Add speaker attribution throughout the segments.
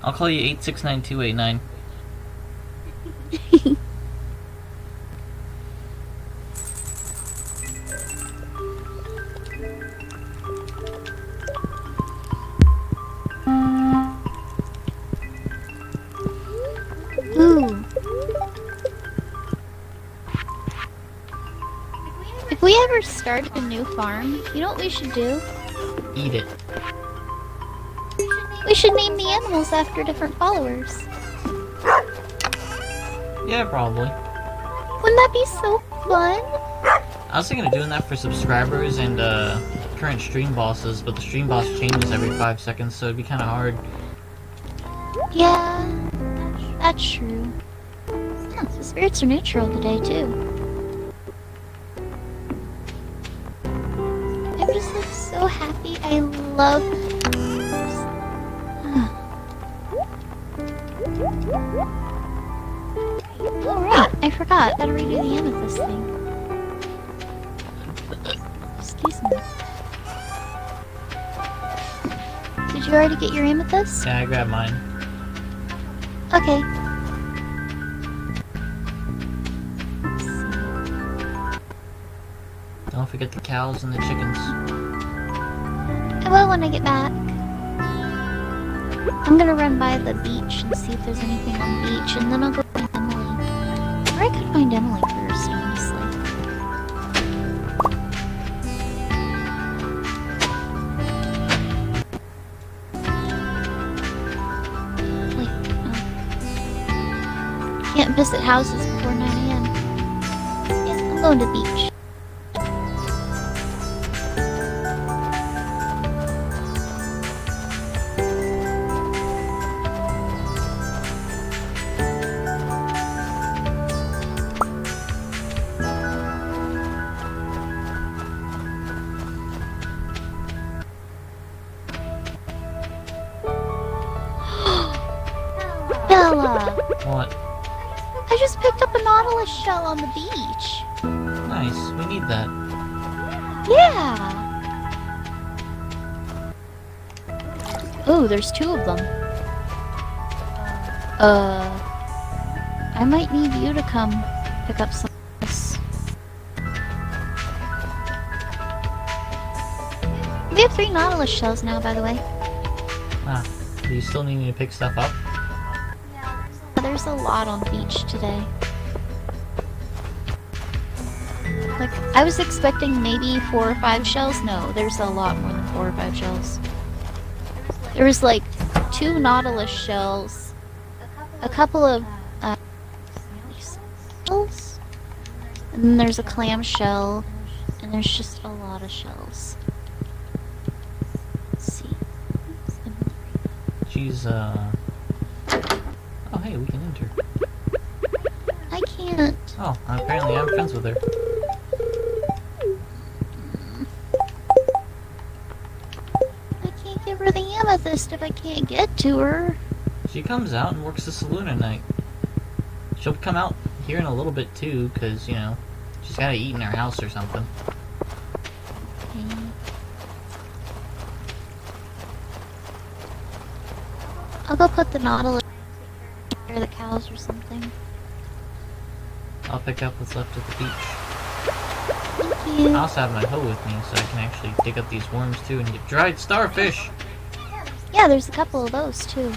Speaker 1: I'll call you 869289.
Speaker 2: Ooh. If we ever started a new farm, you know what we should do?
Speaker 1: Eat it.
Speaker 2: We should name the animals after different followers.
Speaker 1: Yeah, probably.
Speaker 2: Wouldn't that be so fun?
Speaker 1: I was thinking of doing that for subscribers and current stream bosses, but the stream boss changes every 5 seconds, so it'd be kind of hard.
Speaker 2: Yeah, that's true. Huh, the spirits are neutral today, too. I'm just like so happy. I love... Oh right, I forgot. Gotta redo the amethyst thing. Excuse me. Did you already get your amethyst?
Speaker 1: Yeah, I grabbed mine.
Speaker 2: Okay.
Speaker 1: Don't forget the cows and the chickens.
Speaker 2: I will when I get back. I'm gonna run by the beach and see if there's anything on the beach, and then I'll go find Emily. Or I could find Emily first, honestly. Wait, no. Can't visit houses before 9 AM. Yeah, I'm going to the beach.
Speaker 1: What?
Speaker 2: I just picked up a Nautilus Shell on the beach.
Speaker 1: Nice, we need that.
Speaker 2: Yeah! Oh, there's 2 of them. I might need you to come pick up some of this. We have 3 Nautilus Shells now, by the way.
Speaker 1: Ah, do you still need me to pick stuff up?
Speaker 2: There's a lot on the beach today. Like, I was expecting maybe 4 or 5 shells. No, there's a lot more than 4 or 5 shells. There was like 2 Nautilus shells, a couple of shells, and then there's a clam shell, and there's just a lot of shells. Let's see.
Speaker 1: She's, Oh, hey, we can enter.
Speaker 2: I can't.
Speaker 1: Oh, apparently I'm friends with her.
Speaker 2: I can't give her the amethyst if I can't get to her.
Speaker 1: She comes out and works the saloon at night. She'll come out here in a little bit too, because, you know, she's gotta eat in her house or something.
Speaker 2: Okay. I'll go put the Nautilus or the cows or something.
Speaker 1: I'll pick up what's left at the beach.
Speaker 2: Thank you.
Speaker 1: I also have my hoe with me, so I can actually dig up these worms too and get dried starfish!
Speaker 2: Yeah, there's a couple of those too.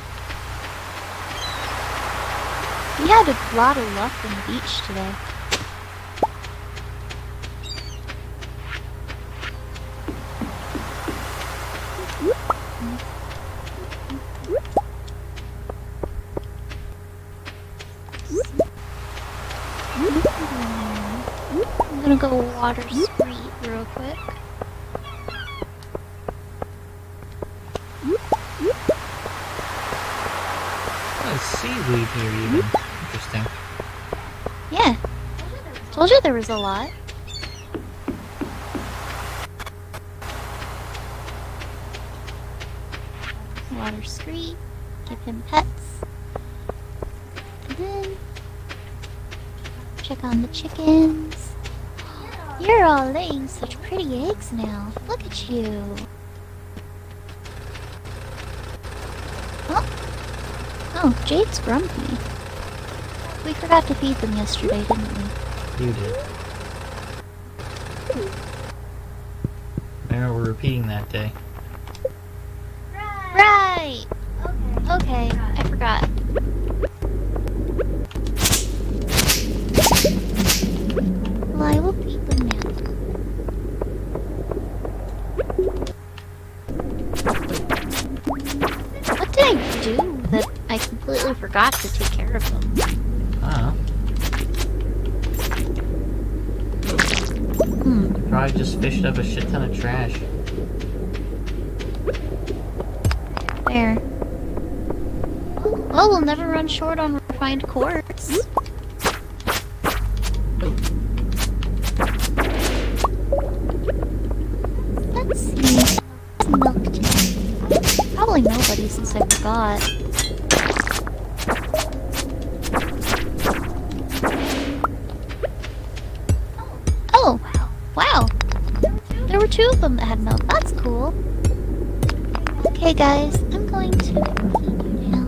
Speaker 2: We had a lot of luck on the beach today. I'm gonna go water Street real quick.
Speaker 1: There's seaweed here even. Interesting.
Speaker 2: Yeah. Told you there was a lot. Water Street. Give him pets. And then check on the chickens. You're all laying such pretty eggs now. Look at you. Oh. Oh, Jade's grumpy. We forgot to feed them yesterday, didn't we?
Speaker 1: You did. Remember, we're repeating that day.
Speaker 2: Right! Okay, I forgot. Well, I will feed them now. What did I do that I completely forgot to take care of them?
Speaker 1: I don't know. You probably just fished up a shit ton of trash.
Speaker 2: There. Well, we'll never run short on refined quartz. Let's see. Milk tea. Probably nobody since I forgot. Oh, wow. There were 2 of them that had milk. That's cool. Okay, guys, I'm going to feed you now.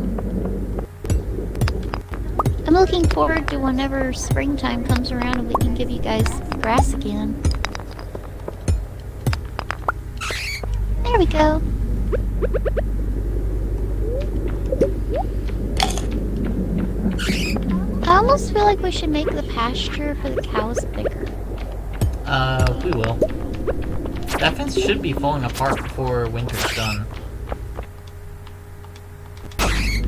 Speaker 2: I'm looking forward to whenever springtime comes around and we can give you guys grass again. There we go. I almost feel like we should make the pasture for the cows bigger.
Speaker 1: We will. That fence should be falling apart before winter's done.
Speaker 2: I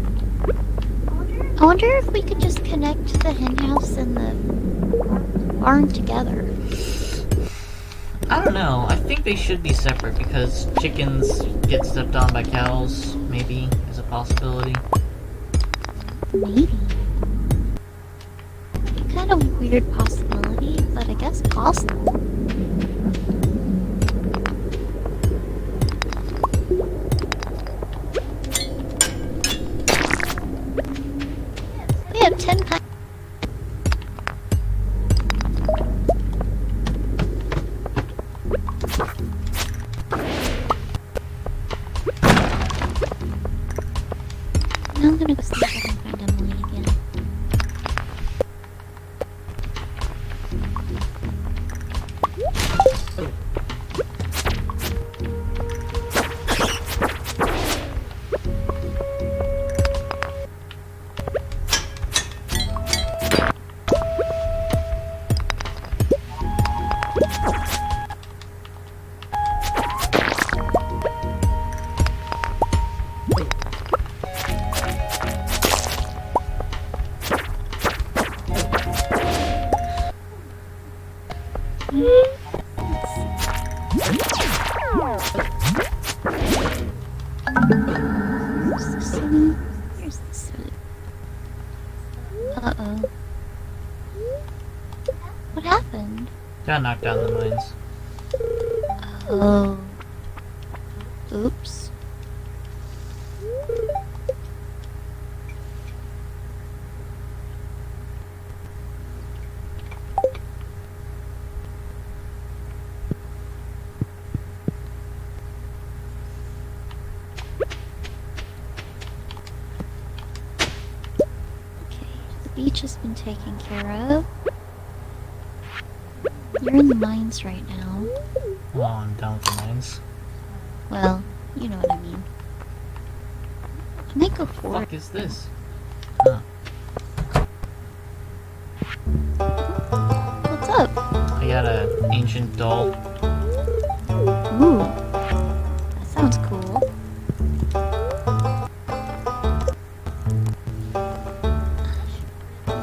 Speaker 2: wonder if we could just connect the hen house and the barn together.
Speaker 1: I don't know. I think they should be separate because chickens get stepped on by cows, maybe, is a possibility.
Speaker 2: Maybe. Kind of weird possibility, but I guess possible. We have 10 pounds. Now I'm gonna go see if I can find Emily again. Here's the suit. Uh-oh. What happened?
Speaker 1: Got knocked down the mines.
Speaker 2: Oh. Oops. Beach has been taken care of. You're in the mines right now.
Speaker 1: Oh, I'm down with the mines.
Speaker 2: Well, you know what I mean. I might go
Speaker 1: What the
Speaker 2: forward.
Speaker 1: fuck is this? Huh.
Speaker 2: What's up?
Speaker 1: I got an ancient doll.
Speaker 2: Ooh. That sounds cool.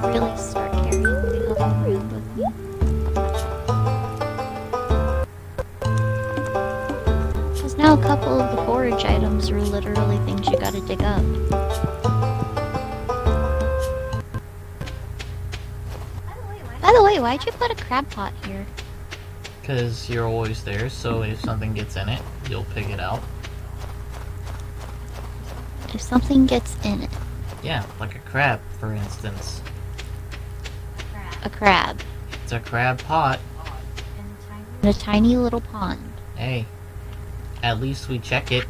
Speaker 2: Really start carrying the other around with me. Because now a couple of the forage items are literally things you gotta dig up. By the way, why'd you put a crab pot here?
Speaker 1: Because you're always there, so if something gets in it, you'll pick it out.
Speaker 2: If something gets in it.
Speaker 1: Yeah, like a crab, for instance.
Speaker 2: A crab.
Speaker 1: It's a crab pot.
Speaker 2: In a tiny little pond.
Speaker 1: Hey, at least we check it.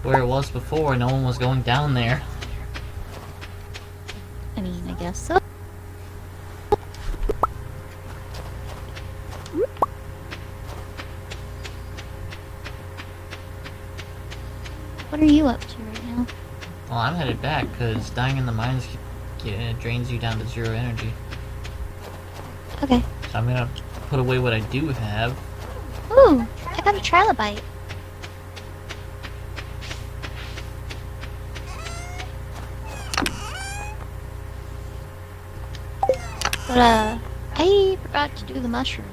Speaker 1: where it was before. No one was going down there.
Speaker 2: I mean, I guess so. What are you up to right now?
Speaker 1: Well, I'm headed back, because dying in the mines drains you down to 0 energy.
Speaker 2: Okay.
Speaker 1: So I'm gonna put away what I do have.
Speaker 2: Ooh, I got a trilobite. But, I forgot to do the mushrooms.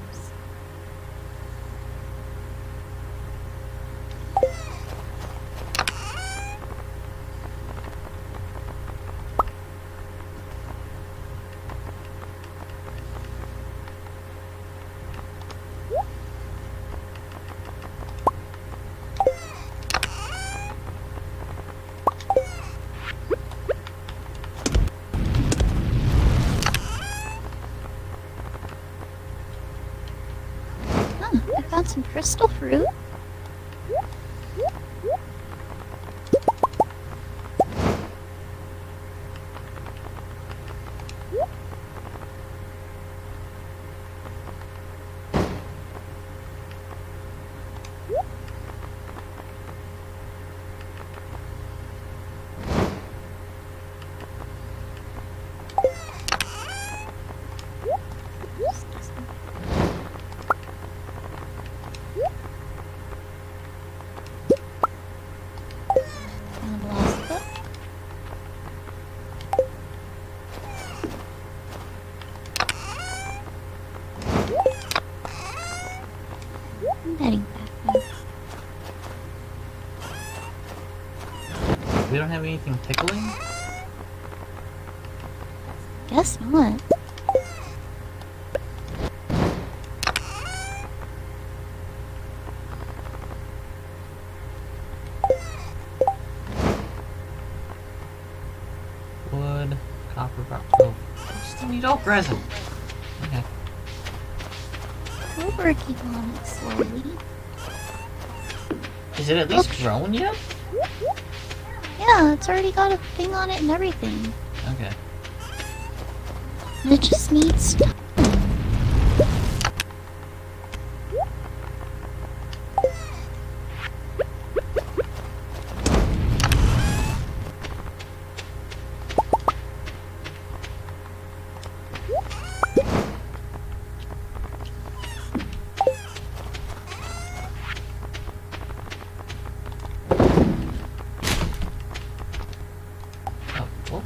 Speaker 2: I found some crystal fruit. I'm heading back now.
Speaker 1: We don't have anything tickling?
Speaker 2: Guess not.
Speaker 1: Wood, copper rock. Oh, I still need oak resin. Okay.
Speaker 2: We're working on it slowly.
Speaker 1: Is it at least grown yet?
Speaker 2: Yeah, it's already got a thing on it and everything.
Speaker 1: Okay.
Speaker 2: And it just needs time.
Speaker 1: Oh, well.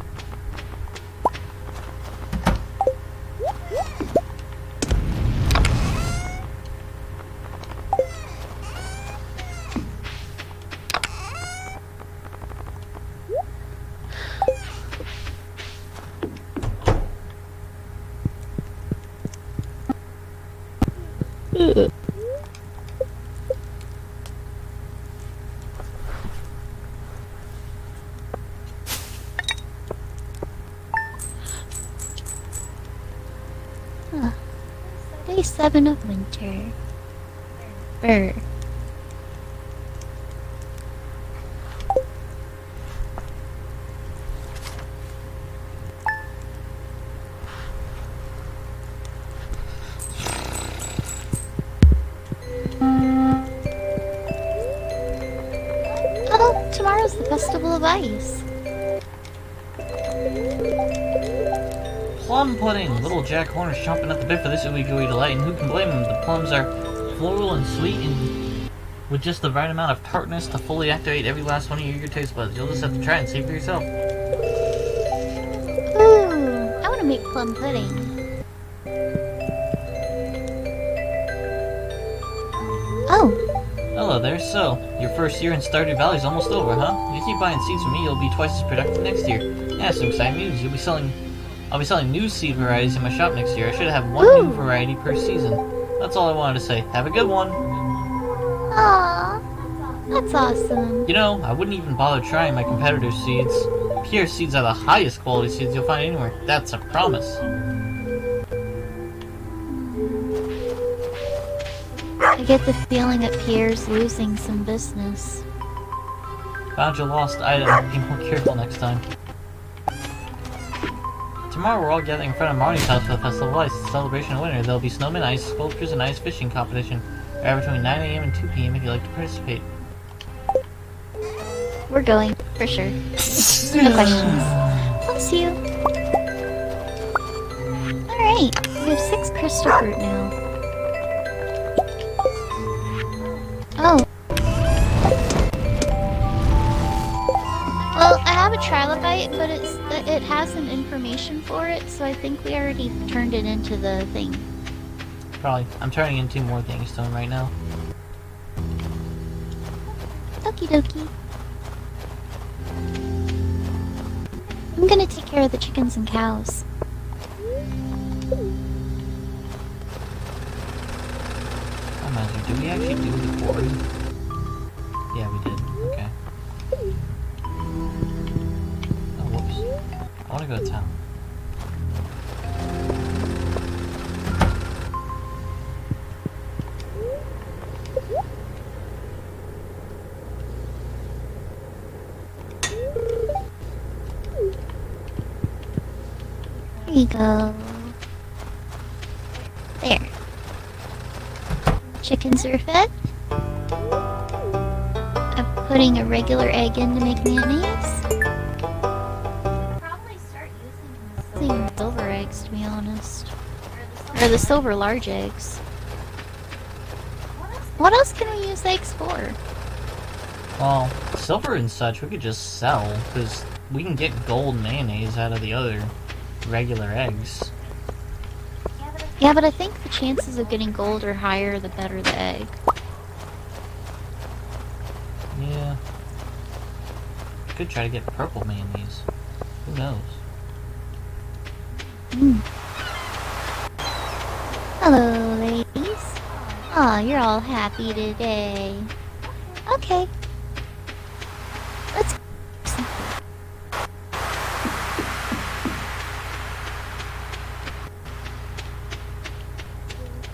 Speaker 2: Day 7 of winter. Brr. Oh, tomorrow's the Festival of Ice.
Speaker 1: Plum pudding! Little Jack Horner's chomping at the bit for this ooey-gooey delight, and who can blame him? The plums are floral and sweet, and with just the right amount of tartness to fully activate every last one of your taste buds. You'll just have to try and see for yourself.
Speaker 2: Ooh, I want to make plum pudding. Oh,
Speaker 1: Hello there, so, your first year in Stardew Valley's almost over, huh? If you keep buying seeds from me, you'll be twice as productive next year. Yeah, some exciting news. I'll be selling new seed varieties in my shop next year. I should have one new variety per season. That's all I wanted to say. Have a good one!
Speaker 2: aw, that's awesome.
Speaker 1: You know, I wouldn't even bother trying my competitors' seeds. Pierre's seeds are the highest quality seeds you'll find anywhere. That's a promise.
Speaker 2: I get the feeling that Pierre's losing some business.
Speaker 1: Found your lost item. Be more careful next time. Tomorrow we're all gathering in front of Marnie's house for the Festival of Ice, celebration of winter. There'll be snowman ice, sculptures, and ice fishing competition. Right between 9 a.m. and 2 p.m. if you'd like to participate.
Speaker 2: We're going, for sure. No questions. Bless you. Alright, we have 6 crystal fruit now. Oh. Well, I have a trilobite, but it has some information for it, so I think we already turned it into the thing.
Speaker 1: Probably. I'm turning into more things to him right now.
Speaker 2: Okie dokie. I'm gonna take care of the chickens and cows.
Speaker 1: Oh, Master, did we actually do the quarry? Yeah, we did. Okay. Oh, whoops. I want to go to town.
Speaker 2: There you go. There. Chickens are fed. I'm putting a regular egg in to make mayonnaise. Probably start using silver eggs, to be honest. Or the silver large eggs. What else can we use eggs for?
Speaker 1: Well, silver and such we could just sell, because we can get gold mayonnaise out of the other regular eggs.
Speaker 2: Yeah, but I think the chances of getting gold are higher the better the egg.
Speaker 1: Yeah. Could try to get purple mayonnaise. Who knows?
Speaker 2: Hello, ladies. Aw, you're all happy today. Okay. Let's go.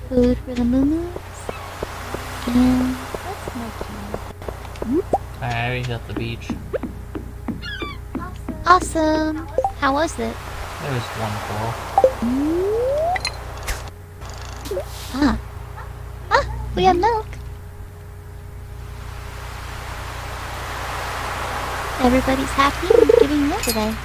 Speaker 2: Food for the moo-moos. And let's smoke you.
Speaker 1: I already hit the beach.
Speaker 2: Awesome. How was it?
Speaker 1: It was wonderful.
Speaker 2: Ah, we have milk. Everybody's happy and giving milk today.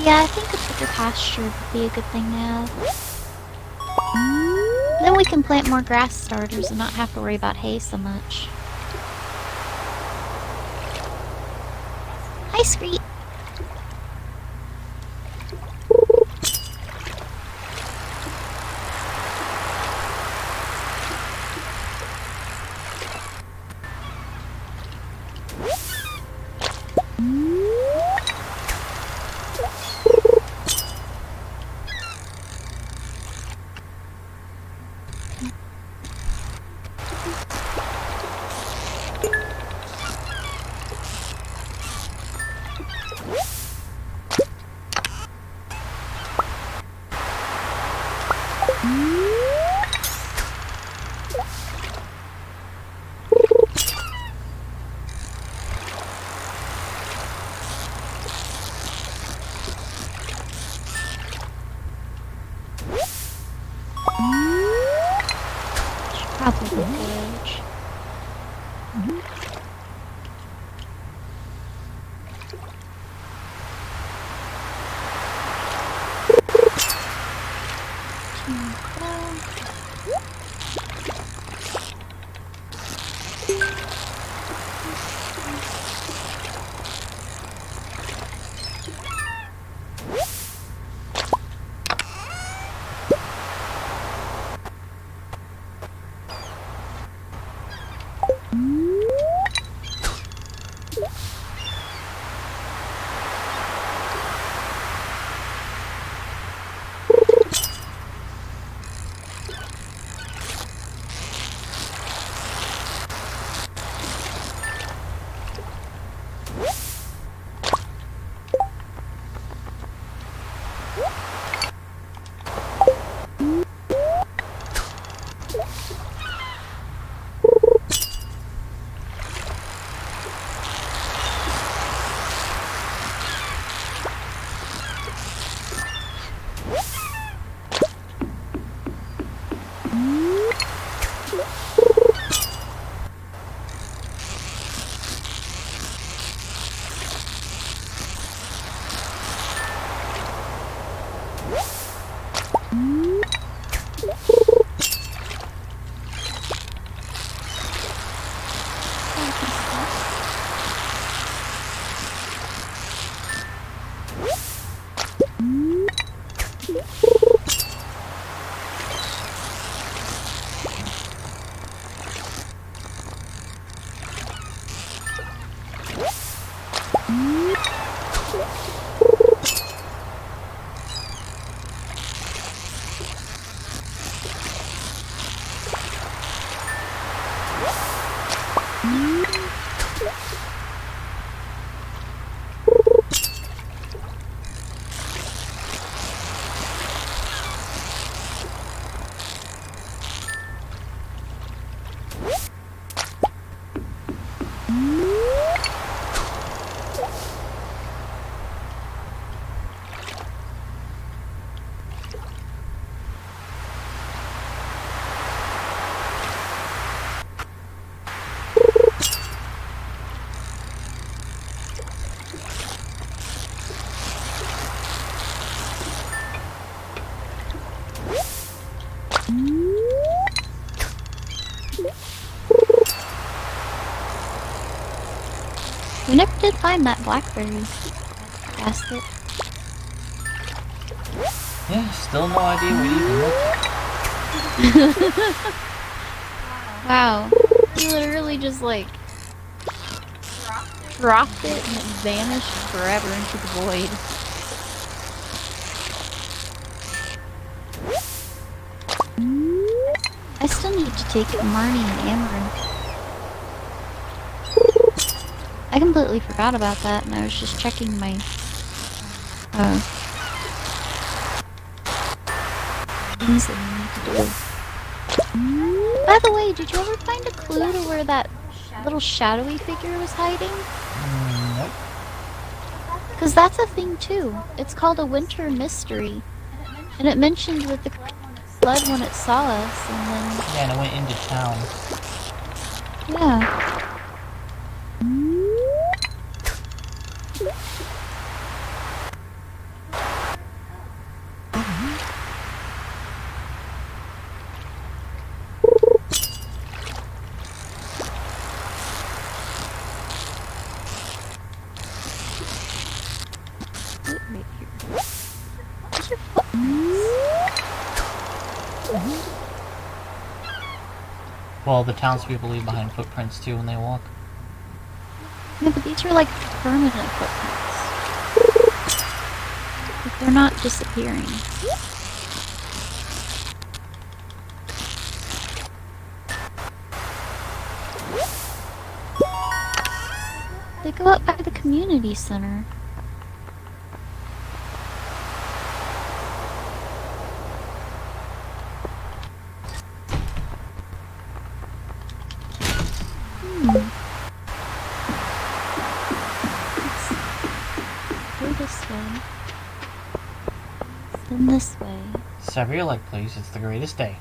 Speaker 2: Yeah, I think a bigger pasture would be a good thing to have. Then we can plant more grass starters and not have to worry about hay so much. Hi, Screet. Probably forage. We never did find that blackberry basket.
Speaker 1: Yeah, still no idea where you even look.
Speaker 2: Wow. You literally just like dropped it and it vanished forever into the void. I still need to take Marnie and Amaranth. I completely forgot about that and I was just checking my things that I need to do. By the way, did you ever find a clue to where that little shadowy figure was hiding?
Speaker 1: Nope.
Speaker 2: Because that's a thing too. It's called a winter mystery. And it mentioned that the flood when it saw us and then...
Speaker 1: Yeah, and it went into town.
Speaker 2: Yeah.
Speaker 1: Well, the townspeople leave behind footprints too when they walk.
Speaker 2: Yeah, but these are like permanent footprints. Like, they're not disappearing. They go up by the community center. This way.
Speaker 1: Sever your leg, please. It's the greatest day.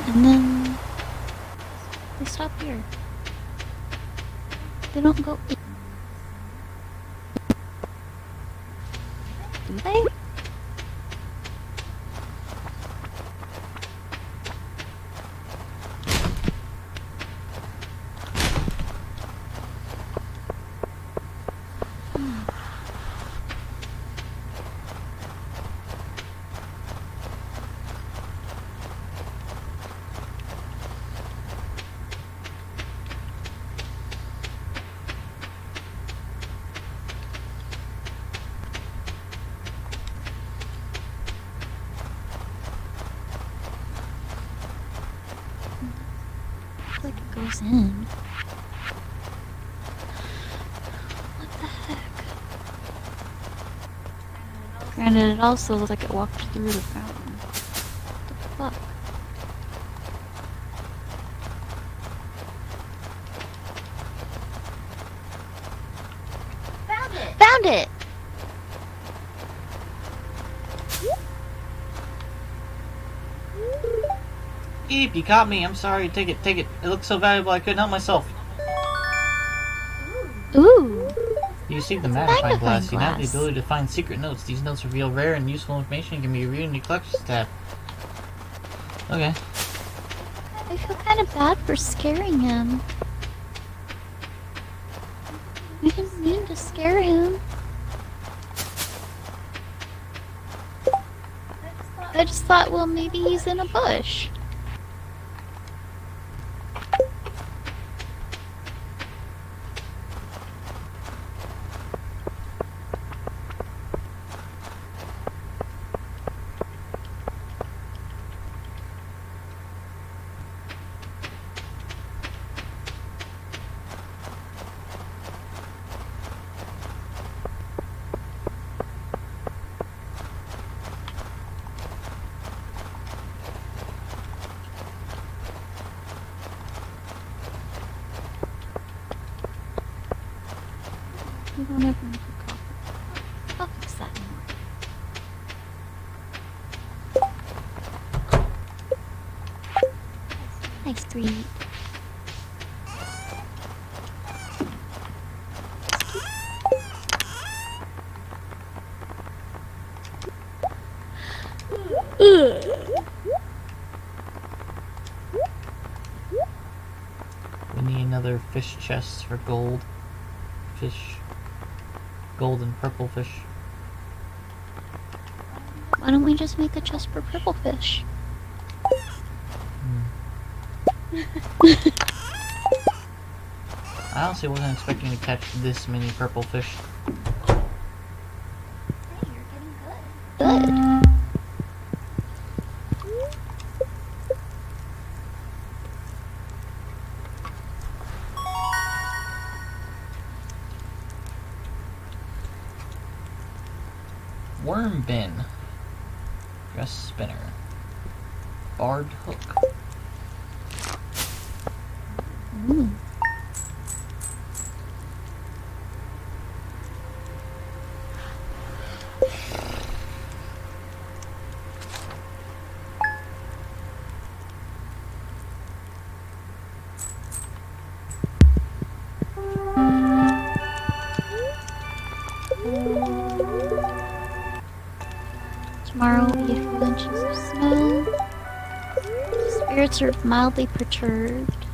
Speaker 2: And then they stop here. They don't go. Do they? Like it goes in. What the heck? Granted, it also looks like it walked through the fountain. What the fuck? Found it! Found it!
Speaker 1: Eep, you caught me. I'm sorry. Take it, take it. It looks so valuable I couldn't help myself.
Speaker 2: Ooh!
Speaker 1: You received the magnifying glass. You now have the ability to find secret notes. These notes reveal rare and useful information and can be reviewed in your collections tab. Okay.
Speaker 2: I feel kind of bad for scaring him. I didn't mean to scare him. I just thought, well, maybe he's in a bush. You don't ever make a coffee. I'll fix that in a moment. Nice read.
Speaker 1: We need another fish chest for gold. Fish. Gold and purple fish.
Speaker 2: Why don't we just make a chest for purple fish?
Speaker 1: I honestly wasn't expecting to catch this many purple fish.
Speaker 2: Hey, you're getting good. Good.
Speaker 1: Worm bin. Dress spinner. Barbed hook.
Speaker 2: Ooh. Tomorrow will be a few inches of snow. Spirits are mildly perturbed.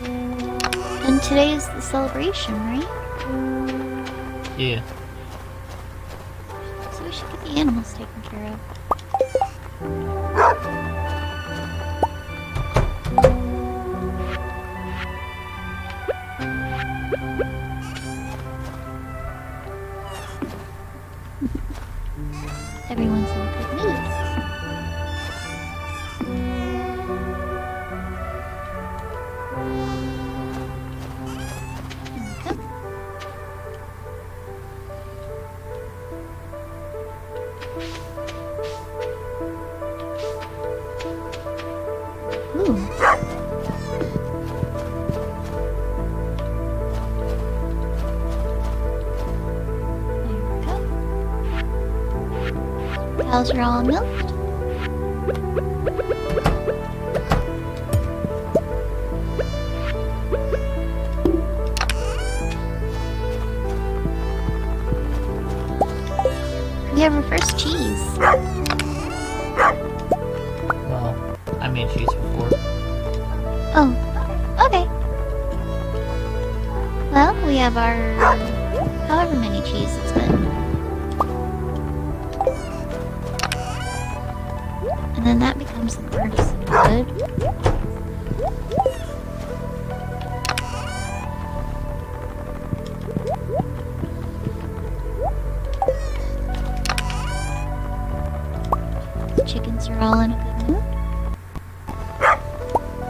Speaker 2: And today is the celebration, right?
Speaker 1: Yeah.
Speaker 2: So we should get the animals taken care of. Everyone's in a good mood. Ooh. Cows are all milked. We have our first cheese.
Speaker 1: Well, I made cheese before.
Speaker 2: Oh, okay. Well, we have our however many cheese it's been. And then that becomes an artisan good. The chickens are all in a good mood.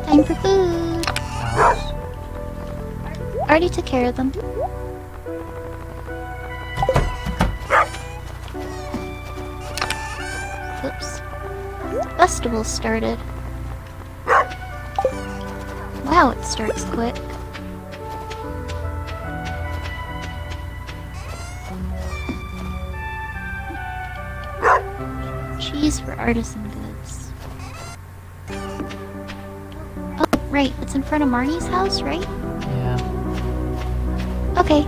Speaker 2: Time for food.
Speaker 1: Cows.
Speaker 2: Already took care of them. Oops. Festival started. Wow, it starts quick. Cheese for artisan goods. Oh, right, it's in front of Marnie's house, right?
Speaker 1: Yeah.
Speaker 2: Okay.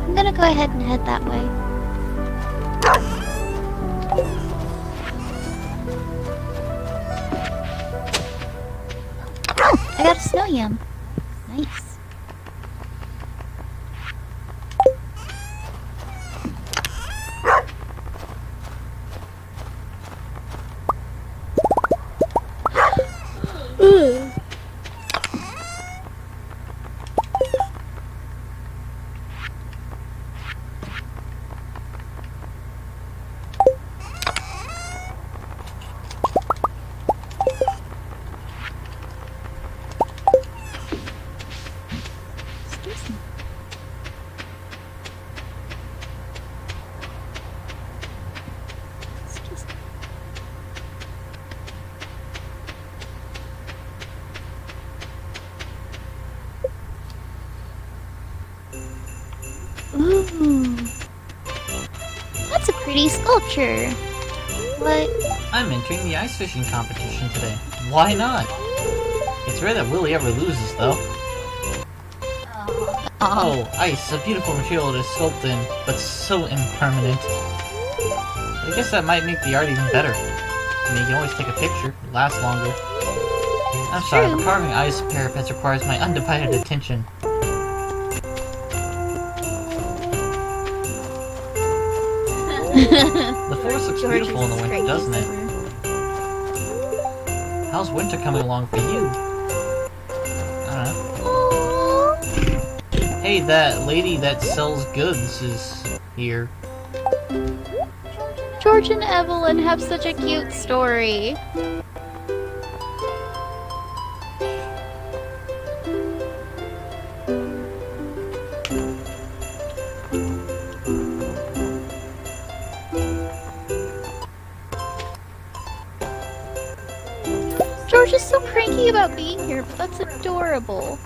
Speaker 2: I'm gonna go ahead and head that way. I got a snow yam. Nice. Agriculture. What?
Speaker 1: I'm entering the ice fishing competition today. Why not? It's rare that Willie ever loses, though. Oh, ice, a beautiful material to sculpt in, but so impermanent. I guess that might make the art even better. I mean, you can always take a picture, it lasts longer. I'm sorry, but carving ice parapets requires my undivided attention. The forest looks beautiful in the winter, doesn't it? How's winter coming along for you? I don't know. Hey, that lady that sells goods is here.
Speaker 2: George and Evelyn have such a cute story. George is so cranky about being here, but that's adorable.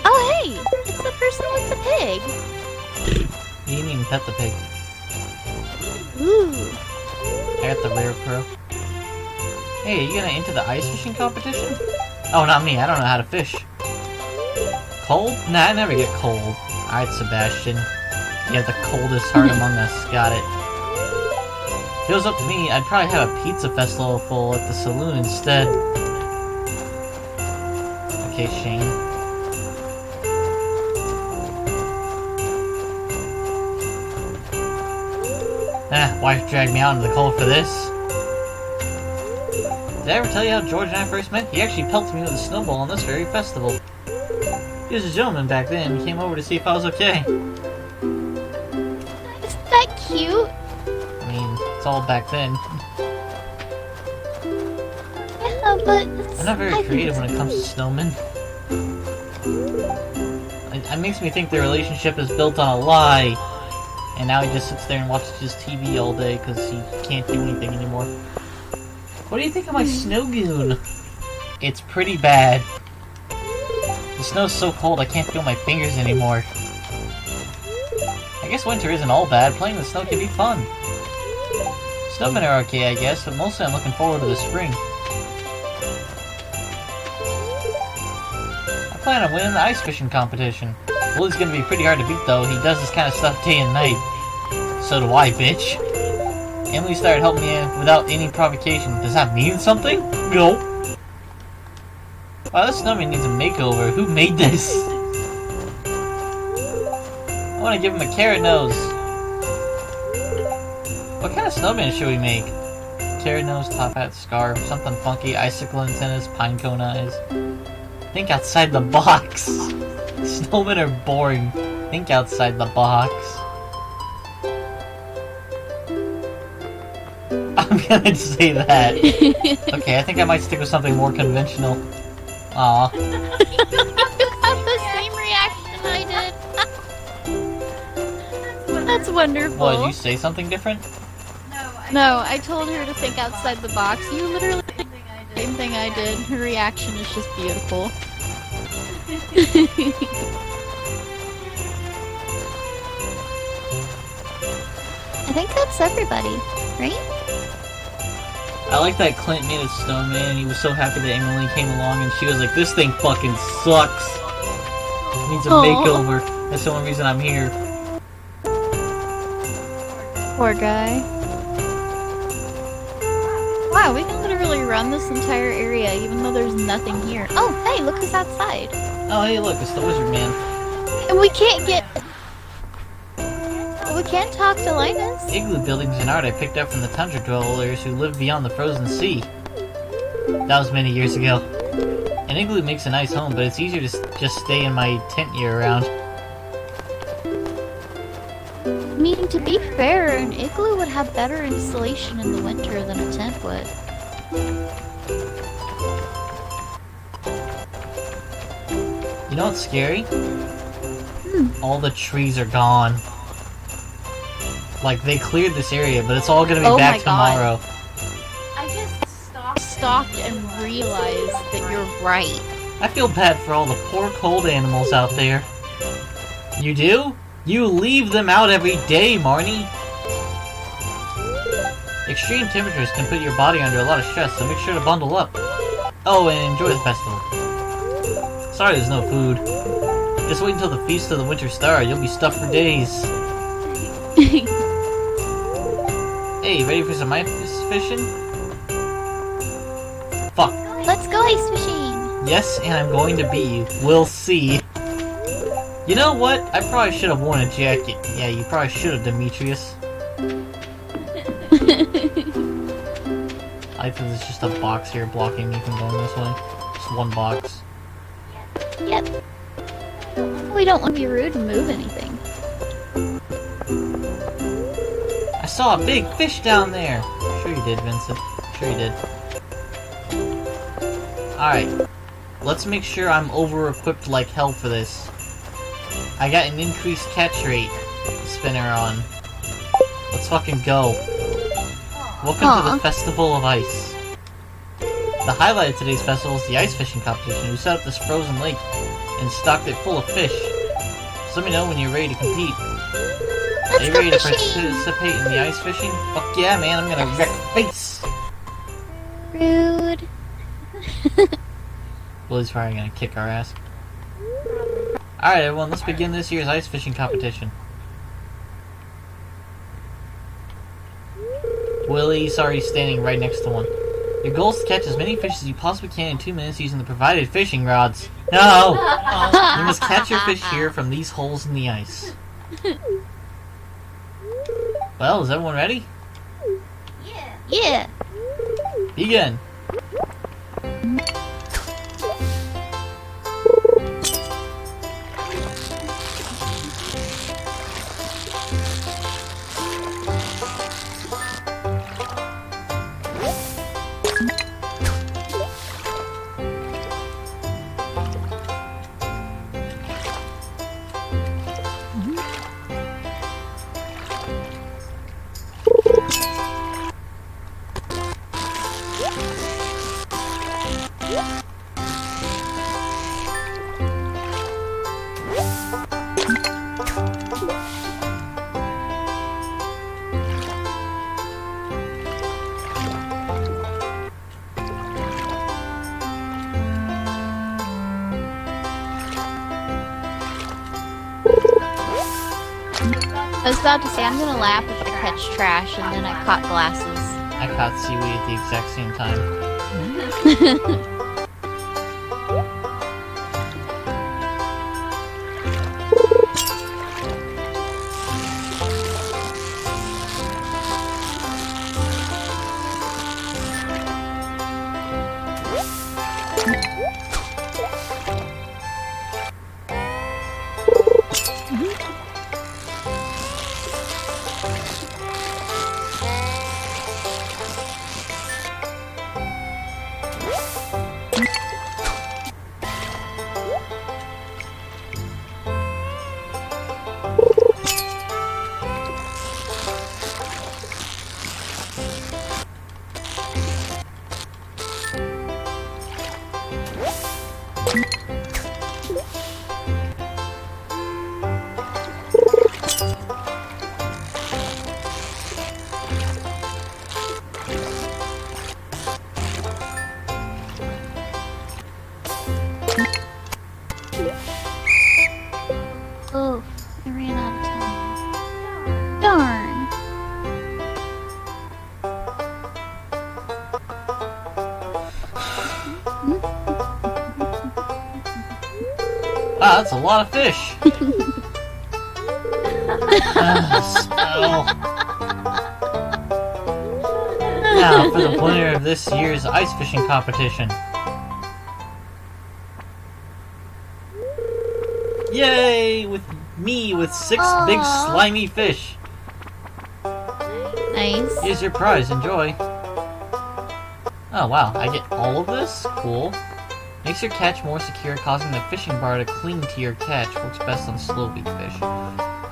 Speaker 2: Oh hey! It's the person with the pig!
Speaker 1: You didn't even pet the pig.
Speaker 2: Ooh.
Speaker 1: I got the rare pro. Hey, are you gonna enter the ice fishing competition? Oh, not me, I don't know how to fish. Cold? Nah, I never get cold. Alright, Sebastian. You have the coldest heart among us, got it. If it was up to me, I'd probably have a pizza festival full at the saloon instead. Okay, Shane. Wife dragged me out into the cold for this. Did I ever tell you how George and I first met? He actually pelted me with a snowball on this very festival. He was a gentleman back then. He came over to see if I was okay.
Speaker 2: Isn't that cute?
Speaker 1: I mean, it's all back then.
Speaker 2: Yeah, but
Speaker 1: I'm not very creative when it comes to snowmen. It makes me think their relationship is built on a lie. And now he just sits there and watches his TV all day because he can't do anything anymore. What do you think of my snow goon? It's pretty bad. The snow's so cold I can't feel my fingers anymore. I guess winter isn't all bad. Playing in the snow can be fun. Snowmen are okay, I guess, but mostly I'm looking forward to the spring. I plan on winning the ice fishing competition. Willie's gonna be pretty hard to beat though, he does this kind of stuff day and night. So do I, bitch. Emily started helping me without any provocation. Does that mean something? No. Wow, this snowman needs a makeover. Who made this? I wanna give him a carrot nose. What kind of snowman should we make? Carrot nose, top hat, scarf, something funky, icicle antennas, pine cone eyes. Think outside the box. Snowmen are boring. Think outside the box. I'm gonna say that. Okay, I think I might stick with something more conventional. Aw.
Speaker 2: You have the same reaction I did. That's wonderful.
Speaker 1: What, did you say something different?
Speaker 2: No, I told her to think outside the box. You literally did the same thing I did. Her reaction is just beautiful. I think that's everybody, right?
Speaker 1: I like that Clint made a snowman and he was so happy that Emily came along and she was like, this thing fucking sucks. It needs a makeover. That's the only reason I'm here.
Speaker 2: Poor guy. Wow, we can literally run this entire area even though there's nothing here. Oh, hey, look who's outside.
Speaker 1: Oh, hey, look, it's the Wizard Man.
Speaker 2: And we can't get... We can't talk to Linus.
Speaker 1: Igloo buildings and art I picked up from the tundra dwellers who live beyond the frozen sea. That was many years ago. An igloo makes a nice home, but it's easier to just stay in my tent year-round.
Speaker 2: I mean, to be fair, an igloo would have better insulation in the winter than a tent would.
Speaker 1: You know what's scary? All the trees are gone. Like, they cleared this area, but it's all gonna be back tomorrow.
Speaker 2: I just stopped and realized that you're right.
Speaker 1: I feel bad for all the poor cold animals out there. You do? You leave them out every day, Marnie. Extreme temperatures can put your body under a lot of stress, so make sure to bundle up. Oh, and enjoy the festival. Sorry there's no food. Just wait until the Feast of the Winter Star, you'll be stuffed for days. Hey, ready for some ice fishing? Fuck.
Speaker 2: Let's go ice fishing!
Speaker 1: Yes, and I'm going to beat you. We'll see. You know what? I probably should have worn a jacket. Yeah, you probably should have, Demetrius. I think there's just a box here blocking me from going this way. Just one box.
Speaker 2: Yep. We don't want to be rude and move anything.
Speaker 1: I saw a big fish down there! Sure you did, Vincent. Sure you did. Alright. Let's make sure I'm over-equipped like hell for this. I got an increased catch rate spinner on. Let's fucking go. Welcome to the Festival of Ice. The highlight of today's festival is the ice fishing competition. We set up this frozen lake and stocked it full of fish. So let me know when you're ready to compete. Are you ready to participate in the ice fishing? Fuck yeah, man, I'm gonna wreck face!
Speaker 2: Rude.
Speaker 1: Willie's probably gonna kick our ass. Alright everyone, let's begin this year's ice fishing competition. Willie, sorry, standing right next to one. Your goal is to catch as many fish as you possibly can in 2 minutes using the provided fishing rods. No! You must catch your fish here from these holes in the ice. Well, is everyone ready?
Speaker 2: Yeah.
Speaker 1: Begin!
Speaker 2: I was about to say, I'm gonna laugh if I catch trash and then I caught glasses.
Speaker 1: I caught seaweed at the exact same time.
Speaker 2: Oh, I ran out of time. Darn.
Speaker 1: Wow, that's a lot of fish! Spell. Now for the winner of this year's ice fishing competition. Yay! With me with 6 big slimy fish.
Speaker 2: Nice.
Speaker 1: Here's your prize, enjoy. Oh wow, I get all of this? Cool. Makes your catch more secure, causing the fishing bar to cling to your catch. Works best on slow beak fish.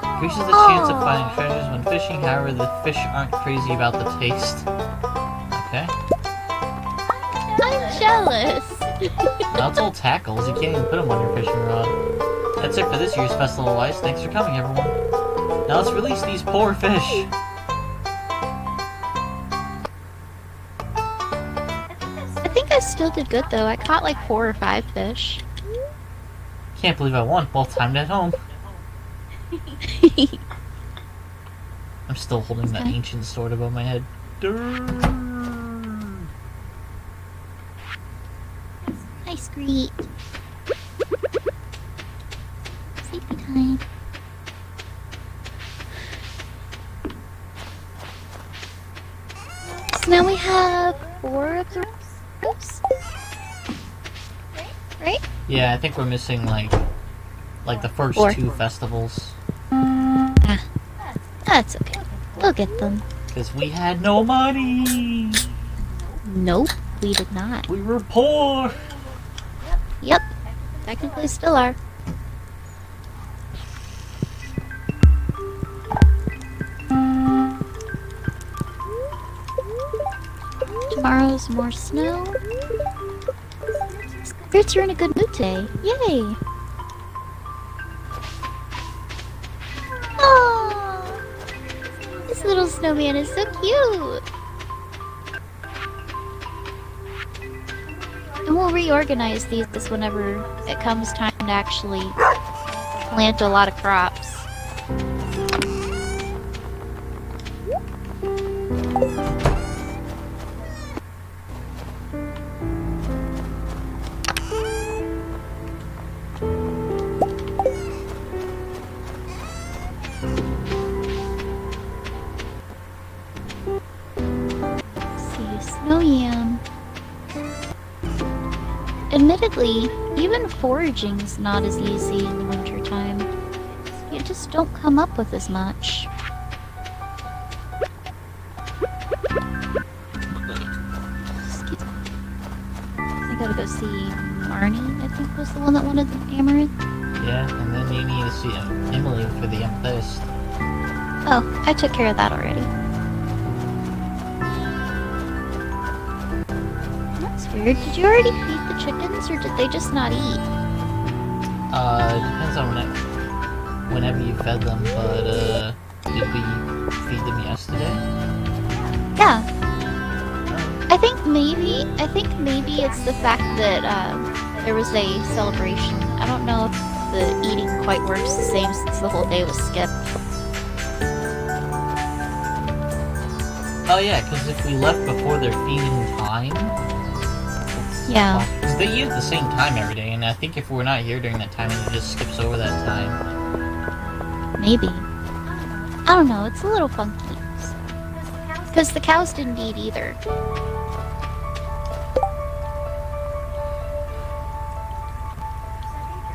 Speaker 1: Increases the chance of finding treasures when fishing, however the fish aren't crazy about the taste. Okay.
Speaker 2: I'm jealous.
Speaker 1: Now it's all tackles, you can't even put them on your fishing rod. That's it for this year's Festival of Ice. Thanks for coming, everyone. Now let's release these poor fish.
Speaker 2: guys still did good though. I caught like 4 or 5 fish.
Speaker 1: Can't believe I won. Well timed at home. I'm still holding that ancient sword above my head.
Speaker 2: Nice, great. Sleepy time. So now we have 4 of the ropes. Right?
Speaker 1: Yeah, I think we're missing like the first
Speaker 2: 4.
Speaker 1: 2 festivals.
Speaker 2: Ah, that's okay. We'll get them.
Speaker 1: Because we had no money!
Speaker 2: Nope, we did not.
Speaker 1: We were poor!
Speaker 2: Yep, technically still are. Tomorrow's more snow. Spirits are in a good mood today. Yay! Oh, this little snowman is so cute. And we'll reorganize these whenever it comes time to actually plant a lot of crops. Admittedly, even foraging's not as easy in the wintertime. You just don't come up with as much. Excuse me. I gotta go see Marnie, I think was the one that wanted the amaranth.
Speaker 1: Yeah, and then you need to see Emily for the amethyst.
Speaker 2: Oh, I took care of that already. Weird. Did you already feed the chickens, or did they just not eat?
Speaker 1: Depends on whenever you fed them, but, did we feed them yesterday?
Speaker 2: Yeah. I think maybe it's the fact that, there was a celebration. I don't know if the eating quite works the same since the whole day was skipped.
Speaker 1: Oh yeah, because if we left before their feeding time...
Speaker 2: Yeah.
Speaker 1: Because they eat at the same time every day, and I think if we're not here during that time, it just skips over that time.
Speaker 2: Maybe. I don't know, it's a little funky. Because the cows didn't eat either.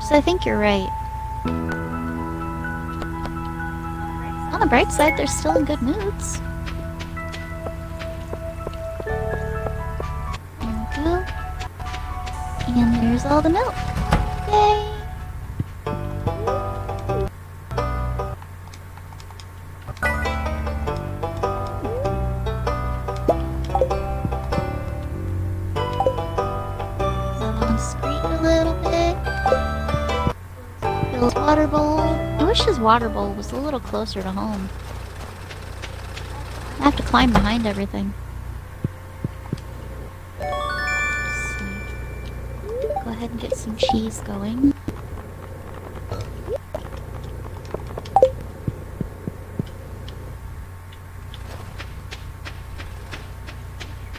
Speaker 2: So I think you're right. On the bright side, they're still in good moods. And there's all the milk. Yay! Let on scream a little bit. Bill's water bowl. I wish his water bowl was a little closer to home. I have to climb behind everything. Go ahead and get some cheese going.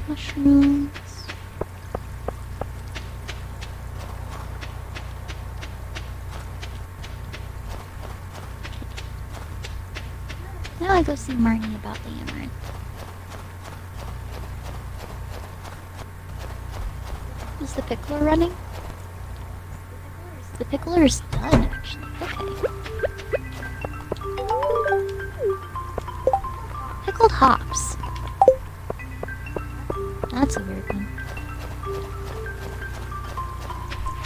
Speaker 2: Mushrooms. Now I go see Marnie about the amaranth. Is the pickler running? The pickler is done, actually. Okay. Pickled hops. That's a weird one.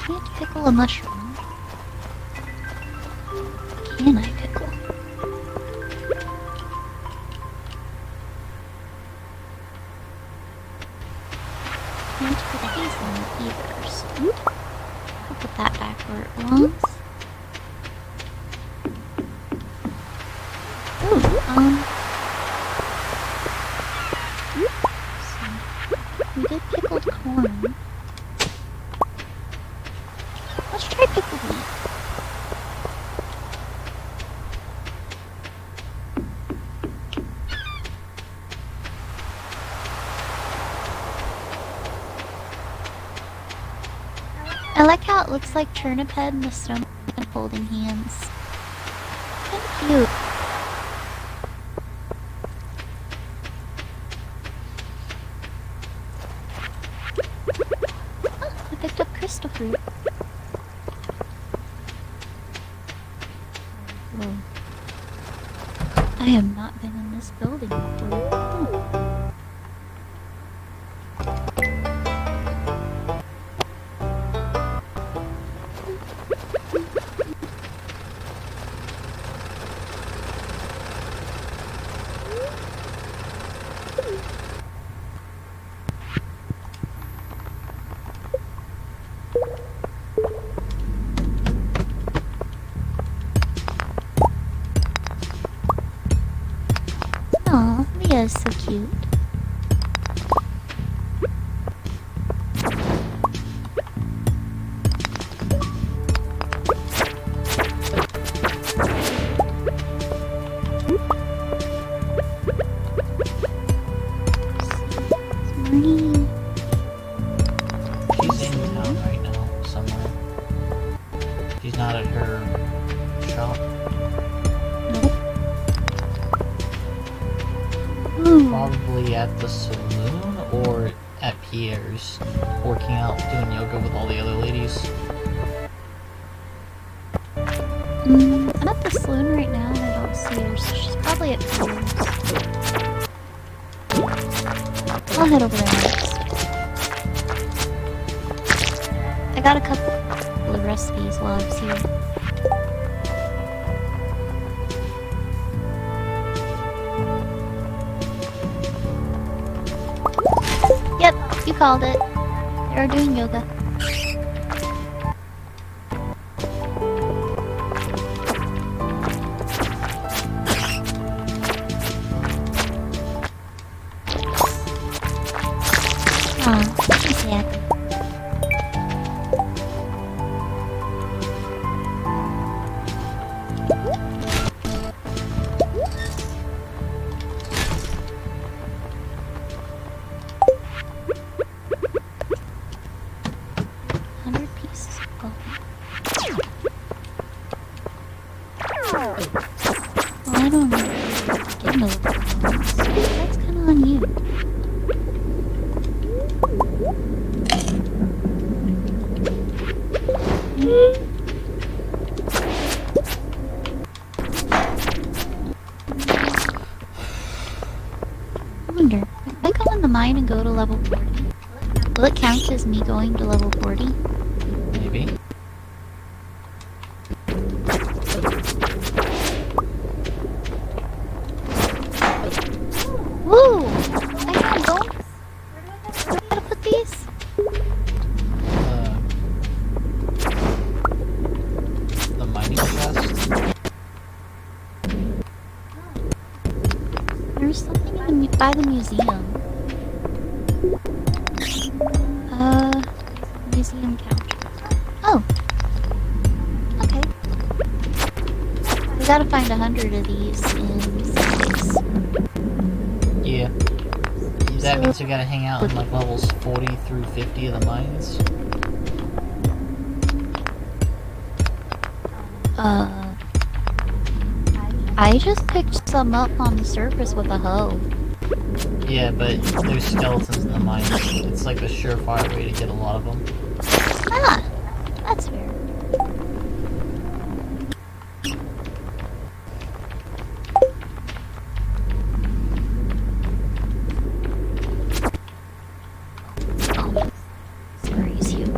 Speaker 2: Can't pickle a mushroom. Can I pickle? Can't put hazelnut either, so I'll put that back where it belongs. So we did pickled corn. I like how it looks like Turnip Head and the snowman holding hands. Kind of cute. Oh, I picked up crystal fruit. Whoa. I have not been in this building before. Aw, Mia is so cute. Submarine.
Speaker 1: She's in town right now, somewhere. She's not at her shop.
Speaker 2: Ooh.
Speaker 1: Probably at the saloon or at Pierre's, working out, doing yoga with all the other ladies.
Speaker 2: I'm at the saloon right now and I don't see her, so she's probably at Pierre's. I'll head over there next. I got a couple of recipes while I was here. Yep, you called it. They're doing yoga. Aw, she's happy. Well, I don't know. Get no points. That's kind of on you. I wonder, if I go in the mine and go to level 40, will it count as me going to level 40?
Speaker 1: Maybe.
Speaker 2: Woo! I gotta go. Where do I gotta put these?
Speaker 1: The mining chest.
Speaker 2: There's something in the by the museum. Museum counter. Oh. Okay. We gotta find 100 of these in 6 days.
Speaker 1: Yeah. That means you gotta hang out in like levels 40 through 50 of the mines.
Speaker 2: I just picked some up on the surface with a hoe.
Speaker 1: Yeah, but there's skeletons in the mines. It's like a surefire way to get a lot of them.
Speaker 2: Ah, that's fair. Oh, scurries you.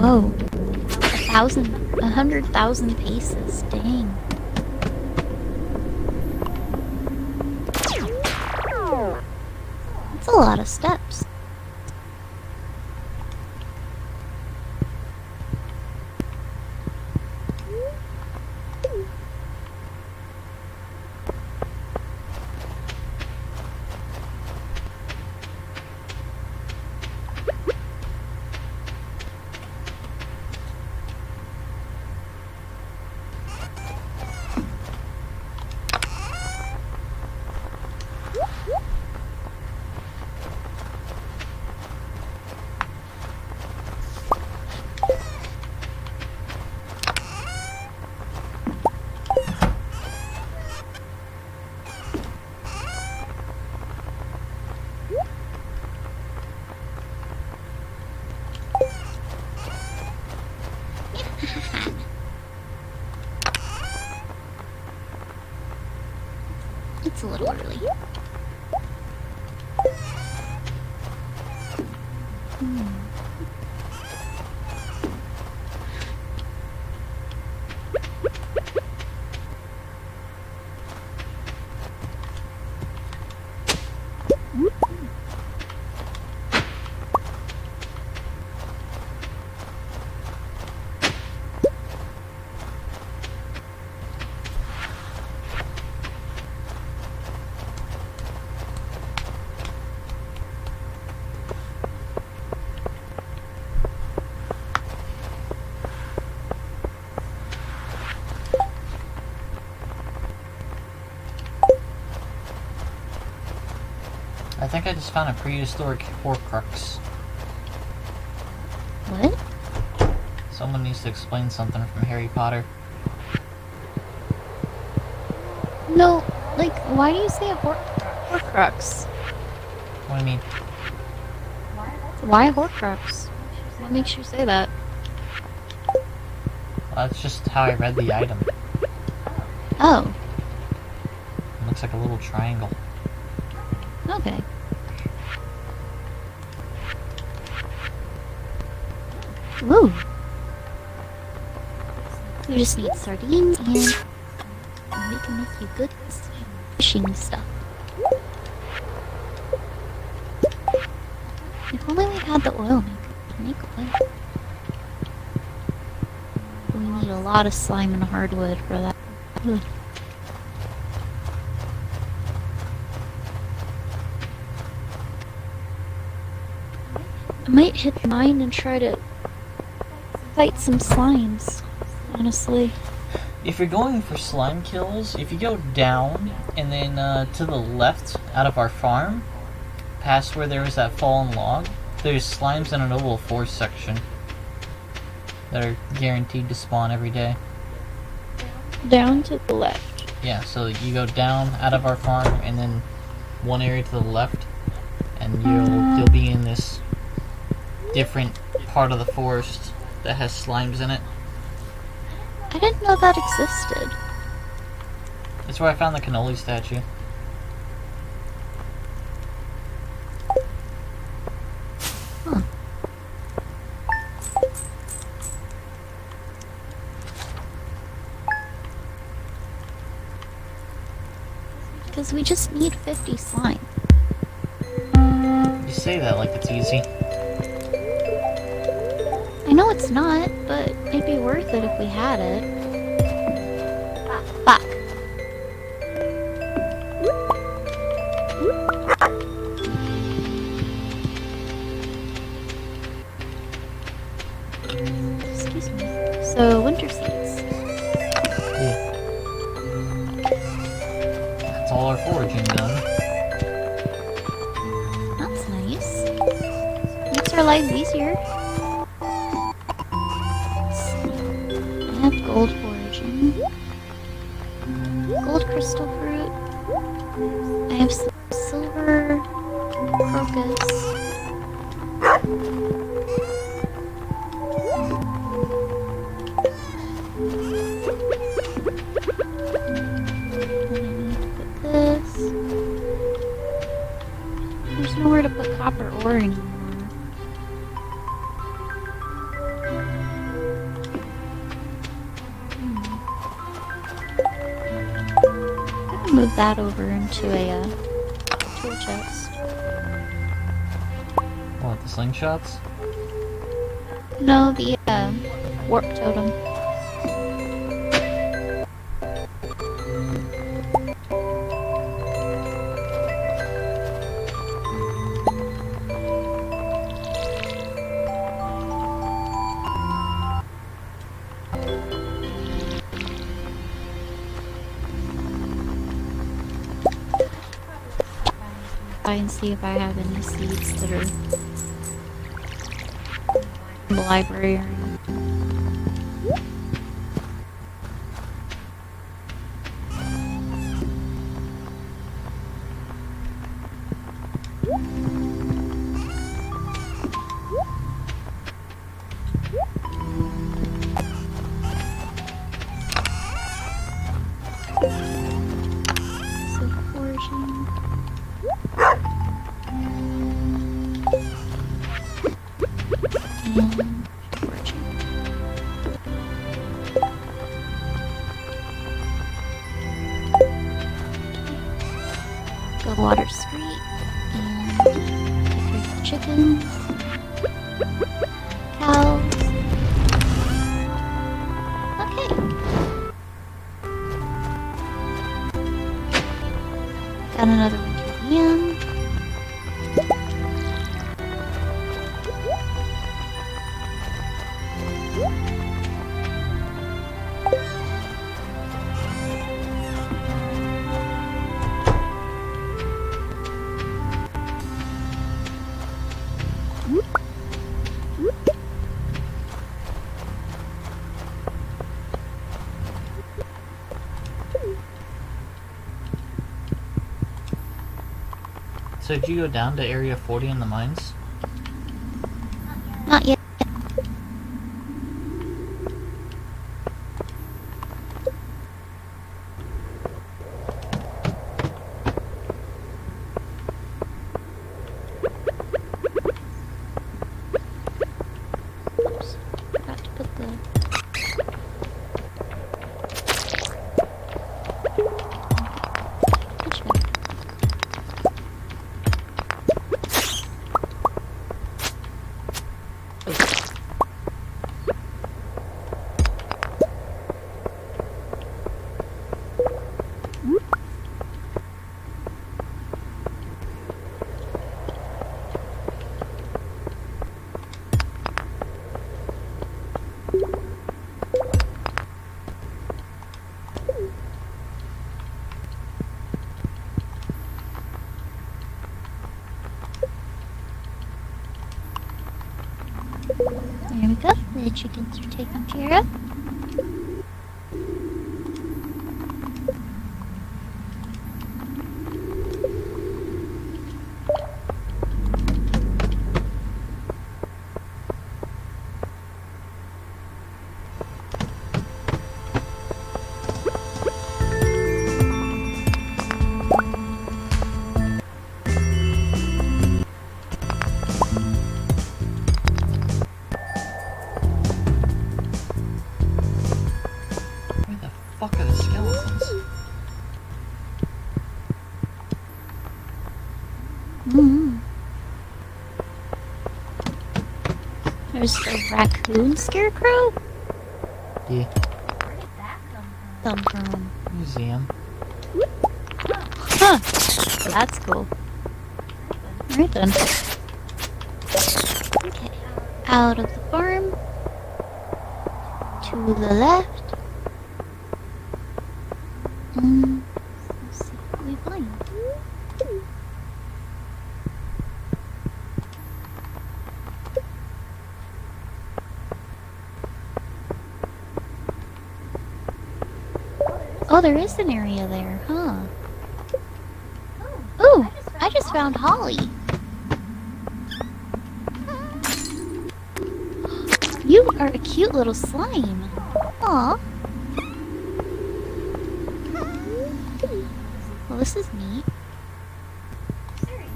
Speaker 2: Whoa. 100,000 paces. Dang. That's a lot of steps. It's a little early.
Speaker 1: I think I just found a prehistoric Horcrux.
Speaker 2: What?
Speaker 1: Someone needs to explain something from Harry Potter.
Speaker 2: No, like, why do you say a Horcrux?
Speaker 1: What do you mean?
Speaker 2: Why a Horcrux? What makes you say that?
Speaker 1: Well, that's just how I read the item.
Speaker 2: Oh,
Speaker 1: It looks like a little triangle.
Speaker 2: okay. Woo! You just need sardines and we can make you good fishing stuff. If only we had the oil maker to make oil. We need a lot of slime and hardwood for that. Ugh. I might hit mine and try to fight some slimes, honestly.
Speaker 1: If you're going for slime kills, if you go down and then to the left out of our farm, past where there was that fallen log, there's slimes in a noble forest section that are guaranteed to spawn every day.
Speaker 2: Down to the left.
Speaker 1: Yeah, so you go down out of our farm and then one area to the left, and you'll be in this different part of the forest that has slimes in it.
Speaker 2: I didn't know that existed.
Speaker 1: That's where I found the cannoli statue.
Speaker 2: Huh. Because we just need 50 slime.
Speaker 1: You say that like it's easy.
Speaker 2: I know it's not, but it'd be worth it if we had it. Fuck. Excuse me. So, winter seeds.
Speaker 1: Yeah. That's all our foraging done.
Speaker 2: That's nice. Makes our lives easier. I have gold foraging. Gold crystal fruit. I have some silver crocus. There's nowhere to put copper ore anymore. move that over into a tool chest.
Speaker 1: What, the slingshots?
Speaker 2: No, the warp totem. Try and see if I have any seeds that are in the library or anything. So foraging. And foraging. Go water street and take care of the chickens, cows. Okay. Got another winter yam.
Speaker 1: So did you go down to Area 40 in the mines?
Speaker 2: Not yet. Oops. Forgot to put the... Which way? There we go. The chickens are taken care of.
Speaker 1: Where the fuck are the skeletons?
Speaker 2: Mm. There's the raccoon scarecrow.
Speaker 1: Yeah.
Speaker 2: Come from.
Speaker 1: Museum.
Speaker 2: Huh. That's cool. Alright then. Okay. Out of the farm. To the left. Let's see what we find. Oh, there is an area there, huh? Ooh, I just found holly. You are a cute little slime. Aw. Well, this is neat.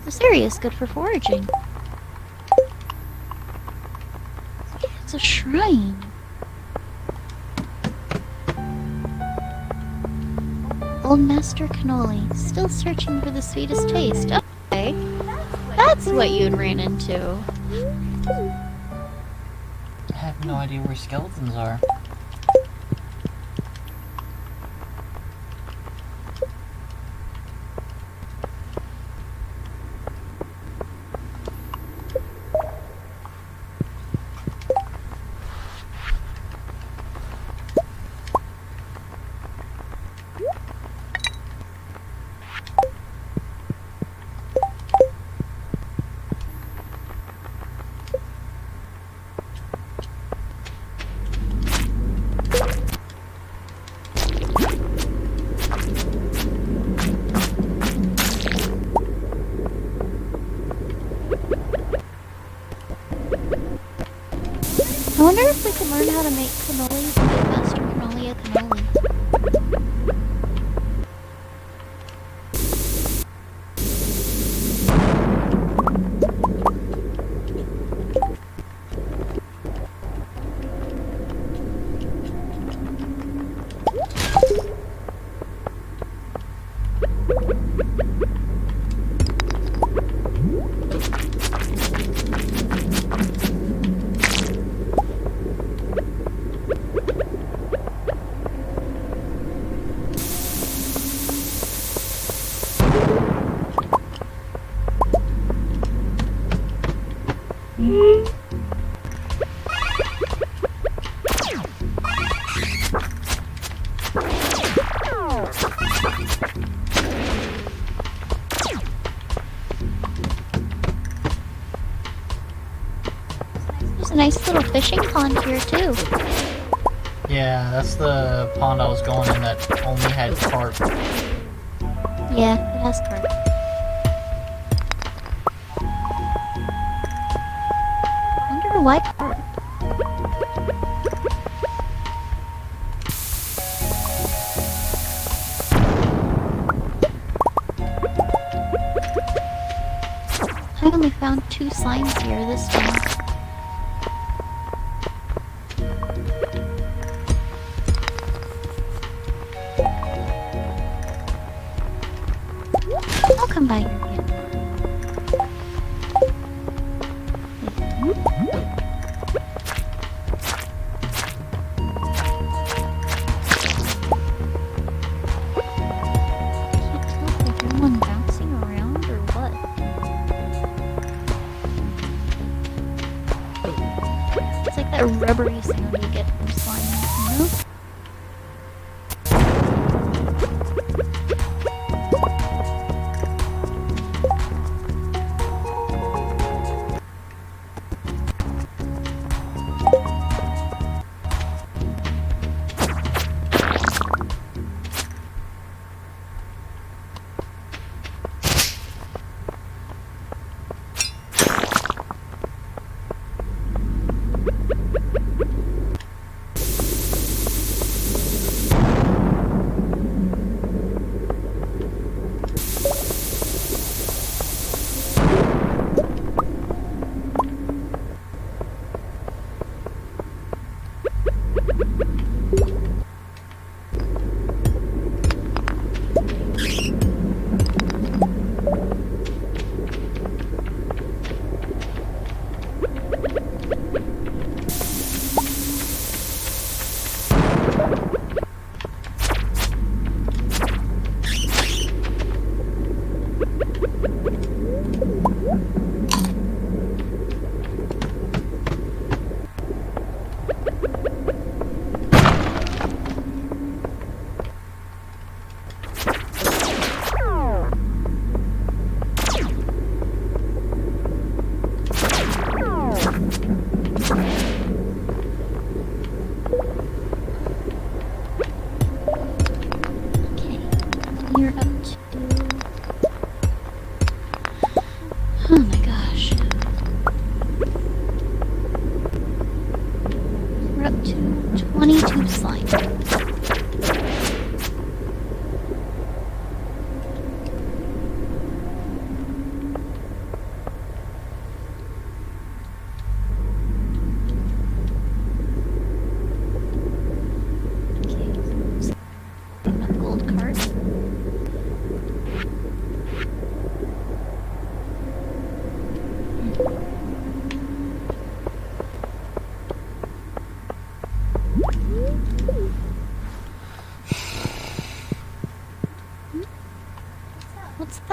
Speaker 2: This area is good for foraging. It's a shrine. Old Master Cannoli, still searching for the sweetest taste. Okay. That's what you'd ran into.
Speaker 1: I have no idea where skeletons are.
Speaker 2: I wonder if we can learn how to make cannolis and give Master Cannoli a cannoli. There's a nice little fishing pond here too.
Speaker 1: Yeah, that's the pond I was going in that only had carp.
Speaker 2: Yeah, it has carp. I wonder why carp. I only found 2 signs here this time. I'll come by here again. Can't tell if I hear one bouncing around or what. It's like that rubbery sound you get from slime, you know?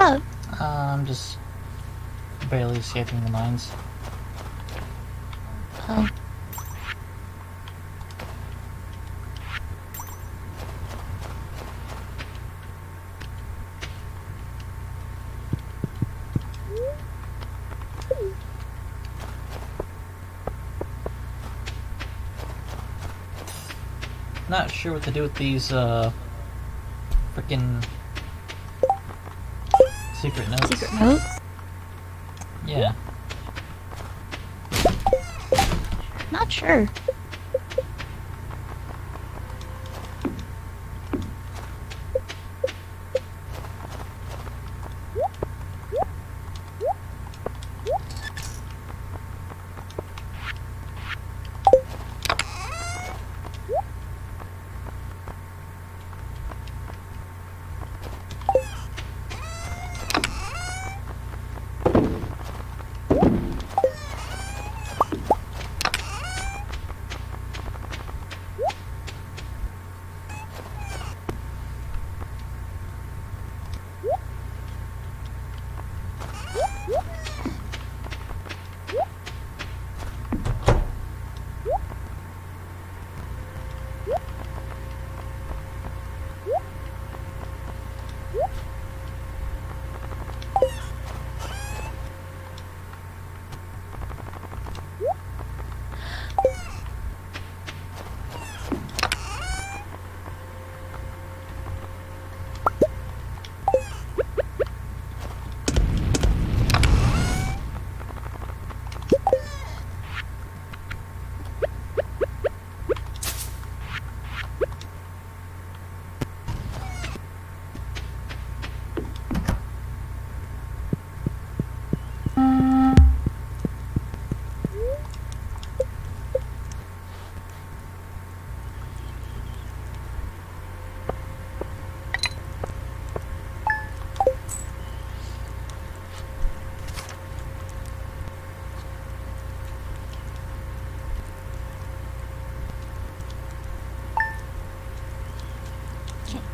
Speaker 2: up?
Speaker 1: I'm just barely escaping the mines.
Speaker 2: Oh.
Speaker 1: Not sure what to do with these, frickin' secret notes.
Speaker 2: Secret notes?
Speaker 1: Yeah.
Speaker 2: Not sure.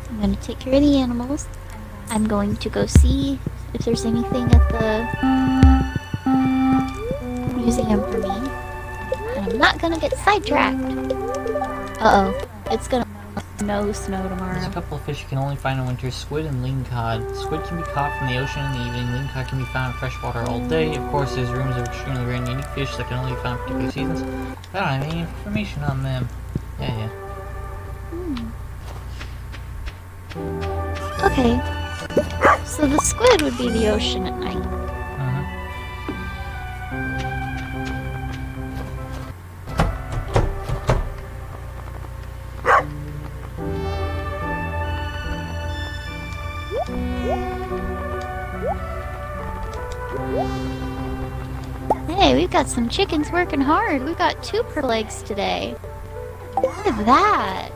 Speaker 2: I'm gonna take care of the animals. I'm going to go see if there's anything at the museum for me. And I'm not gonna get sidetracked. Uh-oh. It's gonna snow
Speaker 1: There's a
Speaker 2: tomorrow.
Speaker 1: couple of fish you can only find in winter: squid and lingcod. Squid can be caught from the ocean in the evening. Lingcod can be found in freshwater all day. Of course, there's rooms of extremely rare and unique fish that can only be found in particular seasons. I don't have any information on them. Yeah.
Speaker 2: Okay. So the squid would be the ocean at night. Hey, we've got some chickens working hard. We've got 2 purple eggs today. Look at that.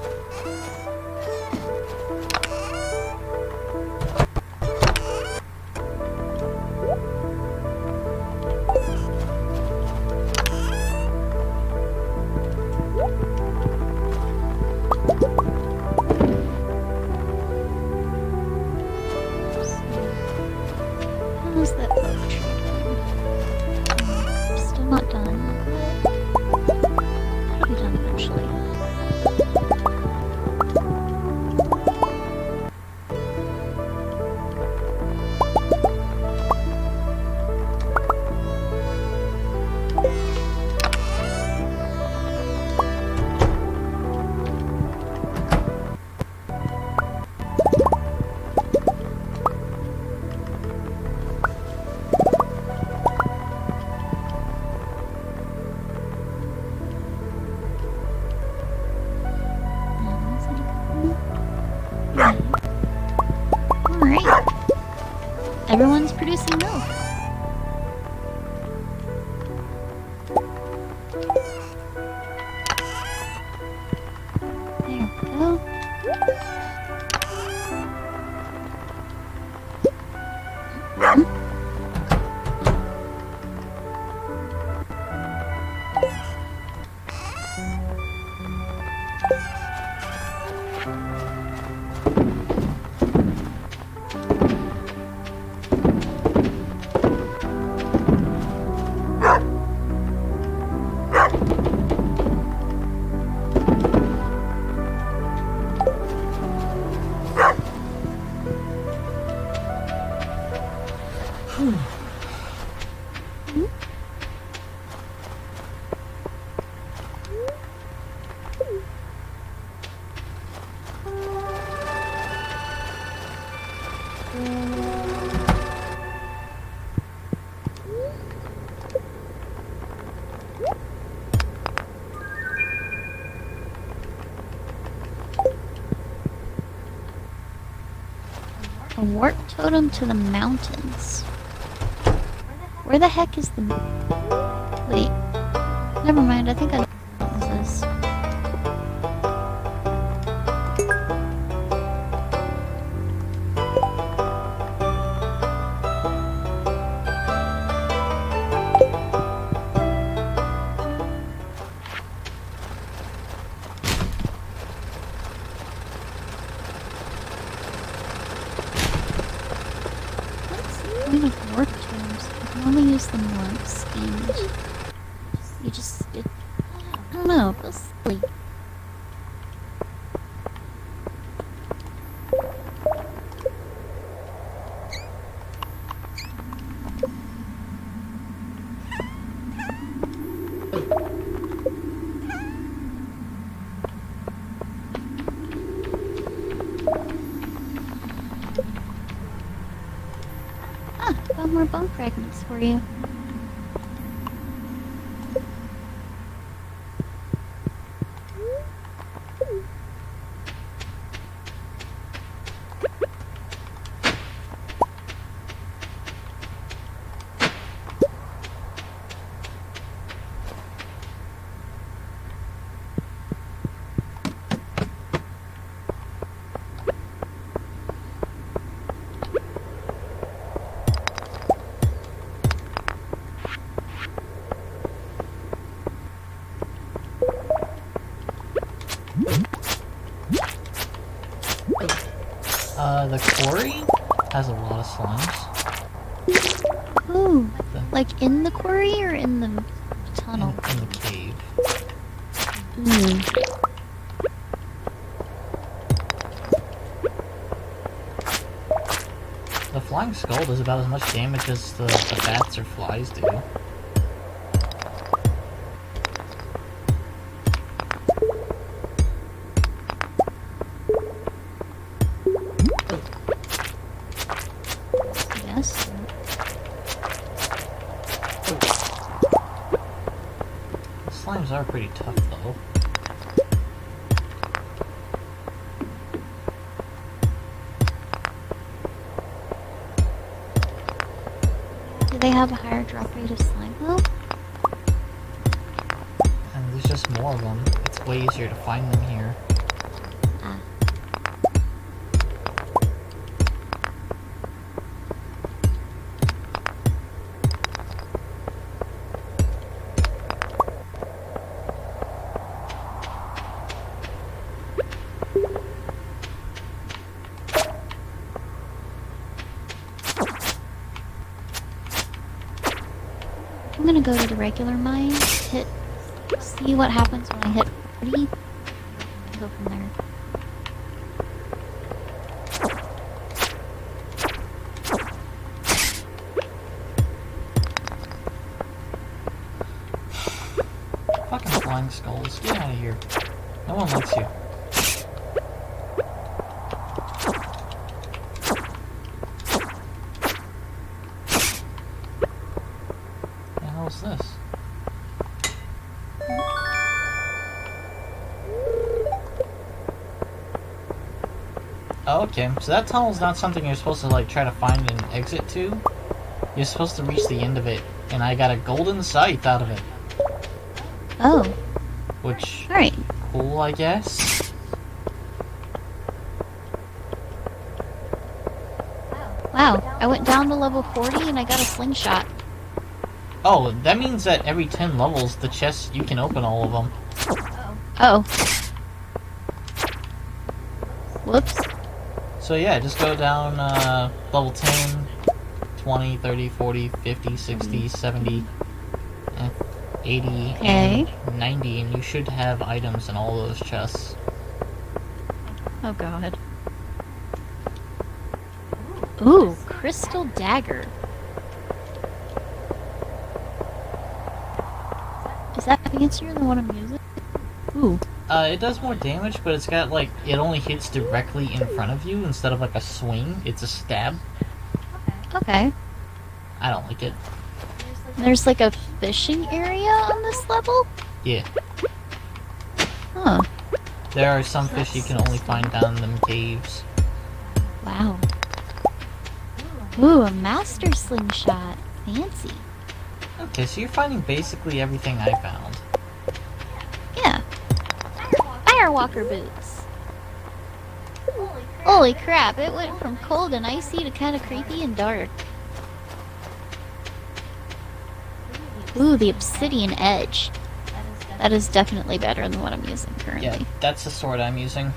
Speaker 2: How's that poetry doing? Still not done. That'll be done eventually. Alright. Everyone's producing milk. There we go. A warp totem to the mountains. Where the heck is the... Wait. Never mind, I think I know what this is. What's the point of warp totems? You can only use them once, and... You just... I don't know, it feels silly. Ah, found more bone fragments for you.
Speaker 1: The quarry has a lot of slimes.
Speaker 2: Ooh, like in the quarry or in the tunnel?
Speaker 1: In the cave. The flying skull does about as much damage as the bats or flies do.
Speaker 2: Yes.
Speaker 1: The slimes are pretty tough though.
Speaker 2: Do they have a higher drop rate of slime though?
Speaker 1: And there's just more of them. It's way easier to find them here.
Speaker 2: Ah. I'm gonna go to the regular mine, see what happens when I hit 40, and go from there.
Speaker 1: Fucking flying skulls, get out of here. No one likes you. What the hell is this? Oh, okay. So that tunnel's not something you're supposed to, like, try to find an exit to. You're supposed to reach the end of it, and I got a golden scythe out of it.
Speaker 2: Oh.
Speaker 1: Which...
Speaker 2: Alright.
Speaker 1: cool, I guess?
Speaker 2: Wow, I went down to level 40 and I got a slingshot.
Speaker 1: Oh, that means that every 10 levels, the chests, you can open all of them.
Speaker 2: Oh. Whoops.
Speaker 1: So yeah, just go down level 10, 20, 30, 40, 50, 60, 70, 80,
Speaker 2: Okay.
Speaker 1: and 90, and you should have items in all those chests.
Speaker 2: Oh god. Ooh, crystal dagger. Is that fancier than what I'm using? Ooh.
Speaker 1: It does more damage, but it's got, like, it only hits directly in front of you instead of, like, a swing. It's a stab.
Speaker 2: Okay.
Speaker 1: I don't like it.
Speaker 2: There's like a fishing area on this level?
Speaker 1: Yeah.
Speaker 2: Huh.
Speaker 1: There are some fish you can only find down in them caves.
Speaker 2: Wow. Ooh, a master slingshot. Fancy.
Speaker 1: Okay, so you're finding basically everything I found.
Speaker 2: Yeah. Firewalker boots. Holy crap, it went from cold and icy to kind of creepy and dark. Ooh, the obsidian edge. That is definitely better than what I'm using currently.
Speaker 1: Yeah, that's the sword I'm using.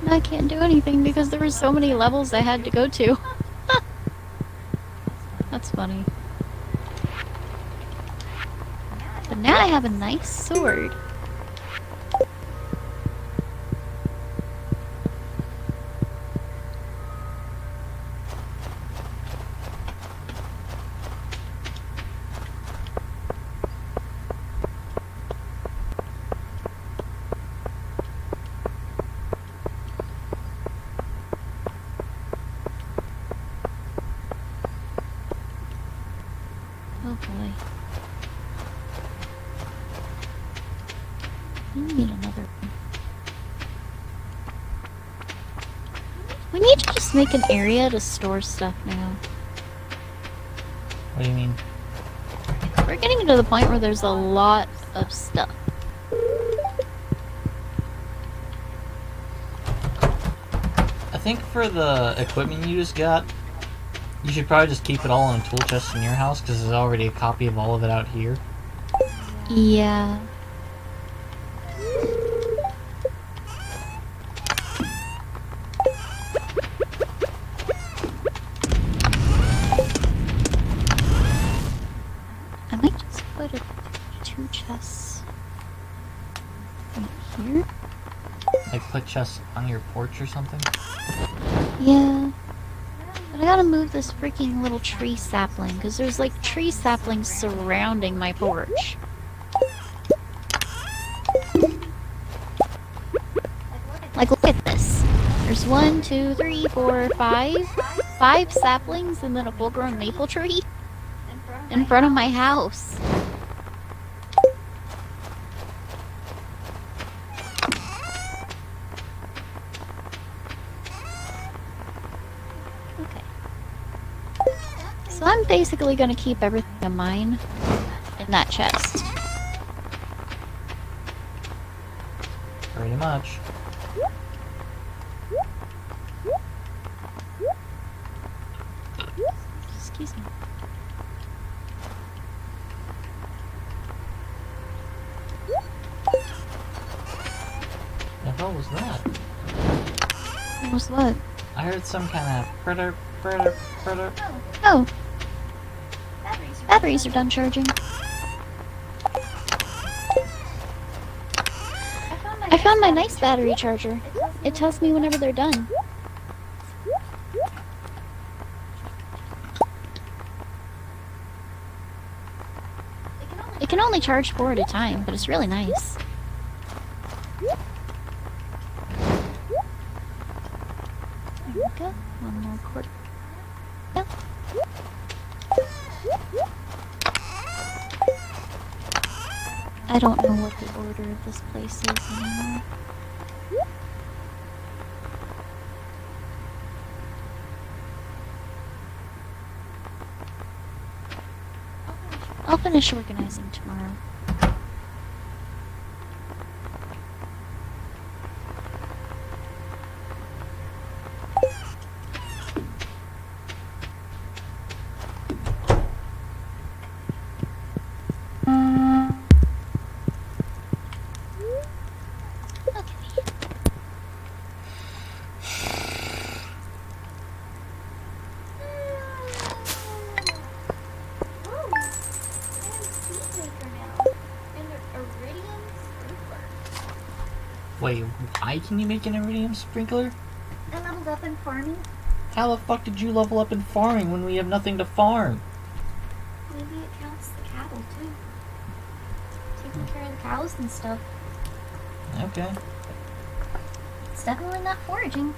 Speaker 2: I can't do anything because there were so many levels I had to go to. That's funny. But now I have a nice sword. Oh boy. We need another one. We need to just make an area to store stuff now.
Speaker 1: What do you mean?
Speaker 2: We're getting to the point where there's a lot of stuff.
Speaker 1: I think for the equipment you just got, you should probably just keep it all in a tool chest in your house, because there's already a copy of all of it out here.
Speaker 2: Yeah. I might just put two chests right here.
Speaker 1: Like put chests on your porch or something?
Speaker 2: Yeah. But I gotta move this freaking little tree sapling, because there's like tree saplings surrounding my porch. Like, look at this. There's 1, 2, 3, 4, 5. 5 saplings and then a full-grown maple tree in front of my house. Okay. So I'm basically gonna keep everything of mine in that chest.
Speaker 1: Pretty much.
Speaker 2: Excuse me.
Speaker 1: The hell was that?
Speaker 2: What was what?
Speaker 1: I heard some kind of critter.
Speaker 2: Oh. Batteries are done charging. I found my nice battery charger. It tells me whenever they're done. It can only charge 4 at a time, but it's really nice. There we go. One more cord. Yep. I don't know what the order of this place is anymore. I'll finish organizing tomorrow.
Speaker 1: Wait, why can you make an Iridium Sprinkler?
Speaker 3: I leveled up in farming.
Speaker 1: How the fuck did you level up in farming when we have nothing to farm?
Speaker 2: Maybe it counts the cattle too. Taking care of the cows and stuff.
Speaker 1: Okay.
Speaker 2: It's definitely not foraging.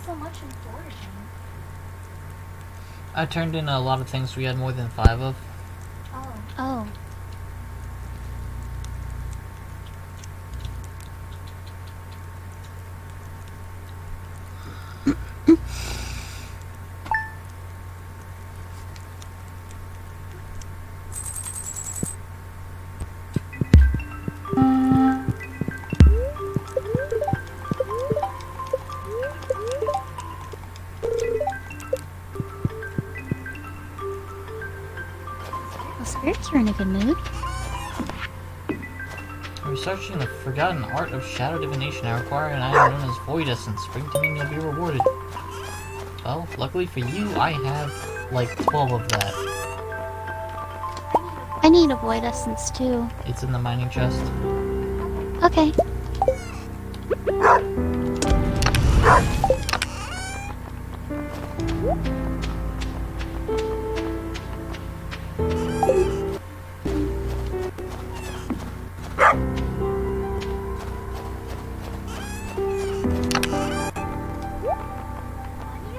Speaker 2: So much in foraging.
Speaker 1: I turned in a lot of things we had more than 5 of.
Speaker 2: Oh. Spirits are in a good mood.
Speaker 1: Researching the forgotten art of shadow divination, I require an item known as Void Essence. Bring to me and you'll be rewarded. Well, luckily for you, I have like 12 of that.
Speaker 2: I need a void essence too.
Speaker 1: It's in the mining chest.
Speaker 2: Okay.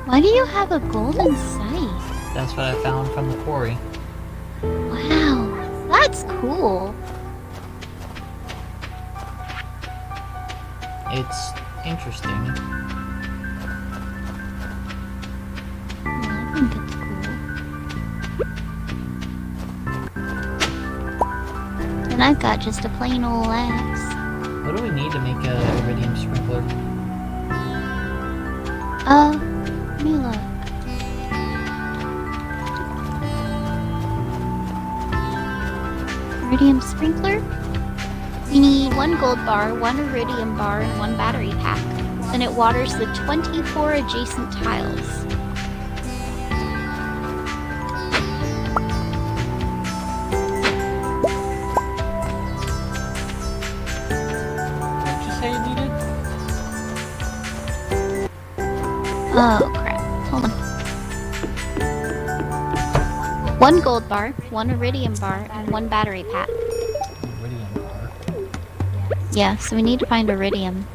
Speaker 2: Why do you have a golden scythe?
Speaker 1: That's what I found from the quarry.
Speaker 2: Wow, that's cool.
Speaker 1: It's interesting.
Speaker 2: I think it's cool. And I've got just a plain old axe.
Speaker 1: What do we need to make a Iridium Sprinkler?
Speaker 2: Let me look. Iridium Sprinkler? We need 1 gold bar, 1 iridium bar, and 1 battery pack. Then it waters the 24 adjacent tiles.
Speaker 1: What did you say you needed?
Speaker 2: Oh, crap. Hold on. 1 gold bar, 1 iridium bar, and 1 battery pack.
Speaker 1: Iridium bar.
Speaker 2: Yeah, so we need to find iridium.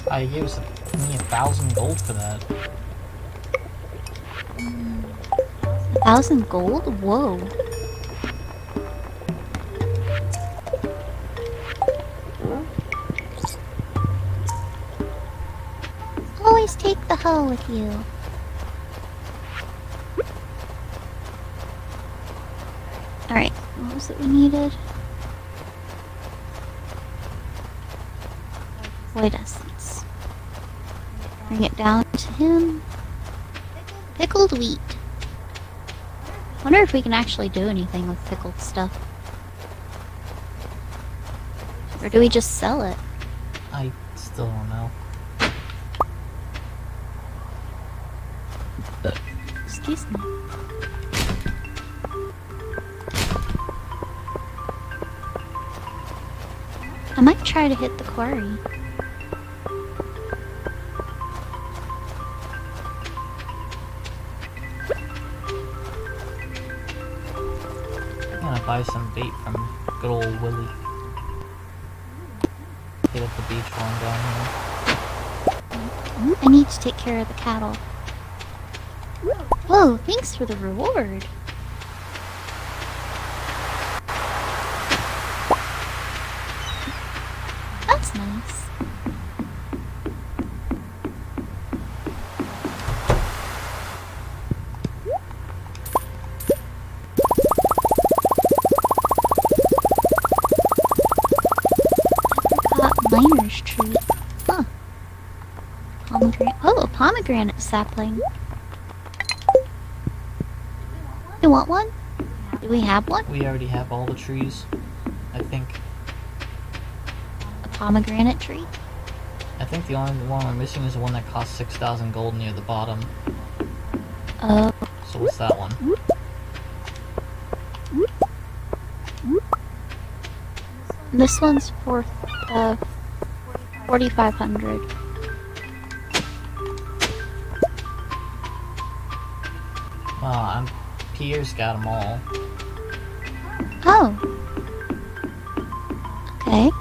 Speaker 1: I gave us me 1,000 gold for that.
Speaker 2: 1,000 gold? Whoa. Always take the hoe with you. Alright, what was it we needed? Void essence. Bring it down to him. Pickled wheat. Wonder if we can actually do anything with pickled stuff. Or do we just sell it?
Speaker 1: I still don't know.
Speaker 2: Excuse me. I might try to hit the quarry.
Speaker 1: I'm gonna buy some bait from good old Willie. Hit up the beach while I'm down here.
Speaker 2: I need to take care of the cattle. Whoa, thanks for the reward. That's nice. Apricot miner's tree. Huh. Pomegranate. Oh, a pomegranate sapling. You want one? Do we have one?
Speaker 1: We already have all the trees, I think.
Speaker 2: A pomegranate tree?
Speaker 1: I think the only one we're missing is the one that costs 6,000 gold near the bottom.
Speaker 2: Oh.
Speaker 1: So what's that one?
Speaker 2: This one's for 4,500.
Speaker 1: Pierre's got them all.
Speaker 2: Oh. Okay.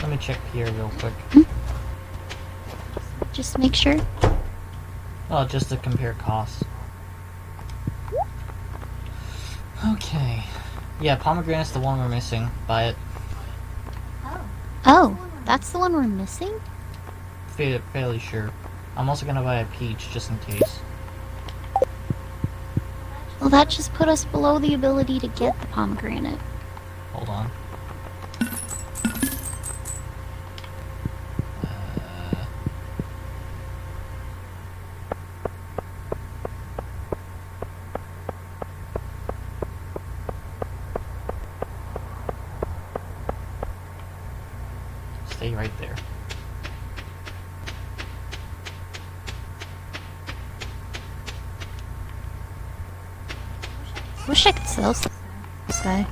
Speaker 1: Let me check Pierre real quick.
Speaker 2: Just make sure.
Speaker 1: Oh, just to compare costs. Okay. Yeah, pomegranate's the one we're missing. Buy it.
Speaker 2: Oh, that's the one we're missing?
Speaker 1: Fairly sure. I'm also gonna buy a peach, just in case.
Speaker 2: Well, that just put us below the ability to get the pomegranate.
Speaker 1: Hold on. Stay right there.
Speaker 2: Wish I could sell this guy.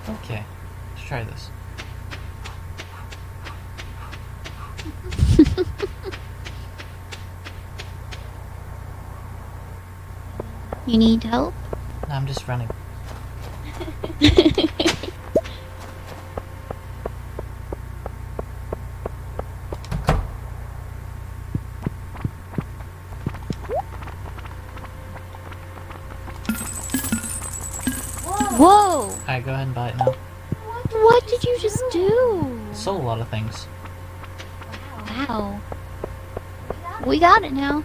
Speaker 1: Okay, let's try this.
Speaker 2: You need help?
Speaker 1: I'm just running.
Speaker 2: Whoa!
Speaker 1: Alright, go ahead and buy it now.
Speaker 2: What did you just do?
Speaker 1: Sold a lot of things.
Speaker 2: Wow. We got it now.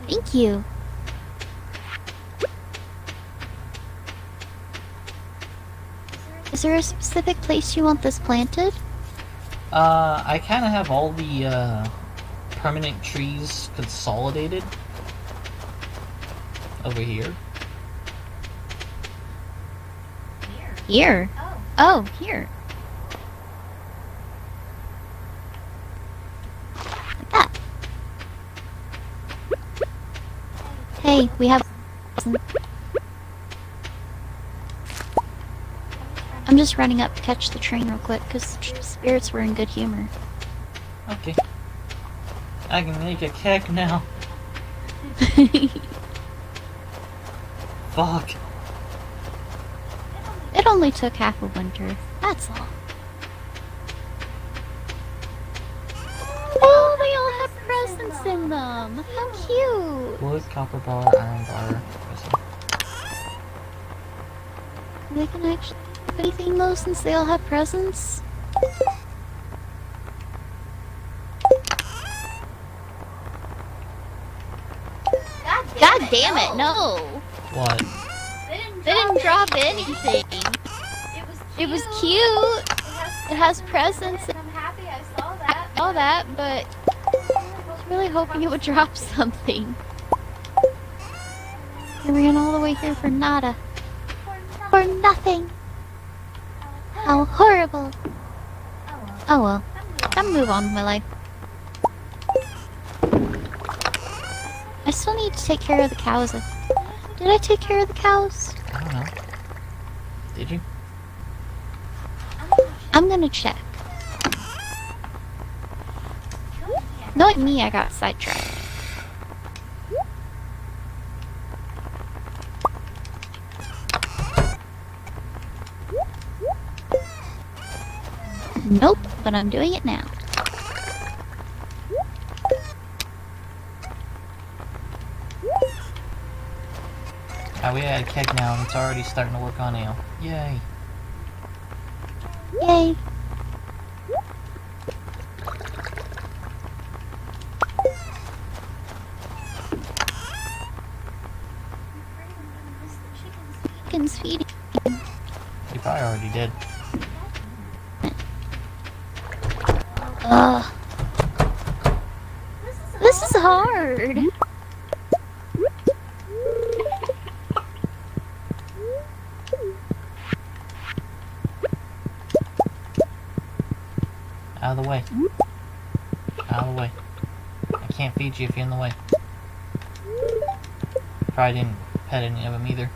Speaker 2: Thank you. Is there a specific place you want this planted?
Speaker 1: I kind of have all the, permanent trees consolidated. Over here.
Speaker 2: Here? Oh, here. Like that. Hey, we have... I'm just running up to catch the train real quick, because spirits were in good humor.
Speaker 1: Okay. I can make a cake now. Fuck.
Speaker 2: It only took half a winter, that's all. in them. How cute.
Speaker 1: Wood, copper bar, iron bar.
Speaker 2: They can actually do anything though since they all have presents. God damn it, no.
Speaker 1: What?
Speaker 2: They didn't drop anything. It was cute. It has presents.
Speaker 3: I'm happy I saw that.
Speaker 2: All that, but I was really hoping it would drop something. I ran all the way here for nada. For nothing. How horrible. Oh well. Time to move on with my life. I still need to take care of the cows. Did I take care of the cows?
Speaker 1: I don't know. Did you?
Speaker 2: I'm gonna check. Knowing me, I got sidetracked. Nope, but I'm doing it now.
Speaker 1: We had a keg now and it's already starting to work on ale. Yay.
Speaker 2: Yay. Chicken's feeding.
Speaker 1: You probably already did.
Speaker 2: Ugh. This is hard.
Speaker 1: Out of the way. Out of the way. I can't feed you if you're in the way. Probably didn't pet any of them either.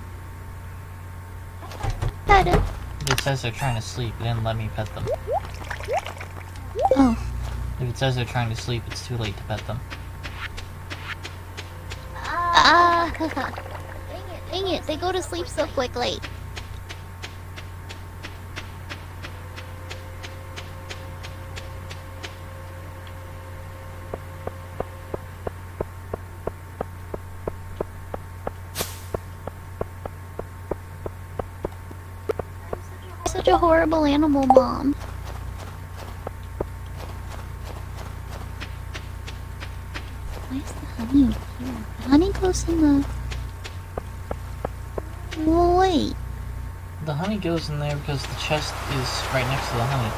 Speaker 2: Pet it.
Speaker 1: It says they're trying to sleep. It didn't let me pet them.
Speaker 2: Oh.
Speaker 1: If it says they're trying to sleep, it's too late to pet them.
Speaker 2: Dang it, they go to sleep so quickly. Such a horrible animal mom. Why is the honey here? The honey goes in the... Well, wait.
Speaker 1: The honey goes in there because the chest is right next to the honey.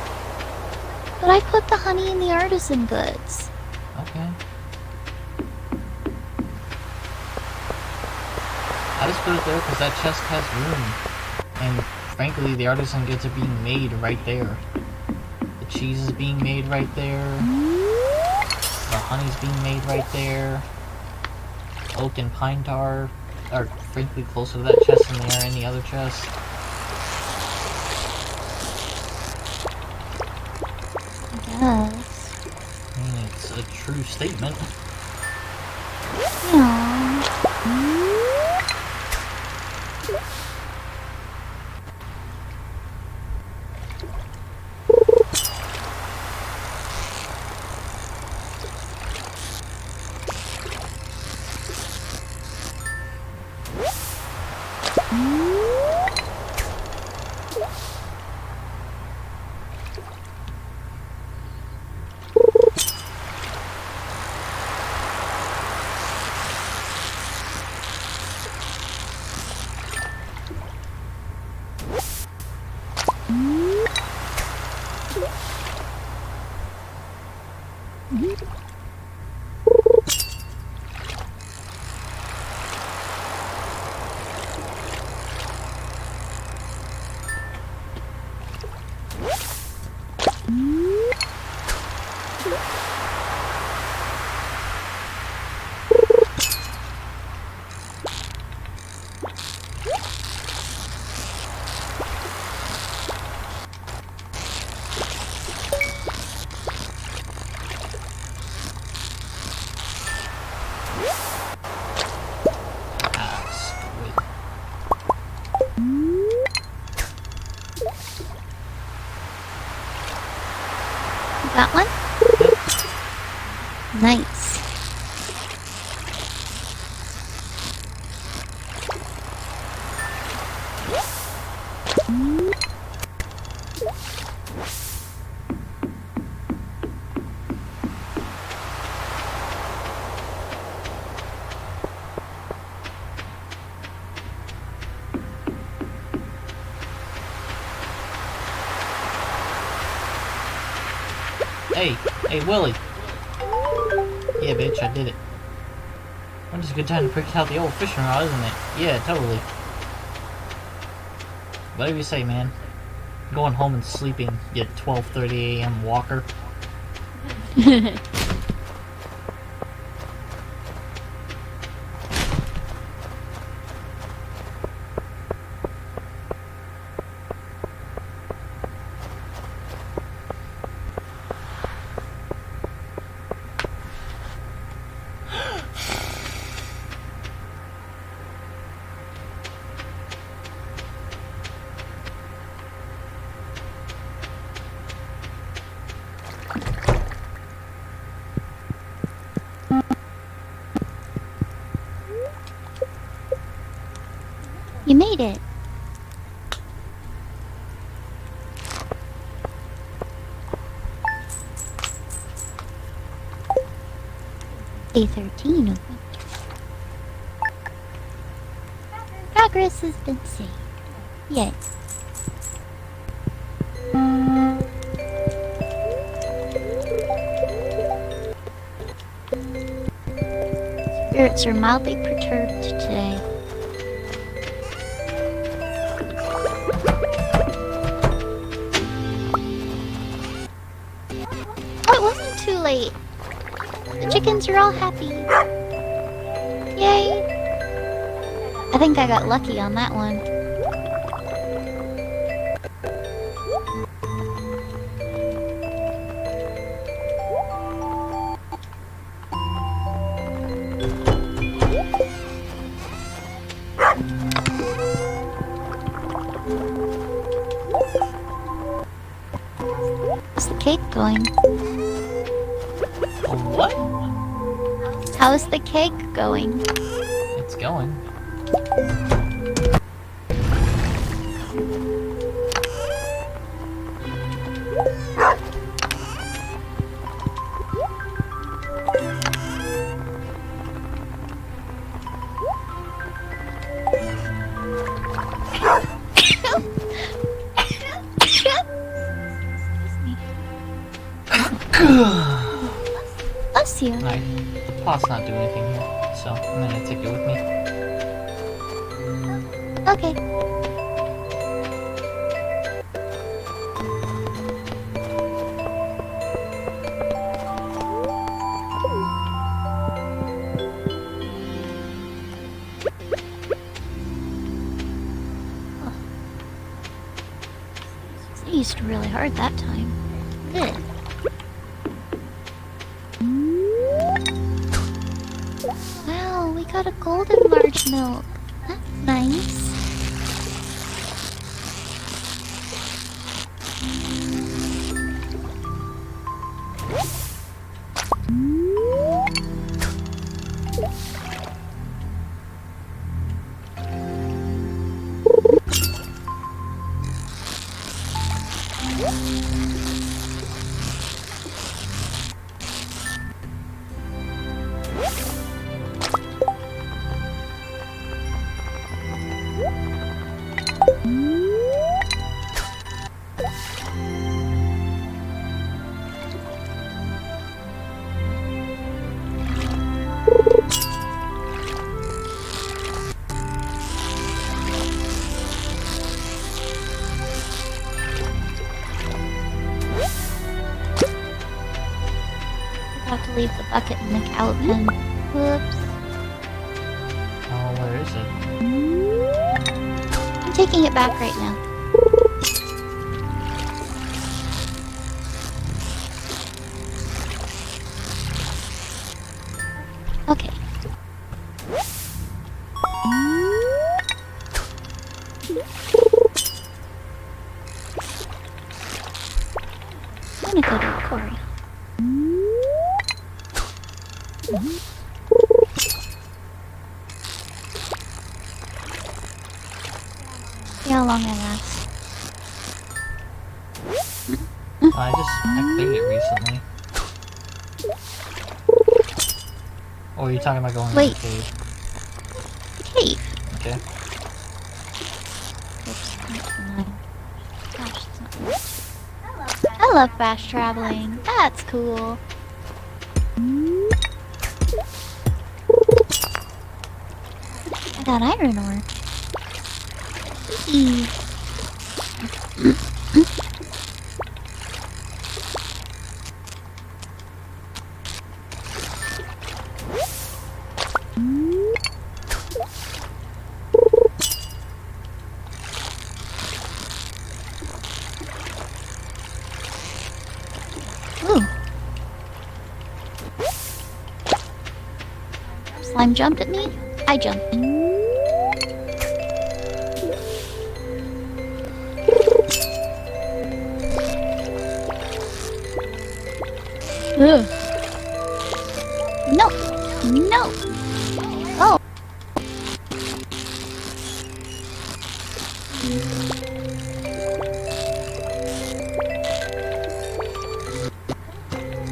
Speaker 2: But I put the honey in the artisan goods.
Speaker 1: Okay. I just put it there because that chest has room. And frankly, the artisan goods are being made right there. The cheese is being made right there. The honey's being made right there. Oak and pine tar are frankly closer to that chest than they are any other chest.
Speaker 2: I guess.
Speaker 1: I mean, it's a true statement.
Speaker 2: Yeah. That one? Nice.
Speaker 1: Hey, Willie! Yeah, bitch, I did it. When's a good time to break out the old fishing rod, isn't it? Yeah, totally. Whatever you say, man. I'm going home and sleeping, you 12:30 a.m. walker.
Speaker 2: You made it. Day 13 of winter. Progress has been saved. Yay. Spirits are mildly perturbed today. Oh, it wasn't too late. The chickens are all happy. Yay! I think I got lucky on that one. How's the cake going?
Speaker 1: What?
Speaker 2: How's the cake going?
Speaker 1: It's going.
Speaker 2: Bless you.
Speaker 1: Alright, the pot's not doing anything here, so I'm gonna take it with me.
Speaker 2: Okay. Sneezed really hard that time. Good. Wow, we got a golden large milk. That's nice. Have to leave the bucket in the cow pen. Whoops.
Speaker 1: Oh, where is it?
Speaker 2: I'm taking it back right now. Okay. I'm gonna go to the quarry. See how long I last.
Speaker 1: I cleared it recently. Or are you talking about going
Speaker 2: Wait.
Speaker 1: to the cave?
Speaker 2: The cave.
Speaker 1: Okay.
Speaker 2: Oops, that's annoying. Gosh, it's not good. I love fast traveling. That's cool. I got iron ore. Eee. Ooh. Slime jumped at me. I jumped. Ugh. No! No! Oh!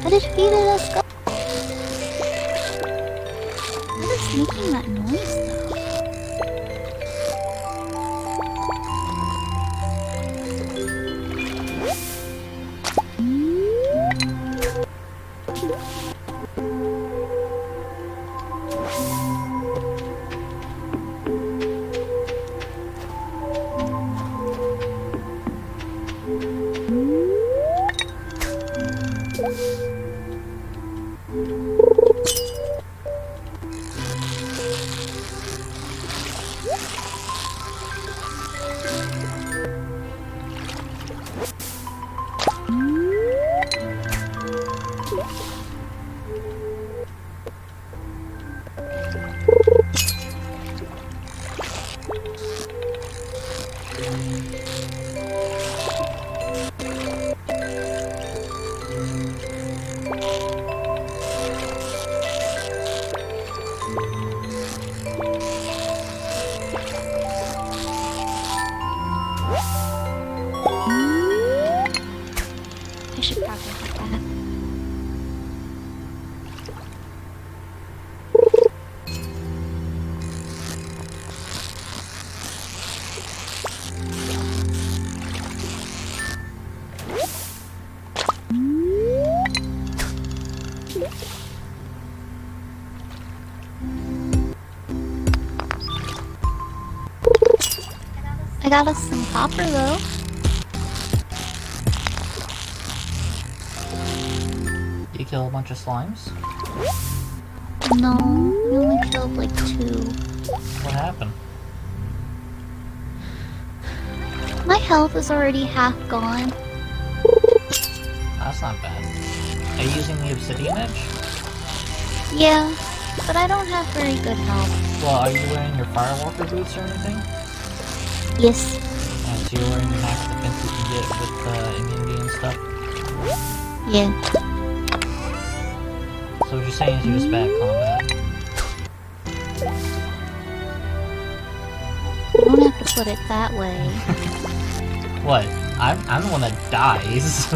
Speaker 2: I defeated a skull. What is making that noise though? I should probably do that. I got us some copper though.
Speaker 1: You kill a bunch of slimes?
Speaker 2: No, we only killed like 2.
Speaker 1: What happened?
Speaker 2: My health is already half gone.
Speaker 1: That's not bad. Are you using the obsidian edge?
Speaker 2: Yeah, but I don't have very good health.
Speaker 1: Well, are you wearing your firewalker boots or anything?
Speaker 2: Yes.
Speaker 1: Yeah, so you're wearing the max defense you can get with immunity and stuff?
Speaker 2: Yeah.
Speaker 1: So what you're saying is you're just bad at combat.
Speaker 2: You don't have to put it that way.
Speaker 1: What? I'm the one that dies.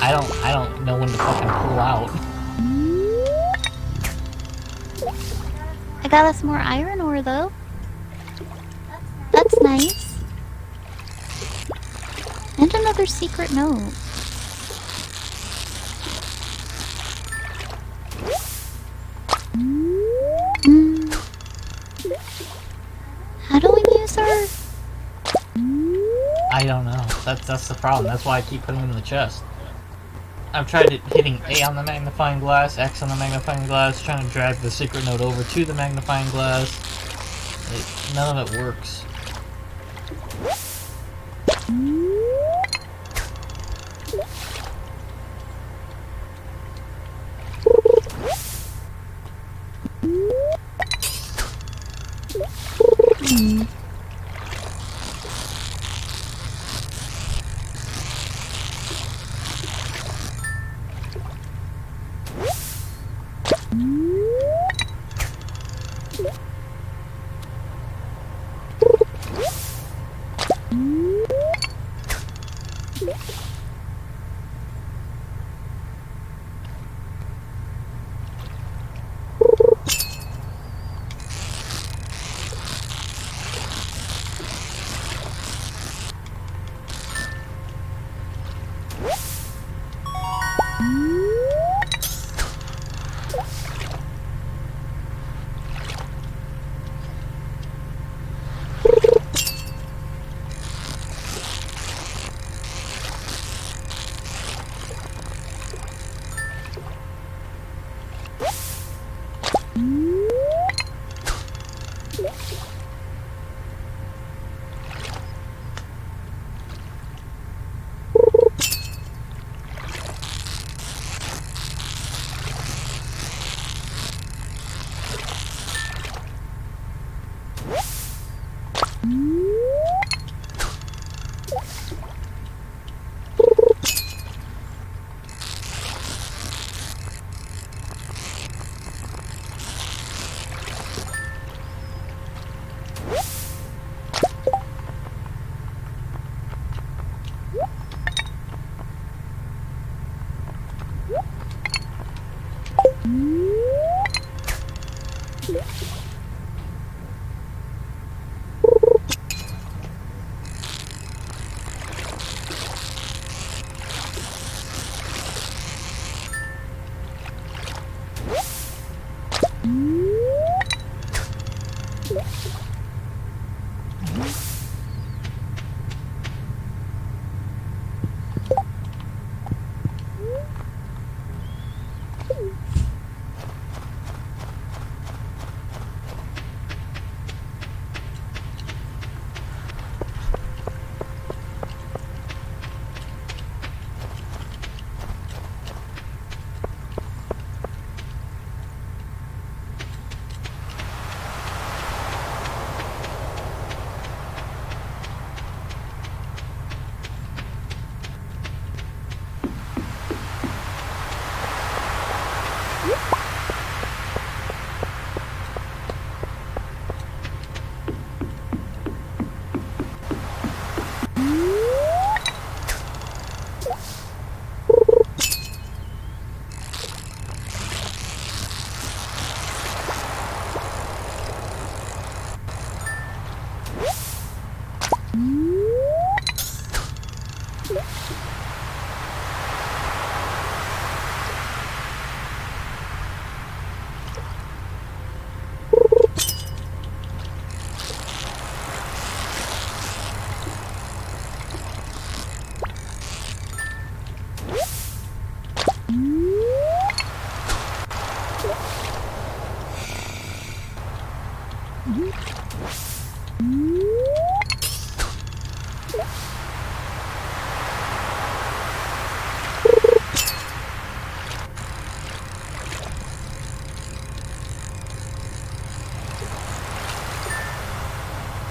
Speaker 1: I don't know when to fucking pull out.
Speaker 2: I got us more iron ore though. That's nice. And another secret note. How do we use our...
Speaker 1: I don't know. That's the problem. That's why I keep putting them in the chest. I've tried hitting A on the magnifying glass, X on the magnifying glass, trying to drag the secret note over to the magnifying glass. None of it works.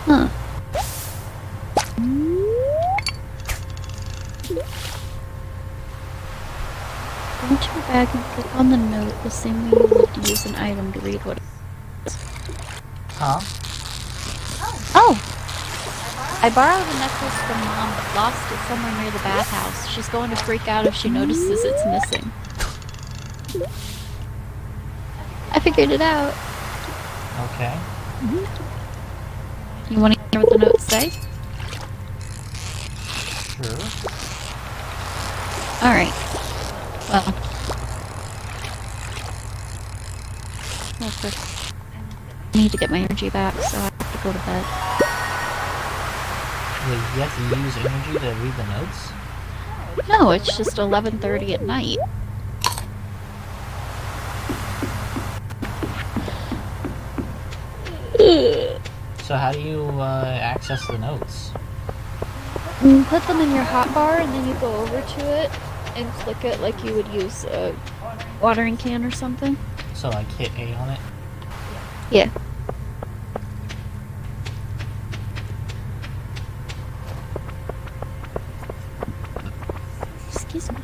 Speaker 2: Huh. Go into your bag and click on the note the same way you would to use an item to read what it is.
Speaker 1: Huh?
Speaker 2: Oh! I borrowed a necklace from Mom but lost it somewhere near the bathhouse. She's going to freak out if she notices it's missing. I figured it out.
Speaker 1: Okay.
Speaker 2: You want to hear what the notes say?
Speaker 1: Sure.
Speaker 2: Alright. Well. First, I need to get my energy back, so I have to go to bed.
Speaker 1: Wait, you have to use energy to read the notes?
Speaker 2: No, it's just 11:30 at night.
Speaker 1: So how do you access the notes?
Speaker 2: You put them in your hotbar and then you go over to it and click it like you would use a watering can or something.
Speaker 1: So like hit A on it?
Speaker 2: Yeah. Excuse me.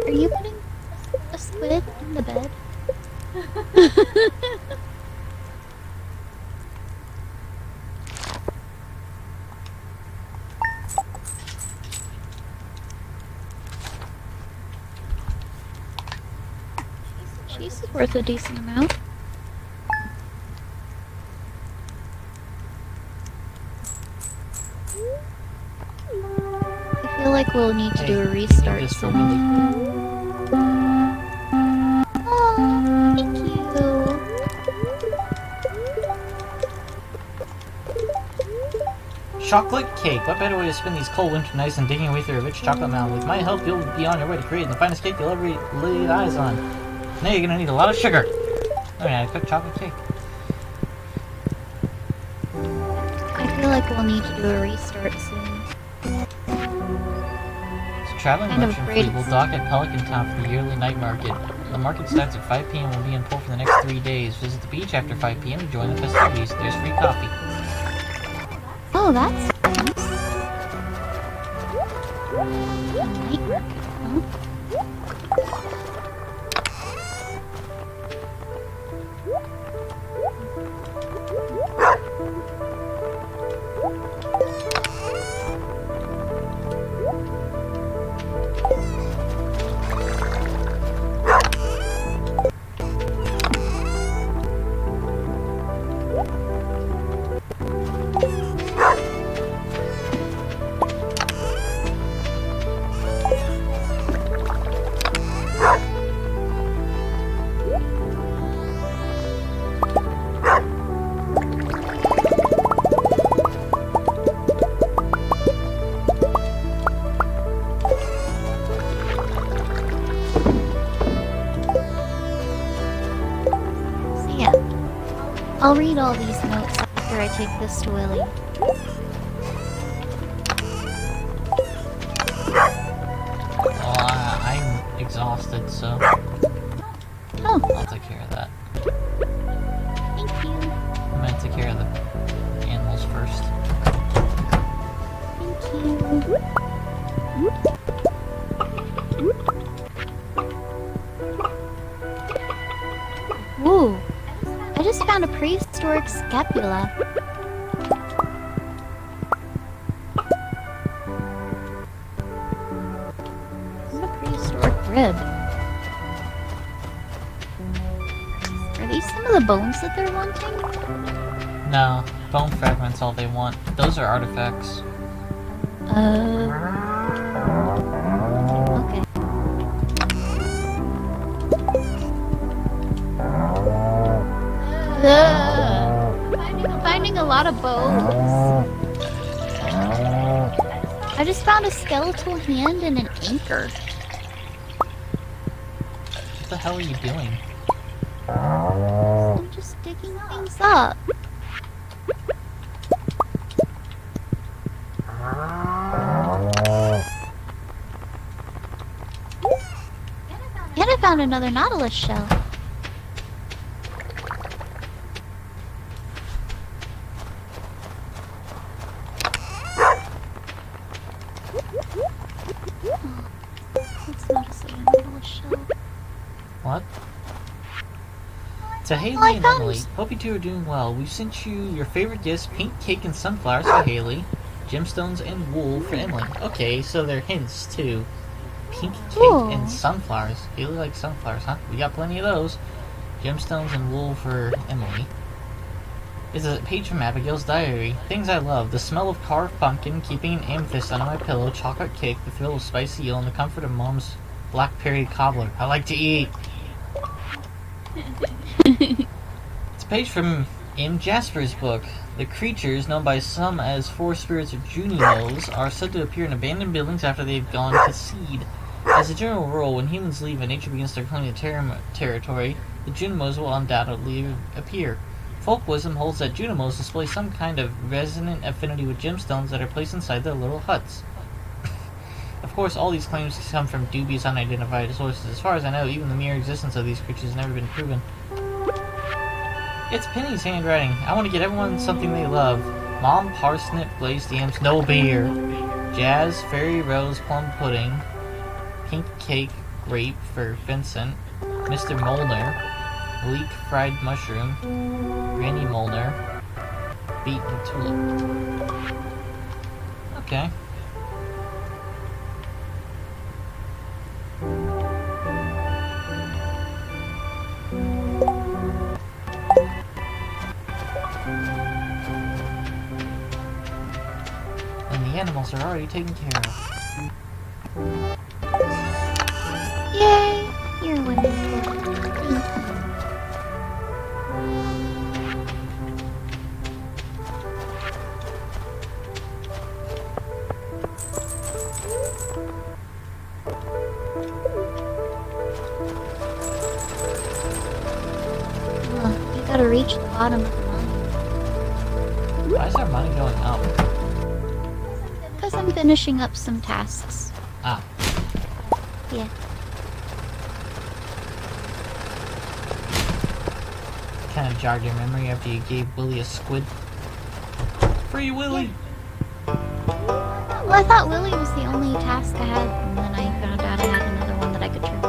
Speaker 2: Are you putting a squid in the bed? Jesus, we're worth a decent amount. I feel like we'll need to do a restart
Speaker 1: this
Speaker 2: soon.
Speaker 1: for Willy.
Speaker 2: Oh, thank you.
Speaker 1: Chocolate cake. What better way to spend these cold winter nights than digging away through a rich chocolate mountain? With my help, you'll be on your way to creating the finest cake you'll ever lay eyes on. Now you're gonna need a lot of sugar. Oh yeah, I cooked chocolate cake.
Speaker 2: I feel like we'll need to do a restart soon.
Speaker 1: So traveling
Speaker 2: Kind of
Speaker 1: merchant
Speaker 2: afraid
Speaker 1: fleet will
Speaker 2: it's-
Speaker 1: dock at Pelican Town for the yearly night market. The market starts at 5 p.m. and will be in port for the next 3 days. Visit the beach after 5 p.m. to join the festivities. There's free coffee.
Speaker 2: Oh, that's nice. Night market, huh? So yeah, I'll read all these notes after I take this to Willy.
Speaker 1: Well, I'm exhausted, so
Speaker 2: Oh,
Speaker 1: I'll take care of that.
Speaker 2: thank you.
Speaker 1: I'm gonna take care of the animals first.
Speaker 2: Thank you. Ooh, I just found a prehistoric scapula. And a prehistoric rib. Are these some of the bones that they're wanting?
Speaker 1: No, bone fragments all they want. Those are artifacts.
Speaker 2: Okay. I'm finding a lot of bones. I just found a skeletal hand and an anchor.
Speaker 1: What the hell are you doing?
Speaker 2: I'm just digging things up. And I found another Nautilus shell. Let's notice a Nautilus shell.
Speaker 1: What? To Haley
Speaker 2: Well, I
Speaker 1: and
Speaker 2: found-
Speaker 1: Emily, hope you two are doing well. We've sent you your favorite gifts, pink cake and sunflowers for Haley, gemstones and wool for Emily. Okay, so they're hints too. Pink cake
Speaker 2: Ooh.
Speaker 1: and sunflowers. Haley likes sunflowers, huh? We got plenty of those. Gemstones and wool for Emily. This is a page from Abigail's diary. Things I love. The smell of carved pumpkin, keeping an amethyst under my pillow, chocolate cake, the thrill of spicy eel, and the comfort of Mom's blackberry cobbler. I like to eat. It's a page from M. Jasper's book. The creatures, known by some as four spirits or Juninos, are said to appear in abandoned buildings after they've gone to seed. As a general rule, when humans leave and nature begins to reclaim the territory, the Junimos will undoubtedly appear. Folk wisdom holds that Junimos display some kind of resonant affinity with gemstones that are placed inside their little huts. Of course, all these claims come from dubious, unidentified sources. As far as I know, even the mere existence of these creatures has never been proven. It's Penny's handwriting. I want to get everyone something they love. Mom, parsnip, glazed yams, no beer. Jazz, fairy rose, plum pudding. Pink cake, grape for Vincent. Mr. Molnar. Leek fried mushroom. Granny Molnar. Beaten tulip. Okay. animals are already taken care of.
Speaker 2: Yay! You're winning. You gotta reach the bottom of the money.
Speaker 1: Why is our money going up?
Speaker 2: Because I'm finishing up some tasks.
Speaker 1: Ah.
Speaker 2: Yeah.
Speaker 1: Kind of jogged your memory after you gave Willy a squid. Free Willy!
Speaker 2: Well, I thought Willy was the only task I had, and then I found out I had another one that I could turn.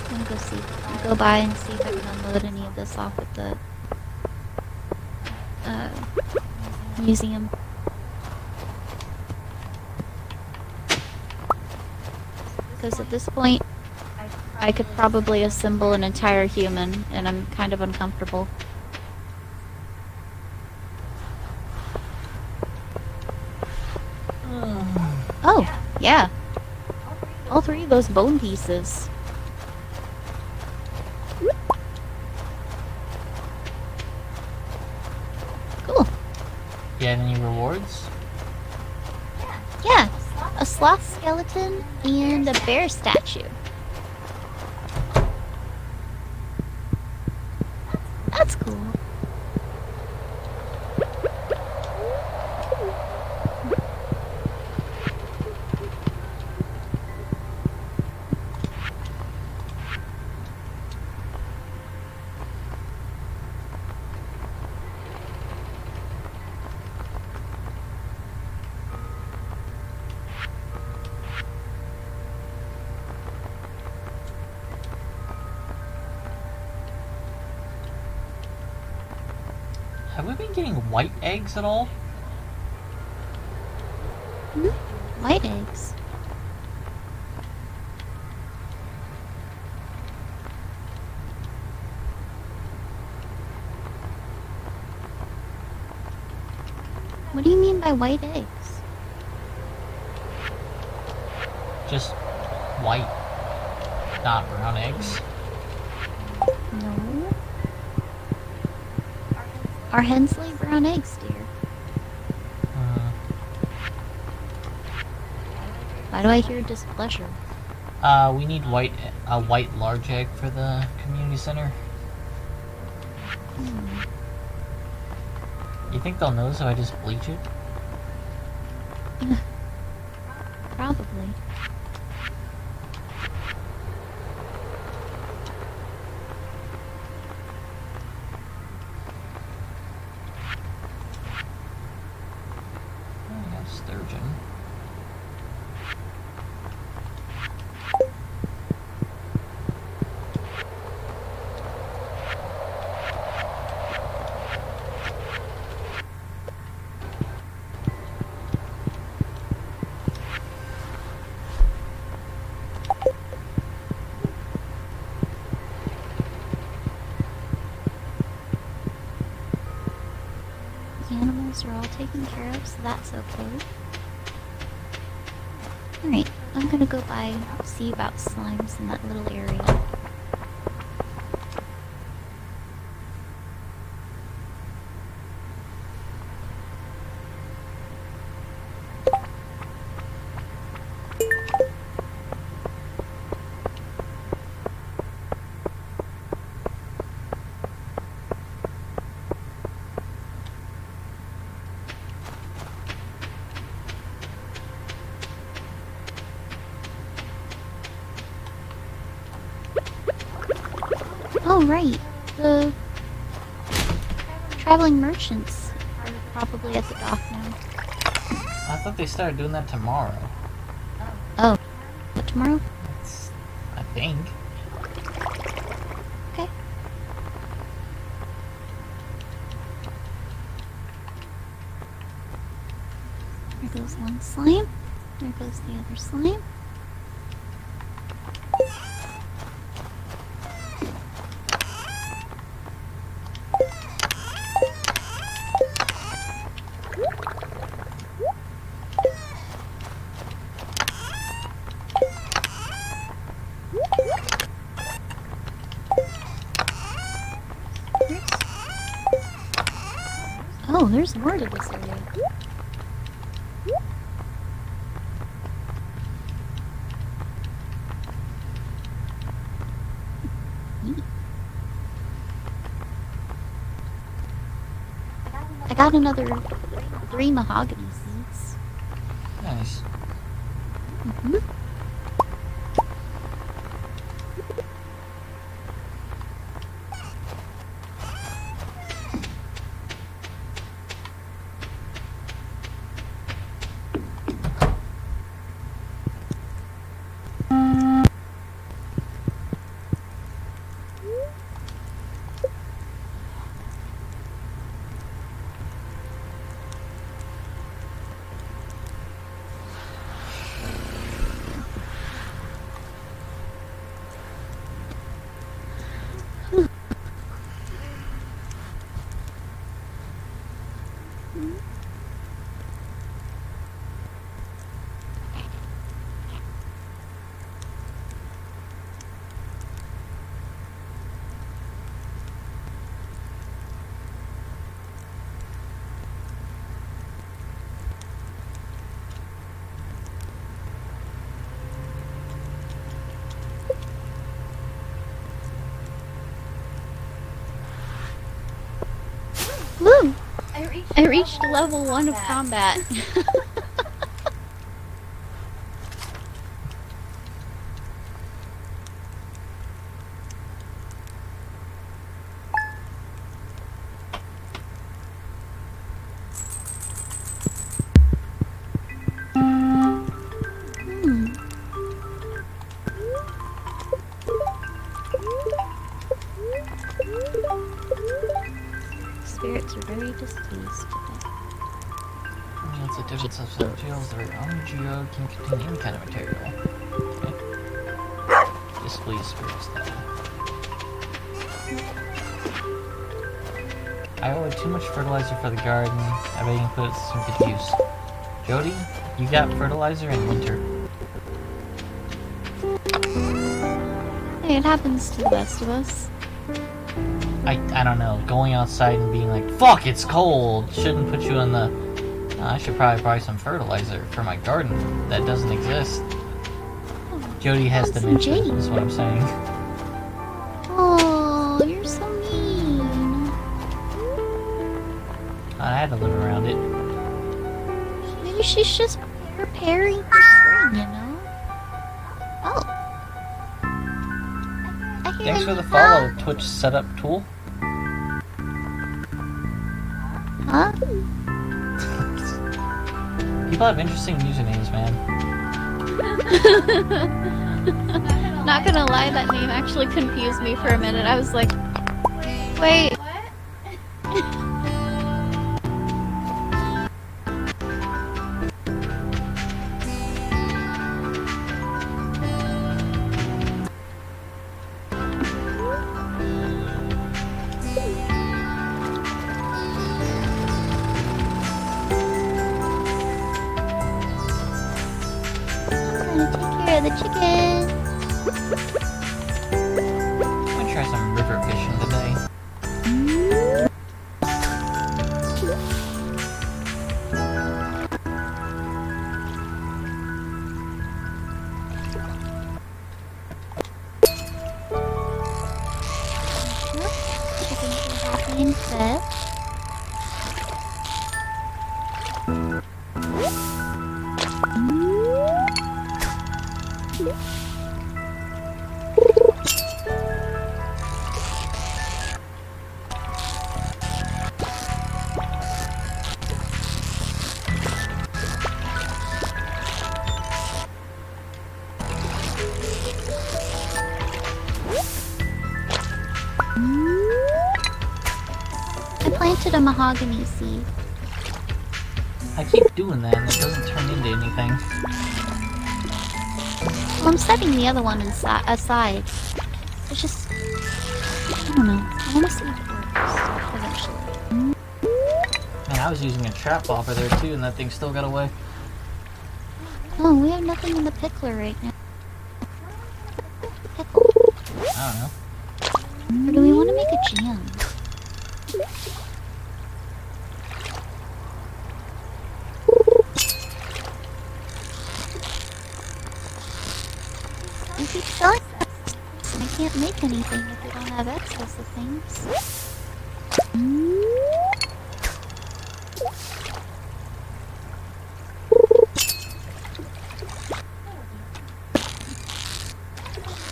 Speaker 2: I'm gonna go see. Go by and see if I can unload any of this off at the museum. Because at this point, I could probably assemble an entire human, and I'm kind of uncomfortable. Oh, yeah. All three of those bone pieces. Cool.
Speaker 1: You had any rewards?
Speaker 2: Yeah, a sloth skeleton and a bear statue. That's cool.
Speaker 1: Have we been getting white eggs at all?
Speaker 2: White eggs. What do you mean by white eggs?
Speaker 1: Just white, not brown eggs.
Speaker 2: No. Our hens lay brown eggs, dear. Why do I hear displeasure?
Speaker 1: We need a white large egg for the community center. You think they'll notice if I just bleach it?
Speaker 2: Probably.
Speaker 1: Sturgeon.
Speaker 2: The animals are all taken care of, so that's okay. Alright, I'm gonna go by see about slimes in that little area. Oh, right. The traveling merchants are probably at the dock now.
Speaker 1: I thought they started doing that tomorrow.
Speaker 2: Oh, what, tomorrow?
Speaker 1: I think.
Speaker 2: Okay. goes one slime. There goes the other slime. Oh, there's more to this area. I got another 3 mahogany seeds.
Speaker 1: Nice.
Speaker 2: Mm-hmm. Woo! I reached level 1 of combat. Spirits are very displeased.
Speaker 1: It's a difference of subgeodes that are ungeode can contain any kind of material. Okay. Displeased spirits then. I ordered too much fertilizer for the garden. I bet you can put it to some good use. Jody, you got fertilizer in winter.
Speaker 2: Hey, it happens to the best of us.
Speaker 1: I don't know. Going outside and being like, fuck, it's cold, shouldn't put you in the... I should probably buy some fertilizer for my garden that doesn't exist. Jody has dementia, is what I'm saying.
Speaker 2: Oh, you're so mean.
Speaker 1: I had to live around it.
Speaker 2: Maybe she's just preparing for spring, you know? Oh.
Speaker 1: Thanks for the follow, Twitch setup tool.
Speaker 2: Huh?
Speaker 1: People have interesting usernames, man.
Speaker 2: Not gonna lie, that name actually confused me for a minute. I was like, wait. The chicken.
Speaker 1: I'm gonna try some river fishing today.
Speaker 2: Chickens are happy and fed. I planted a mahogany seed.
Speaker 1: I keep doing that and it doesn't turn into anything.
Speaker 2: Well, I'm setting the other one aside. It's just... I don't know. I want to see if it works eventually.
Speaker 1: Man, I was using a trap bobber there too and that thing still got away.
Speaker 2: Oh, we have nothing in the pickler right now. Pickle.
Speaker 1: I don't know.
Speaker 2: Or do we want to make a jam? I keep selling this, and I can't make anything if we don't have excess of things.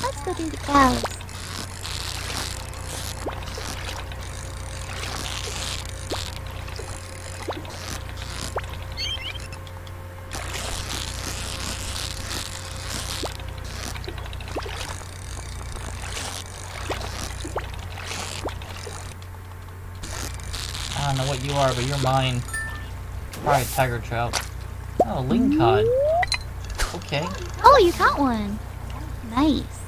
Speaker 2: Let's go do the cows.
Speaker 1: I don't know what you are, but you're mine. Probably a tiger trout. Oh, ling cod. Okay.
Speaker 2: Oh, you got one. Nice.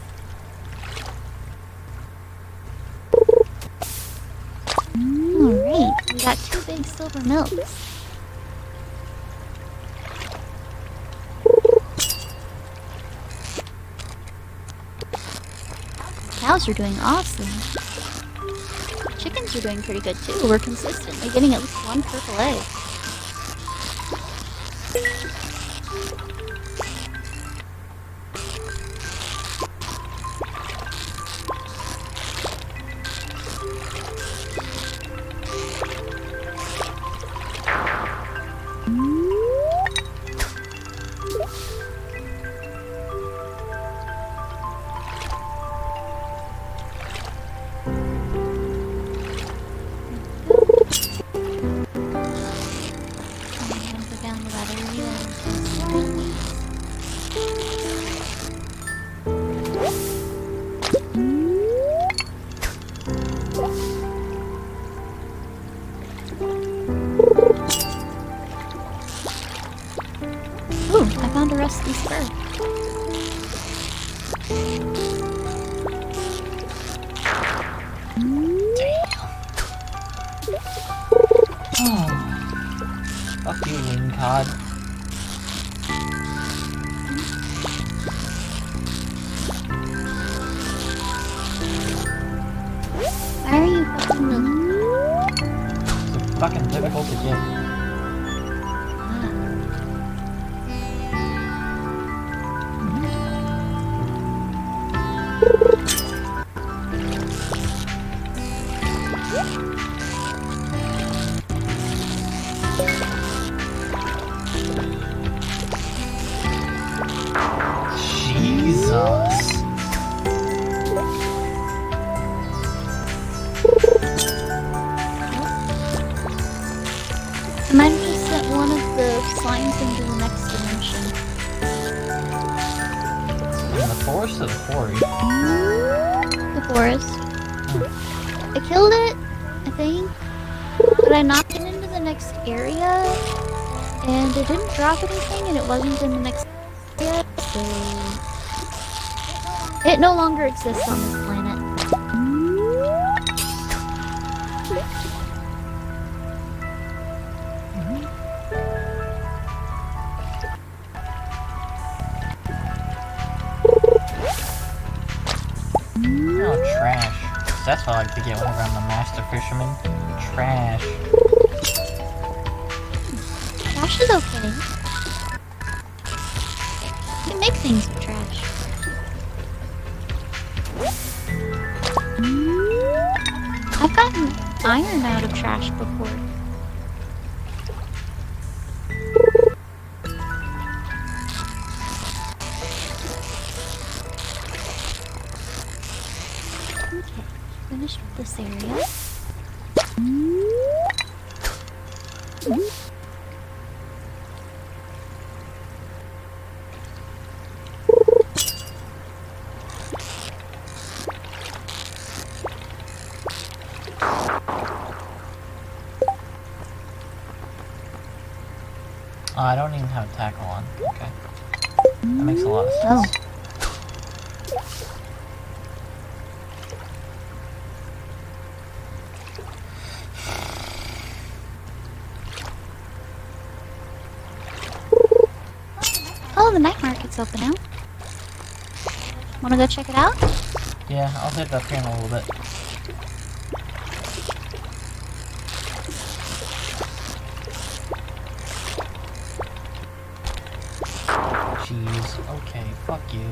Speaker 2: Alright, we got 2 big silver milks. Cows are doing awesome. Chickens are doing pretty good too. We're consistently getting at least 1 purple egg. Ooh, I found a rusty spur.
Speaker 1: Oh. Fuck you, ling cod.
Speaker 2: Why are you fucking the...
Speaker 1: It's fucking difficult to get. Jesus.
Speaker 2: I might have just sent one of the slimes into the next dimension.
Speaker 1: In the forest or the quarry?
Speaker 2: The forest. I killed it, I think, but I knocked it into the next area, and it didn't drop anything, and it wasn't in the next area, so... It no longer exists on this planet.
Speaker 1: Oh, trash. That's what I like to get whenever I'm the master fisherman. Trash.
Speaker 2: Trash is okay. You can make things with trash. I've gotten iron out of trash before. Okay, finished with this area.
Speaker 1: Oh, I don't even have a tackle on. Okay. That makes a lot of sense.
Speaker 2: Oh, the night market's open now. Wanna go check it out?
Speaker 1: Yeah, I'll hit it up here in a little bit. Jeez, okay, fuck you.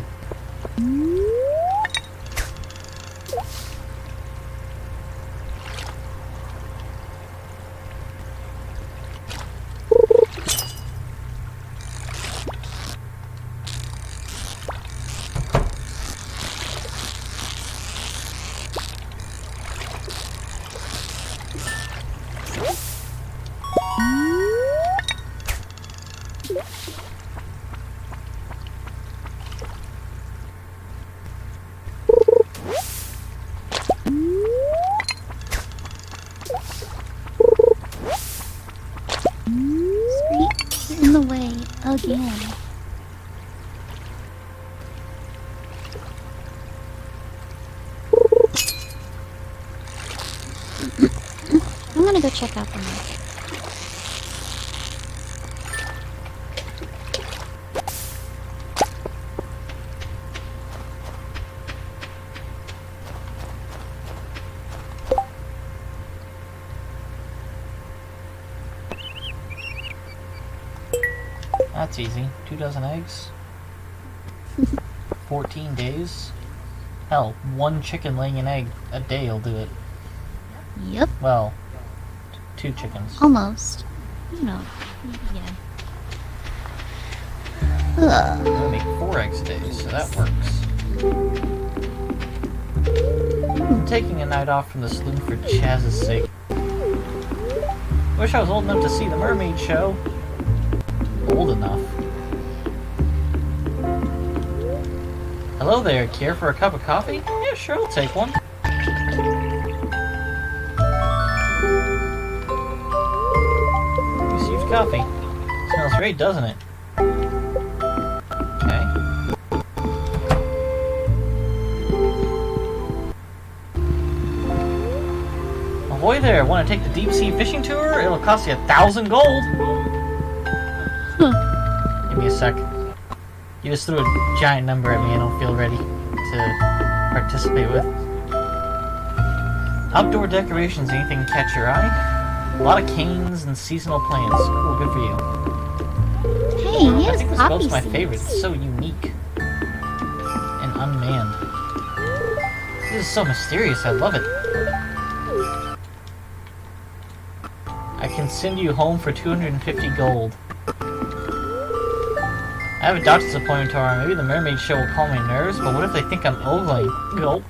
Speaker 2: In the way again. I'm gonna go check out the market.
Speaker 1: That's easy. 2 dozen eggs. 14 days. Hell, 1 chicken laying an egg a day will do it.
Speaker 2: Yep.
Speaker 1: Well, 2 chickens.
Speaker 2: Almost. You know, yeah.
Speaker 1: I'm gonna make 4 eggs a day, so that works. I'm taking a night off from the saloon for Chaz's sake. Wish I was old enough to see the Mermaid Show. Old enough. Hello there, care for a cup of coffee? Yeah, sure, I'll take one. Received coffee. Smells great, doesn't it? Okay. Ahoy there, want to take the Deepsea fishing tour? It'll cost you 1,000 gold. Give me a sec. You just threw a giant number at me I don't feel ready to participate with. Outdoor decorations, anything catch your eye? A lot of canes and seasonal plants. Cool, good for you.
Speaker 2: Hey, he
Speaker 1: I
Speaker 2: has
Speaker 1: think this
Speaker 2: poppy
Speaker 1: boat's my
Speaker 2: seeds.
Speaker 1: favorite. It's so unique. And unmanned. This is so mysterious, I love it. I can send you home for 250 gold. I have a doctor's appointment tomorrow. Maybe the Mermaid Show will calm my nerves, but what if they think I'm ogling? Gulp.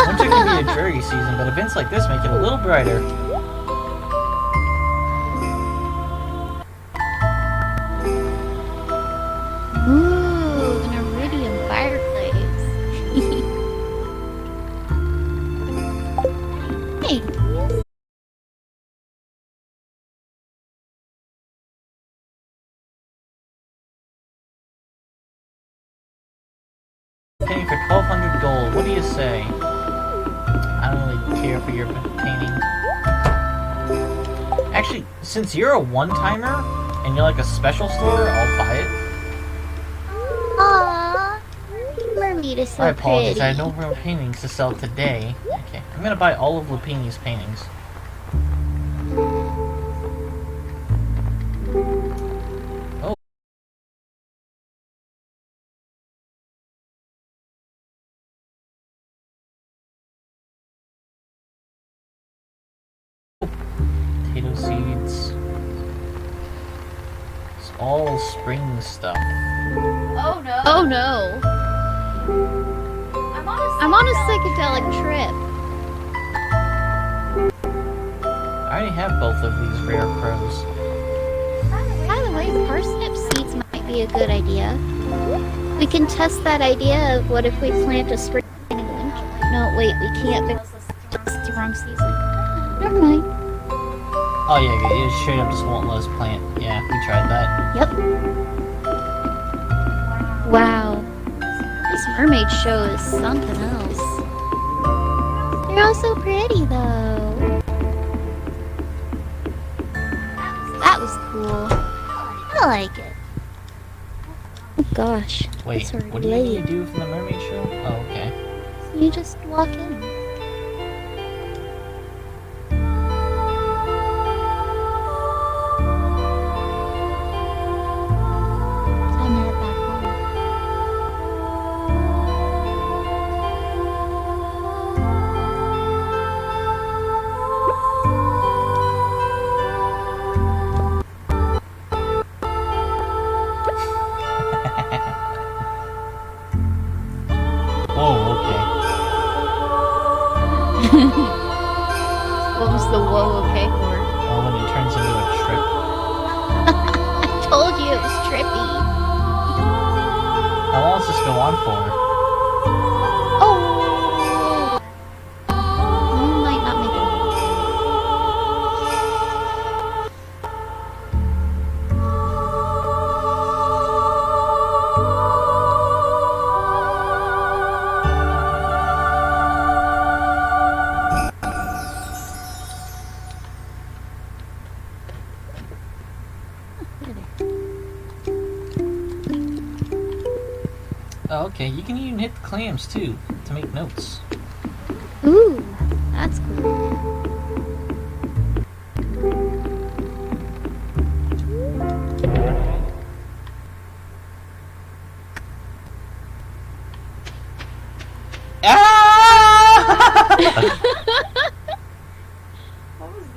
Speaker 1: Winter can be a dreary season, but events like this make it a little brighter.
Speaker 2: Ooh, an iridium fireplace. Hey.
Speaker 1: Painting for 1,200 gold. What do you say? I don't really care for your painting. Actually, since you're a one-timer and you're like a special store, I'll buy it.
Speaker 2: Aww. Mermaid is so
Speaker 1: I apologize.
Speaker 2: pretty.
Speaker 1: I have no more paintings to sell today. Okay, I'm gonna buy all of Lupini's paintings. Oh. Potato seeds. It's all spring stuff.
Speaker 3: Oh no.
Speaker 2: Oh no. I'm on a psychedelic trip.
Speaker 1: I already have both of these rare crows.
Speaker 2: By the way, parsnip seeds might be a good idea. We can test that idea of what if we plant a spring and a winter. No, wait, we can't because it's the wrong season. Never mind.
Speaker 1: Oh yeah, it straight up just won't let us plant. Yeah, we tried that.
Speaker 2: Yep. Wow. This Mermaid Show is something else. They're all so pretty, though. That was cool. I like it. Oh gosh.
Speaker 1: Wait,
Speaker 2: it's already
Speaker 1: what do you
Speaker 2: late.
Speaker 1: need to do from the Mermaid Show? Oh, okay.
Speaker 2: So you just walk in. Time to head back home.
Speaker 1: Oh, okay.
Speaker 2: What was the whoa okay for?
Speaker 1: Oh, when it turns into a trip.
Speaker 2: I told you it was trippy.
Speaker 1: How long does this go on for?
Speaker 2: Oh! You might not make it.
Speaker 1: Oh, okay. You can even hit the clams too to make notes.
Speaker 2: Ooh, that's cool.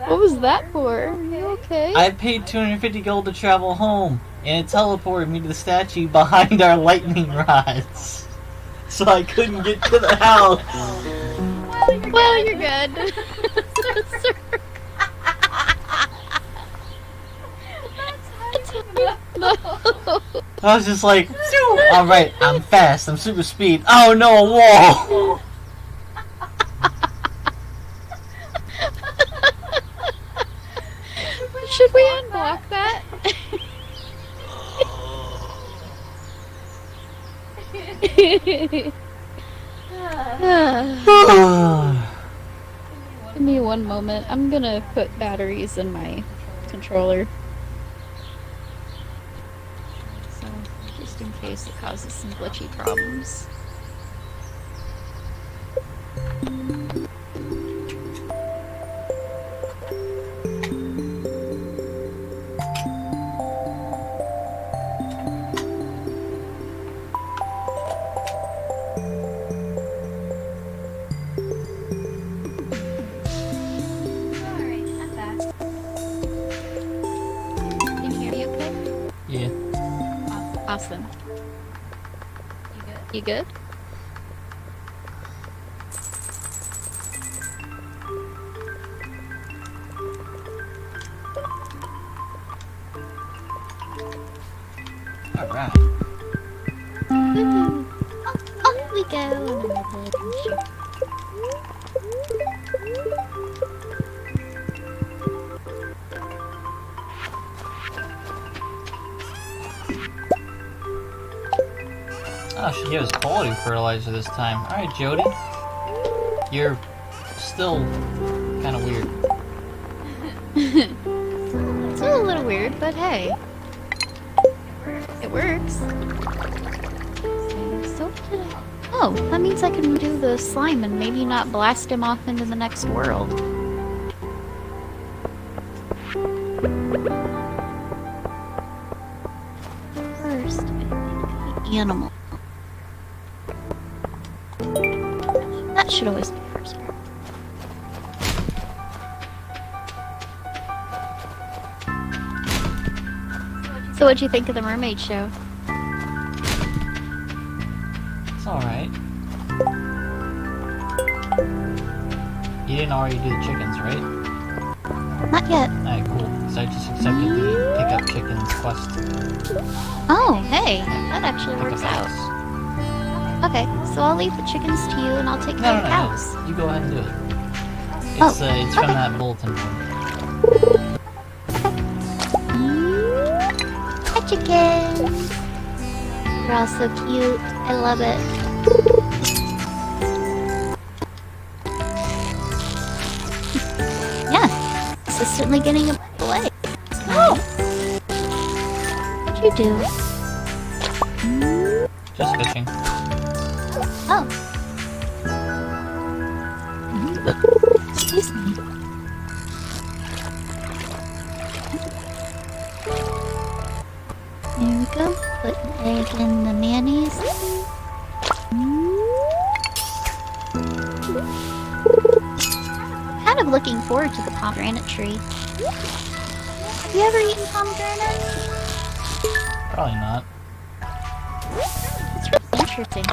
Speaker 2: What was that for? Are you okay?
Speaker 1: I paid 250 gold to travel home, and it teleported me to the statue behind our lightning rods. So I couldn't get to the house.
Speaker 2: Well, you're good. No.
Speaker 1: I was just like, alright, I'm fast, I'm super speed. Oh no, a wall!
Speaker 2: Should we unblock that? Give me one moment. I'm gonna put batteries in my controller. So, just in case it causes some glitchy problems. Awesome. You good?
Speaker 1: Alright.
Speaker 2: Off we go.
Speaker 1: Oh, she gave us quality fertilizer this time. Alright, Jody. You're still kind of weird.
Speaker 2: It's a little weird, but hey. It works. So did I... Oh, that means I can do the slime and maybe not blast him off into the next world. First, I think the animal. That should always be first. So what'd you think of the Mermaid Show?
Speaker 1: It's alright. You didn't already do the chickens, right?
Speaker 2: Not yet.
Speaker 1: Alright, cool. So I just accepted the pick up chickens quest.
Speaker 2: Oh, hey, that actually works out.
Speaker 1: House.
Speaker 2: Okay, so I'll leave the chickens to you and I'll take care of the cows.
Speaker 1: You go ahead and do it. It's,
Speaker 2: Oh,
Speaker 1: it's
Speaker 2: okay.
Speaker 1: from that bulletin board.
Speaker 2: chickens! They're all so cute. I love it. Yeah, consistently getting away. Oh! What'd you do?
Speaker 1: Just fishing.
Speaker 2: Oh. Excuse me. There we go. Put an egg in the mayonnaise. Kind of looking forward to the pomegranate tree. Have you ever eaten pomegranate?
Speaker 1: Probably not.
Speaker 2: It's really interesting.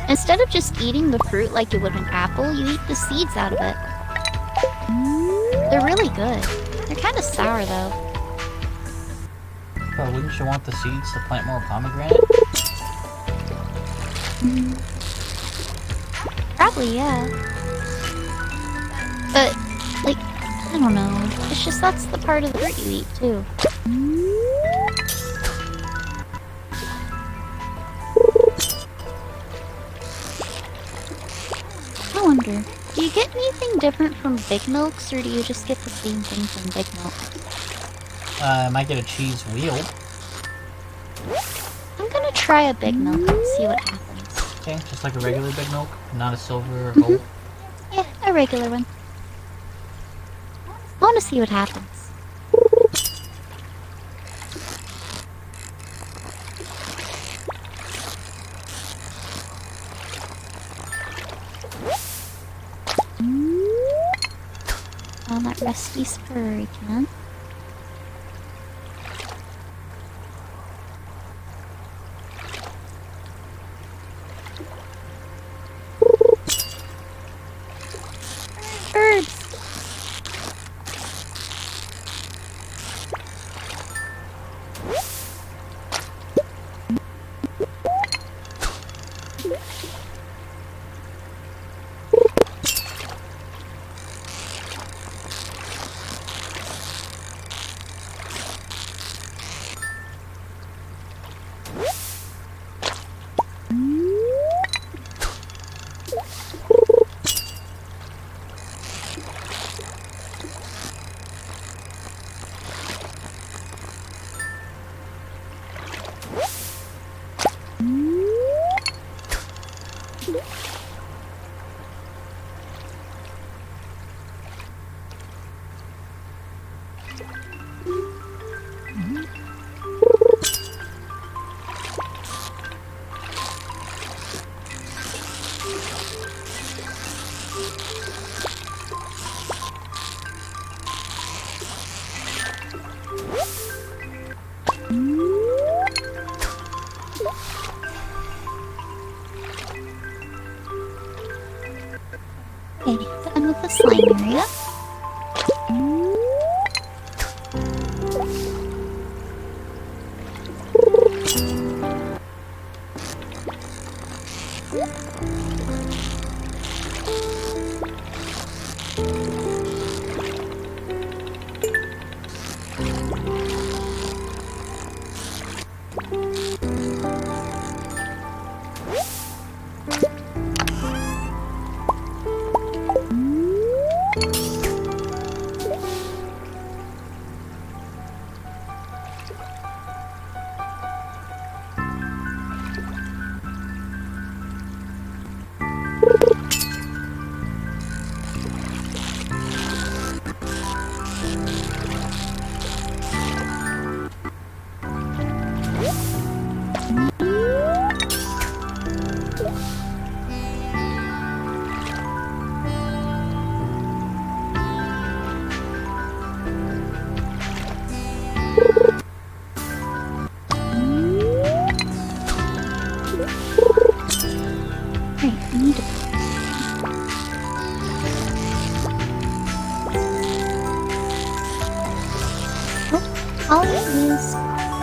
Speaker 2: Instead of just eating the fruit like you would an apple, you eat the seeds out of it. They're really good. They're kind of sour though.
Speaker 1: But wouldn't you want the seeds to plant more pomegranate?
Speaker 2: Probably, yeah. But, like, I don't know. It's just that's the part of the fruit you eat, too. I wonder, do you get anything different from Big Milks, or do you just get the same thing from Big Milk?
Speaker 1: I might get a cheese wheel.
Speaker 2: I'm gonna try a Big Milk and see what happens.
Speaker 1: Okay, just like a regular Big Milk, not a silver or gold.
Speaker 2: Yeah, a regular one. I wanna see what happens. On that rusty spur again. Birds! Okay, done with the slime area.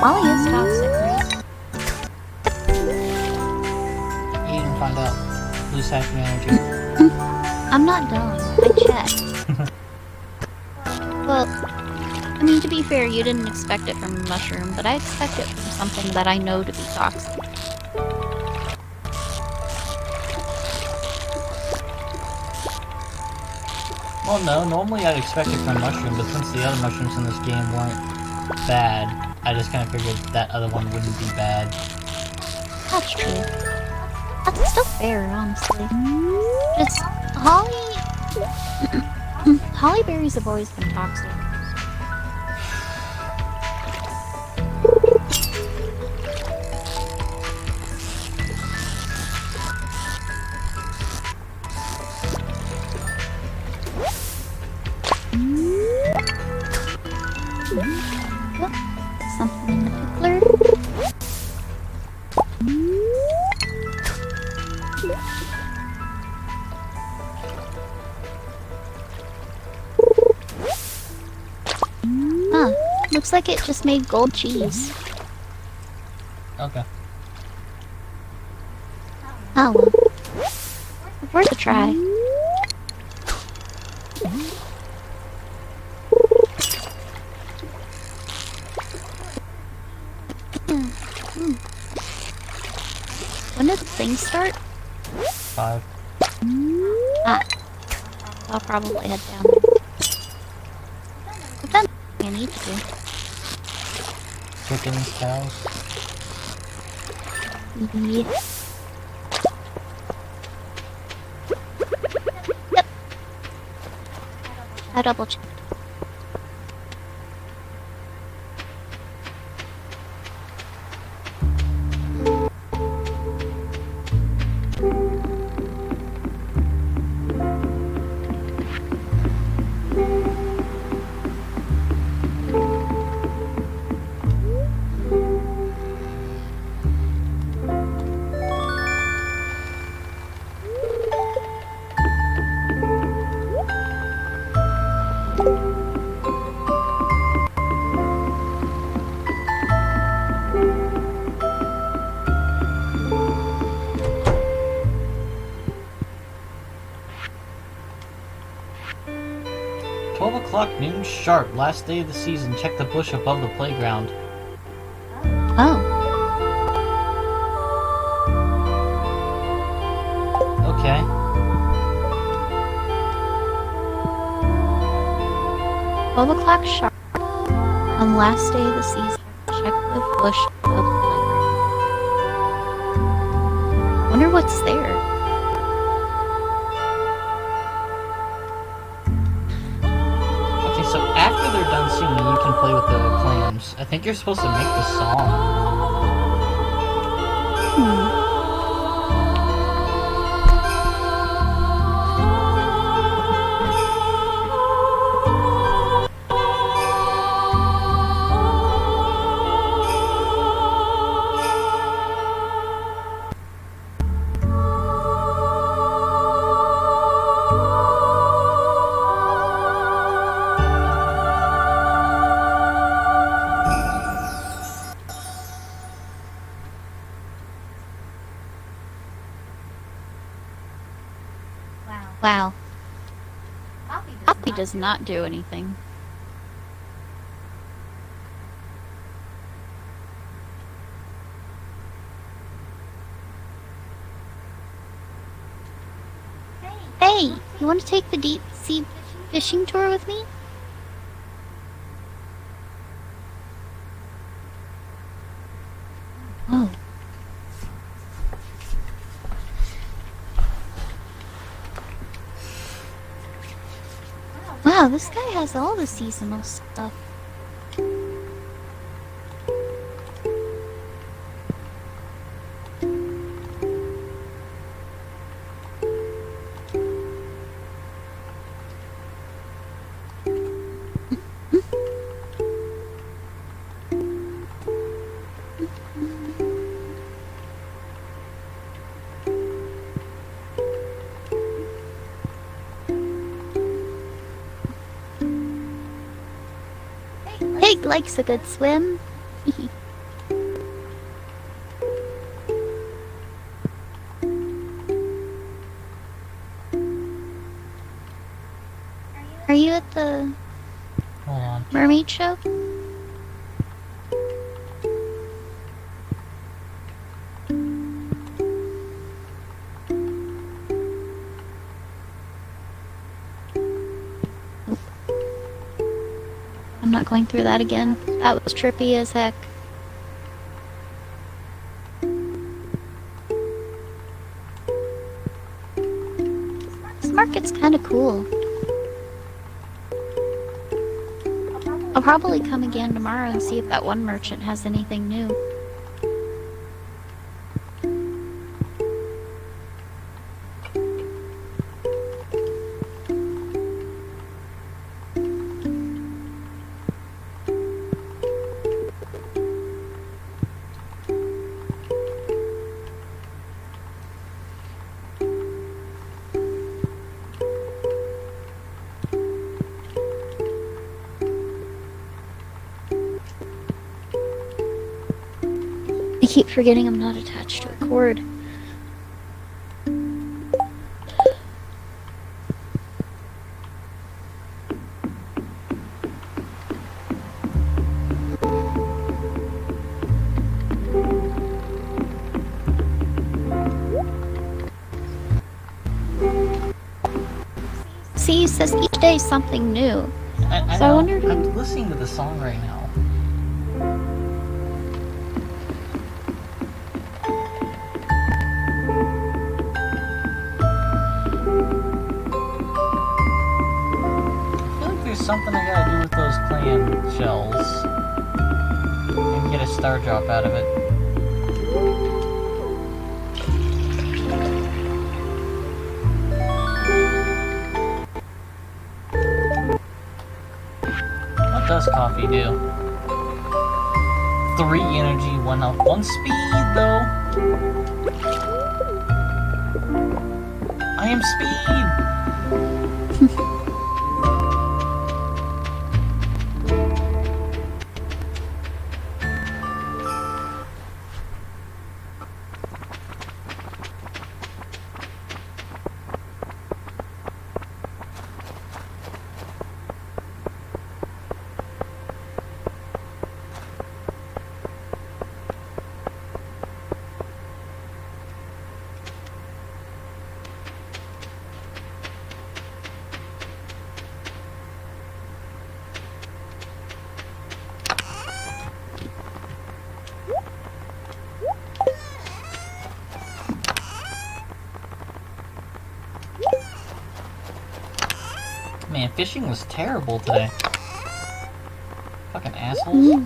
Speaker 2: Molly is toxic, right?
Speaker 1: You didn't find out. Lose half your energy.
Speaker 2: I'm not done. I checked. Well, I mean, to be fair, you didn't expect it from a mushroom, but I expect it from something that I know to be toxic.
Speaker 1: Well, no, normally I'd expect it from mushroom, but since the other mushrooms in this game weren't bad, I just kind of figured that other one wouldn't be bad.
Speaker 2: That's true. That's still fair, honestly. Just, holly... holly berries have always been toxic. Something in the pickler. Huh. Looks like it just made gold cheese.
Speaker 1: Okay.
Speaker 2: Oh well. Worth a try. When did the thing start?
Speaker 1: 5.
Speaker 2: Ah. I'll probably head down there. I've done everything I need to do.
Speaker 1: Chickens, cows.
Speaker 2: Yeah. Yep. I double checked.
Speaker 1: Noon sharp, last day of the season. Check the bush above the playground.
Speaker 2: Oh.
Speaker 1: Okay.
Speaker 2: 12 o'clock sharp. On the last day of the season, check the bush above the playground. Wonder what's there.
Speaker 1: So after they're done singing, you can play with the clams. I think you're supposed to make the song.
Speaker 2: Wow. Poppy does not do anything. Hey, you want to take the Deepsea fishing tour with me? Oh. Wow, this guy has all the seasonal stuff. Pig likes a good swim. Are you at the
Speaker 1: Hold on.
Speaker 2: Mermaid Show? I'm not going through that again. That was trippy as heck. This market's kinda cool. I'll probably come again tomorrow and see if that one merchant has anything new. I keep forgetting I'm not attached to a cord. See, it says each day something new.
Speaker 1: I
Speaker 2: So I
Speaker 1: know.
Speaker 2: wonder who-
Speaker 1: I'm listening to the song right now. I feel like there's something I gotta do with those clan shells. And get a star drop out of it. What does coffee do? 3 energy, 1 health, 1 speed though. I am speed. Man, fishing was terrible today. Fucking assholes.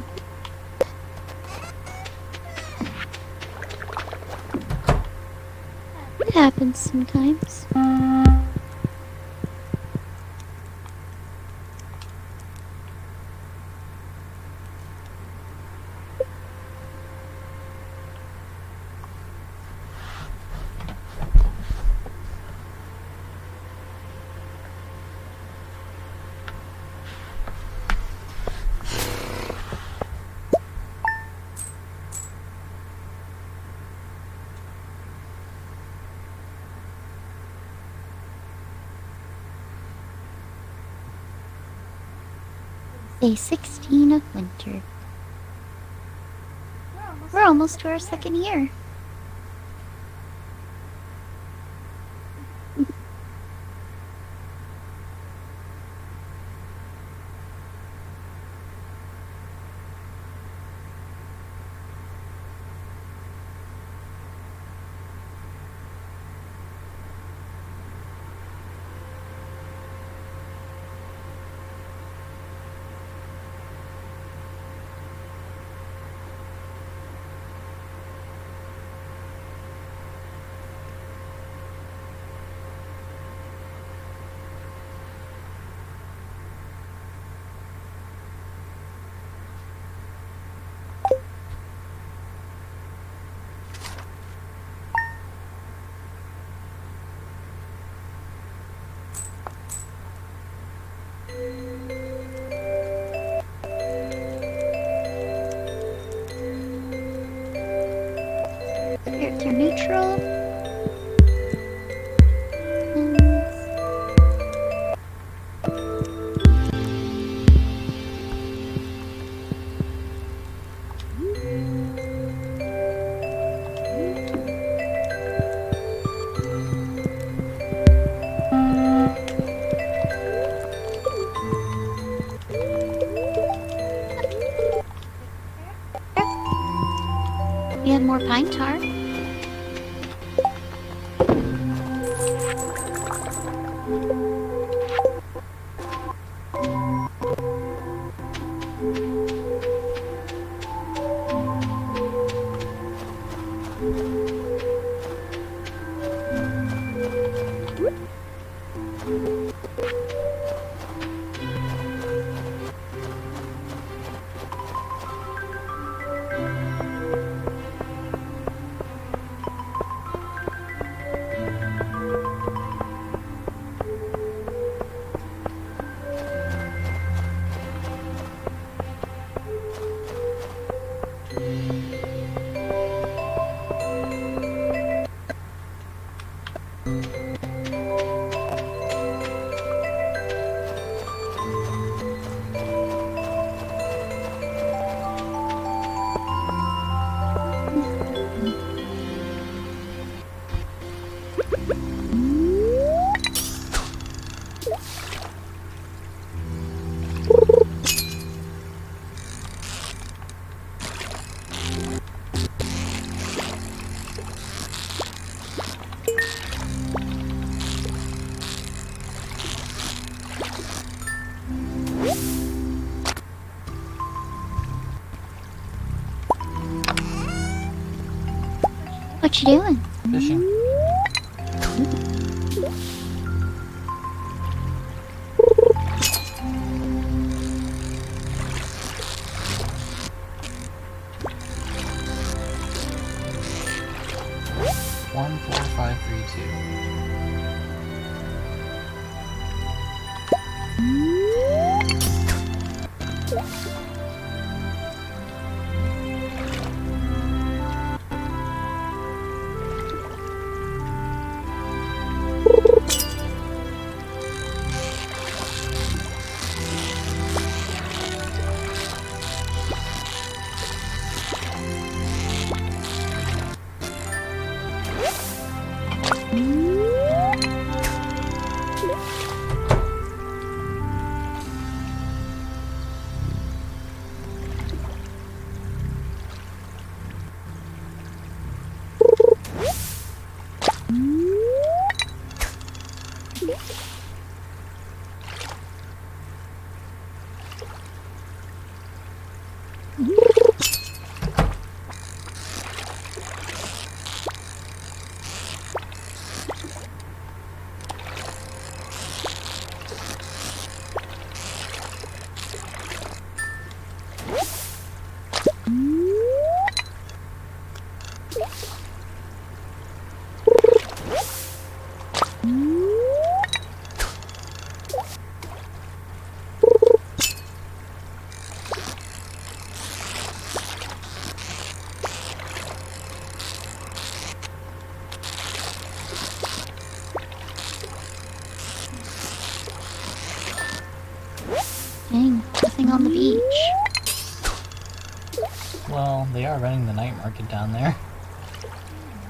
Speaker 2: It happens sometimes. Day 16 of winter. We're almost to our second year. Character neutral. had more pine tar. What you doing?
Speaker 1: Fishing. One, 4, 5, 3, 2.
Speaker 2: Dang, nothing on the beach.
Speaker 1: Well, they are running the night market down there.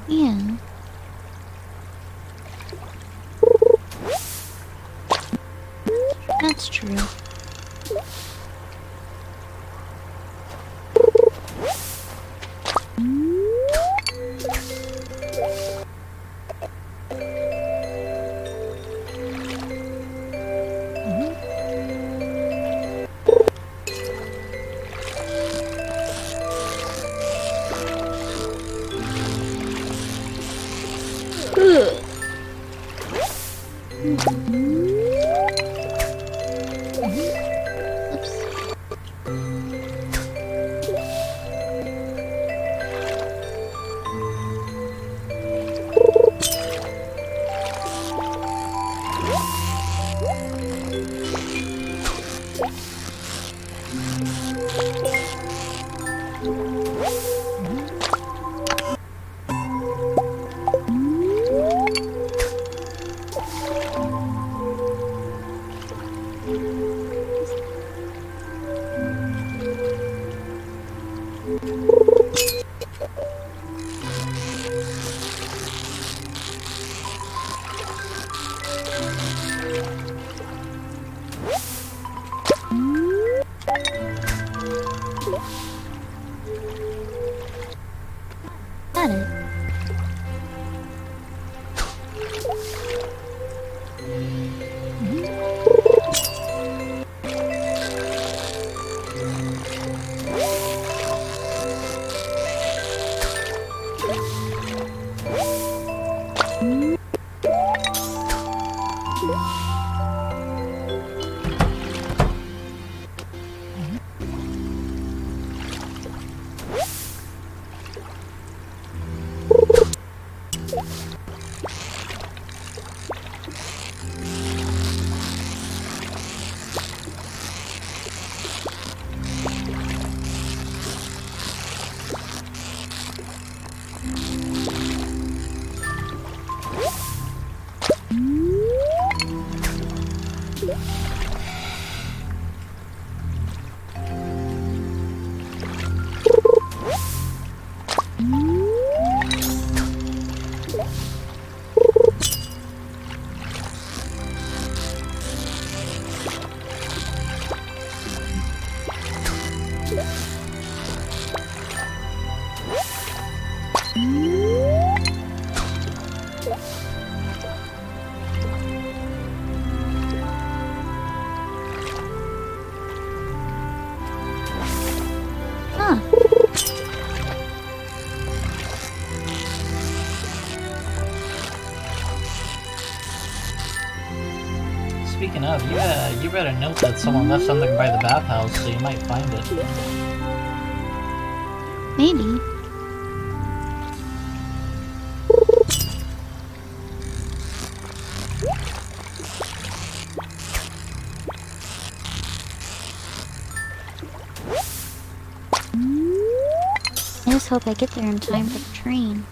Speaker 2: Yeah. That's true. Huh.
Speaker 1: Speaking of, you read a note that someone left something by the bathhouse, so you might find it.
Speaker 2: Maybe. I just hope I get there in time for the train.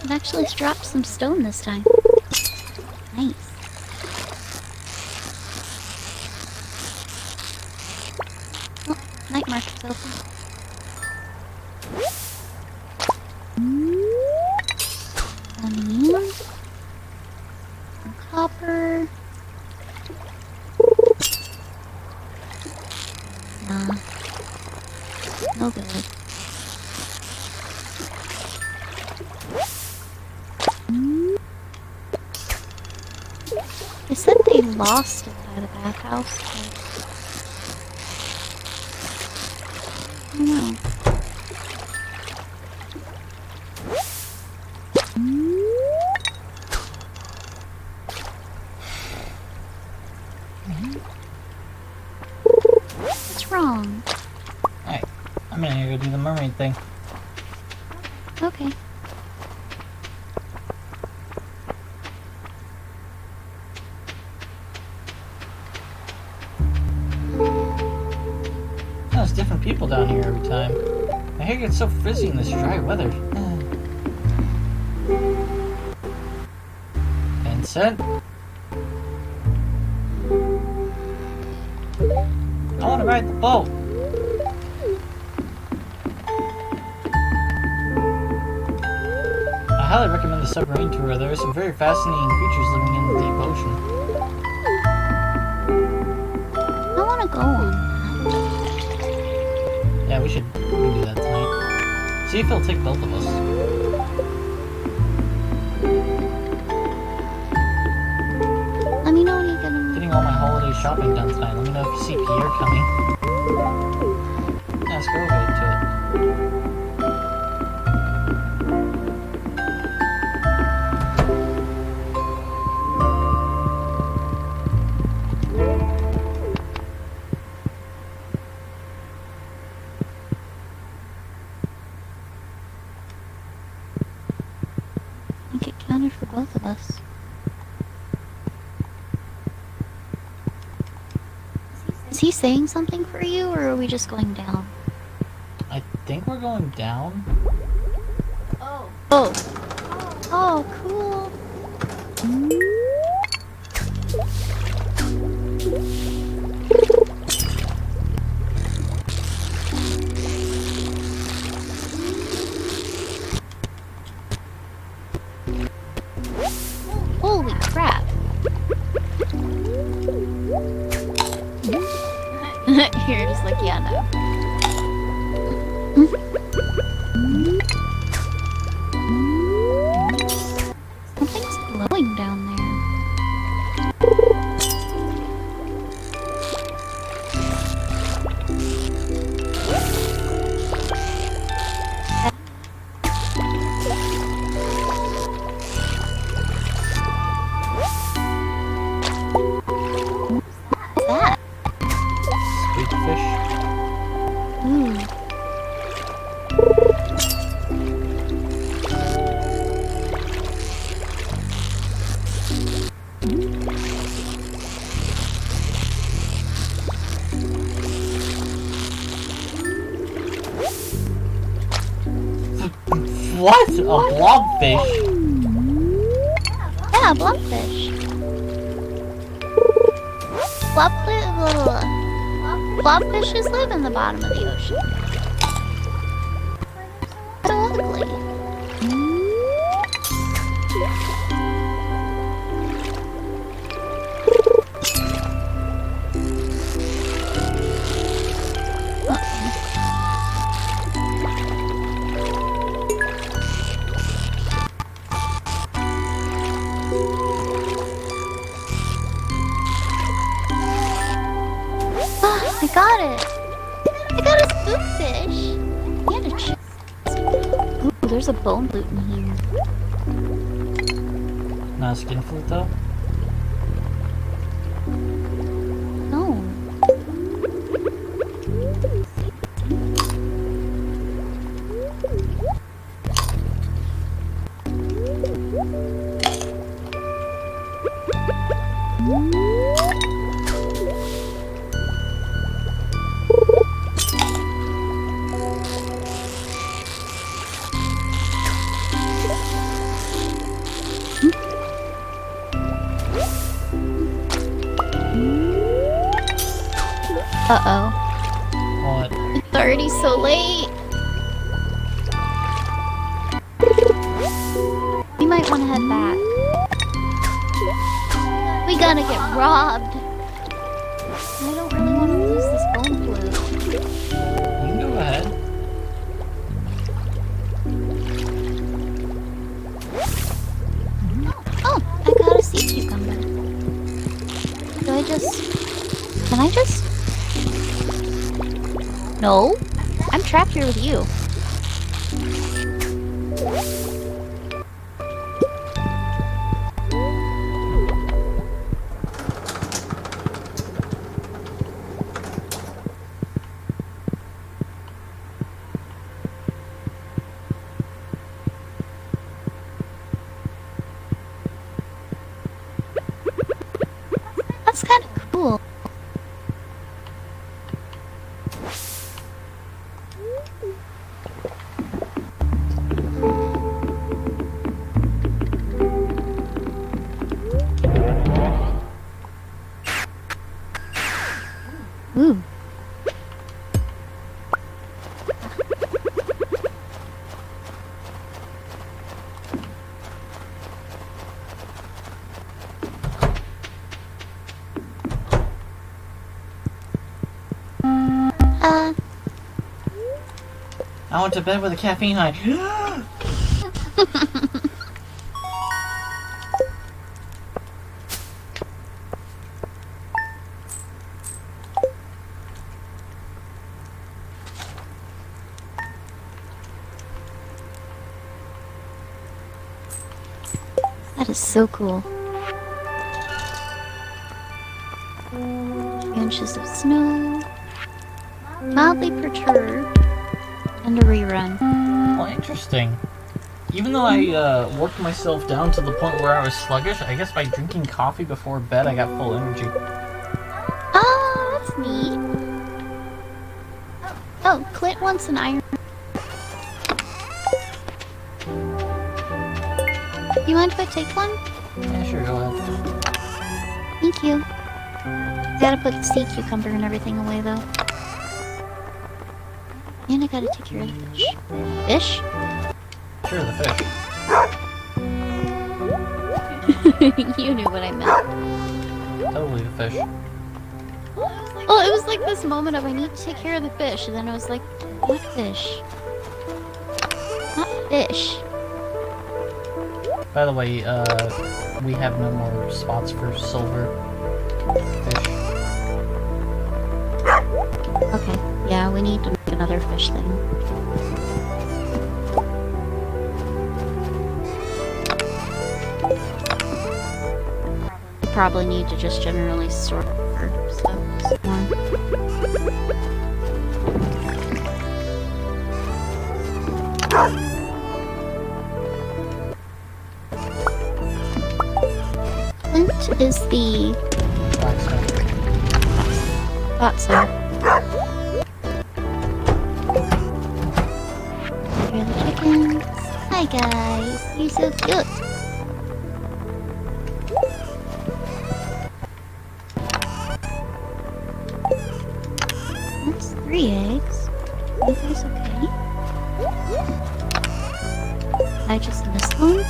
Speaker 2: It actually dropped some stone this time. Nice. Oh, night market's open. Onion. Some copper. Nah. No good. They said they lost it by the bathhouse, but I don't know. What's wrong?
Speaker 1: Alright, I'm gonna go do the mermaid thing.
Speaker 2: Okay.
Speaker 1: There's different people down here every time. My hair gets so frizzy in this dry weather. Vincent? I want to ride the boat. I highly recommend the Submarine Tour. There are some very fascinating creatures living in the deep ocean.
Speaker 2: I want to go on that.
Speaker 1: Yeah, we can do that tonight. See if he'll take both of us.
Speaker 2: Let me know when you're gonna...
Speaker 1: Getting all my holiday shopping done tonight. Let me know if you see Pierre coming. Yeah, let's go over to it.
Speaker 2: I think it counted for both of us. Is he saying something for you, or are we just going down?
Speaker 1: I think we're going down.
Speaker 3: Oh.
Speaker 2: Oh. Oh, cool. Holy crap. You're just like, yeah, no. Something's glowing down there. What's that?
Speaker 1: Sweet fish.
Speaker 2: Ooh.
Speaker 1: What? A blobfish?
Speaker 2: Yeah, blobfish. Blobfishes live in the bottom of the ocean. So ugly. I got it! I got a spookfish! And a chest. Ooh, there's a bone loot in here.
Speaker 1: Not a skin flute though?
Speaker 2: No. Uh-oh.
Speaker 1: What?
Speaker 2: It's already so late. We might want to head back. We gotta get robbed. I don't really want to lose this bone flute.
Speaker 1: You can go ahead.
Speaker 2: Oh, I got a sea cucumber. Do I just... Can I just... No, I'm trapped here with you. That's kind of cool. Ooh.
Speaker 1: I went to bed with a caffeine high.
Speaker 2: That is so cool. 3 inches of snow. Mildly perturbed. And a rerun.
Speaker 1: Well, interesting. Even though I worked myself down to the point where I was sluggish, I guess by drinking coffee before bed I got full energy.
Speaker 2: Oh, that's neat. Oh, Clint wants an iron. You mind if I take one?
Speaker 1: Yeah, sure, go ahead.
Speaker 2: Thank you. Gotta put the sea cucumber and everything away though. And I gotta take care of the fish. Fish?
Speaker 1: Sure, the fish.
Speaker 2: You knew what I meant.
Speaker 1: Totally the fish.
Speaker 2: Well, it was like this moment of I need to take care of the fish, and then I was like, what fish? Not fish.
Speaker 1: By the way, we have no more spots for silver fish.
Speaker 2: Okay, yeah, we need to make another fish thing. We probably need to just generally sort for stuff some more. Flint is the...
Speaker 1: Blacksmith.
Speaker 2: Thought so. Here are the chickens. Hi, Hi guys, you're so cute. That's 3 eggs. Are you guys okay? I just missed one?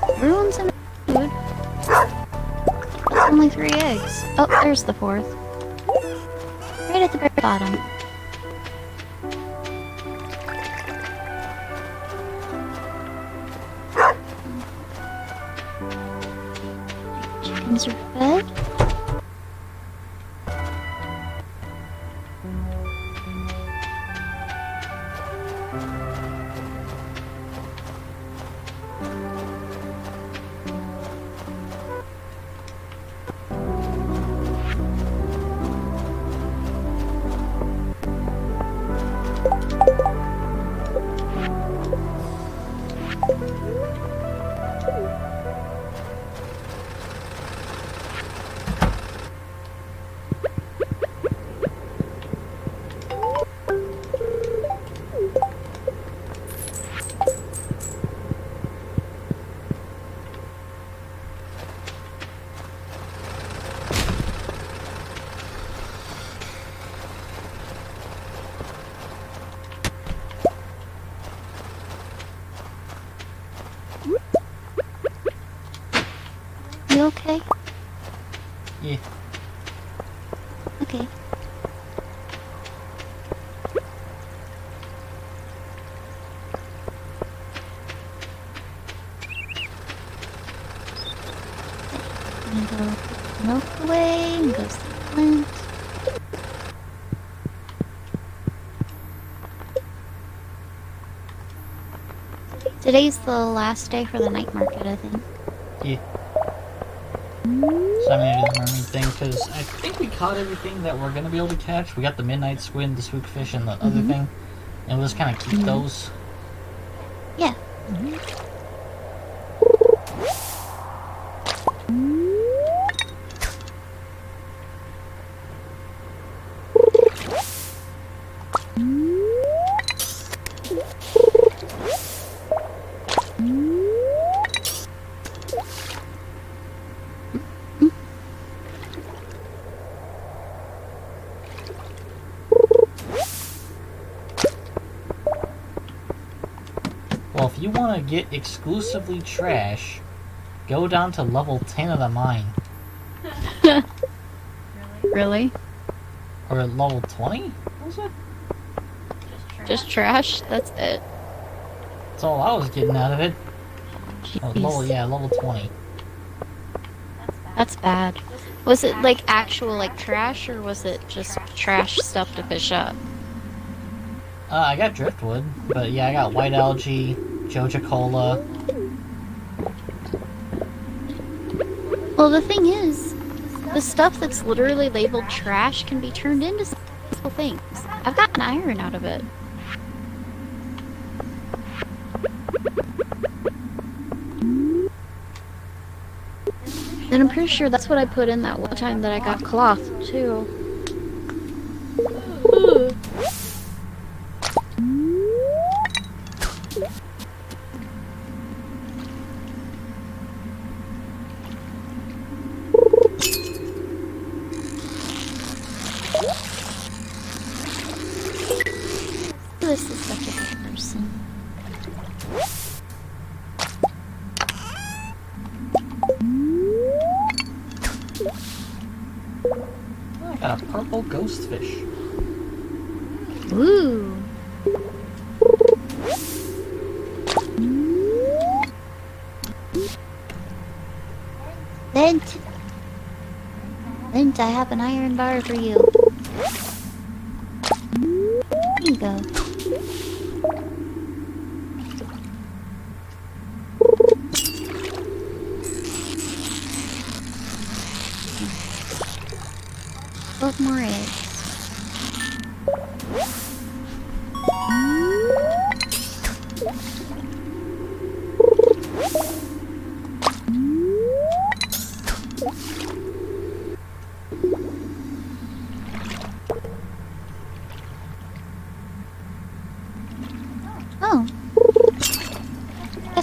Speaker 2: Everyone's in food. That's only 3 eggs. Oh, there's the 4th. Right at the very bottom. Chickens are fed. You okay?
Speaker 1: Yeah.
Speaker 2: Okay. I'm gonna go put the milk away and go see Clint. Today's the last day for the night market, I think.
Speaker 1: Yeah. So I'm gonna do the mermaid thing because I think we caught everything that we're gonna be able to catch. We got the midnight squid, the spookfish, and the other thing, and we'll just kind of keep those.
Speaker 2: Yeah.
Speaker 1: Well, if you want to get exclusively trash, go down to level 10 of the mine.
Speaker 2: Really?
Speaker 1: Or level 20? Was it?
Speaker 2: Just trash? That's it.
Speaker 1: That's all I was getting out of it. Oh,
Speaker 2: Jeez.
Speaker 1: level 20.
Speaker 2: That's bad. Was it like actual like trash or was it just trash stuff to fish up?
Speaker 1: I got driftwood, but yeah, I got white algae, Joja Cola.
Speaker 2: Well, the thing is, the stuff that's literally labeled trash can be turned into useful things. I've gotten iron out of it. And I'm pretty sure that's what I put in that one time that I got cloth, too. This is such a good person.
Speaker 1: I got a purple ghost fish.
Speaker 2: Ooh. Lint! Lint, I have an iron bar for you. Here you go. What more eggs? Oh.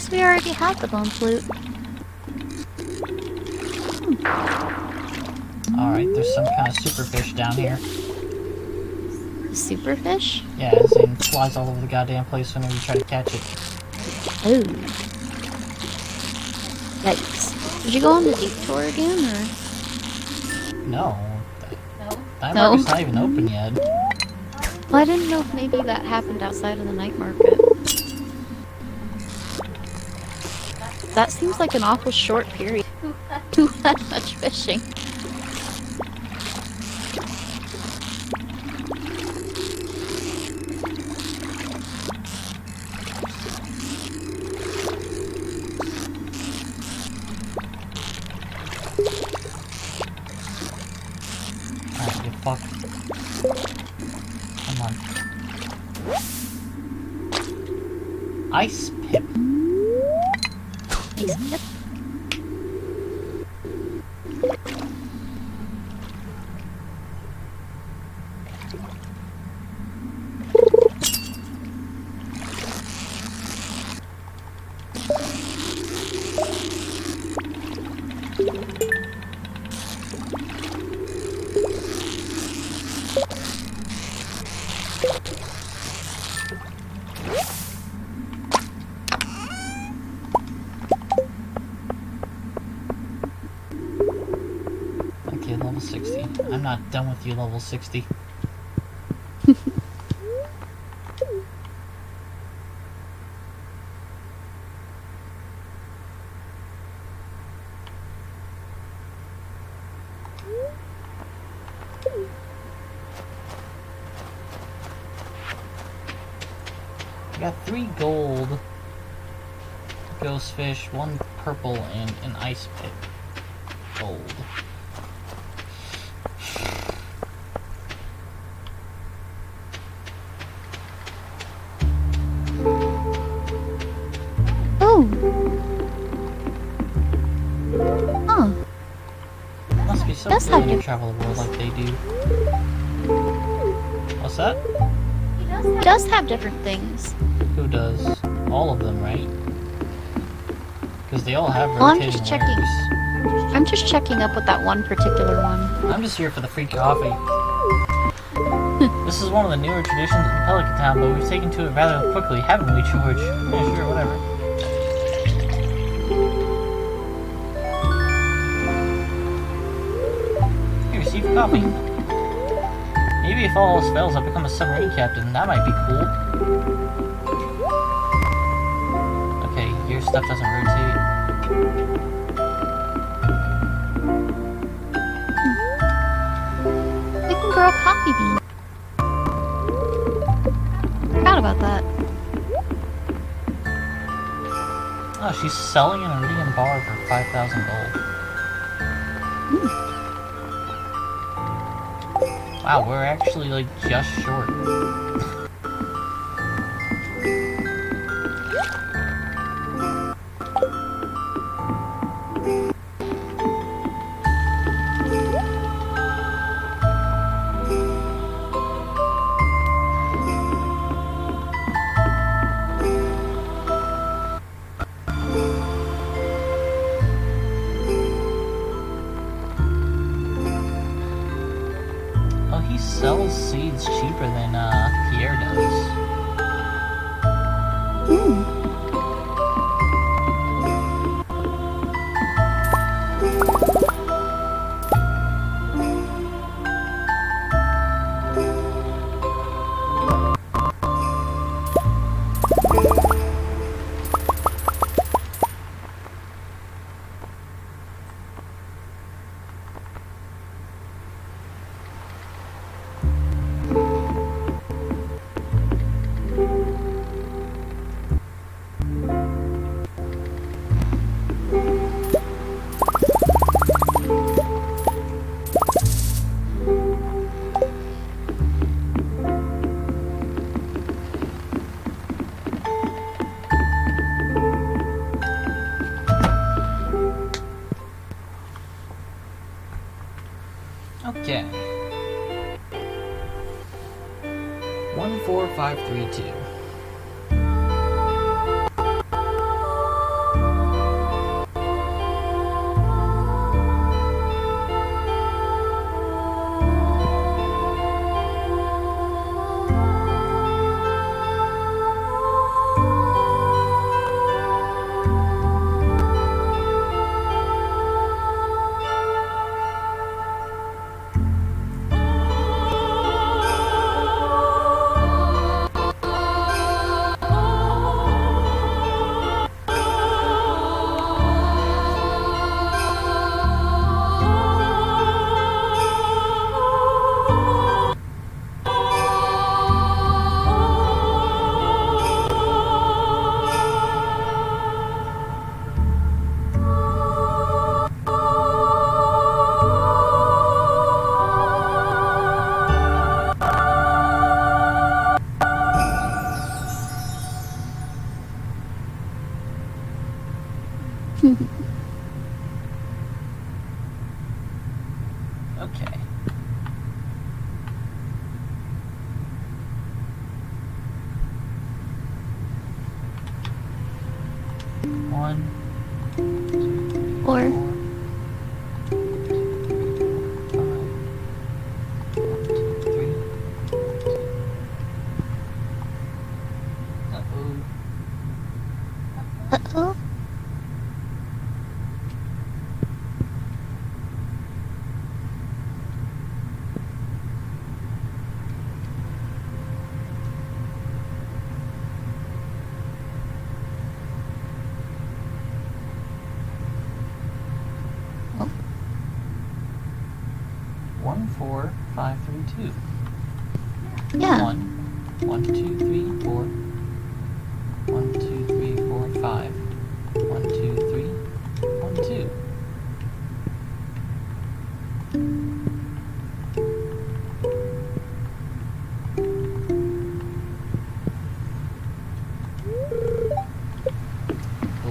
Speaker 2: guess we already have the bone flute.
Speaker 1: Alright, there's some kind of superfish down here.
Speaker 2: Superfish?
Speaker 1: Yeah, it flies all over the goddamn place whenever you try to catch it.
Speaker 2: Ooh. Yikes. Did you go on the deep tour again, or?
Speaker 1: No.
Speaker 3: No.
Speaker 1: Night
Speaker 2: No.
Speaker 1: market's not even open yet.
Speaker 2: Well, I didn't know if maybe that happened outside of the night market. That seems like an awful short period. Who had much fishing?
Speaker 1: Alright, you fuck. Come on. Ice pip.
Speaker 2: Yep.
Speaker 1: Okay, level 60. I'm not done with you, level 60. I got 3 gold ghost fish, 1 purple, and an ice pit. Gold.
Speaker 2: Oh. Huh.
Speaker 1: Must be so
Speaker 2: That's
Speaker 1: good
Speaker 2: how
Speaker 1: when you
Speaker 2: you-
Speaker 1: travel the world like they do. What's that?
Speaker 2: It does have different things.
Speaker 1: Who does? All of them, right? Because they all have
Speaker 2: Well, I'm
Speaker 1: rotating
Speaker 2: just checking.
Speaker 1: wares.
Speaker 2: I'm just checking up with that one particular one.
Speaker 1: I'm just here for the free coffee. This is one of the newer traditions in Pelican Town, but we've taken to it rather quickly, haven't we, George? Yeah, sure, whatever. You received coffee. Maybe if all else fails, I'll become a submarine captain. That might be cool. Okay, your stuff doesn't rotate.
Speaker 2: We can grow coffee beans. Forgot about that.
Speaker 1: Oh, she's selling an Iridium bar for 5,000 gold. Wow, we're actually like just short. Oh, he sells seeds cheaper than Pierre does. Okay. 14532. 4, 5, 3, 2.
Speaker 2: Yeah.
Speaker 1: 1, 1, 2, 3, 4. 1, 2, 3, 4, 5. 1, 2, 3, 1, 2.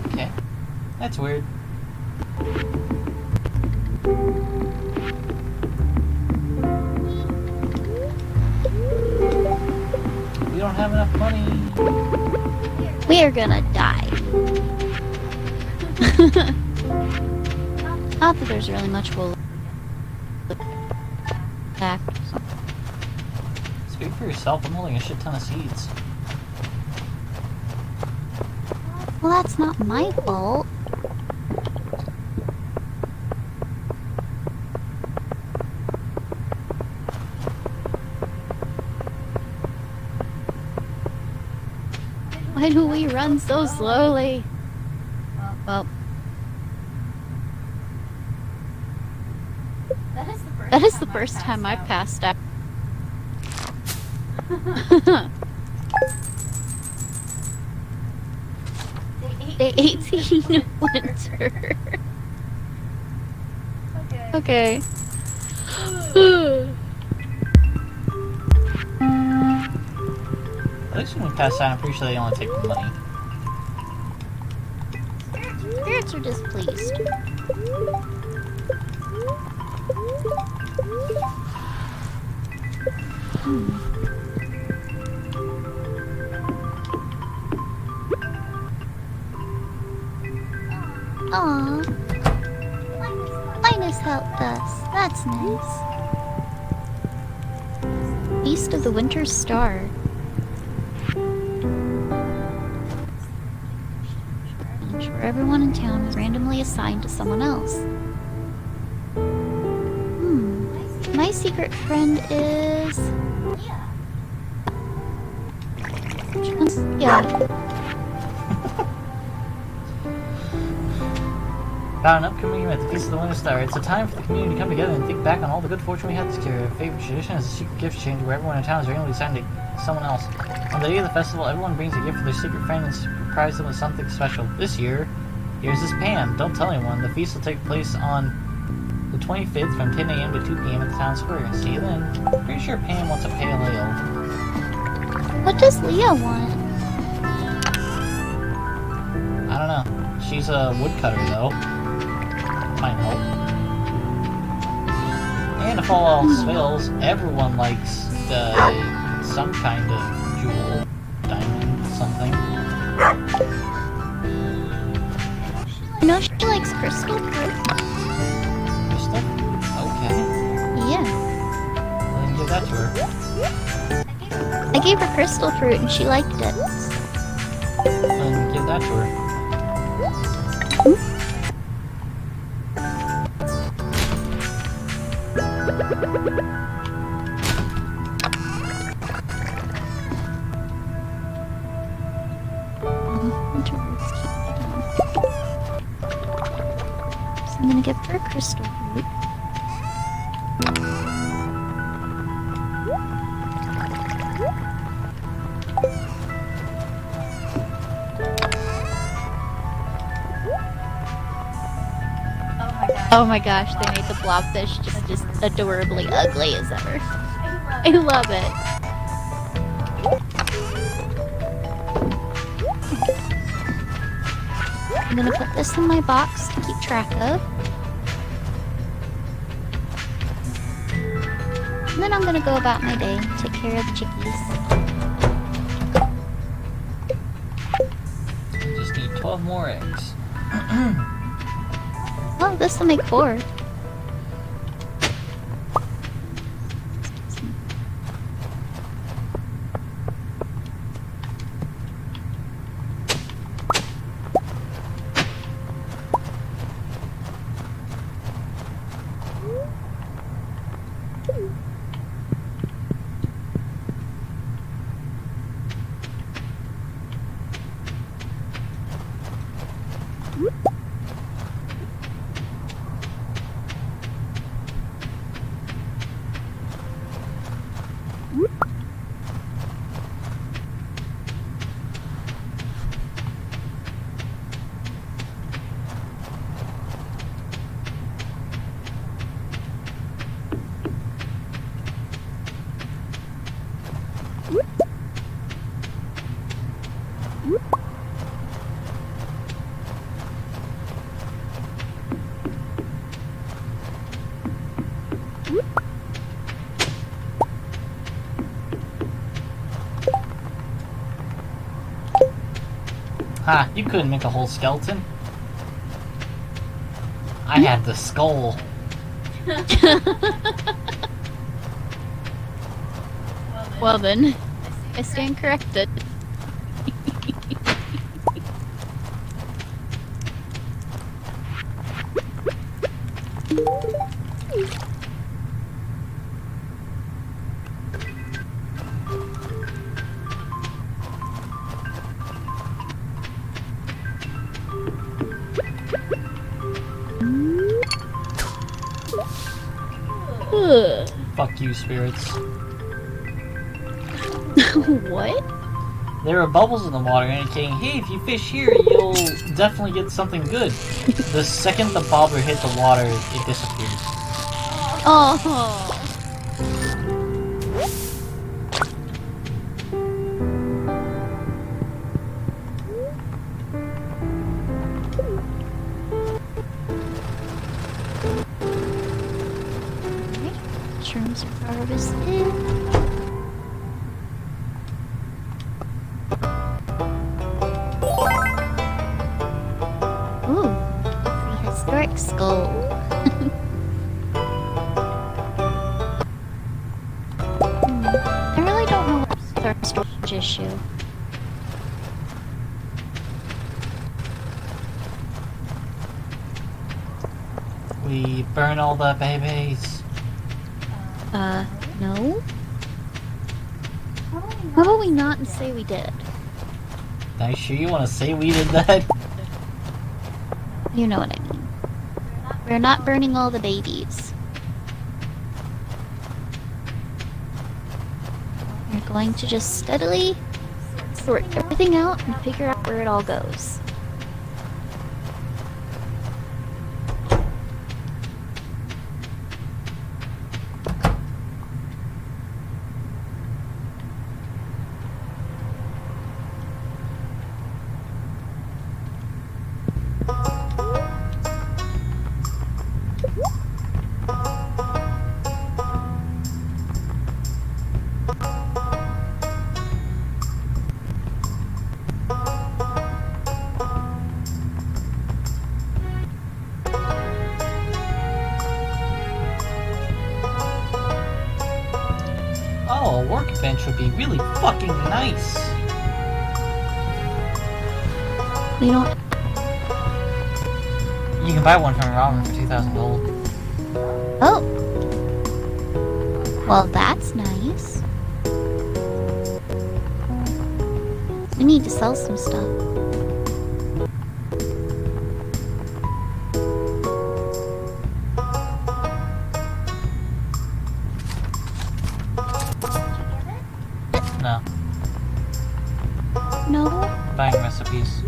Speaker 1: Okay. That's weird. We don't have enough money.
Speaker 2: We are gonna die. Not that there's really much we'll look back.
Speaker 1: Speak for yourself, I'm holding a shit ton of seeds.
Speaker 2: Well, that's not my fault. Why do we run so slowly? Well, that is the first time I've passed out. Day 18 winter. Okay.
Speaker 1: At least when we pass out, I'm pretty sure they only take the money.
Speaker 2: Spirits are displeased. Aww. Linus helped us. That's nice. East of the Winter Star. Each where everyone in town was randomly assigned to someone else. My secret friend is... Which one's... Yeah.
Speaker 1: About an upcoming event, the Feast of the Winter Star. It's a time for the community to come together and think back on all the good fortune we had this year. A favorite tradition is a secret gift exchange where everyone in town is randomly assigned to someone else. On the day of the festival, everyone brings a gift for their secret friend and surprise them with something special. This year, here's this pan. Don't tell anyone. The feast will take place on the 25th from 10 a.m. to 2 p.m. at the town square. See you then. Pretty sure Pam wants a pale ale.
Speaker 2: What does Leah want?
Speaker 1: I don't know. She's a woodcutter, though. Might help. And if all else fails, everyone likes some kind of jewel, diamond, something.
Speaker 2: I know she likes crystal fruit.
Speaker 1: Crystal? Okay.
Speaker 2: Yeah.
Speaker 1: Well, then give that to her.
Speaker 2: I gave her crystal fruit and she liked it.
Speaker 1: Then give that to her.
Speaker 2: So I'm gonna give her crystal fruit. Oh my gosh, they made the blobfish just adorably ugly as ever. I love it. I'm gonna put this in my box to keep track of. And then I'm gonna go about my day and take care of the chickies.
Speaker 1: Just need 12 more eggs.
Speaker 2: Oh, this will make 4.
Speaker 1: Ha, you couldn't make a whole skeleton. I had the skull.
Speaker 2: Well then, I stand corrected.
Speaker 1: Fuck you, spirits.
Speaker 2: What?
Speaker 1: There are bubbles in the water indicating, hey, if you fish here, you'll definitely get something good. The second the bobber hit the water, it disappeared.
Speaker 2: Oh. Mushrooms are harvested. Ooh, prehistoric skull. I really don't know what's our storage issue.
Speaker 1: We burn all the babies.
Speaker 2: No? How about we not and say we did?
Speaker 1: Are you sure you want to say we did that?
Speaker 2: You know what I mean. We're not burning all the babies. We're going to just steadily sort everything out and figure out where it all goes.
Speaker 1: Oh, a workbench would be really fucking nice.
Speaker 2: We don't.
Speaker 1: You can buy one from Robin for 2,000 gold.
Speaker 2: Oh! Well, that's nice. We need to sell some stuff.
Speaker 1: No,
Speaker 2: No?
Speaker 1: buying recipes.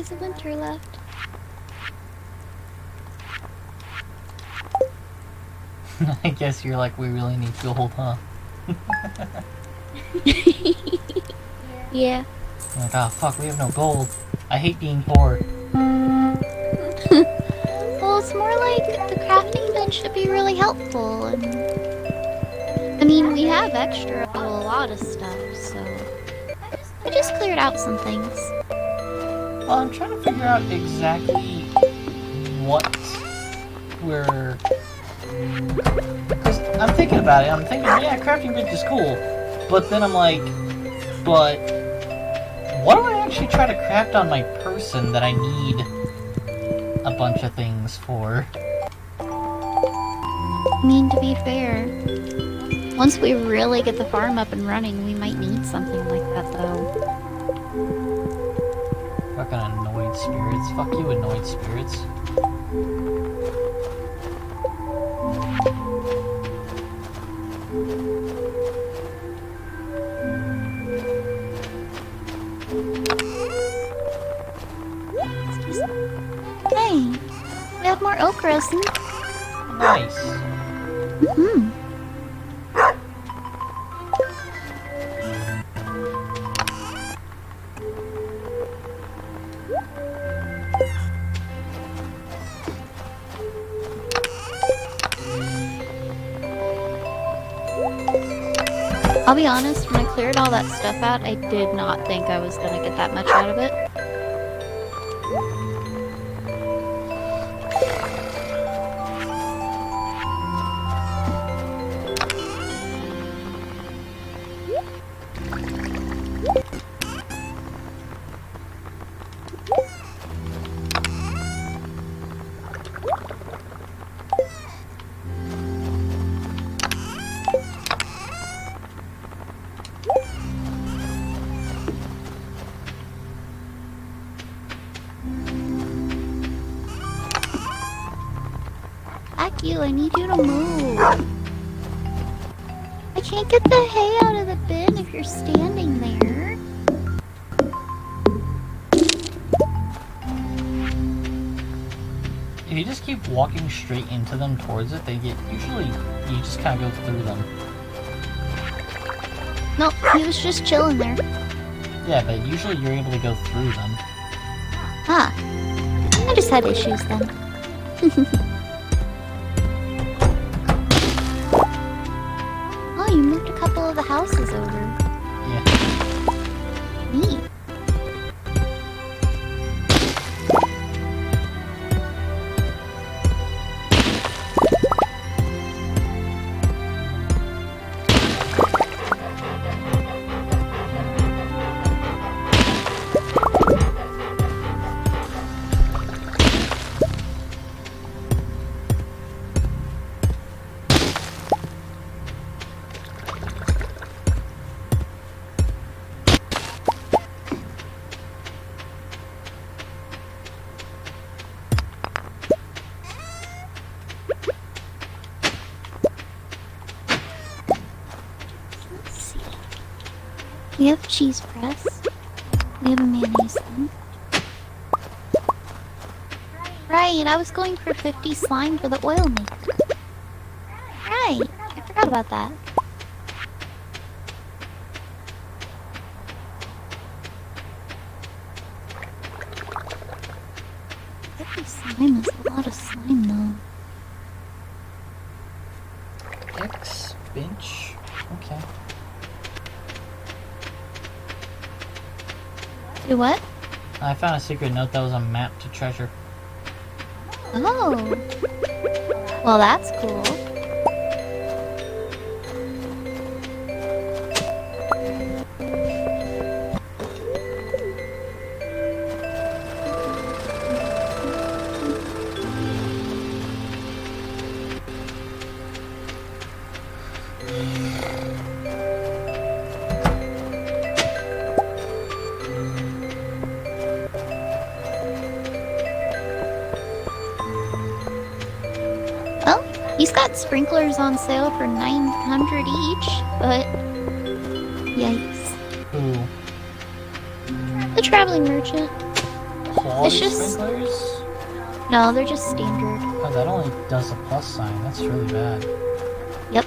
Speaker 2: days of winter left.
Speaker 1: I guess you're like, we really need gold, huh?
Speaker 2: Yeah.
Speaker 1: I'm like, oh fuck, we have no gold. I hate being poor.
Speaker 2: Well, it's more like the crafting bench should be really helpful, and I mean, we have extra of a lot of stuff, so I just cleared out some things.
Speaker 1: Well, I'm trying to figure out exactly what we're... Because I'm thinking about it, I'm thinking, yeah, crafting bench is cool, but then I'm like, but what do I actually try to craft on my person that I need a bunch of things for?
Speaker 2: I mean, to be fair, once we really get the farm up and running, we might need something like that, though.
Speaker 1: Fucking annoyed spirits. Fuck you, annoyed spirits.
Speaker 2: Hey, we have more oak resin.
Speaker 1: Nice.
Speaker 2: Mm-hmm. I'll be honest, when I cleared all that stuff out, I did not think I was gonna get that much out of it. I need you to move. I can't get the hay out of the bin if you're standing there.
Speaker 1: If you just keep walking straight into them towards it, they get... Usually, you just kind of go through them.
Speaker 2: Nope, he was just chilling there.
Speaker 1: Yeah, but usually you're able to go through them.
Speaker 2: Ah. I just had issues then. Oh, you moved a couple of the houses over.
Speaker 1: Yeah.
Speaker 2: Neat. We have cheese press. We have a mayonnaise thing. Right, I was going for 50 slime for the oil maker. Right, I forgot about that. 50 slime is a lot of slime though.
Speaker 1: X bench. Okay.
Speaker 2: Do what?
Speaker 1: I found a secret note that was a map to treasure.
Speaker 2: Oh. Well, that's cool. He's got sprinklers on sale for 900 each, but yikes.
Speaker 1: Ooh.
Speaker 2: The traveling merchant.
Speaker 1: quality
Speaker 2: just-
Speaker 1: sprinklers?
Speaker 2: No, they're just standard.
Speaker 1: Oh, that only does a plus sign. That's really bad.
Speaker 2: Yep.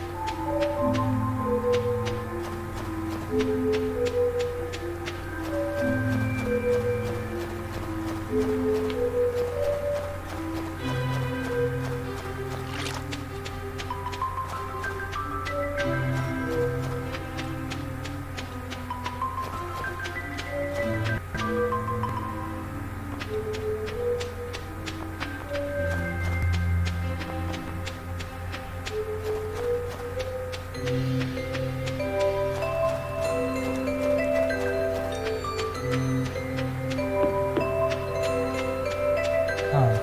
Speaker 1: Huh.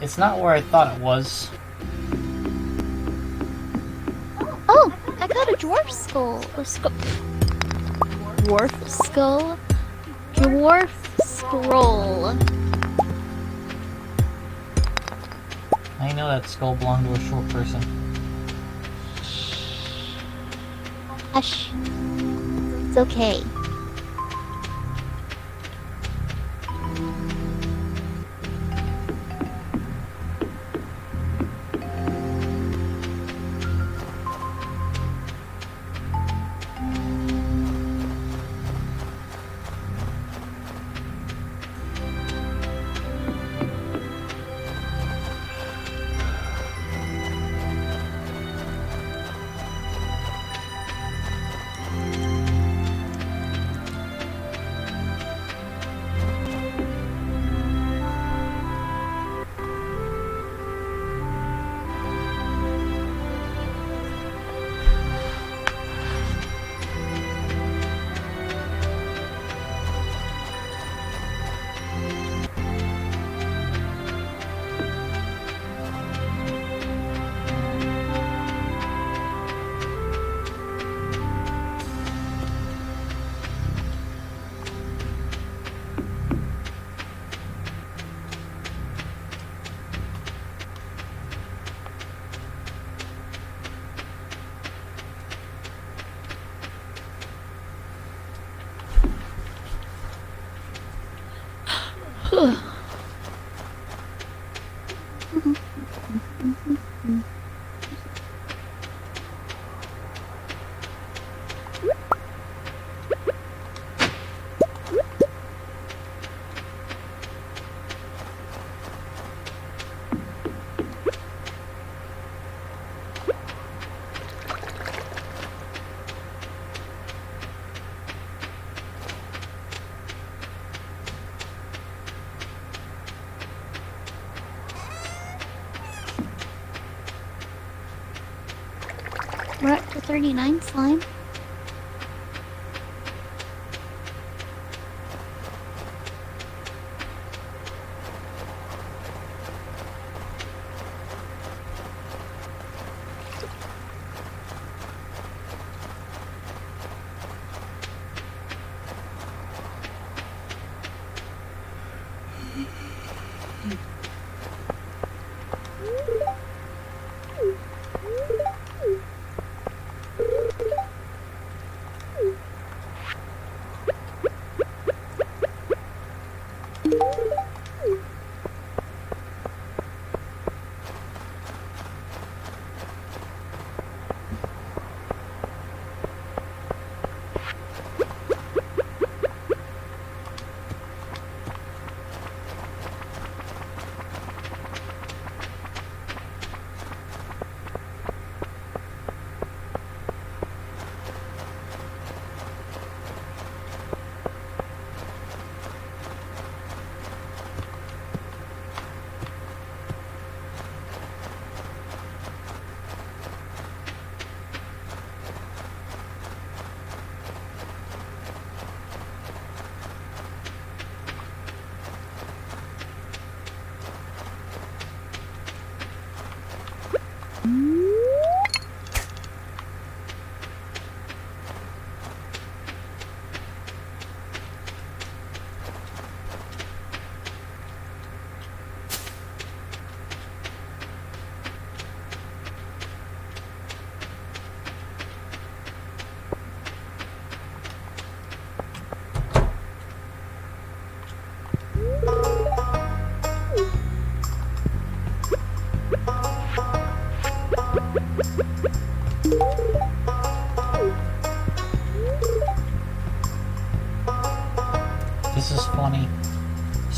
Speaker 1: It's not where I thought it was.
Speaker 2: Oh, I got a dwarf skull. Dwarf skull? Dwarf scroll.
Speaker 1: I know that skull belonged to a short person.
Speaker 2: Hush. It's okay. We're up to 39 slime.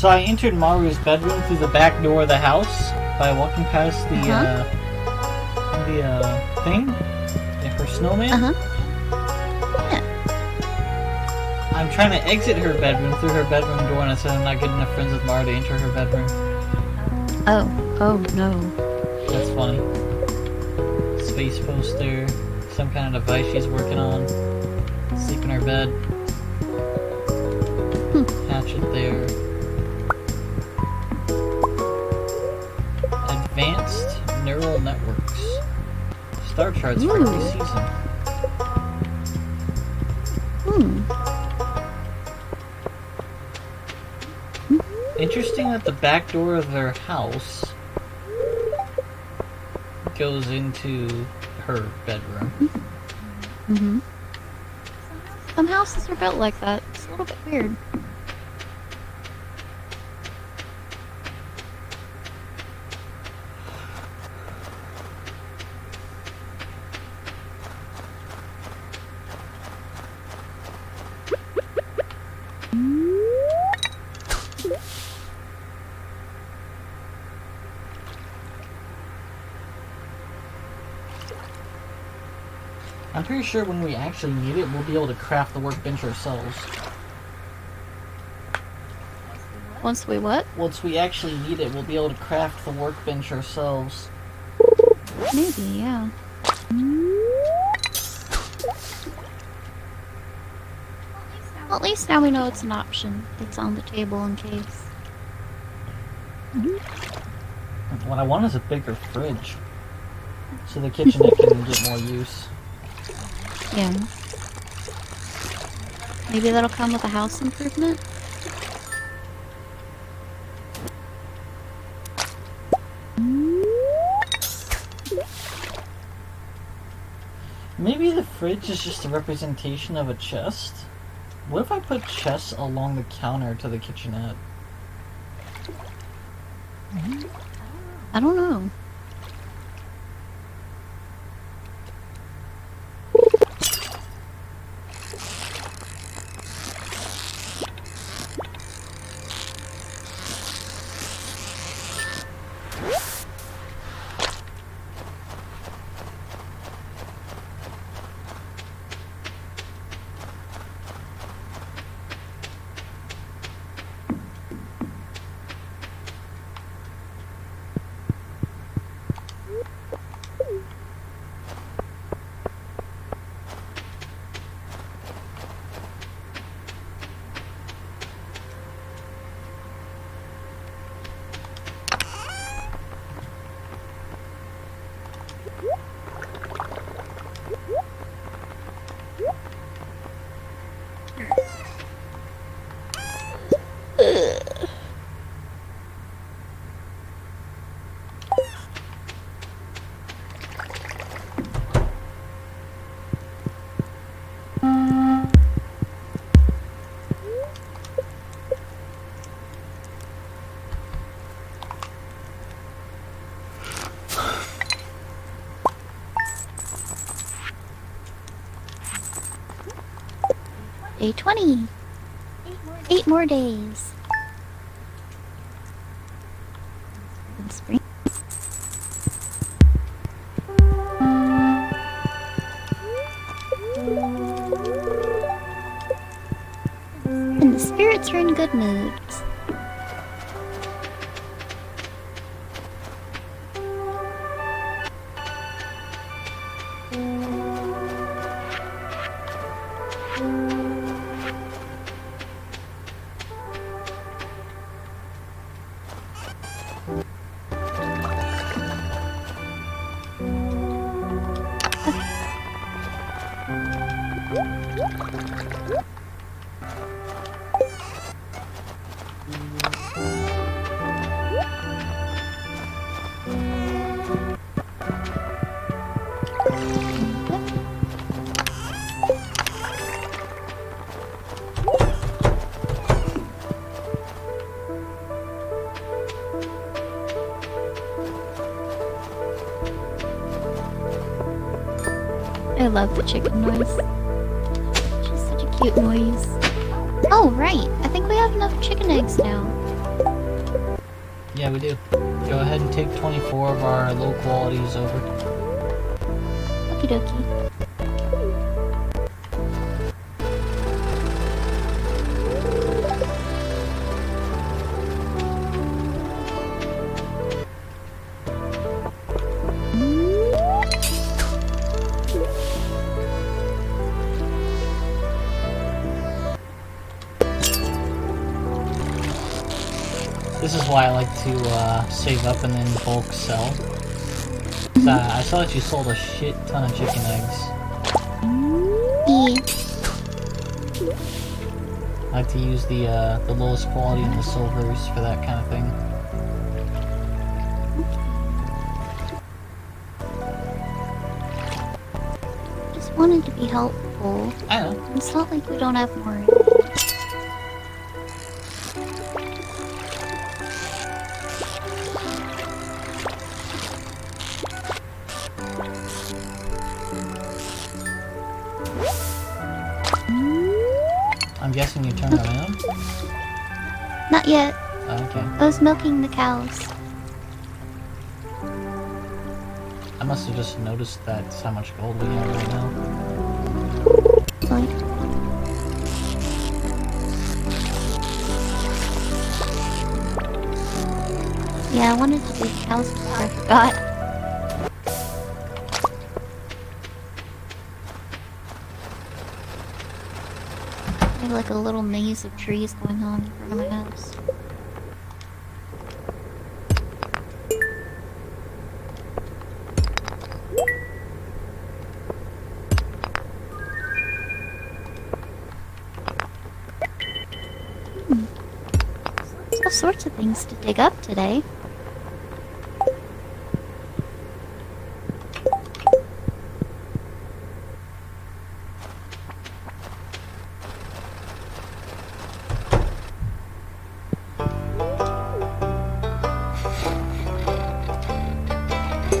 Speaker 1: So I entered Maru's bedroom through the back door of the house by walking past the thing, her snowman.
Speaker 2: Yeah.
Speaker 1: I'm trying to exit her bedroom through her bedroom door, and I said I'm not good enough friends with Maru to enter her bedroom.
Speaker 2: Oh no.
Speaker 1: That's funny. Space poster, some kind of device she's working on. Sleep in her bed. Hatchet there. Advanced neural networks. Star charts for every season. Interesting that the back door of their house goes into her bedroom.
Speaker 2: Some houses are built like that. It's a little bit weird.
Speaker 1: I'm pretty sure when we actually need it, we'll be able to craft the workbench ourselves.
Speaker 2: Once we what?
Speaker 1: Once we actually need it, we'll be able to craft the workbench ourselves.
Speaker 2: Maybe, yeah. Well, at least now we know it's an option. It's on the table in case.
Speaker 1: What I want is a bigger fridge, so the kitchenette can get more use.
Speaker 2: Yeah. Maybe that'll come with a house improvement?
Speaker 1: Maybe the fridge is just a representation of a chest? What if I put chests along the counter to the kitchenette?
Speaker 2: I don't know. Day 20. 8 more days. In spring. And the spirits are in good moods. I love the chicken noise. It's just such a cute noise. Oh, right. I think we have enough chicken eggs now.
Speaker 1: Yeah, we do. Go ahead and take 24 of our low qualities over.
Speaker 2: Okie dokie.
Speaker 1: This is why I like to save up and then bulk sell. I saw that you sold a shit ton of chicken eggs.
Speaker 2: Yeah.
Speaker 1: I like to use the lowest quality and the silvers for that kind of thing.
Speaker 2: Just wanted to be helpful.
Speaker 1: I know.
Speaker 2: It's not like we don't have more.
Speaker 1: I'm guessing you turned them in?
Speaker 2: Not yet.
Speaker 1: Oh, okay.
Speaker 2: I was milking the cows.
Speaker 1: I must have just noticed that's how much gold we have right now.
Speaker 2: Like, yeah, I wanted to do cows before I forgot. I have like a little maze of trees going on in front of my house. There's all sorts of things to dig up today.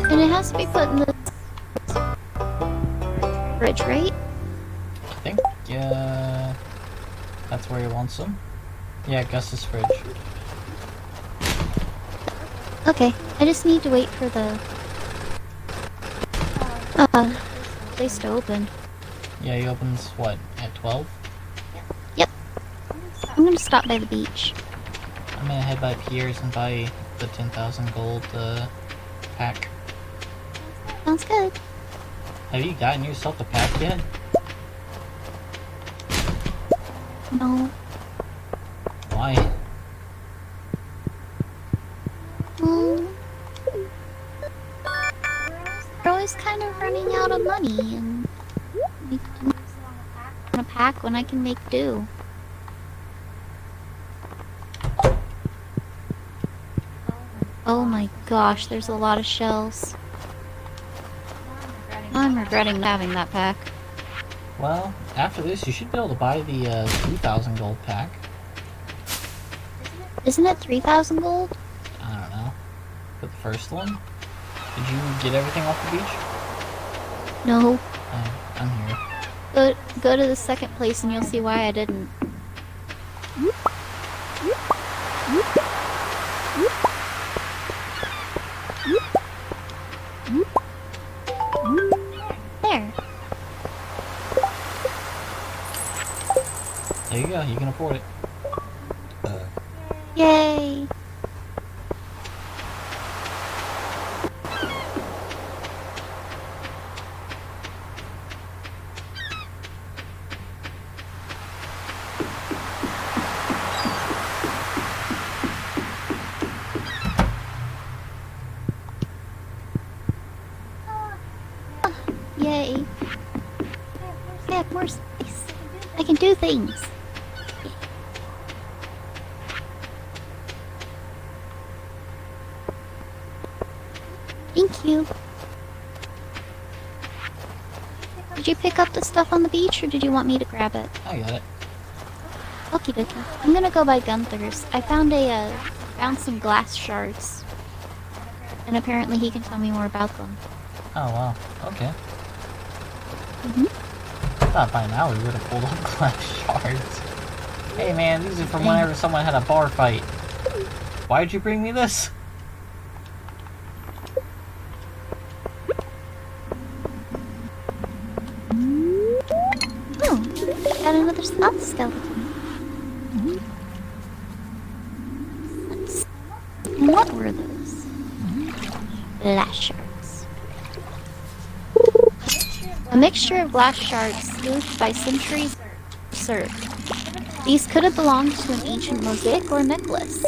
Speaker 2: And it has to be put in the fridge, right?
Speaker 1: I think, that's where he wants them. Yeah, Gus's fridge.
Speaker 2: Okay, I just need to wait for the place to open.
Speaker 1: Yeah, he opens, what, at 12?
Speaker 2: Yep. I'm gonna stop by the beach.
Speaker 1: I'm gonna head by Pierre's and buy the 10,000 gold, pack.
Speaker 2: Sounds good.
Speaker 1: Have you gotten yourself a pack yet?
Speaker 2: No.
Speaker 1: Why?
Speaker 2: Well, we're always kind of running out of money, and we don't want a pack when I can make do. Oh my gosh, there's a lot of shells. I'm regretting having that pack.
Speaker 1: Well, after this, you should be able to buy the 2,000 gold pack.
Speaker 2: Isn't it 3,000 gold?
Speaker 1: I don't know. For the first one? Did you get everything off the beach?
Speaker 2: No.
Speaker 1: Oh, I'm here.
Speaker 2: Go to the second place and you'll see why I didn't. There.
Speaker 1: There you go, you can afford it.
Speaker 2: Yay! Yay! I have more space. I can do things. Thank you. Did you pick up the stuff on the beach, or did you want me to grab it?
Speaker 1: I got it.
Speaker 2: Okie dokie. I'm gonna go by Gunther's. I found found some glass shards. And apparently he can tell me more about them.
Speaker 1: Oh, wow. Okay.
Speaker 2: Mm-hmm.
Speaker 1: I thought by now we would have pulled up glass shards. Hey man, these are from whenever someone had a bar fight. Why'd you bring me this?
Speaker 2: Oh, got another sloth skeleton. What were those? Glass shards. A mixture of glass shards smoothed by centuries of surf. These could have belonged to an ancient mosaic or necklace.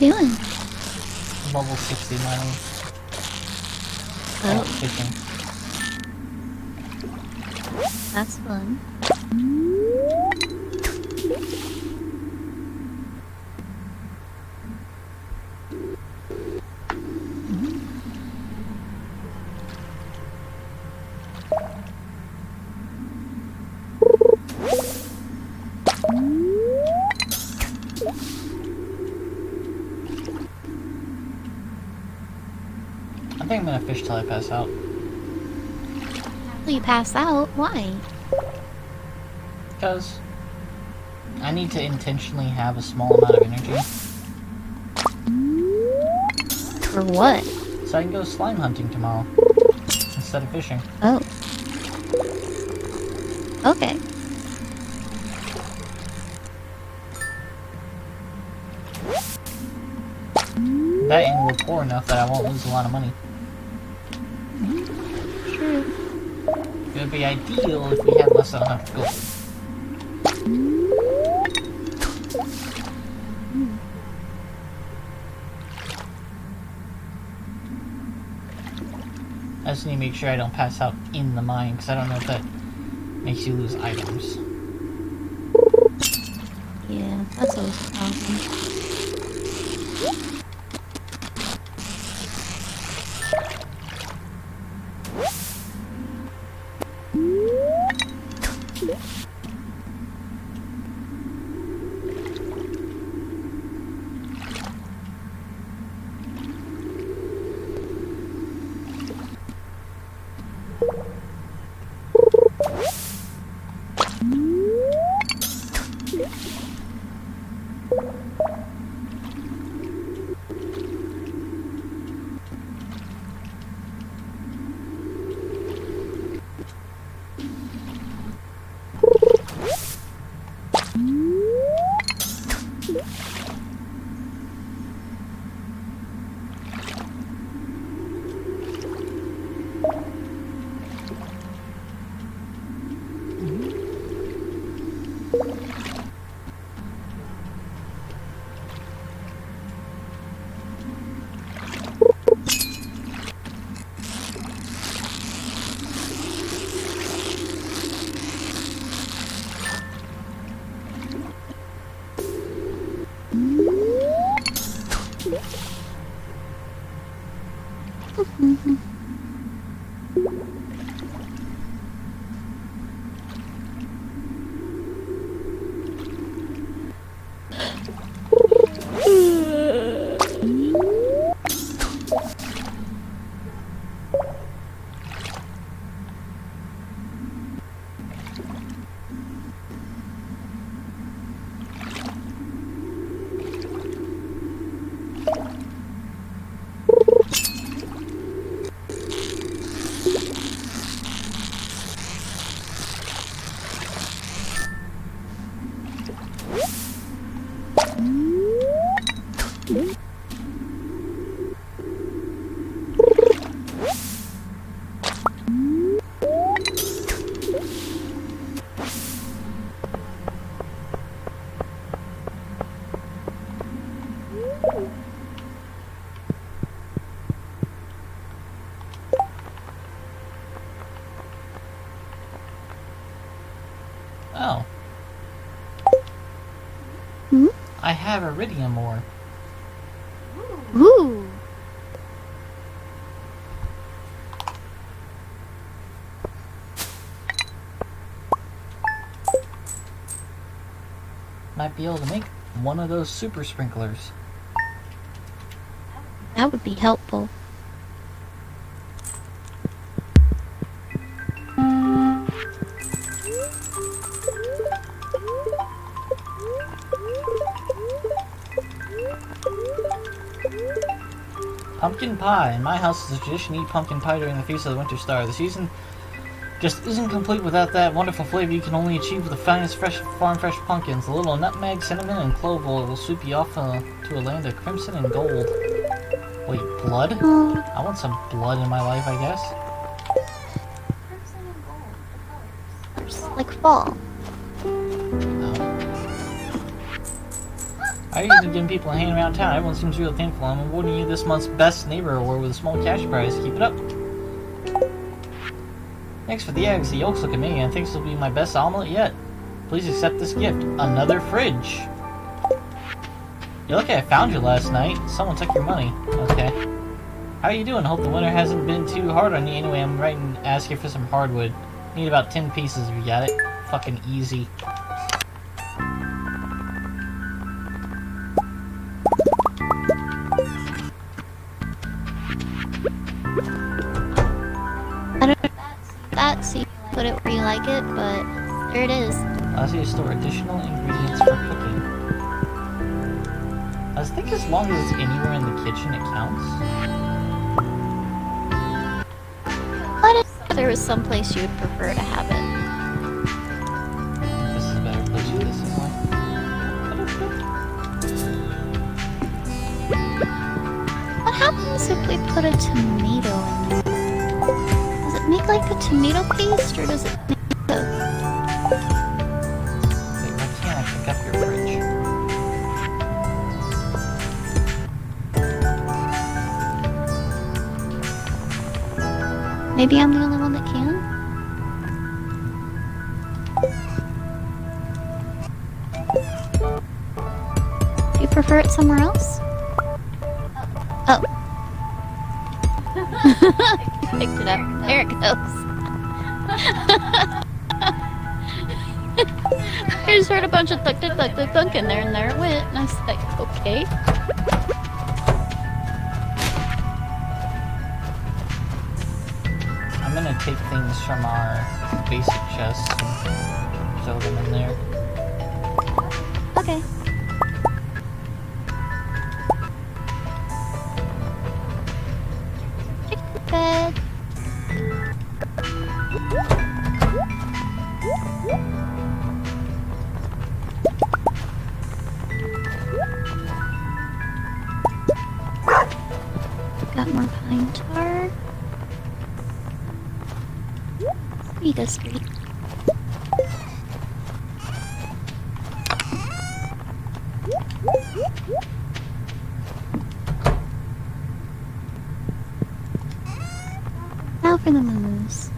Speaker 2: Doing?
Speaker 1: Level 60 miles.
Speaker 2: Oh,
Speaker 1: Fishing.
Speaker 2: that's fun.
Speaker 1: think I'm gonna fish till I pass out.
Speaker 2: Will you pass out? Why?
Speaker 1: Because I need to intentionally have a small amount of energy.
Speaker 2: For what?
Speaker 1: So I can go slime hunting tomorrow. Instead of fishing.
Speaker 2: Oh. Okay.
Speaker 1: That and we're poor enough that I won't lose a lot of money.
Speaker 2: True.
Speaker 1: It would be ideal if we had less than 100 gold. I just need to make sure I don't pass out in the mine, because I don't know if that makes you lose items.
Speaker 2: Yeah, that's always a problem.
Speaker 1: Oh.
Speaker 2: Hmm?
Speaker 1: I have iridium ore.
Speaker 2: Ooh.
Speaker 1: Might be able to make one of those super sprinklers.
Speaker 2: That would be helpful.
Speaker 1: Pumpkin pie. In my house, it's a tradition to eat pumpkin pie during the Feast of the Winter Star. The season just isn't complete without that wonderful flavor you can only achieve with the finest farm-fresh pumpkins. A little nutmeg, cinnamon, and clove oil will sweep you off to a land of crimson and gold. Wait, blood? I want some blood in my life, I guess.
Speaker 3: Crimson and gold, the colors.
Speaker 2: Like fall.
Speaker 1: I usually giving people a hand around town. Everyone seems really thankful. I'm awarding you this month's Best Neighbor Award with a small cash prize. Keep it up. Thanks for the eggs. The yolks look amazing, and thanks will be my best omelet yet. Please accept this gift. Another fridge. You're lucky I found you last night. Someone took your money. Okay. How are you doing? Hope the winter hasn't been too hard on you. Anyway, I'm writing asking for some hardwood. Need about 10 pieces if you got it. Fucking easy.
Speaker 2: that so you can put it where you like it, but there it is.
Speaker 1: Allows you to store additional ingredients for cooking. I think as long as it's anywhere in the kitchen, it counts.
Speaker 2: What if there was some place you would prefer to have it?
Speaker 1: This is a better place for this anyway.
Speaker 2: What happens if we put a tomato in there? Does it make like a tomato paste, or does it make a...
Speaker 1: Wait, why can't I pick up your fridge?
Speaker 2: Maybe I'm the only one that can? Do you prefer it somewhere else? Oh. Picked it up. There it goes. I just heard a bunch of thunk in there, and there it went. And I was like, okay.
Speaker 1: I'm gonna take things from our basic chests and throw them in there.
Speaker 2: Okay. Bed. Got more pine tar. Sweet as sweet. Now for the moose.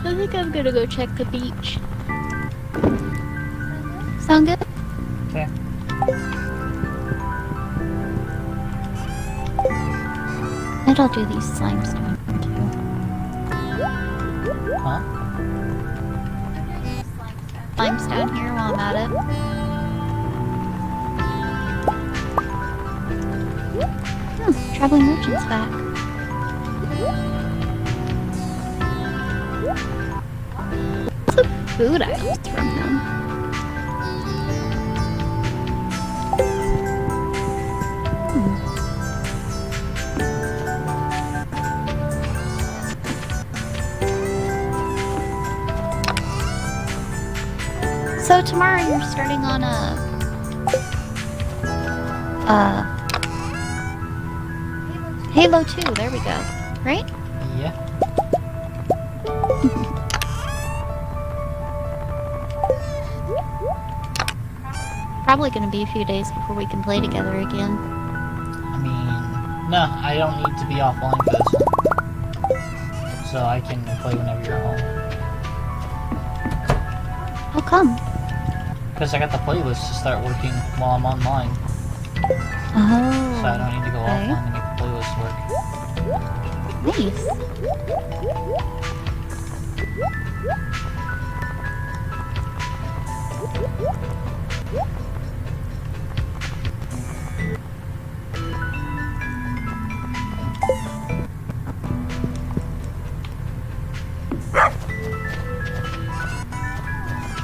Speaker 2: I think I'm gonna go check the beach. Sound good?
Speaker 1: Okay.
Speaker 2: And I'll do these limestone too.
Speaker 1: Huh?
Speaker 2: Limestone here while I'm at it. Traveling merchant's back. Lots of food items from him. So tomorrow you're starting on Halo 2, there we go. Right?
Speaker 1: Yeah.
Speaker 2: Probably gonna be a few days before we can play together again.
Speaker 1: I mean, no, I don't need to be offline for this one. So I can play whenever you're home.
Speaker 2: How come?
Speaker 1: Because I got the playlist to start working while I'm online.
Speaker 2: Oh.
Speaker 1: So I don't need to go
Speaker 2: okay.
Speaker 1: offline to make the playlist work.
Speaker 2: Nice.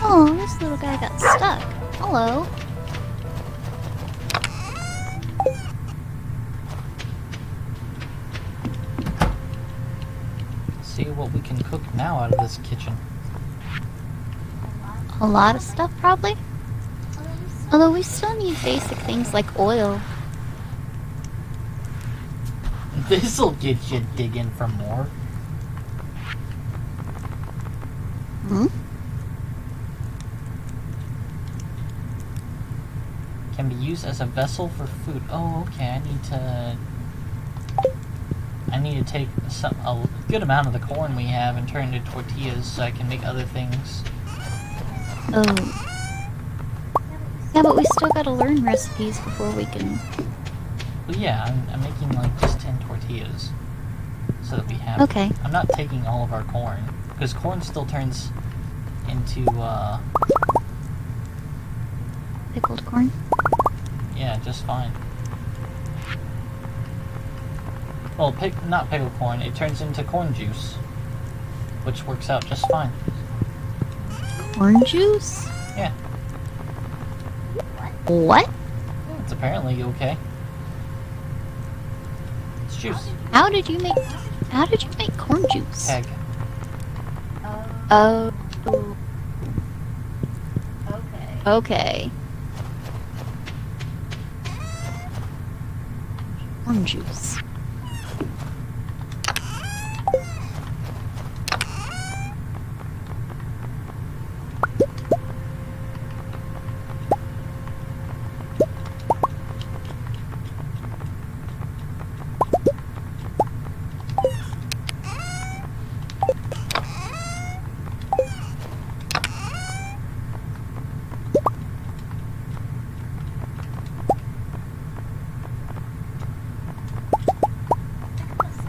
Speaker 2: Oh, this little guy got stuck. Hello.
Speaker 1: See what we can cook now out of this kitchen.
Speaker 2: A lot of stuff, probably? Although we still need basic things like oil.
Speaker 1: This'll get you digging for more.
Speaker 2: Hmm?
Speaker 1: Can be used as a vessel for food. Oh, okay. I need to take a good amount of the corn we have and turn it into tortillas so I can make other things.
Speaker 2: Oh. Yeah, but we still gotta learn recipes before we can...
Speaker 1: Well, yeah, I'm making like just 10 tortillas so that we have...
Speaker 2: Okay.
Speaker 1: I'm not taking all of our corn because corn still turns into
Speaker 2: Pickled corn?
Speaker 1: yeah, just fine. Well, not pickled corn, it turns into corn juice, which works out just fine.
Speaker 2: Corn juice?
Speaker 1: Yeah,
Speaker 2: What?
Speaker 1: it's apparently okay. It's juice.
Speaker 2: How did you make corn juice?
Speaker 1: Keg.
Speaker 2: Oh.
Speaker 3: Okay.
Speaker 2: Okay. Corn juice.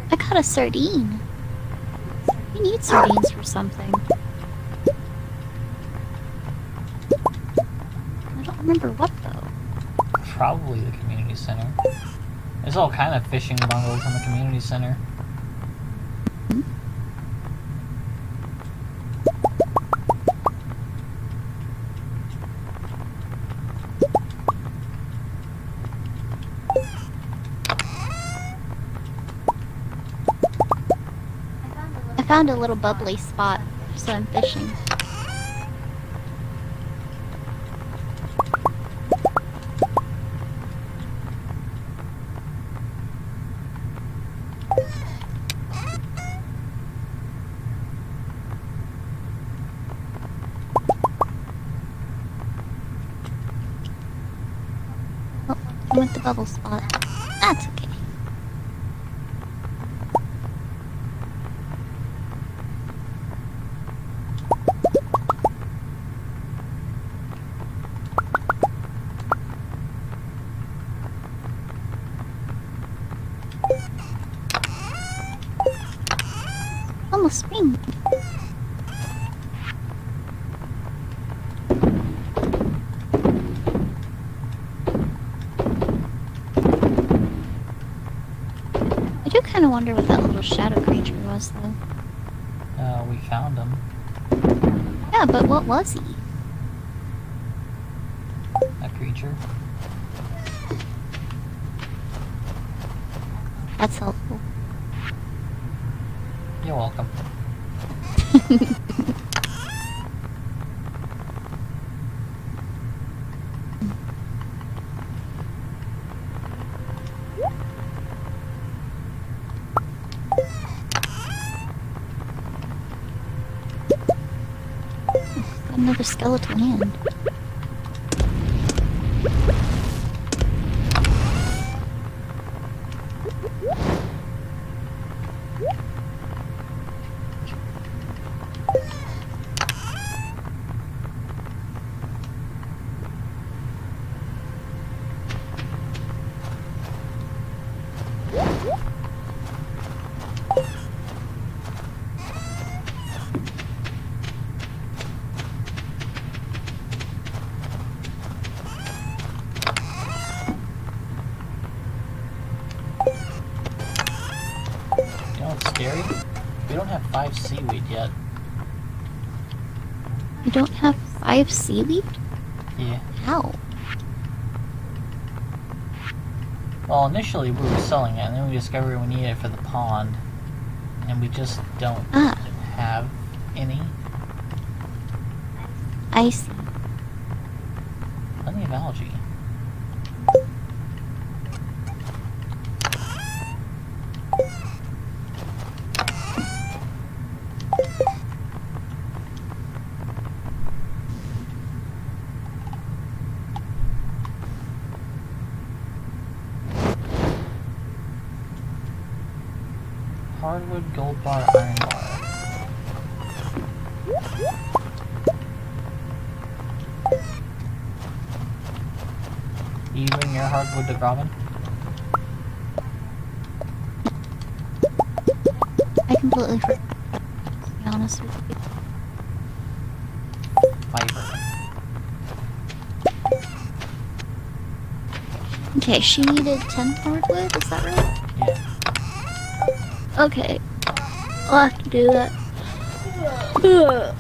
Speaker 2: I got a sardine. We need sardines for something. I don't remember what though.
Speaker 1: Probably the community center. There's all kind of fishing bungalows in the community center.
Speaker 2: I found a little bubbly spot, so I'm fishing. Oh, I went the bubble spot. That's okay. Almost spring. I do kind of wonder what that little shadow creature was, though.
Speaker 1: We found him.
Speaker 2: Yeah, but what was he?
Speaker 1: A creature.
Speaker 2: That's helpful.
Speaker 1: You're welcome.
Speaker 2: another skeletal hand.
Speaker 1: You know what's scary? We don't have 5 seaweed yet.
Speaker 2: You don't have 5 seaweed?
Speaker 1: Yeah.
Speaker 2: How?
Speaker 1: Well, initially we were selling it, and then we discovered we needed it for the pond. And we just don't have any.
Speaker 2: I see.
Speaker 1: Plenty of algae. Hardwood, gold bar, iron bar. You bring your hardwood to Robin?
Speaker 2: I completely forgot, to be honest with you.
Speaker 1: Fiber.
Speaker 2: Okay, she needed 10 hardwood, is that right?
Speaker 1: Yeah.
Speaker 2: Okay. I'll have to do that. Ugh.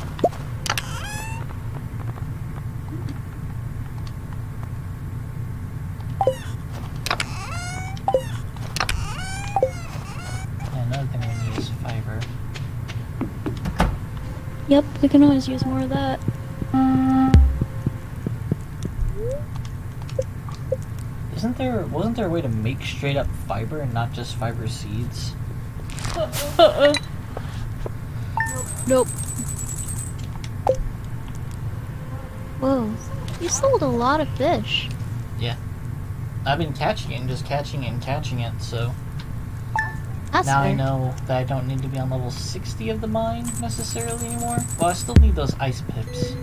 Speaker 1: Yeah, another thing we need is fiber.
Speaker 2: Yep, we can always use more of that.
Speaker 1: Wasn't there a way to make straight up fiber and not just fiber seeds?
Speaker 2: Nope. Whoa. You sold a lot of fish.
Speaker 1: Yeah. I've been catching it and just catching it and catching it, so
Speaker 2: That's
Speaker 1: now I
Speaker 2: fair.
Speaker 1: know that I don't need to be on level 60 of the mine necessarily anymore. Well, I still need those ice pips.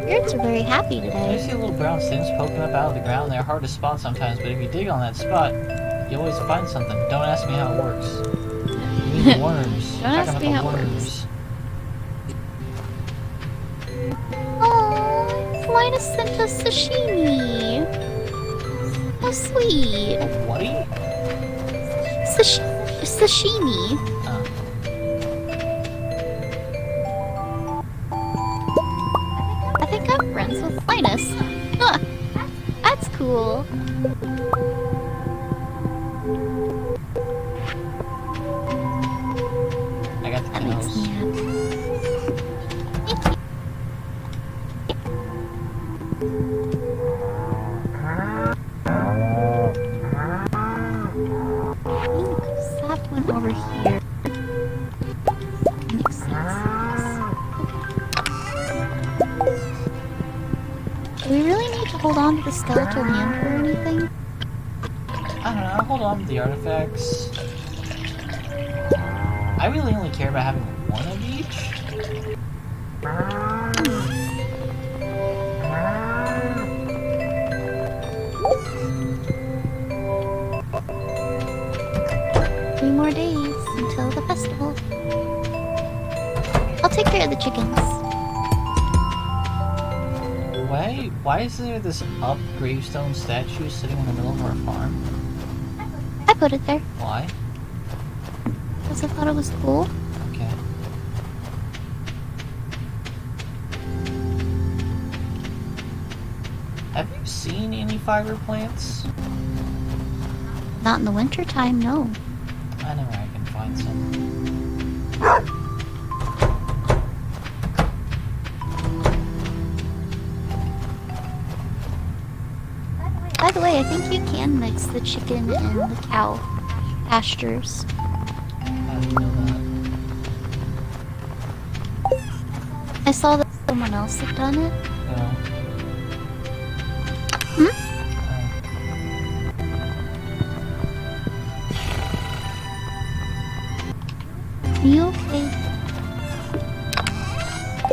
Speaker 2: Birds are very happy
Speaker 1: I
Speaker 2: today.
Speaker 1: see little brown stems poking up out of the ground. They're hard to spot sometimes, but if you dig on that spot, you always find something. Don't ask me how it works. You need worms.
Speaker 2: Don't ask
Speaker 1: Talking
Speaker 2: me
Speaker 1: about
Speaker 2: how it
Speaker 1: the
Speaker 2: works. Oh, Linus sent us sashimi. How sweet.
Speaker 1: What?
Speaker 2: Sashimi.
Speaker 1: Oh.
Speaker 2: I think I'm friends with Linus. Huh. That's cool.
Speaker 1: I got the
Speaker 2: That makes
Speaker 1: nose.
Speaker 2: me happy. Thank you. I think that one over here. Makes sense. Do we really need to hold on to the skeletal hand or anything?
Speaker 1: I don't know, I'll hold on to the artifacts. I really only care about having one of each.
Speaker 2: Three more days until the festival. I'll take care of the chickens.
Speaker 1: Why is there this up gravestone statue sitting in the middle of our farm?
Speaker 2: I put it there
Speaker 1: Why?
Speaker 2: because I thought it was cool.
Speaker 1: Okay. Have you seen any fiber plants?
Speaker 2: Not in the winter time, no.
Speaker 1: I know where I can find some.
Speaker 2: By the way, I think you can mix the chicken and the cow pastures.
Speaker 1: I do you know that?
Speaker 2: I saw that someone else had done it.
Speaker 1: No.
Speaker 2: Hmm? Are you okay?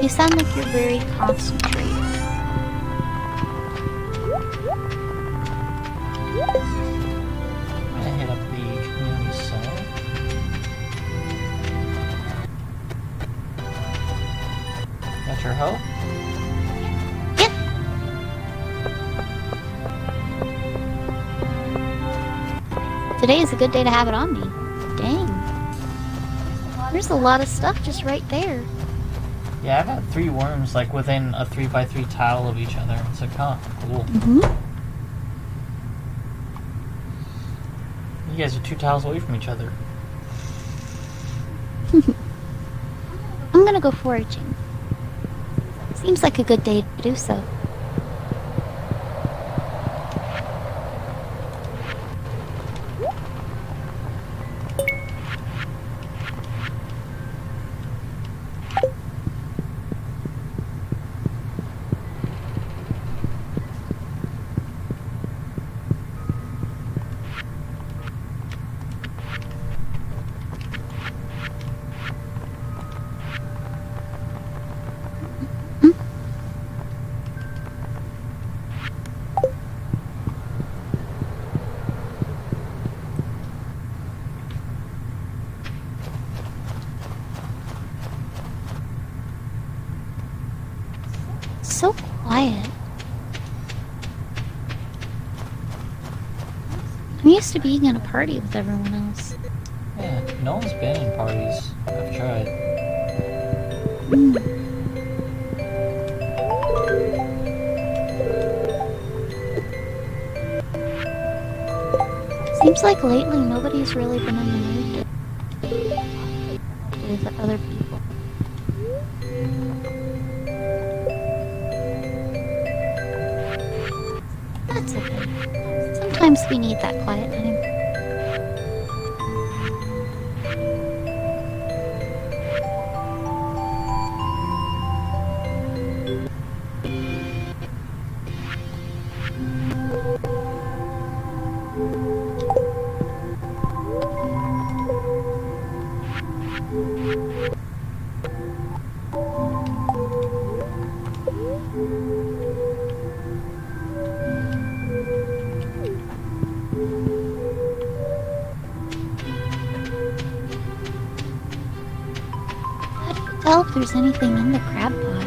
Speaker 2: You sound like you're very concentrated.
Speaker 1: I'm gonna hit up the community center. Got your hoe?
Speaker 2: Yep. Today is a good day to have it on me. Dang. There's a lot of stuff just right there.
Speaker 1: Yeah, I've got 3 worms like within a 3x3 tile of each other. It's like, huh, cool.
Speaker 2: Mm-hmm.
Speaker 1: You guys are 2 tiles away from each other.
Speaker 2: I'm gonna go foraging. Seems like a good day to do so. So quiet. I'm used to being in a party with everyone else.
Speaker 1: Yeah, no one's been in parties. I've tried.
Speaker 2: Seems like lately nobody's really been in the mood with other people. That's okay. Sometimes we need that quiet time. How do you tell if there's anything in the crab pot?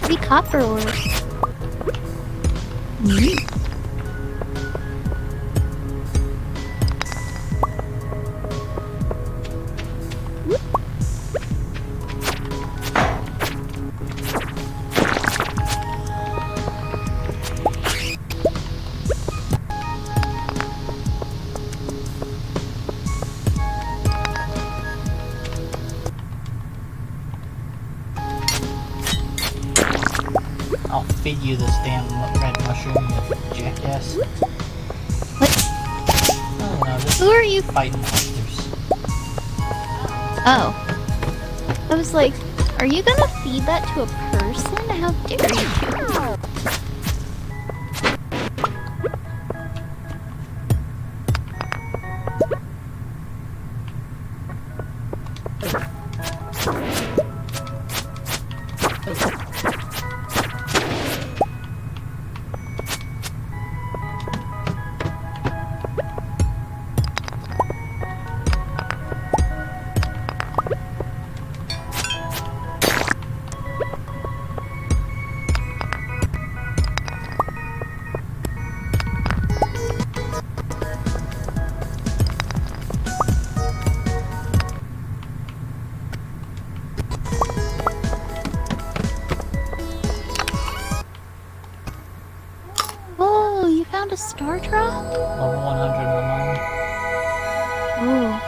Speaker 2: Maybe copper ore.
Speaker 1: I'll feed you this damn red mushroom, you jackass.
Speaker 2: What?
Speaker 1: Oh no, this
Speaker 2: Who are you?
Speaker 1: fighting monsters.
Speaker 2: Oh. I was like, are you gonna feed that to a person? How dare you? Oh, you found a star drop?
Speaker 1: Level 100 in the mine.
Speaker 2: Oh.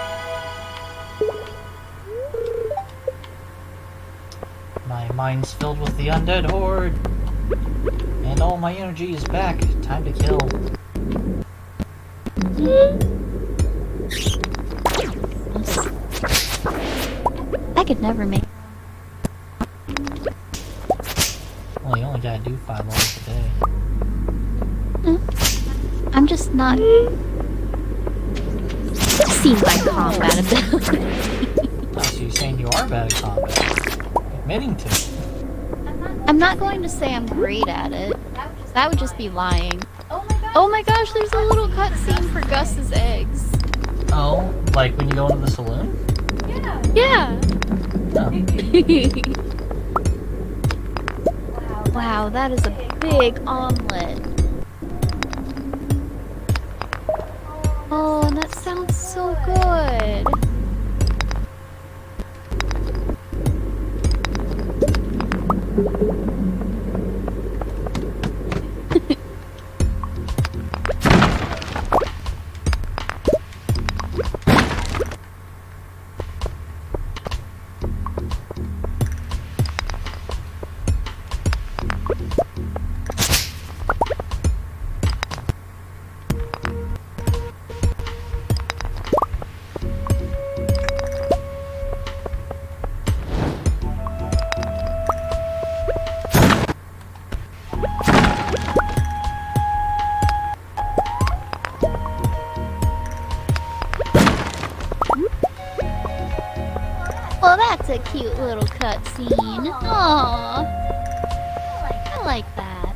Speaker 1: My mind's filled with the undead horde. And all my energy is back. Time to kill.
Speaker 2: I could never make.
Speaker 1: Well, you only gotta do 5 levels a day.
Speaker 2: I'm just not seen by combat ability.
Speaker 1: Oh, so you're saying you are bad at combat. Admitting to it.
Speaker 2: I'm not going to say I'm great at it. That would just be lying. Oh my gosh, there's a little cutscene for Gus's eggs.
Speaker 1: Oh, like when you go into the saloon?
Speaker 2: Yeah.
Speaker 1: Oh.
Speaker 2: Wow, that is a big omelet. Oh, and that sounds so good. Well, that's a cute little cutscene. Aww. I like that.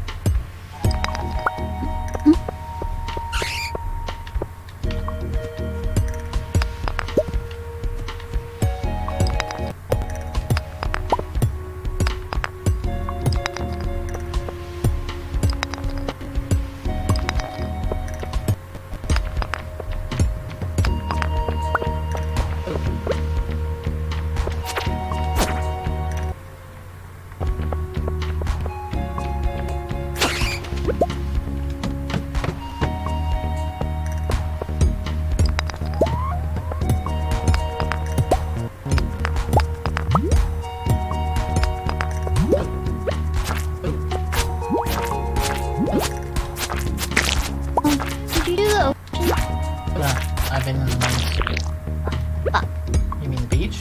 Speaker 2: Did you do the ocean?
Speaker 1: I've been in the mines. You mean the beach?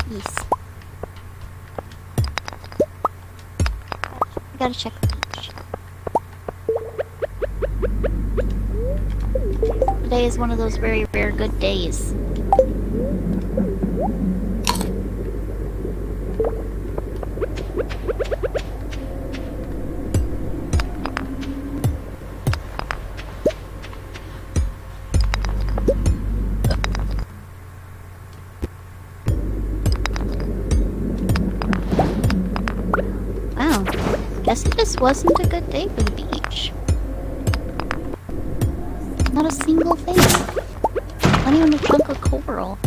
Speaker 2: Yes. I gotta check the beach. Today is one of those very rare good days. Wow, guess this wasn't a good day for the beach. Not a single thing. Not even a chunk of coral.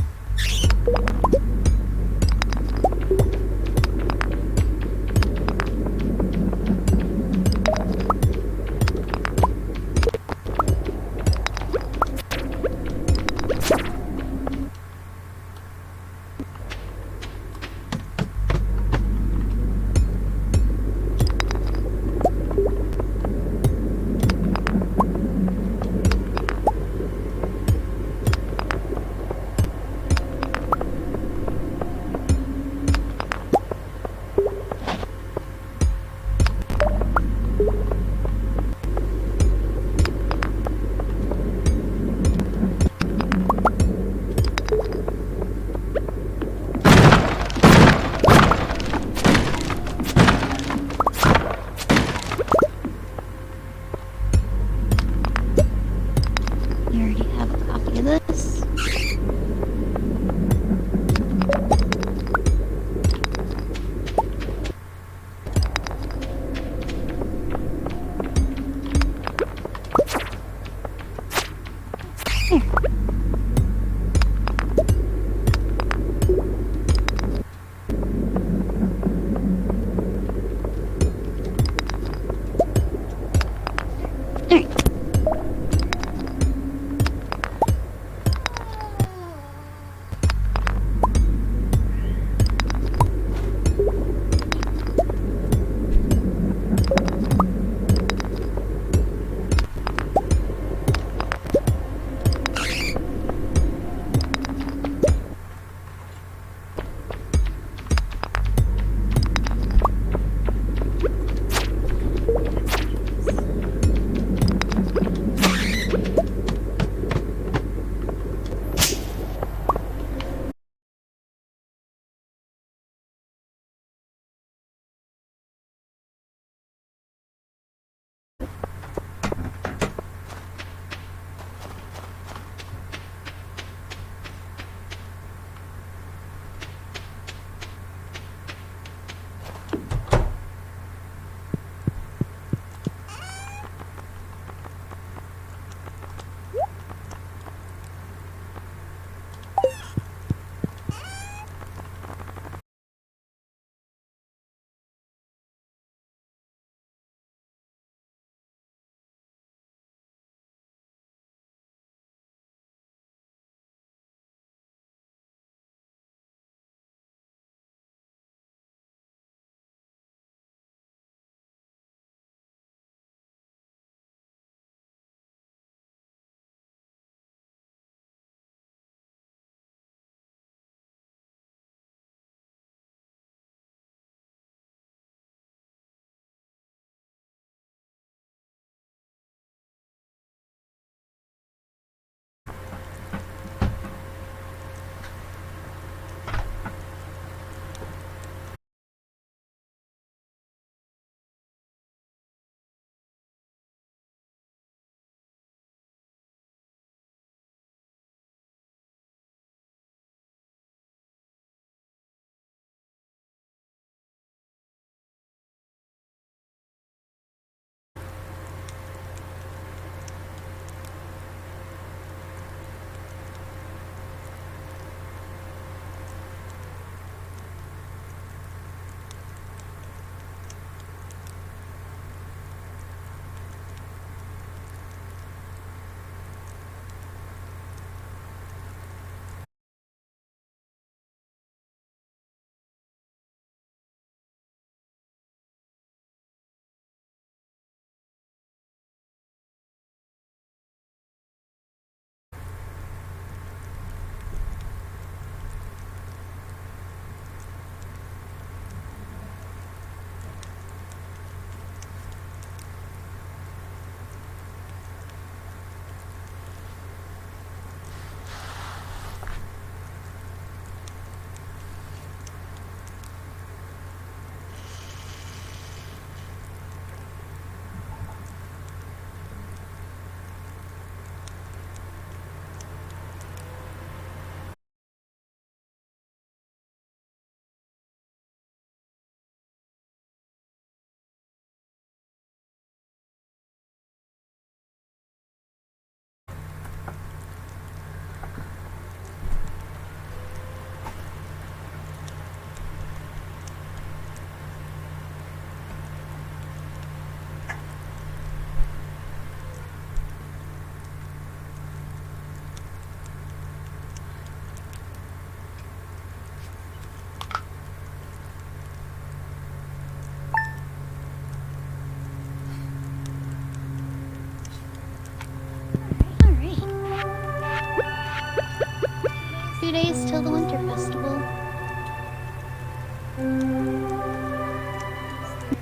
Speaker 2: 2 days till the winter festival.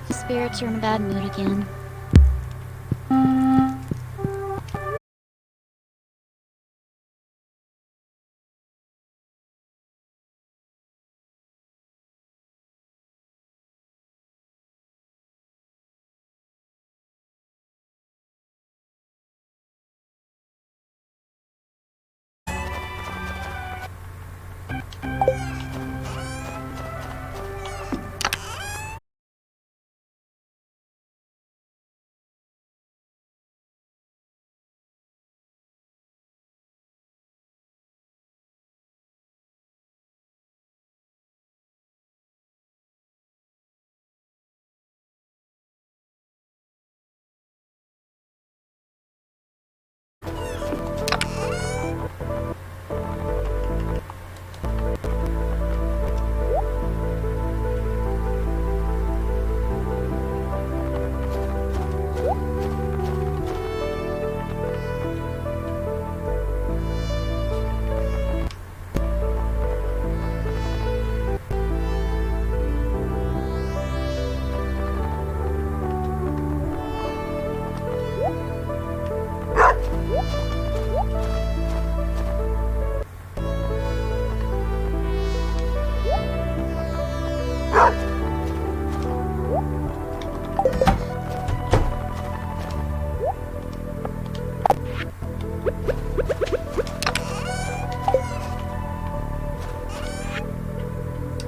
Speaker 2: The spirits are in a bad mood again.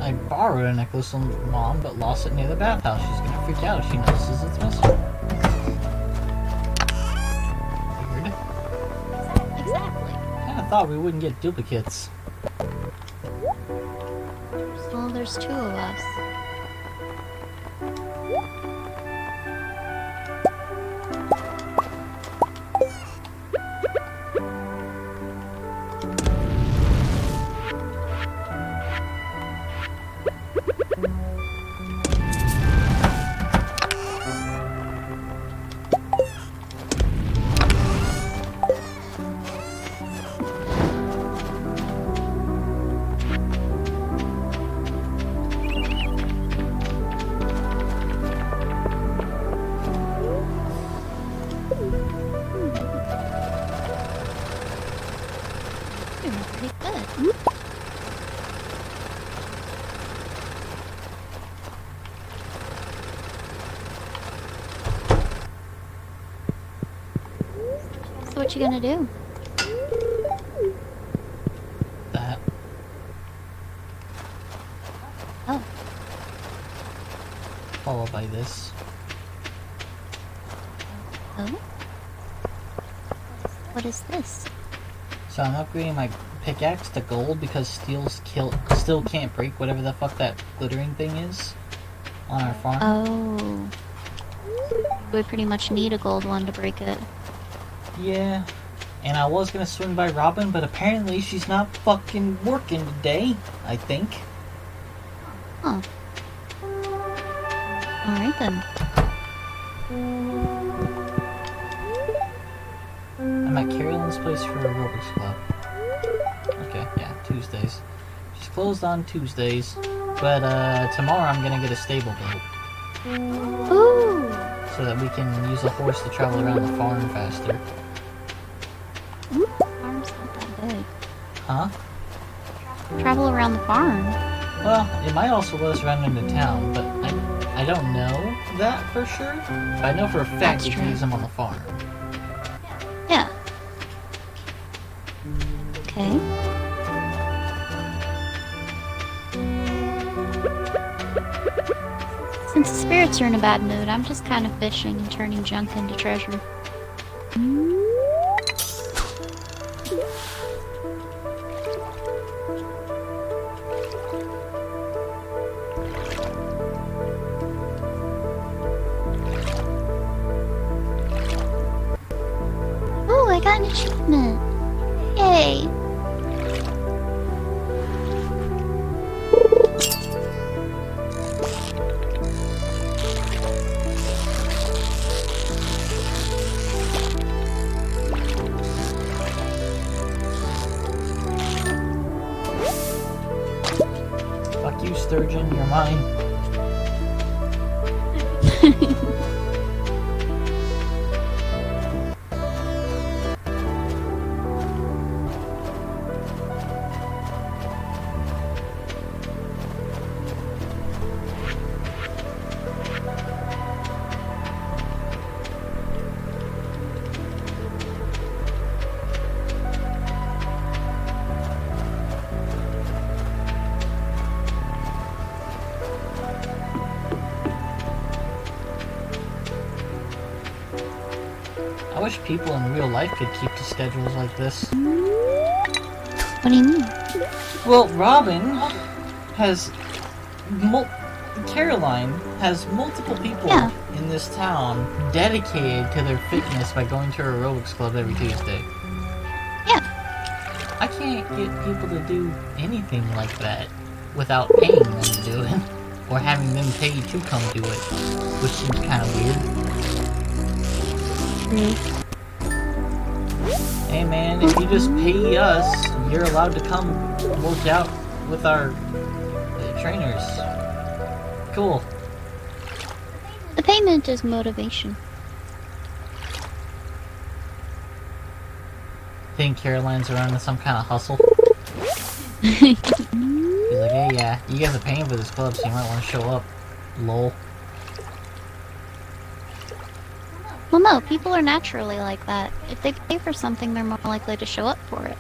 Speaker 1: I borrowed a necklace from Mom, but lost it near the bathhouse. She's gonna freak out if she notices it's missing. Weird.
Speaker 2: Exactly.
Speaker 1: Kinda thought we wouldn't get duplicates.
Speaker 2: Well, there's 2 of us. Pretty good. So what you gonna do?
Speaker 1: That.
Speaker 2: Oh,
Speaker 1: Followed by this.
Speaker 2: oh? What is this?
Speaker 1: So I'm upgrading my pickaxe to gold because still can't break whatever the fuck that glittering thing is on our farm.
Speaker 2: Oh. We pretty much need a gold one to break it.
Speaker 1: Yeah. And I was gonna swing by Robin, but apparently she's not fucking working today, I think.
Speaker 2: Huh. Alright then.
Speaker 1: I'm at Carolyn's place for aerobics club. Okay, yeah, Tuesdays. She's closed on Tuesdays, but tomorrow I'm gonna get a stable built
Speaker 2: Ooh!
Speaker 1: so that we can use a horse to travel around the farm faster.
Speaker 2: Farm's not that big.
Speaker 1: Huh?
Speaker 2: Travel around the farm.
Speaker 1: Well, it might also let us run into town, but I don't know that for sure. But I know for a fact
Speaker 2: That's
Speaker 1: we can
Speaker 2: true.
Speaker 1: use them on the farm.
Speaker 2: Yeah. Okay. Since the spirits are in a bad mood, I'm just kind of fishing and turning junk into treasure. Oh, I got an achievement! Yay!
Speaker 1: mine. I wish people in real life could keep to schedules like this.
Speaker 2: What do you mean?
Speaker 1: Well, Robin has Caroline has multiple people
Speaker 2: Yeah.
Speaker 1: in this town dedicated to their fitness by going to her aerobics club every Tuesday.
Speaker 2: Yeah.
Speaker 1: I can't get people to do anything like that without paying them to do it, or having them pay to come do it, which seems kind of weird. Hey man, if you just pay us, you're allowed to come work out with our trainers. Cool.
Speaker 2: The payment is motivation.
Speaker 1: Think Caroline's running some kind of hustle? He's like, hey, yeah, you guys are paying for this club, so you might want to show up. Lol.
Speaker 2: Well, no, people are naturally like that. If they pay for something, they're more likely to show up for it.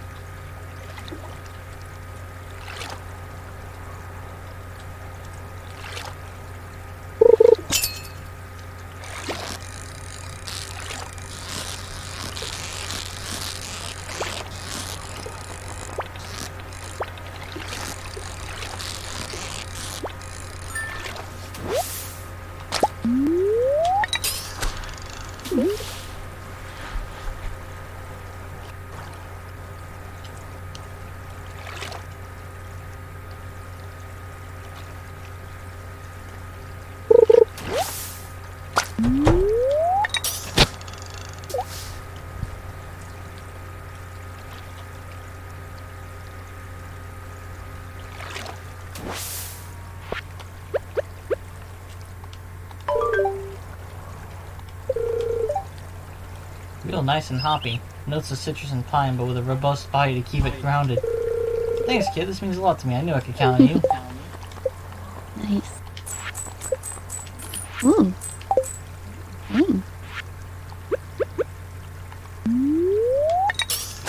Speaker 1: Real nice and hoppy. Notes of citrus and pine, but with a robust body to keep it grounded. Thanks, kid. This means a lot to me. I knew I could count on you.
Speaker 2: Nice. Ooh.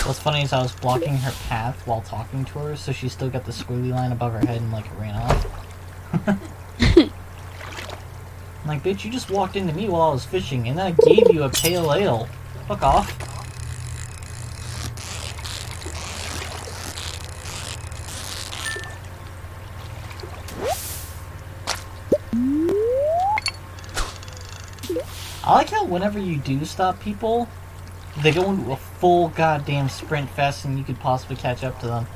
Speaker 1: What's funny is I was blocking her path while talking to her, so she still got the squiggly line above her head and like ran off. I'm like, bitch, you just walked into me while I was fishing, and then I gave you a pale ale. Fuck off. I like how whenever you do stop people, they go into a full goddamn sprint faster than you could possibly catch up to them.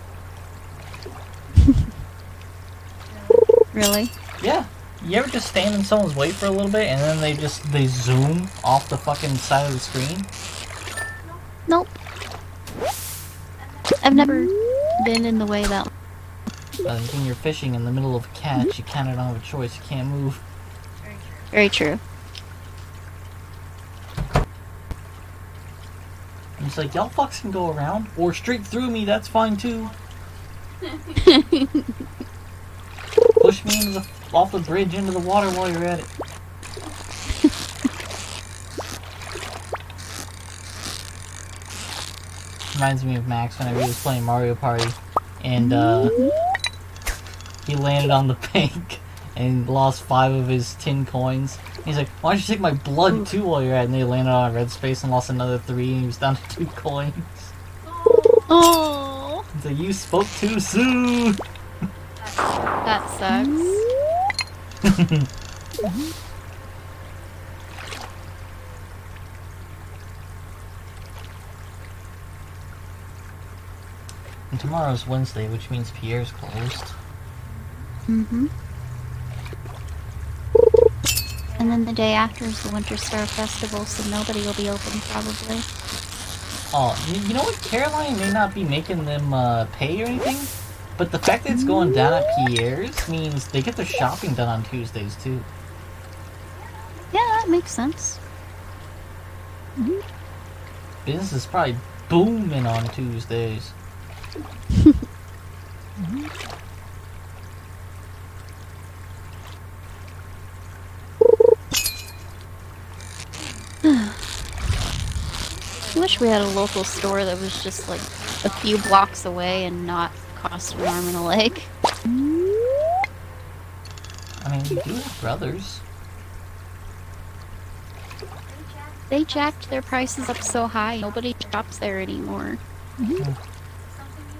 Speaker 2: Really?
Speaker 1: Yeah. You ever just stand in someone's way for a little bit and then they zoom off the fucking side of the screen?
Speaker 2: Nope. I've never been in the way that.
Speaker 1: When you're fishing in the middle of a catch, you kinda don't have a choice. You can't move.
Speaker 2: Very true.
Speaker 1: And it's like, y'all fucks can go around or straight through me. That's fine too. Push me into off the bridge into the water while you're at it. Reminds me of Max whenever he was playing Mario Party, and he landed on the bank and lost 5 of his 10 coins. He's like, why don't you take my blood too while you're at it? And they landed on a red space and lost another 3, and he was down to 2 coins.
Speaker 2: Oh,
Speaker 1: He's like, you spoke too soon!
Speaker 2: that sucks.
Speaker 1: And tomorrow's Wednesday, which means Pierre's closed.
Speaker 2: Mm-hmm. And then the day after is the Winter Star Festival, so nobody will be open probably.
Speaker 1: Oh, you know what? Caroline may not be making them pay or anything, But the fact that it's going down at Pierre's means they get their shopping done on Tuesdays too.
Speaker 2: Yeah, that makes sense.
Speaker 1: Business is probably booming on Tuesdays.
Speaker 2: I wish we had a local store that was just like a few blocks away and not cost an arm and a leg.
Speaker 1: I mean, we do have brothers.
Speaker 2: They jacked their prices up so high, nobody shops there anymore.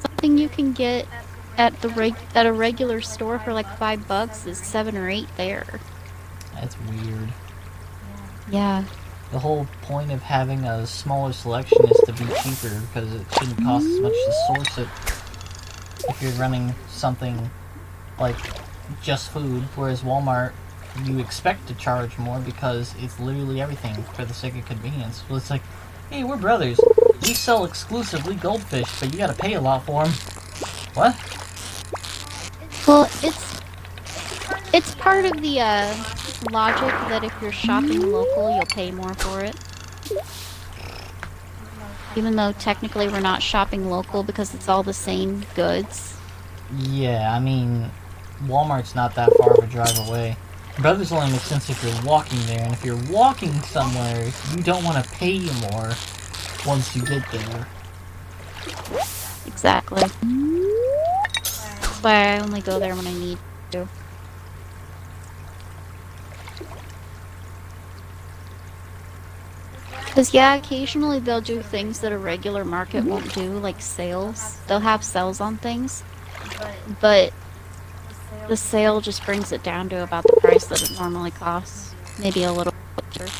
Speaker 2: Something you can get at a regular store for like $5 is $7 or $8 there.
Speaker 1: That's weird.
Speaker 2: Yeah.
Speaker 1: The whole point of having a smaller selection is to be cheaper because it shouldn't cost as much to source it if you're running something like just food, whereas Walmart, you expect to charge more because it's literally everything for the sake of convenience. Well, it's like, hey, we're brothers. We sell exclusively goldfish, but you gotta pay a lot for them. What?
Speaker 2: Well, it's part of the logic that if you're shopping local, you'll pay more for it. Even though technically we're not shopping local because it's all the same goods.
Speaker 1: Yeah, I mean, Walmart's not that far of a drive away. Brothers only make sense if you're walking there, and if you're walking somewhere, you don't want to pay more once you get there.
Speaker 2: Exactly. That's why I only go there when I need to. Because, yeah, occasionally they'll do things that a regular market won't do, like sales. They'll have sales on things, but the sale just brings it down to about the price that it normally costs. Maybe a little bit.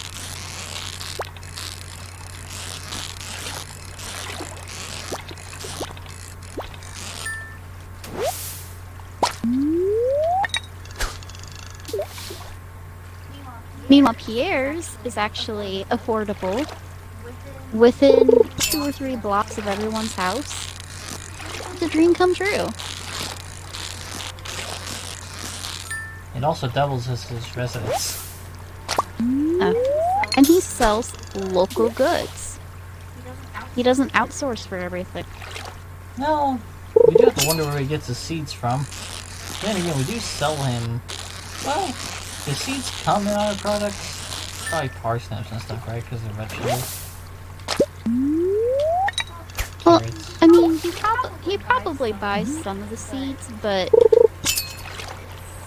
Speaker 2: Meanwhile, Pierre's is actually affordable. Within 2 or 3 blocks of everyone's house. It's a dream come true.
Speaker 1: It also doubles as his residence.
Speaker 2: And he sells local goods. He doesn't outsource for everything.
Speaker 1: No, we do have to wonder where he gets his seeds from. Then again, we do sell him, well, the seeds come in our products. Probably parsnips and stuff, right? Because they're vegetables.
Speaker 2: Well,
Speaker 1: Carrots.
Speaker 2: I mean, he probably buys some of the seeds, but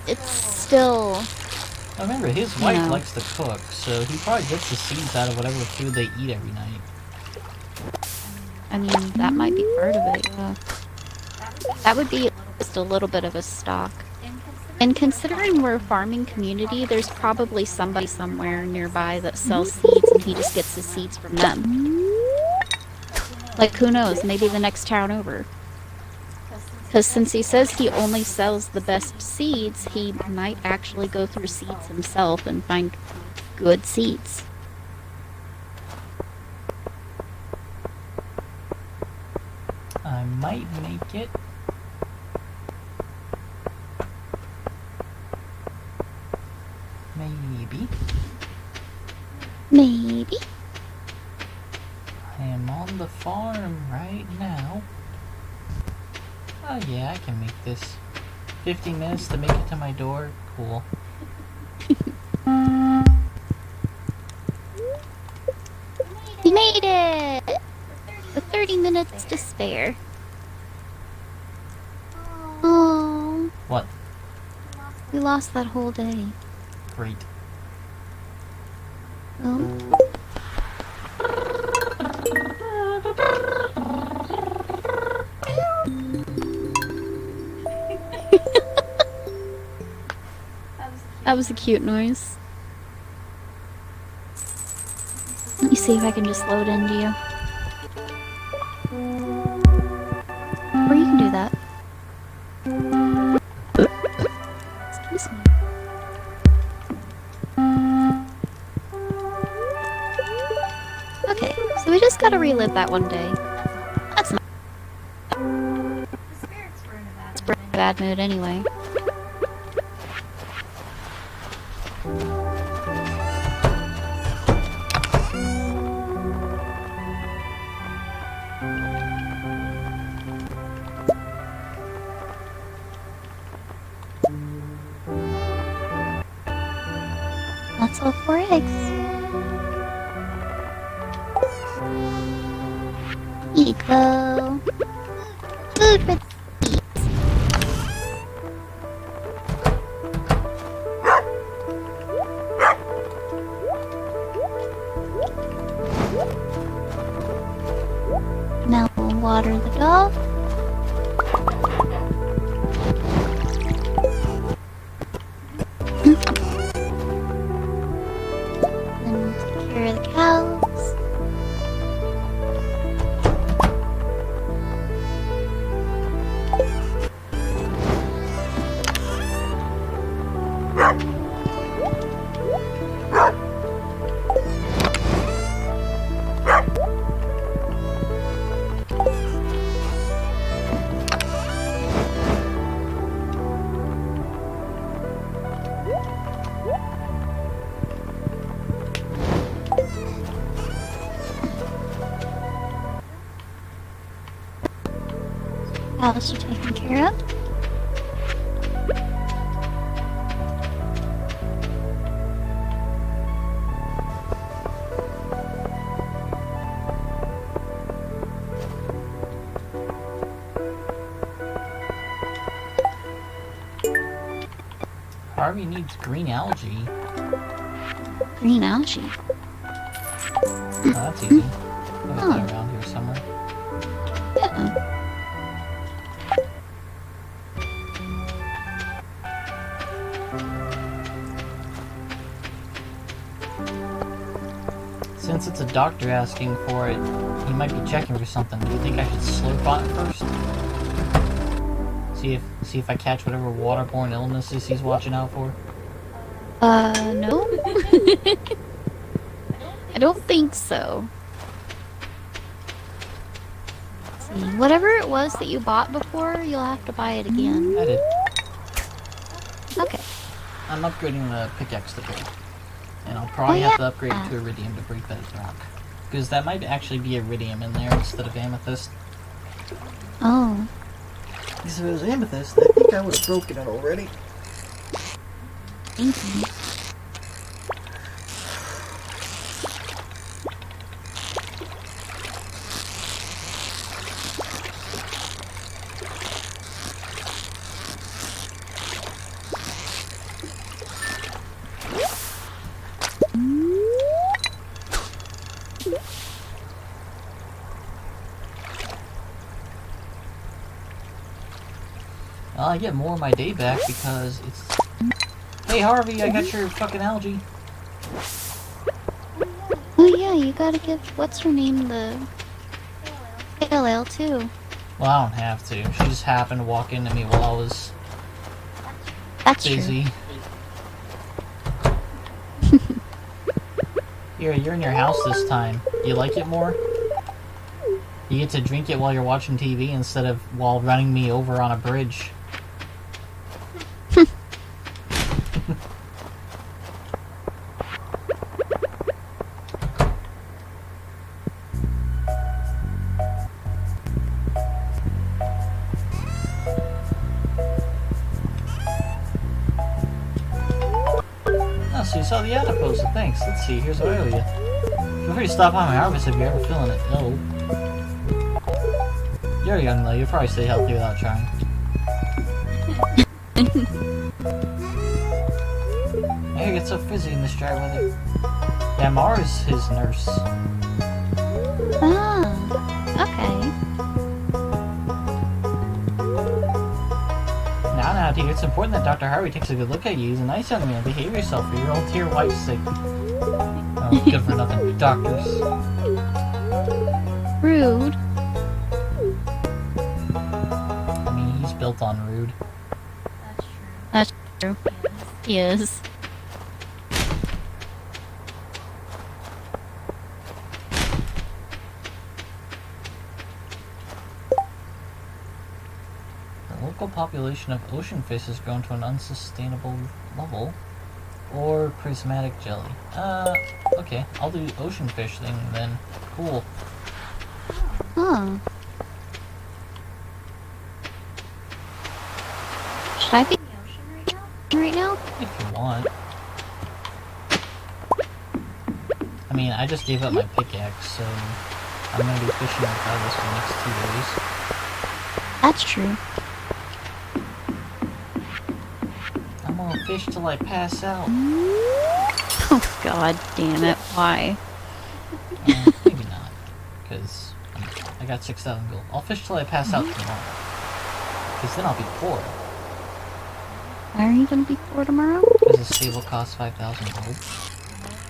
Speaker 2: it's still...
Speaker 1: Now remember, his wife
Speaker 2: No.
Speaker 1: likes to cook, so he probably gets the seeds out of whatever food they eat every night.
Speaker 2: I mean, that might be part of it, yeah. That would be just a little bit of a stock. And considering we're a farming community, there's probably somebody somewhere nearby that sells seeds and he just gets his seeds from them. Like, who knows, maybe the next town over. Because since he says he only sells the best seeds, he might actually go through seeds himself and find good seeds.
Speaker 1: I might make it. Maybe.
Speaker 2: Maybe.
Speaker 1: I am on the farm right now. Oh yeah, I can make this. 15 minutes to make it to my door? Cool.
Speaker 2: He made it! With 30 minutes to spare. Oh,
Speaker 1: What?
Speaker 2: we lost that whole day.
Speaker 1: Great.
Speaker 2: Oh. That was a cute noise. Let me see if I can just load into you. Or you can do that. Excuse me. Okay, so we just gotta relive that one day. That's not bad mood anyway. That's all 4 eggs. Here you go. Food for the bees. Now we'll water the dog. And take care of the cows. Cows are taken care of.
Speaker 1: Harvey needs green algae.
Speaker 2: Green algae.
Speaker 1: Oh, that's easy. I've got that around here somewhere.
Speaker 2: Yeah.
Speaker 1: Since it's a doctor asking for it, he might be checking for something. Do you think I should slurp on it first? See if I catch whatever waterborne illnesses he's watching out for?
Speaker 2: No. I don't think so. Let's see. Whatever it was that you bought before, you'll have to buy it again.
Speaker 1: I did.
Speaker 2: Okay.
Speaker 1: I'm upgrading the pickaxe to gold. And I'll probably have to upgrade it to iridium to break that rock. Because that might actually be iridium in there instead of amethyst.
Speaker 2: Oh.
Speaker 1: Because if it was amethyst, I think I would have broken it already.
Speaker 2: Thank you.
Speaker 1: I get more of my day back because it's... Hey Harvey, I got your fucking algae.
Speaker 2: Oh yeah, you gotta give what's her name the pale ale too.
Speaker 1: Well, I don't have to. She just happened to walk into me while I was
Speaker 2: That's
Speaker 1: busy. Here, you're in your house this time. Do you like it more? You get to drink it while you're watching TV instead of while running me over on a bridge. Oh, so you saw the adipose, so thanks. Let's see, here's what I owe you. Feel free to stop by my harvest if you're ever feeling it ill. You're young though, you'll probably stay healthy without trying. I hear it gets so fizzy in this dry weather. Yeah, Mara's his nurse.
Speaker 2: Ah, okay.
Speaker 1: Now, dear, it's important that Dr. Harvey takes a good look at you. He's a nice young man. Behave yourself for your old dear wife's sake. Oh, good for nothing. Doctors.
Speaker 2: Rude.
Speaker 1: I mean, he's built on rude.
Speaker 2: That's true. He is.
Speaker 1: Oh, typical population of ocean fish has grown to an unsustainable level. Or prismatic jelly. Okay. I'll do ocean fish thing then. Cool.
Speaker 2: Huh. Should I be
Speaker 3: In the ocean right now?
Speaker 2: right now?
Speaker 1: If you want. I mean, I just gave up my pickaxe, so I'm gonna be fishing regardless for the next 2 days.
Speaker 2: That's true.
Speaker 1: I'm gonna fish till I pass out.
Speaker 2: Oh god damn it, why?
Speaker 1: Maybe not, because I got 6,000 gold. I'll fish till I pass out tomorrow, because then I'll be poor.
Speaker 2: Why are you gonna be poor tomorrow?
Speaker 1: Because the stable costs 5,000 gold.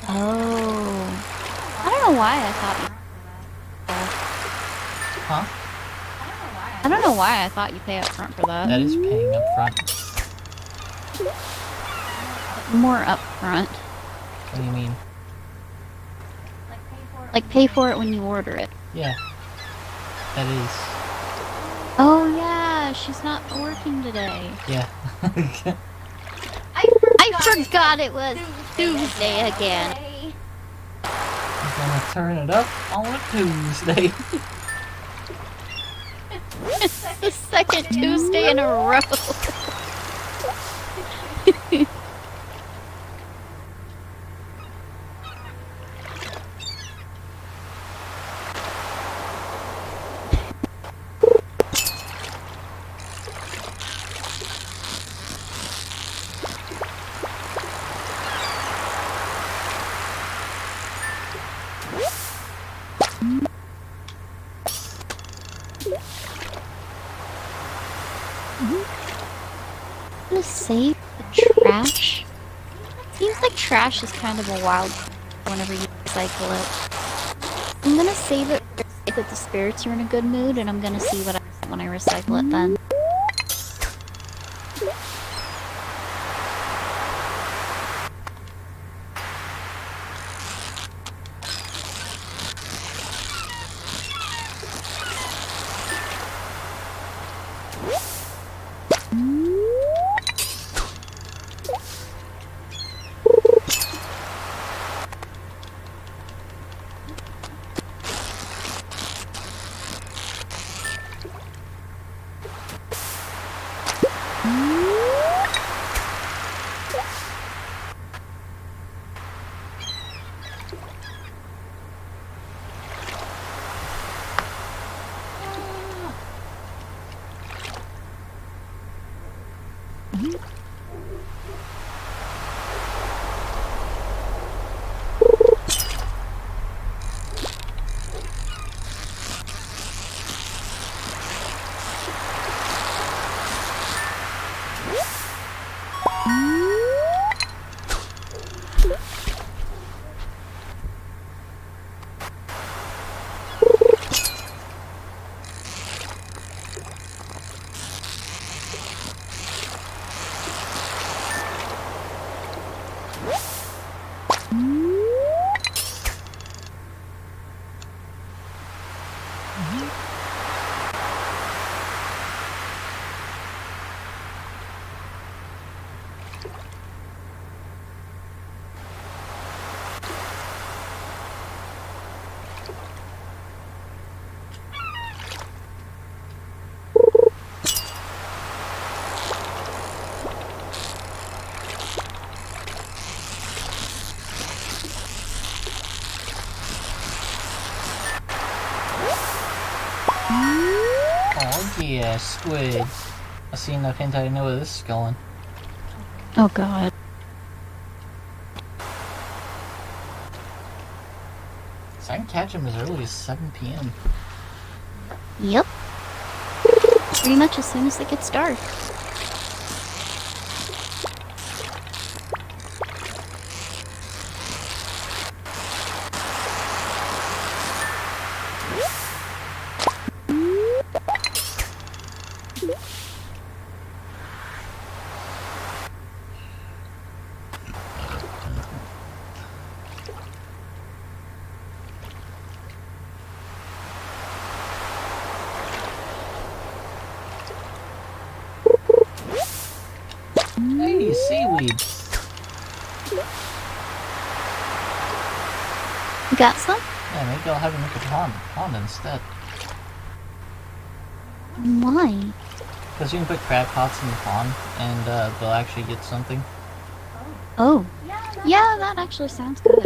Speaker 2: Oh. I don't know why I thought
Speaker 1: Huh?
Speaker 2: I don't know why I thought you pay up front for that.
Speaker 1: That is paying up front.
Speaker 2: More up front.
Speaker 1: What do you mean?
Speaker 2: Like pay for it when you order it.
Speaker 1: Yeah. That is.
Speaker 2: Oh yeah, she's not working today.
Speaker 1: Yeah.
Speaker 2: I forgot it was Tuesday again.
Speaker 1: I'm gonna turn it up on a Tuesday.
Speaker 2: It's the second Tuesday in a row. I'm gonna save the trash. Seems like trash is kind of a wild whenever you recycle it. I'm gonna save it if the spirits are in a good mood, and I'm gonna see what I when I recycle it then.
Speaker 1: Yeah, squid. I see enough hint I know where this is going.
Speaker 2: Oh god.
Speaker 1: So I can catch him as early as 7 p.m.
Speaker 2: Yep. Pretty much as soon as it gets dark.
Speaker 1: seaweed.
Speaker 2: You got some?
Speaker 1: Yeah, maybe I'll have him make a pond instead.
Speaker 2: Why?
Speaker 1: Because you can put crab pots in the pond, and they'll actually get something.
Speaker 2: Oh. Yeah, that actually sounds good.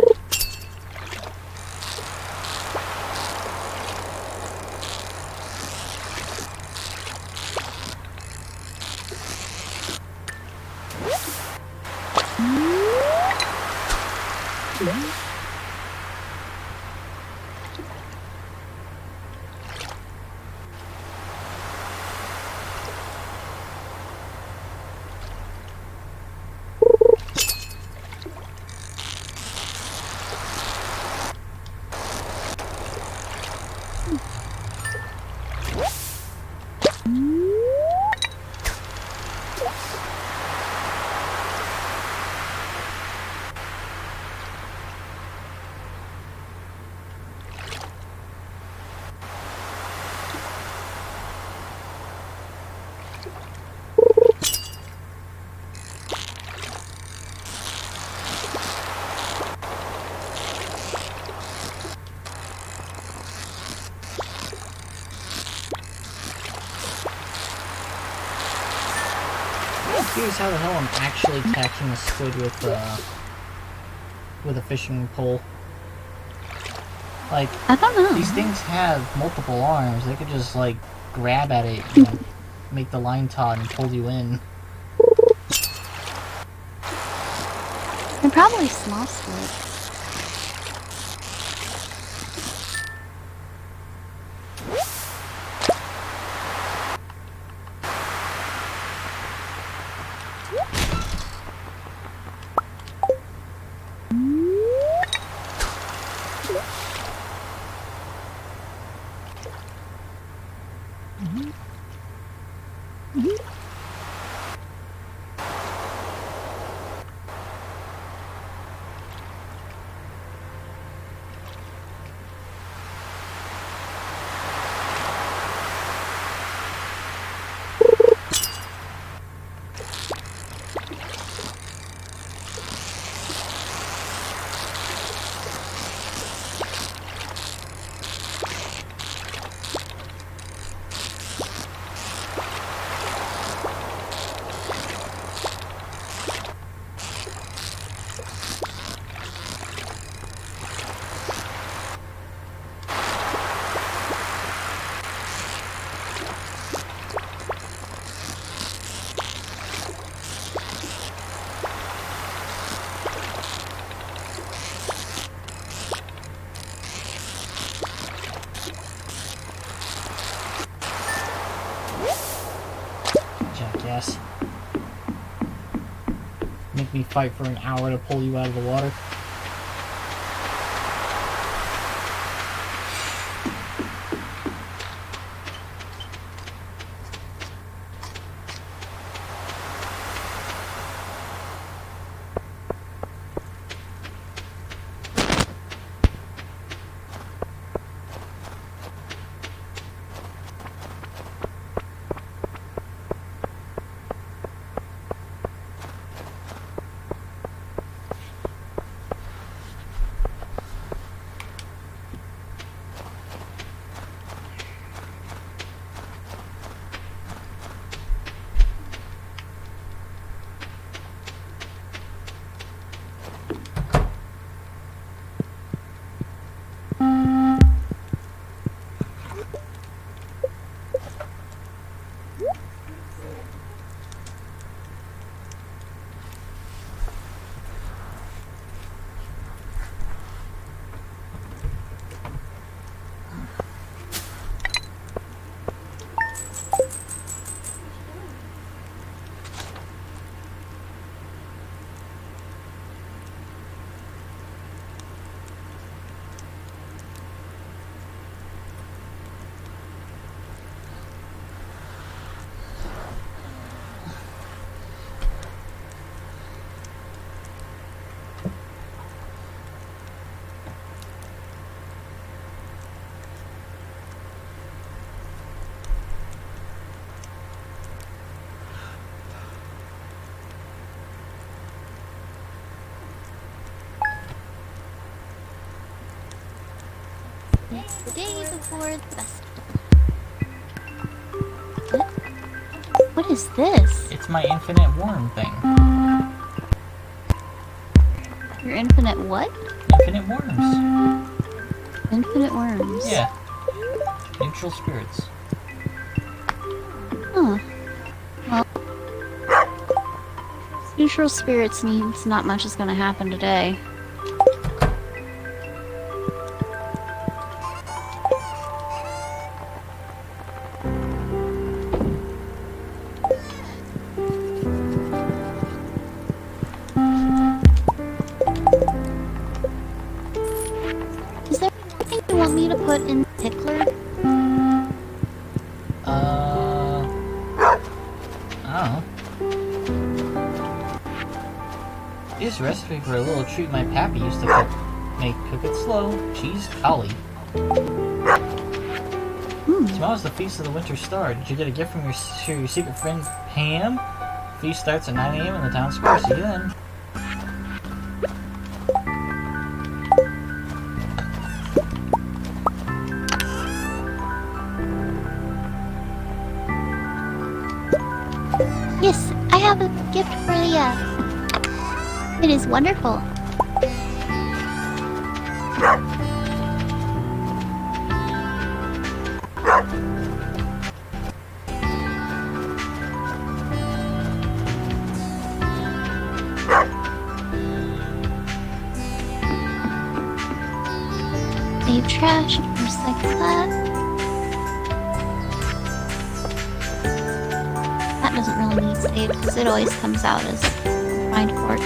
Speaker 1: Here's how the hell I'm actually catching a squid with a fishing pole. Like,
Speaker 2: I don't know.
Speaker 1: these things have multiple arms. They could just, like, grab at it, you know, make the line taut and pull you in.
Speaker 2: They're probably small squids.
Speaker 1: Jackass. Make me fight for an hour to pull you out of the water.
Speaker 2: It's the day before the festival. What is this?
Speaker 1: It's my infinite worm thing.
Speaker 2: Your infinite what?
Speaker 1: Infinite worms.
Speaker 2: Infinite worms.
Speaker 1: Yeah. Neutral spirits.
Speaker 2: Huh. Well, neutral spirits means not much is gonna happen today. Is there anything you want me to put in Pickler?
Speaker 1: I don't know. Here's a recipe for a little treat my pappy used to cook. Cook it slow. Cheese collie. Tomorrow's the Feast of the Winter Star. Did you get a gift from your secret friend Pam? Feast starts at 9 a.m. in the town square. See you then.
Speaker 2: Yes, I have a gift for Leah. It is wonderful. Save trash, recycle that. That doesn't really need saved because it always comes out as find quartz.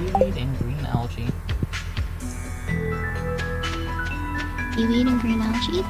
Speaker 1: Seaweed and green algae.
Speaker 2: Seaweed and green algae?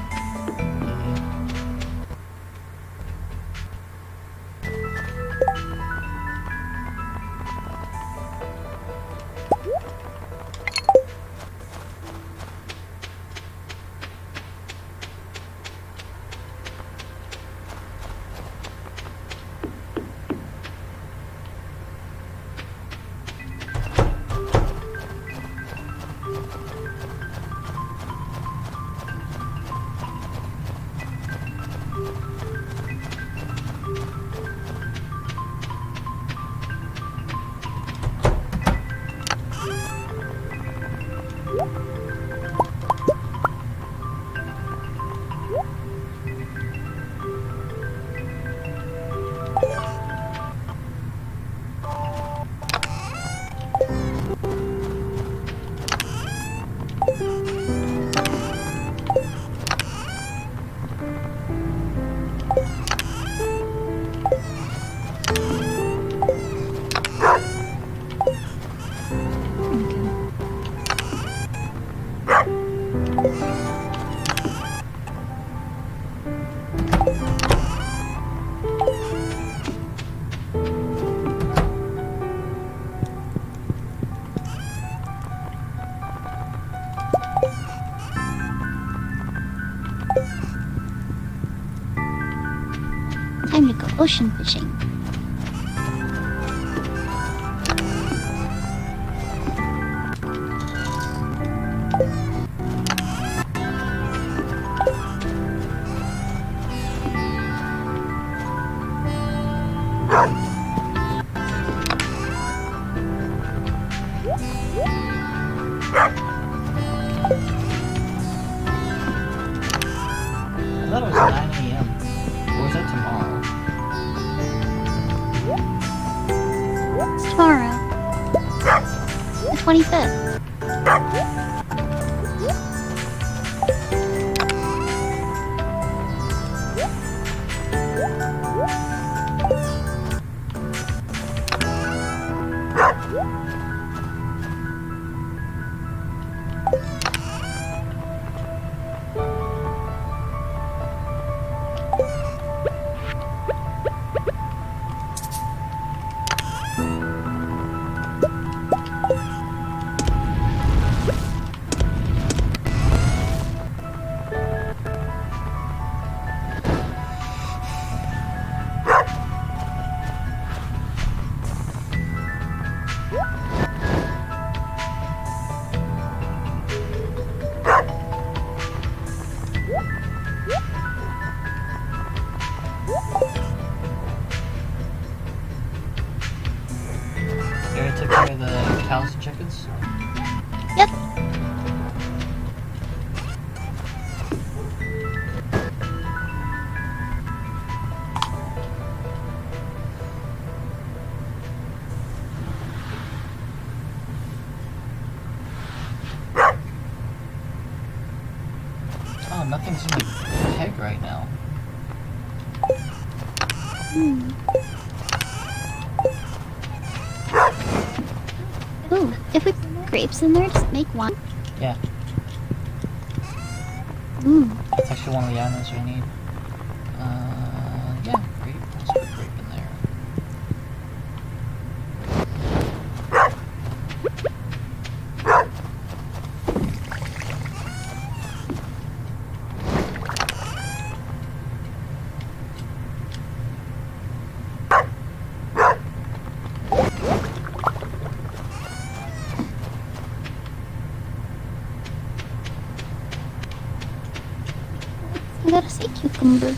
Speaker 2: Time to go ocean fishing.
Speaker 1: I thought it was 9 a.m. Or is that tomorrow?
Speaker 2: It's tomorrow. 25th.
Speaker 1: Cows and chickens?
Speaker 2: Yep.
Speaker 1: Oh, nothing's in my keg right now.
Speaker 2: Ooh, if we put grapes in there, just make one.
Speaker 1: Yeah,
Speaker 2: Ooh.
Speaker 1: that's actually one of the items we need. Yeah, grape. Let's put grape in there.
Speaker 2: I gotta say cucumber.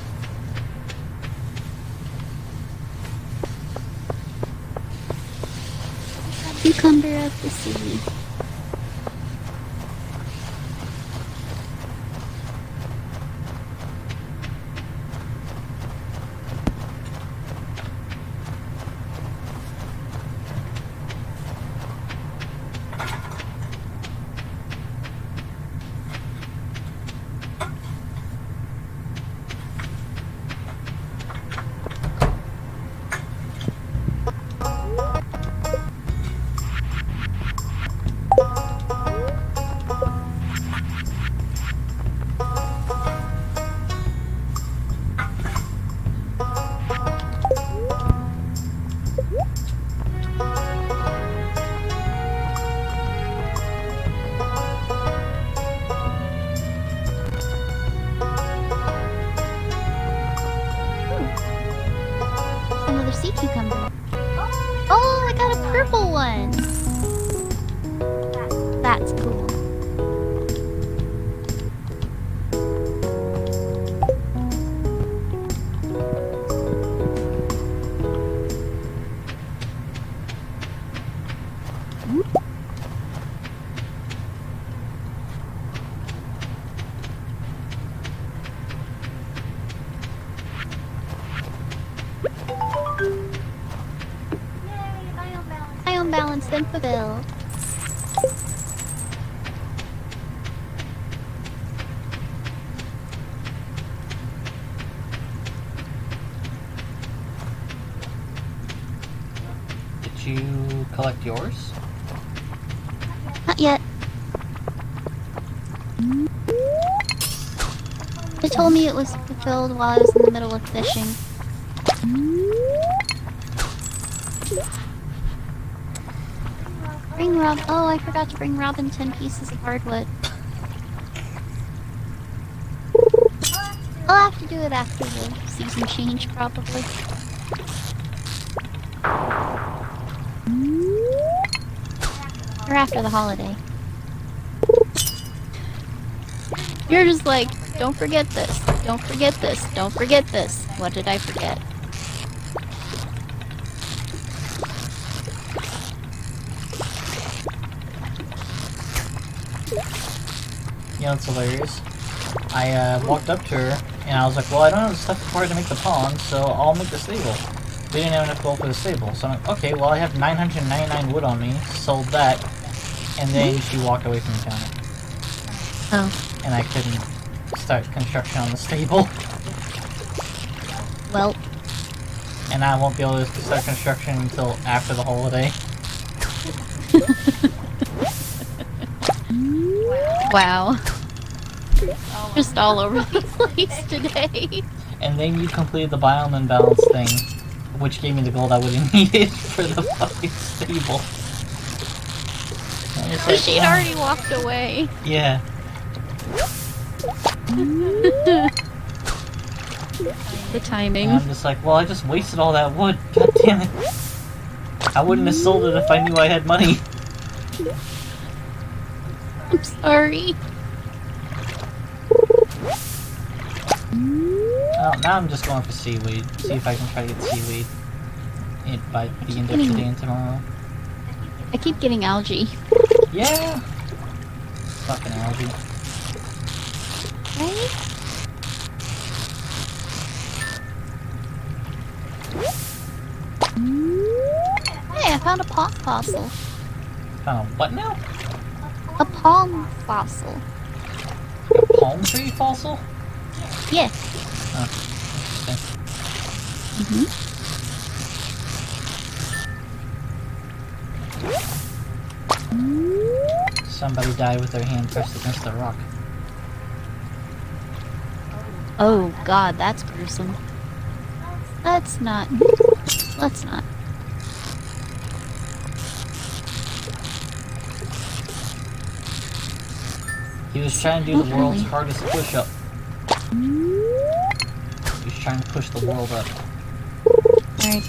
Speaker 2: Cucumber of the sea. Another sea cucumber. Oh, I got a purple one. That's cool. Biome balance then fulfilled.
Speaker 1: Did you collect yours?
Speaker 2: Not yet. It told me it was fulfilled while I was in the middle of fishing. Bring Rob. Oh, I forgot to bring Robin 10 pieces of hardwood. I'll have to do it after the season change, probably. Or after the holiday. You're just like, don't forget this, don't forget this, don't forget this. What did I forget?
Speaker 1: You know, it's hilarious. I walked up to her, and I was like, well, I don't have the stuff required to make the pond, so I'll make the stable. We didn't have enough gold for the stable, so I'm like, okay, well, I have 999 wood on me, sold that, And then she walked away from the counter.
Speaker 2: Oh.
Speaker 1: And I couldn't start construction on the stable.
Speaker 2: Well.
Speaker 1: And I won't be able to start construction until after the holiday.
Speaker 2: Wow. Just all over the place today.
Speaker 1: And then you completed the biome imbalance thing, which gave me the gold I would have needed for the fucking stable.
Speaker 2: Like, she'd already walked away.
Speaker 1: Yeah.
Speaker 2: The timing.
Speaker 1: And I'm just like, well, I just wasted all that wood. God damn it. I wouldn't have sold it if I knew I had money.
Speaker 2: I'm sorry.
Speaker 1: Well, now I'm just going for seaweed. See if I can try to get seaweed by the end of today and tomorrow.
Speaker 2: I keep getting algae.
Speaker 1: Yeah! Fucking algae.
Speaker 2: Right? Hey, I found a palm fossil.
Speaker 1: Found a what now?
Speaker 2: A palm fossil.
Speaker 1: Like a palm tree fossil?
Speaker 2: Yes.
Speaker 1: Oh, interesting. Somebody died with their hand pressed against a rock.
Speaker 2: Oh god, that's gruesome. Let's not. Let's not.
Speaker 1: He was trying to do the world's hardest push-up. He was trying to push the world up.
Speaker 2: Alright.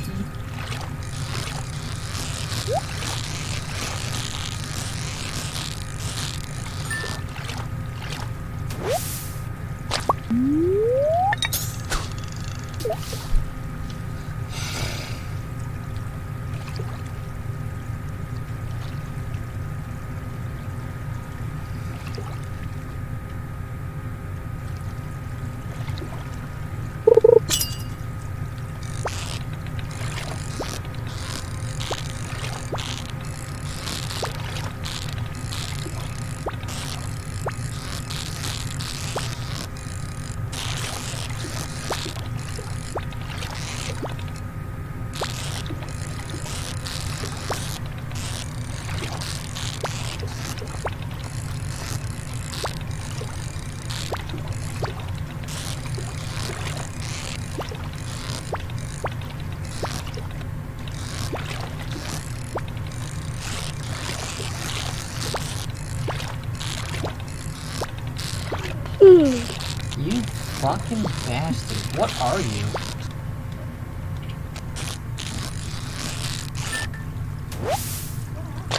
Speaker 1: You fucking bastard. What are you?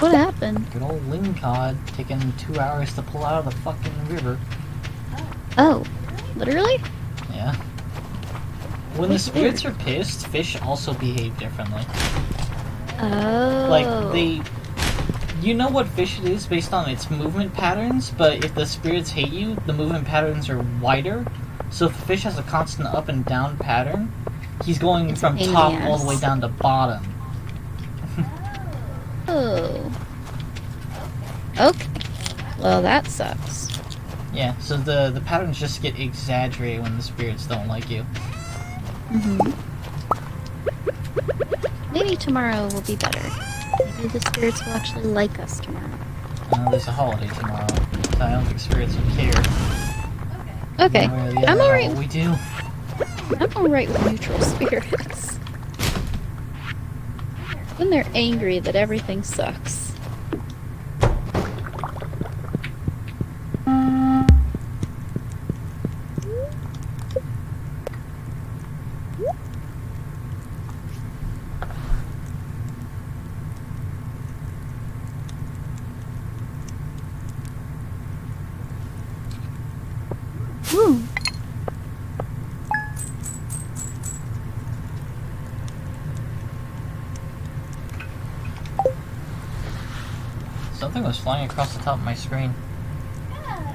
Speaker 2: What happened?
Speaker 1: Good old lingcod taking 2 hours to pull out of the fucking river.
Speaker 2: Oh, literally?
Speaker 1: Yeah. When the spirits are pissed, fish also behave differently.
Speaker 2: Oh.
Speaker 1: Like, you know what fish it is based on its movement patterns, but if the spirits hate you, the movement patterns are wider. So if the fish has a constant up and down pattern, he's going
Speaker 2: It's
Speaker 1: from
Speaker 2: a pain in
Speaker 1: top
Speaker 2: the
Speaker 1: all the way
Speaker 2: ass.
Speaker 1: down to bottom.
Speaker 2: Oh. Okay. Well, that sucks.
Speaker 1: Yeah, so the patterns just get exaggerated when the spirits don't like you.
Speaker 2: Maybe tomorrow will be better. Maybe the spirits will actually like us tomorrow.
Speaker 1: There's a holiday tomorrow, so I don't think spirits would care.
Speaker 2: Okay.
Speaker 1: One way or the other
Speaker 2: I'm
Speaker 1: about
Speaker 2: alright.
Speaker 1: what we do.
Speaker 2: I'm alright with neutral spirits. When they're angry that everything sucks. Woo.
Speaker 1: Something was flying across the top of my screen.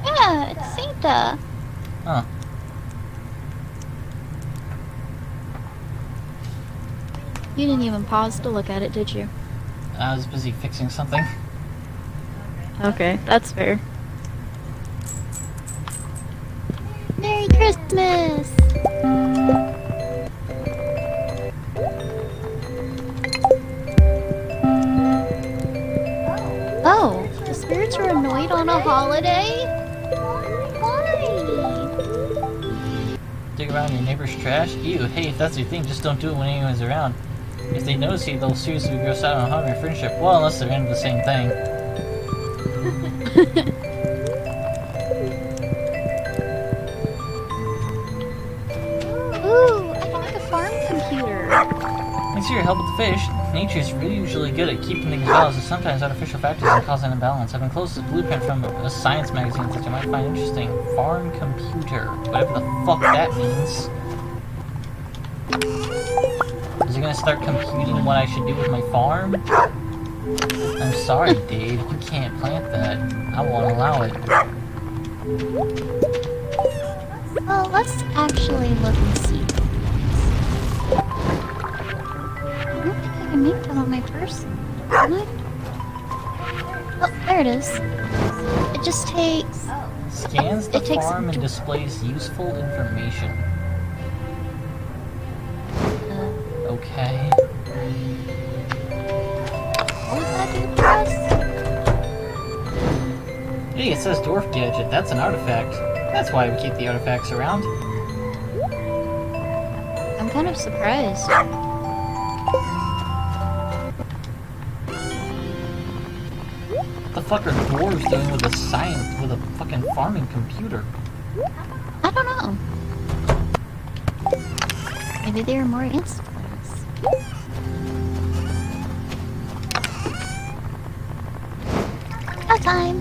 Speaker 2: Yeah, it's Santa.
Speaker 1: Huh.
Speaker 2: You didn't even pause to look at it, did you?
Speaker 1: I was busy fixing something.
Speaker 2: Okay, that's fair. Merry Christmas! Oh, the spirits are annoyed on a holiday? Why?
Speaker 1: Dig around your neighbor's trash? Ew, hey, if that's your thing, just don't do it when anyone's around. If they notice you, they'll seriously be grossed out on harming your friendship. Well, unless they're into the same thing.
Speaker 2: Ooh, I found a farm computer.
Speaker 1: Thanks for your help with the fish. Nature's really usually good at keeping things balanced, but sometimes artificial factors can cause an imbalance. I've been close to a blueprint from a science magazine that you might find interesting. Farm computer. Whatever the fuck that means. Is it gonna start computing what I should do with my farm? I'm sorry, Dave. You can't plant that. I won't allow it.
Speaker 2: Well, let's actually look and see. I don't think I can make that on my person. Can I? Oh, there it is. It just takes...
Speaker 1: Scans the
Speaker 2: It takes-
Speaker 1: farm and displays useful information. Okay.
Speaker 2: What does that do for us?
Speaker 1: Hey, it says Dwarf Gadget. That's an artifact. That's why we keep the artifacts around.
Speaker 2: I'm kind of surprised.
Speaker 1: What the fuck are dwarves doing with a fucking farming computer?
Speaker 2: I don't know. Maybe they're more advanced than us. No time.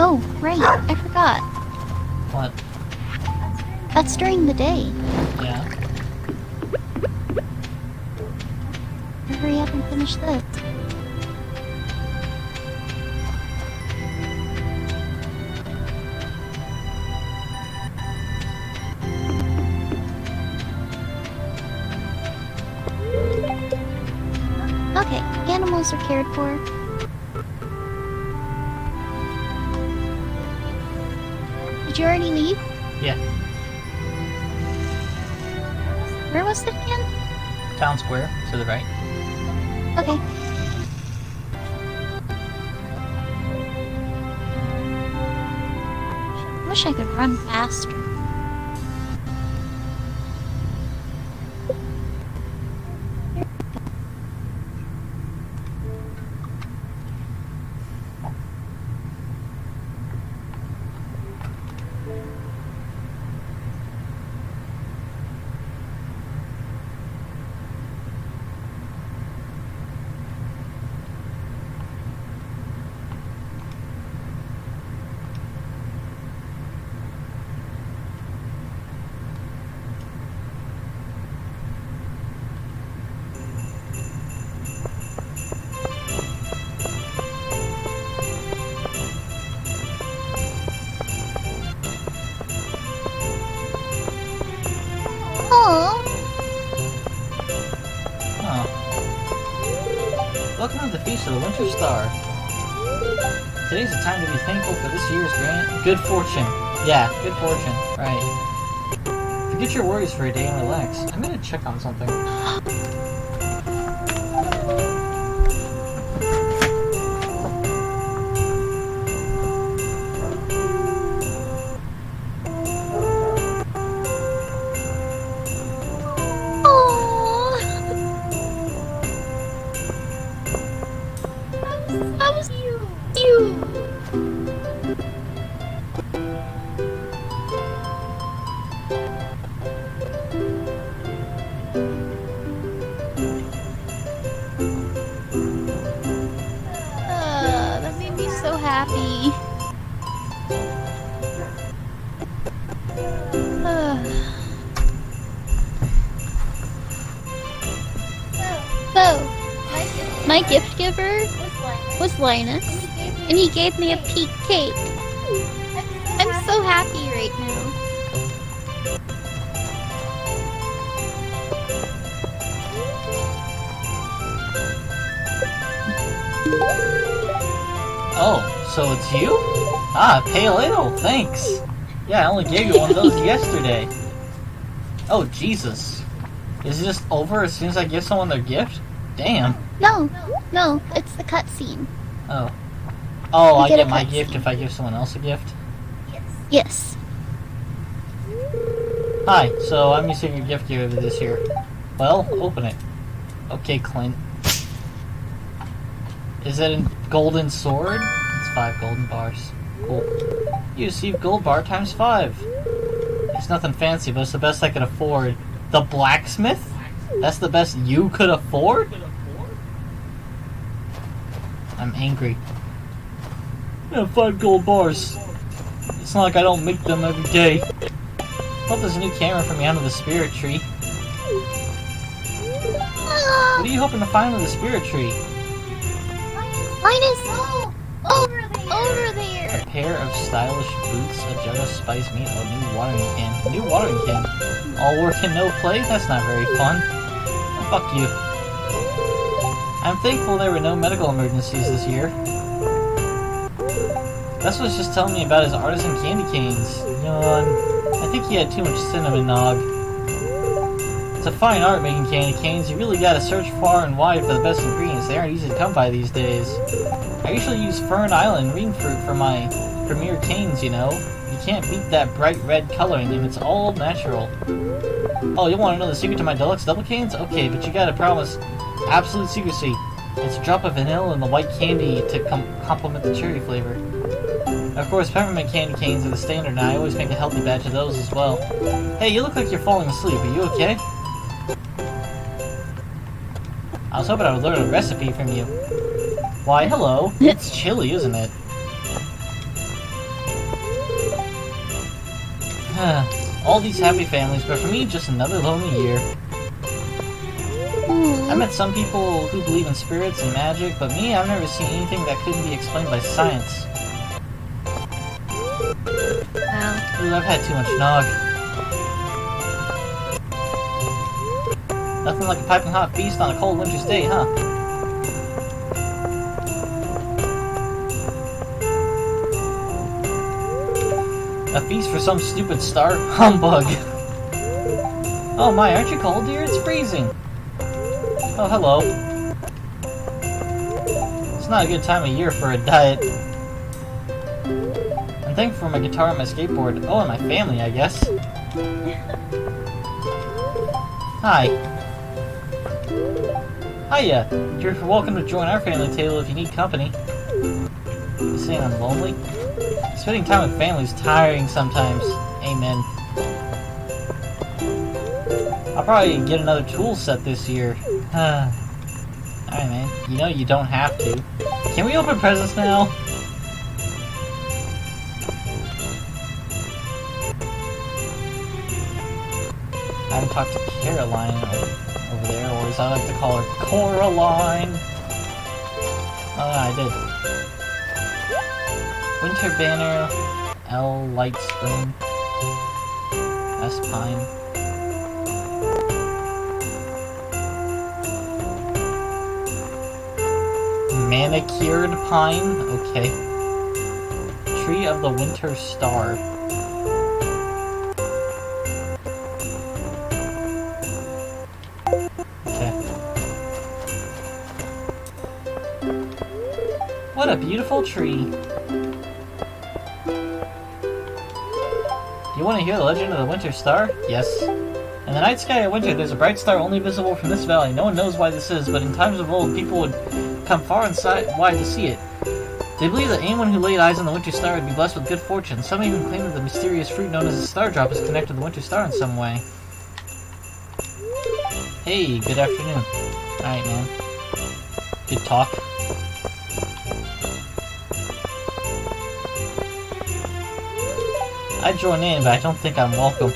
Speaker 2: Oh, right. I forgot.
Speaker 1: What?
Speaker 2: That's during the day.
Speaker 1: Yeah.
Speaker 2: Hurry up and finish this. Okay, animals are cared for. Did you already leave?
Speaker 1: Yeah.
Speaker 2: Where was it again?
Speaker 1: Town square, to the right.
Speaker 2: Okay. Wish I could run faster. Oh,
Speaker 1: Oh. Welcome to the Feast of the Winter Star. Today's the time to be thankful for this year's good fortune. Yeah, good fortune. Right. Forget your worries for a day and relax. I'm gonna check on something.
Speaker 2: that was you. That made me so happy. So, my gift giver was Linus. And he gave me a peak cake. I'm so happy right now.
Speaker 1: Oh, so it's you? Ah, pale ale, thanks. Yeah, I only gave you one of those yesterday. Oh, Jesus. Is it just over as soon as I give someone their gift? Damn.
Speaker 2: No, it's the cutscene.
Speaker 1: Oh. Oh, I
Speaker 2: get a
Speaker 1: get my
Speaker 2: cutscene.
Speaker 1: gift if I give someone else a gift?
Speaker 2: Yes.
Speaker 1: Hi, so I'm using your gift giver this year. Well, open it. Okay, Clint. Is it a golden sword? It's 5 golden bars. Cool. You receive gold bar times 5. It's nothing fancy, but it's the best I could afford. The blacksmith? That's the best you could afford? I'm angry. Yeah, 5 gold bars. It's not like I don't make them every day. Hope there's a new camera for me under the spirit tree. What are you hoping to find with the spirit tree?
Speaker 2: Mine is over there.
Speaker 1: A pair of stylish boots, a jug of spiced meat, a new watering can. A new watering can? All work and no play? That's not very fun. Oh, fuck you. I'm thankful there were no medical emergencies this year. Gus was just telling me about his artisan candy canes. Yawn. I think he had too much cinnamon nog. It's a fine art making candy canes. You really gotta search far and wide for the best ingredients. They aren't easy to come by these days. I usually use Fern Island reed fruit for my premier canes, you know. You can't beat that bright red coloring, and it's all natural. Oh, you want to know the secret to my deluxe double canes? Okay, but you gotta promise absolute secrecy. It's a drop of vanilla in the white candy to complement the cherry flavor. Of course, peppermint candy canes are the standard, and I always make a healthy batch of those as well. Hey, you look like you're falling asleep. Are you okay? I was hoping I would learn a recipe from you. Why, hello. It's chilly, isn't it? All these happy families, but for me, just another lonely year. I met some people who believe in spirits and magic, but me, I've never seen anything that couldn't be explained by science.
Speaker 2: Wow.
Speaker 1: Ooh, I've had too much nog. Nothing like a piping hot feast on a cold winter's day, huh? A feast for some stupid star? Humbug! Oh my, aren't you cold, dear? It's freezing! Oh, hello. It's not a good time of year for a diet. I'm thankful for my guitar and my skateboard. Oh, and my family, I guess. Hi. Hiya. You're welcome to join our family table if you need company. You saying I'm lonely? Spending time with family is tiring sometimes. Amen. I'll probably get another tool set this year. Alright, man. You know you don't have to. Can we open presents now? I haven't talked to Caroline over there, or as I like to call her, Coraline. Oh, I did. Winter Banner, L Light Spring, S Pine. Manicured Pine, okay. Tree of the Winter Star. What a beautiful tree. Do you want to hear the legend of the Winter Star? Yes. In the night sky at winter, there's a bright star only visible from this valley. No one knows why this is, but in times of old, people would come far and wide to see it. They believe that anyone who laid eyes on the Winter Star would be blessed with good fortune. Some even claim that the mysterious fruit known as the Star Drop is connected to the Winter Star in some way. Hey, good afternoon. Alright, man. Good talk. I'd join in, but I don't think I'm welcome.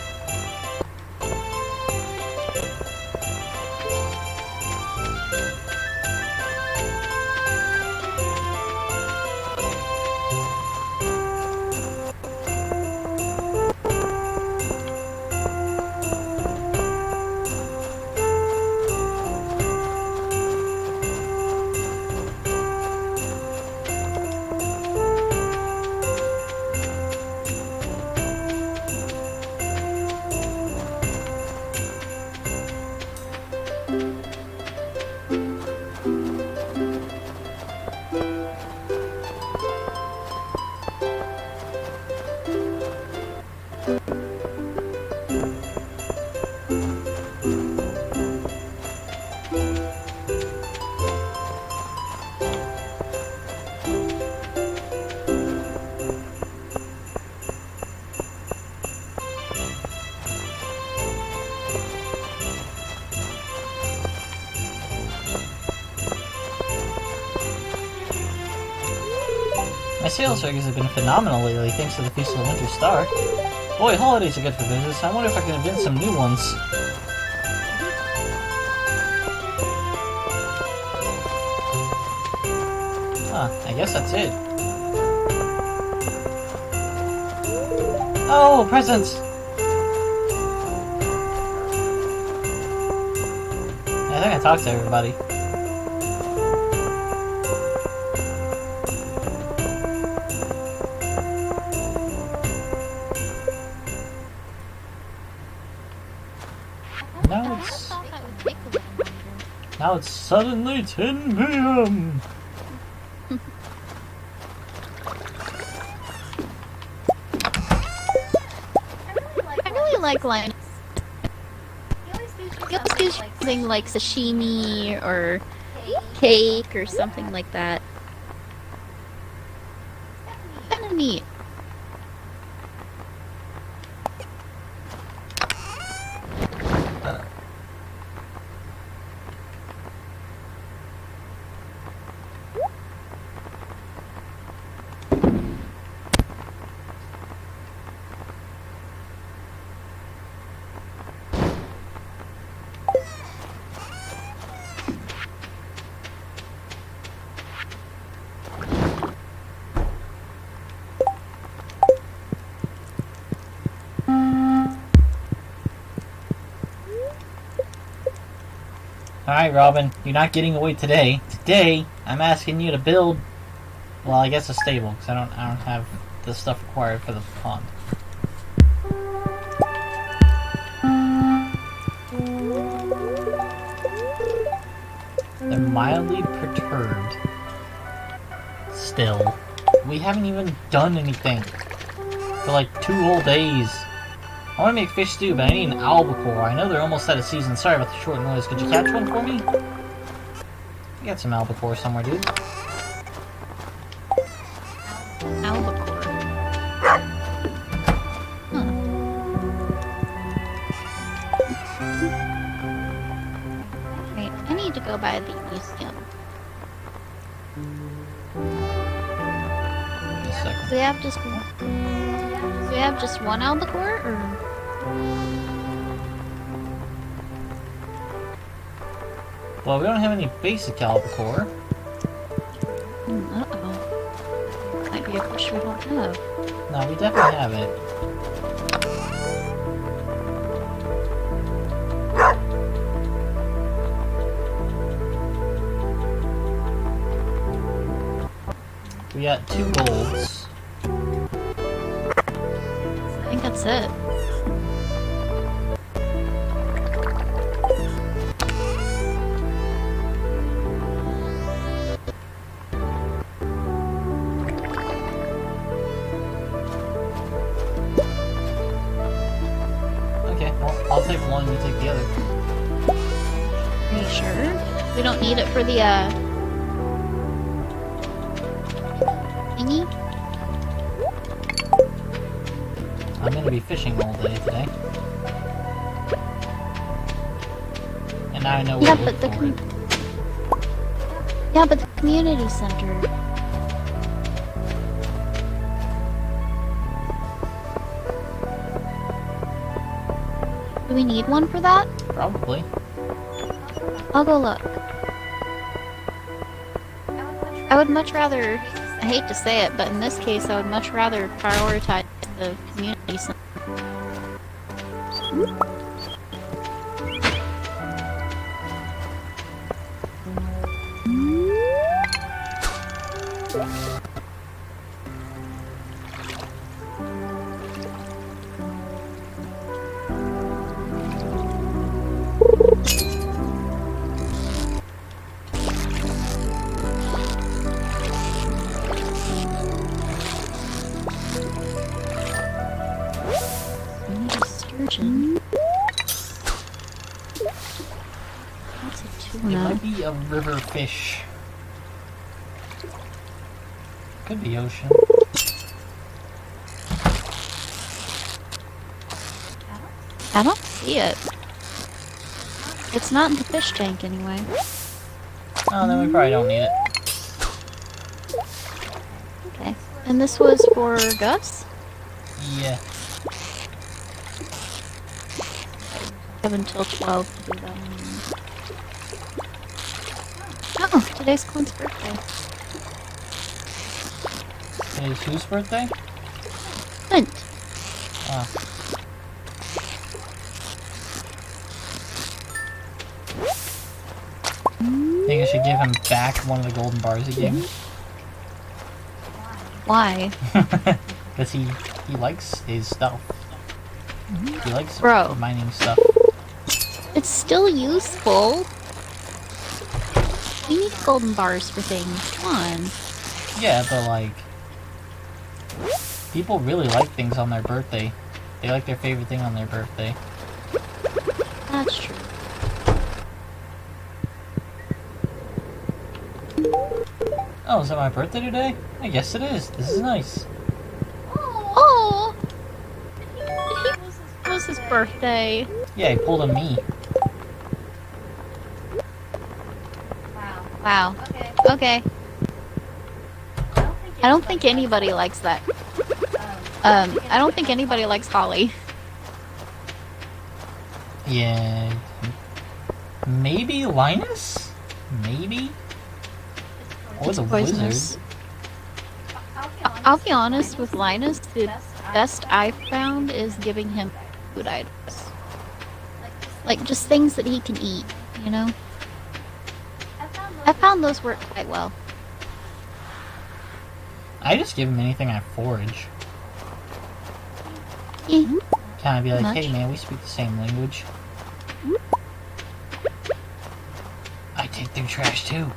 Speaker 1: My sales figures have been phenomenal lately, thanks to the Feast of the Winter Star. Boy, holidays are good for business. I wonder if I can invent some new ones. Huh, I guess that's it. Oh, presents! I think I talked to everybody. Now it's suddenly 10 p.m.
Speaker 2: I really like Linus. He always do something like sashimi or cake or something like that. Kind of neat.
Speaker 1: Alright, Robin, you're not getting away today. Today, I'm asking you to build, well, I guess a stable, because I don't have the stuff required for the pond. They're mildly perturbed. Still. We haven't even done anything for like 2 whole days. I want to make fish stew, but I need an albacore. I know they're almost out of season. Sorry about the short noise. Could you catch one for me? I got some albacore somewhere, dude.
Speaker 2: Albacore. Huh. Wait, I need to go by the museum.
Speaker 1: Wait a second.
Speaker 2: Do we have just one? Do we have just one albacore, or?
Speaker 1: Well, we don't have any basic albacore.
Speaker 2: Uh-oh. Might be a fish we don't have.
Speaker 1: No, we definitely have it. We got 2 golds.
Speaker 2: I think that's it.
Speaker 1: I'll take one, you take the other.
Speaker 2: Are you sure? We don't need it for the, thingy?
Speaker 1: I'm gonna be fishing all day today. And now I know where to look for it.
Speaker 2: Yeah, but the community center. Do we need one for that?
Speaker 1: Probably.
Speaker 2: I'll go look. I would much rather, I hate to say it, but in this case I would much rather prioritize the community center.
Speaker 1: It might be a river fish. Could be ocean.
Speaker 2: I don't see it. It's not in the fish tank anyway.
Speaker 1: Oh, then we probably don't need it.
Speaker 2: Okay. And this was for Gus?
Speaker 1: Yeah.
Speaker 2: I have until 12 to do that. Oh, today's Clint's birthday.
Speaker 1: Today's whose birthday?
Speaker 2: Clint.
Speaker 1: Oh. Think I should give him back one of the golden bars he gave me?
Speaker 2: Why?
Speaker 1: Because he likes his stuff. He likes
Speaker 2: Bro.
Speaker 1: mining stuff.
Speaker 2: It's still useful. We need golden bars for things. Come on.
Speaker 1: Yeah, but like... people really like things on their birthday. They like their favorite thing on their birthday.
Speaker 2: That's true.
Speaker 1: Oh, is that my birthday today? I guess it is. This is nice.
Speaker 2: Oh! It was his birthday.
Speaker 1: Yeah, he pulled a me.
Speaker 2: Wow. Okay. I don't think anybody likes that. I don't think anybody likes Holly.
Speaker 1: Yeah. Maybe Linus? Maybe? Or the
Speaker 2: Poisonous.
Speaker 1: wizard.
Speaker 2: I'll be honest with Linus, the best I've found is giving him food items. Like, just things that he can eat, you know? I found those work quite well.
Speaker 1: I just give him anything I forage.
Speaker 2: Yeah.
Speaker 1: Kind of be like,
Speaker 2: Much.
Speaker 1: hey man, we speak the same language. I take through trash too.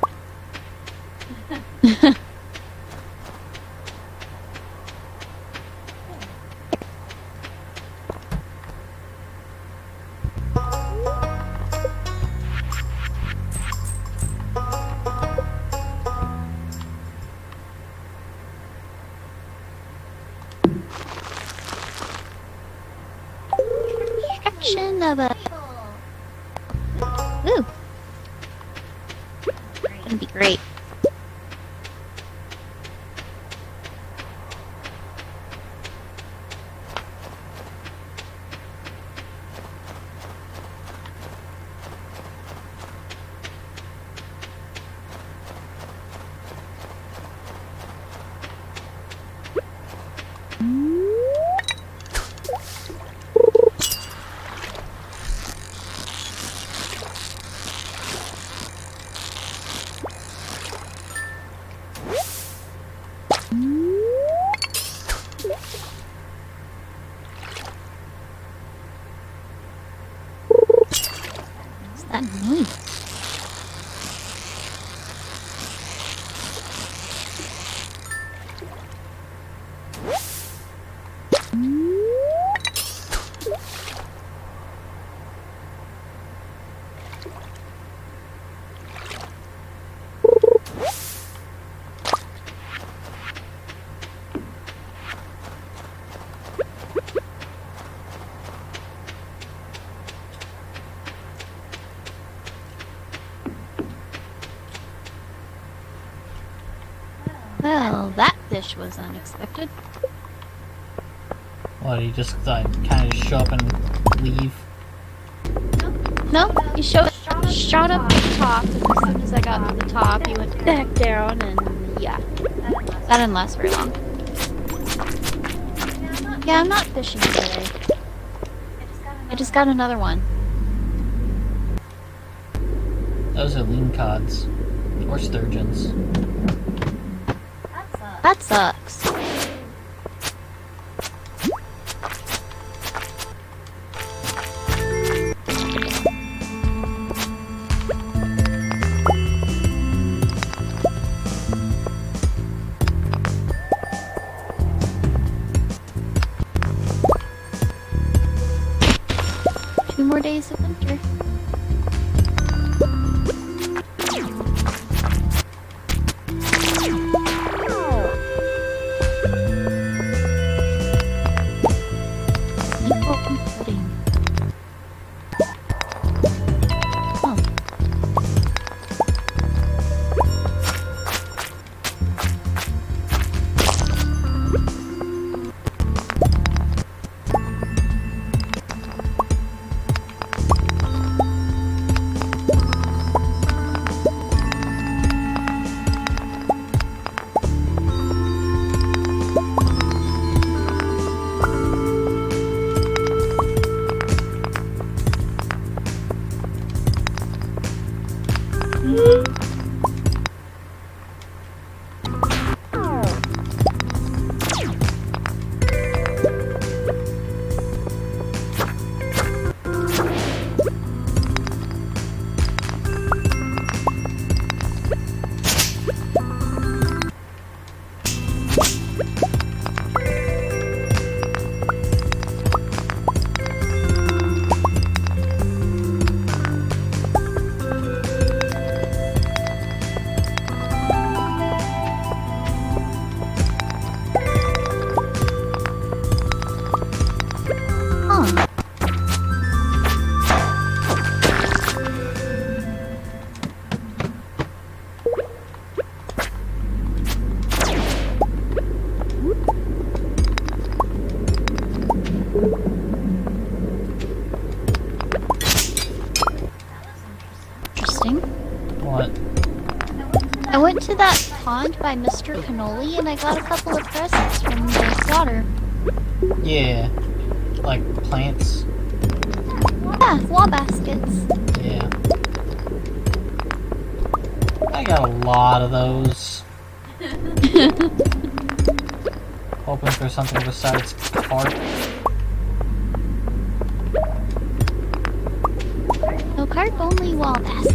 Speaker 2: Extraction of a... Ooh. Gonna be great. What's that noise? Well, that fish was unexpected.
Speaker 1: What, he just kind of show up and leave?
Speaker 2: No, he shot up to the top, and as soon as I got to the top, he went back down, and yeah. That didn't last very long. Yeah, I'm not fishing today. I just got another one.
Speaker 1: Those are lean cods. Or sturgeons.
Speaker 2: That sucks. Two more days of winter. to that pond by Mr. Cannoli and I got a couple of presents from the water.
Speaker 1: Yeah. Like plants.
Speaker 2: Yeah, wall baskets.
Speaker 1: Yeah. I got a lot of those. Hoping for something besides carp.
Speaker 2: No carp, only wall baskets.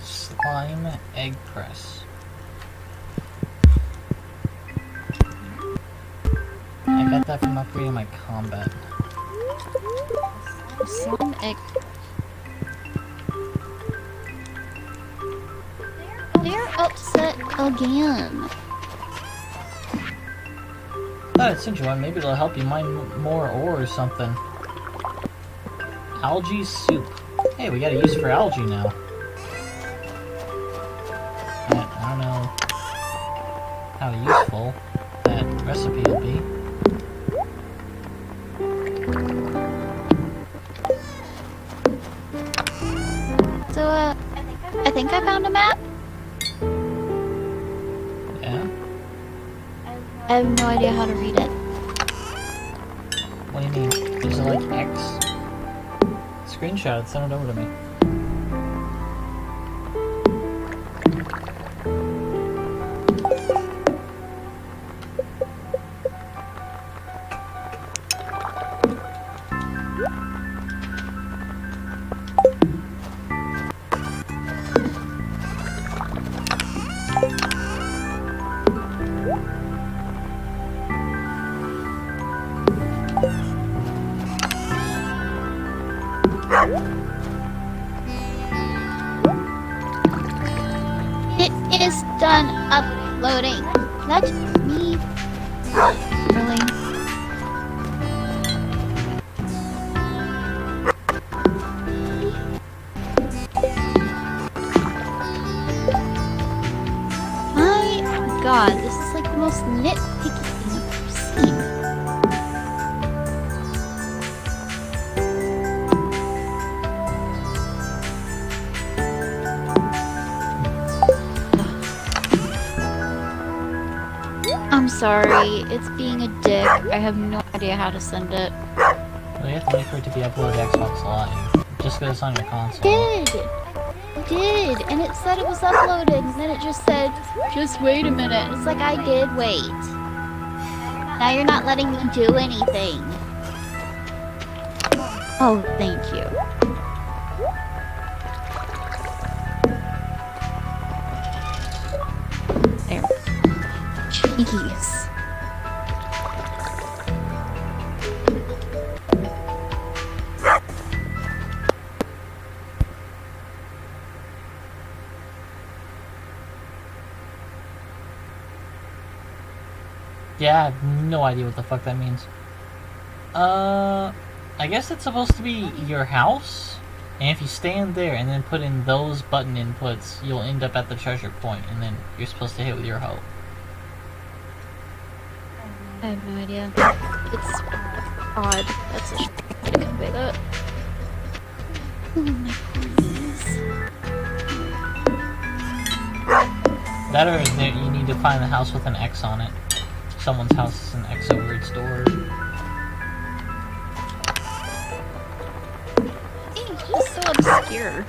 Speaker 1: Slime egg press. get that from upgrading my combat.
Speaker 2: Slime egg. They're upset again.
Speaker 1: Thought I'd send you one. Maybe it'll help you mine more ore or something. Algae soup. Hey, we got a use for algae now. I don't know how useful that recipe will be.
Speaker 2: So, I think I found a map.
Speaker 1: Yeah?
Speaker 2: I have no idea how to read it.
Speaker 1: What do you mean? Is it like X? Screenshot it, send it over to me.
Speaker 2: It is done uploading. That's me. Really? My god, this is like the most nitpicky thing I've ever seen. I'm sorry, it's being a dick. I have no idea how to send it.
Speaker 1: Well, you have to wait for it to be uploaded to Xbox Live. Just because it's on your console.
Speaker 2: Did, and it said it was uploaded, and then it just said, just wait a minute. It's like, I did wait. Now you're not letting me do anything. Oh, thank you. There. Jeez.
Speaker 1: Yeah, I have no idea what the fuck that means. I guess it's supposed to be your house, and if you stand there and then put in those button inputs, you'll end up at the treasure point, and then you're supposed to hit with your hoe.
Speaker 2: I have no idea. It's odd. That's a way to convey that. Oh my goodness.
Speaker 1: That or you need to find the house with an X on it. Someone's house is an X over its door.
Speaker 2: It's just so obscure.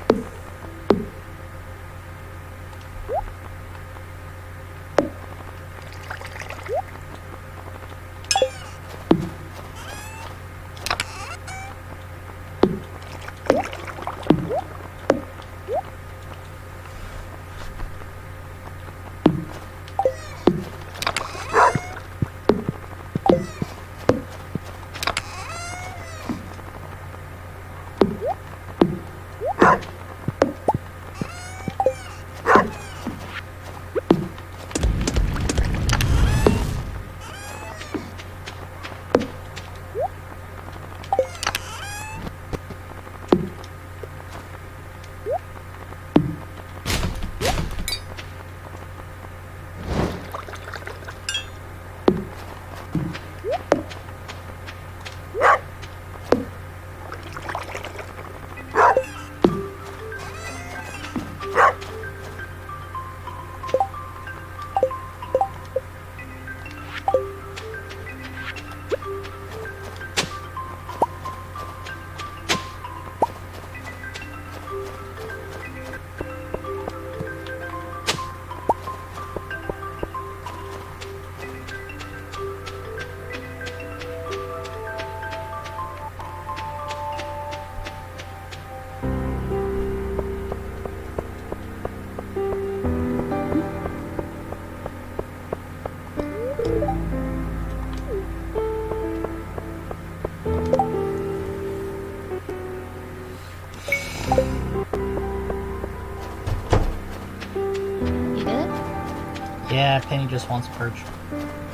Speaker 1: Yeah, Penny just wants perch.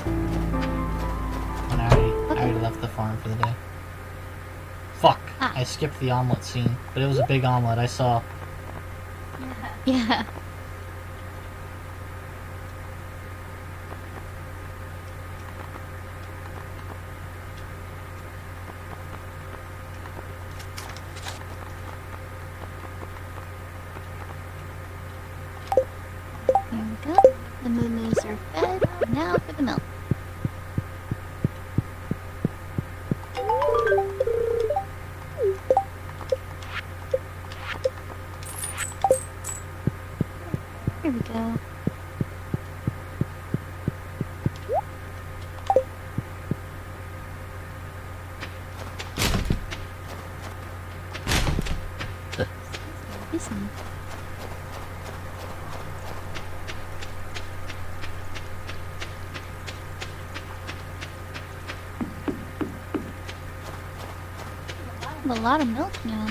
Speaker 1: And I already left the farm for the day. Fuck!
Speaker 2: Ah.
Speaker 1: I skipped the omelet scene, but it was a big omelet. I saw.
Speaker 2: Yeah. There we go. The moo-moos are fed. Now for the milk. Here we go. Listen. A lot of milk now.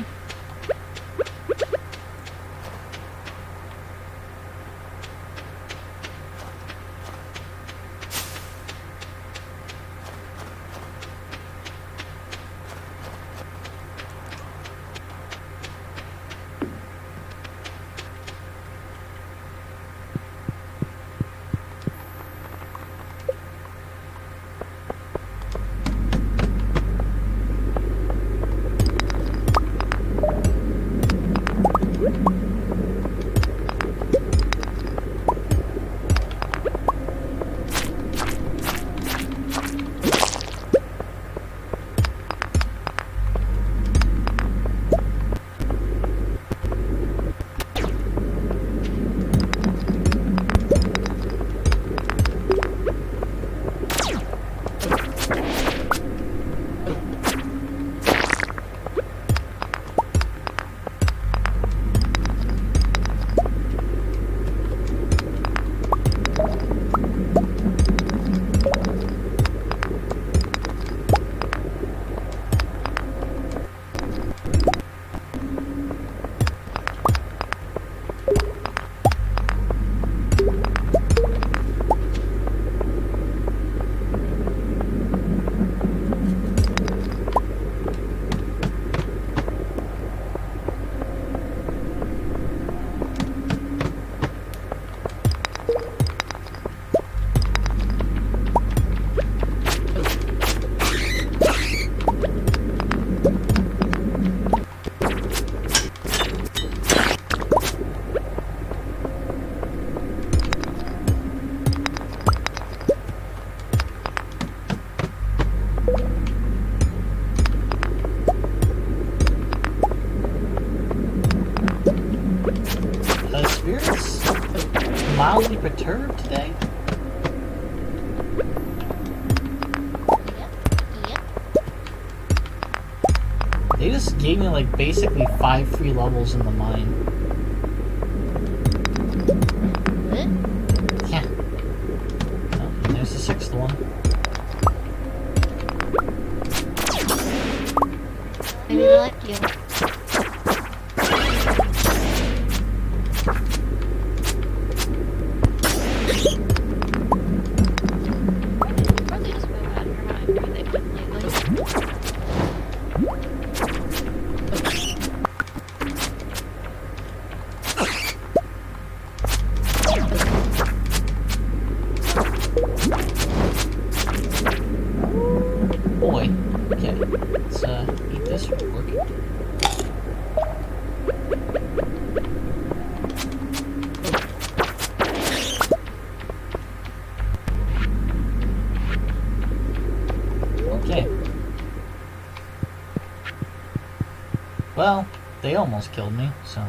Speaker 1: Mildly perturbed today?
Speaker 2: Yep.
Speaker 1: They just gave me like basically 5 free levels in the mine.
Speaker 2: What?
Speaker 1: Yeah. Oh, and there's the 6th one.
Speaker 2: Maybe they like you. Probably just go out here how angry they've been lately.
Speaker 1: Boy. Okay. Let's eat this real quick. Okay. Well, they almost killed me, so.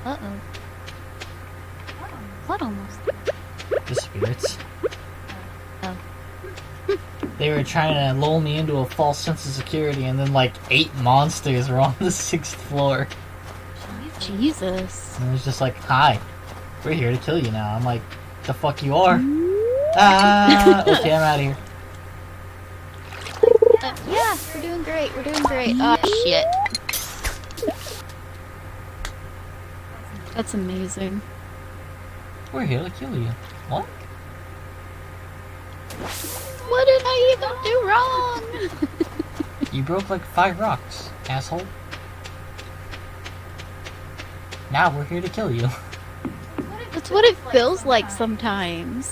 Speaker 2: Uh-oh. What almost?
Speaker 1: The spirits.
Speaker 2: Oh.
Speaker 1: They were trying to lull me into a false sense of security, and then like 8 monsters were on the 6th floor.
Speaker 2: Jesus.
Speaker 1: And it was just like, hi, we're here to kill you now. I'm like, the fuck you are? Ah, okay, I'm out of here.
Speaker 2: Yeah, we're doing great, we're doing great. Oh, shit. That's amazing.
Speaker 1: We're here to kill you. What?
Speaker 2: What did I even do wrong?
Speaker 1: You broke like 5 rocks, asshole. Now we're here to kill you.
Speaker 2: That's what it feels like sometimes.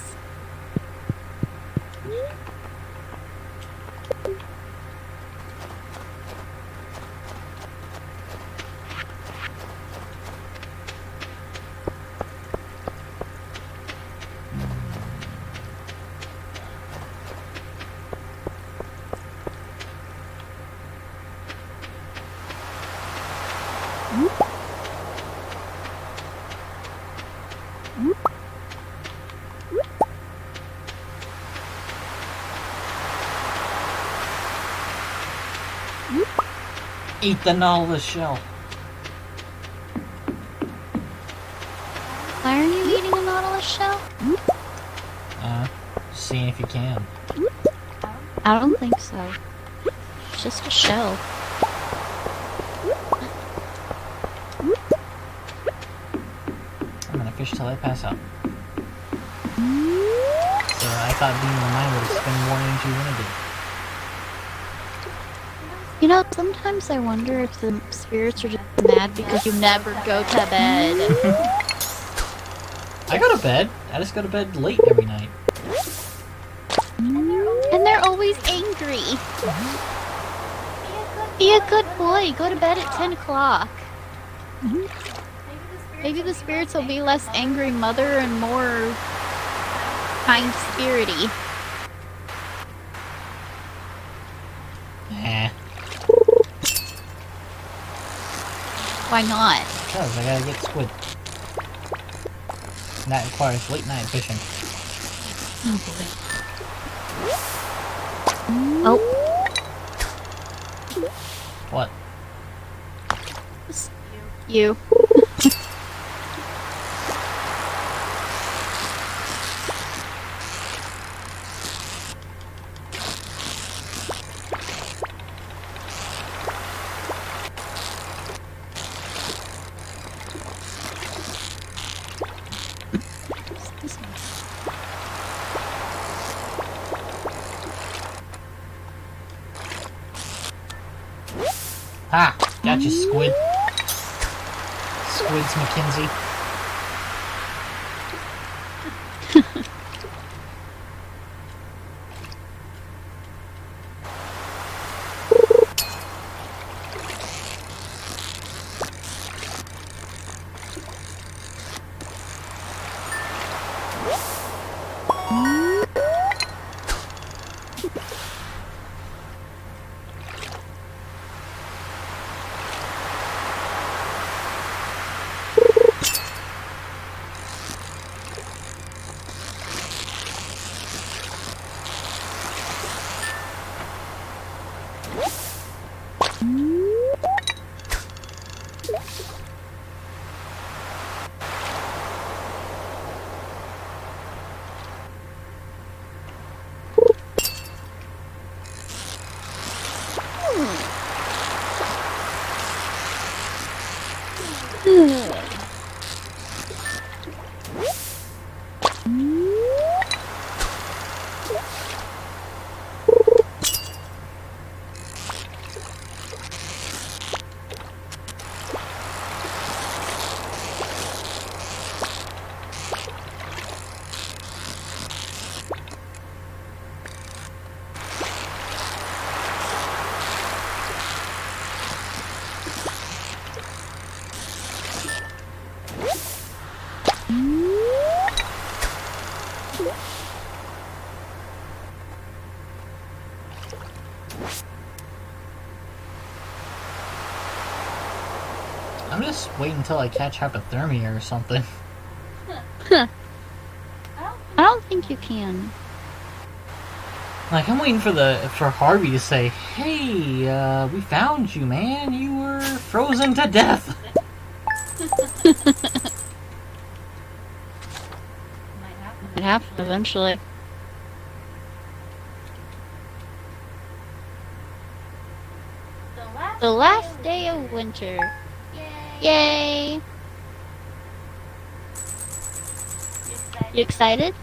Speaker 1: Eat the Nautilus Shell.
Speaker 2: Why are you eating a Nautilus shell?
Speaker 1: Seeing if you can.
Speaker 2: I don't think so. It's just a shell.
Speaker 1: I'm gonna fish till I pass out. So I thought being in the mine would spend more energy than it did.
Speaker 2: You know, sometimes I wonder if the spirits are just mad because you never go to bed.
Speaker 1: I go to bed. I just go to bed late every night.
Speaker 2: And they're always angry. Be a good boy. Go to bed at 10 o'clock. Maybe the spirits will be less angry mother and more kind-spirity. Why not?
Speaker 1: Because I gotta get squid. And that requires late night fishing.
Speaker 2: Oh.
Speaker 1: What?
Speaker 2: You.
Speaker 1: Ha! Gotcha, squid. Squids, Mackenzie. I'm just waiting until I catch hypothermia or something.
Speaker 2: I don't think you can.
Speaker 1: Like, I'm waiting for Harvey to say, "Hey, we found you, man. You were frozen to death."
Speaker 2: Might happen eventually. The last day of winter. Yay! You excited?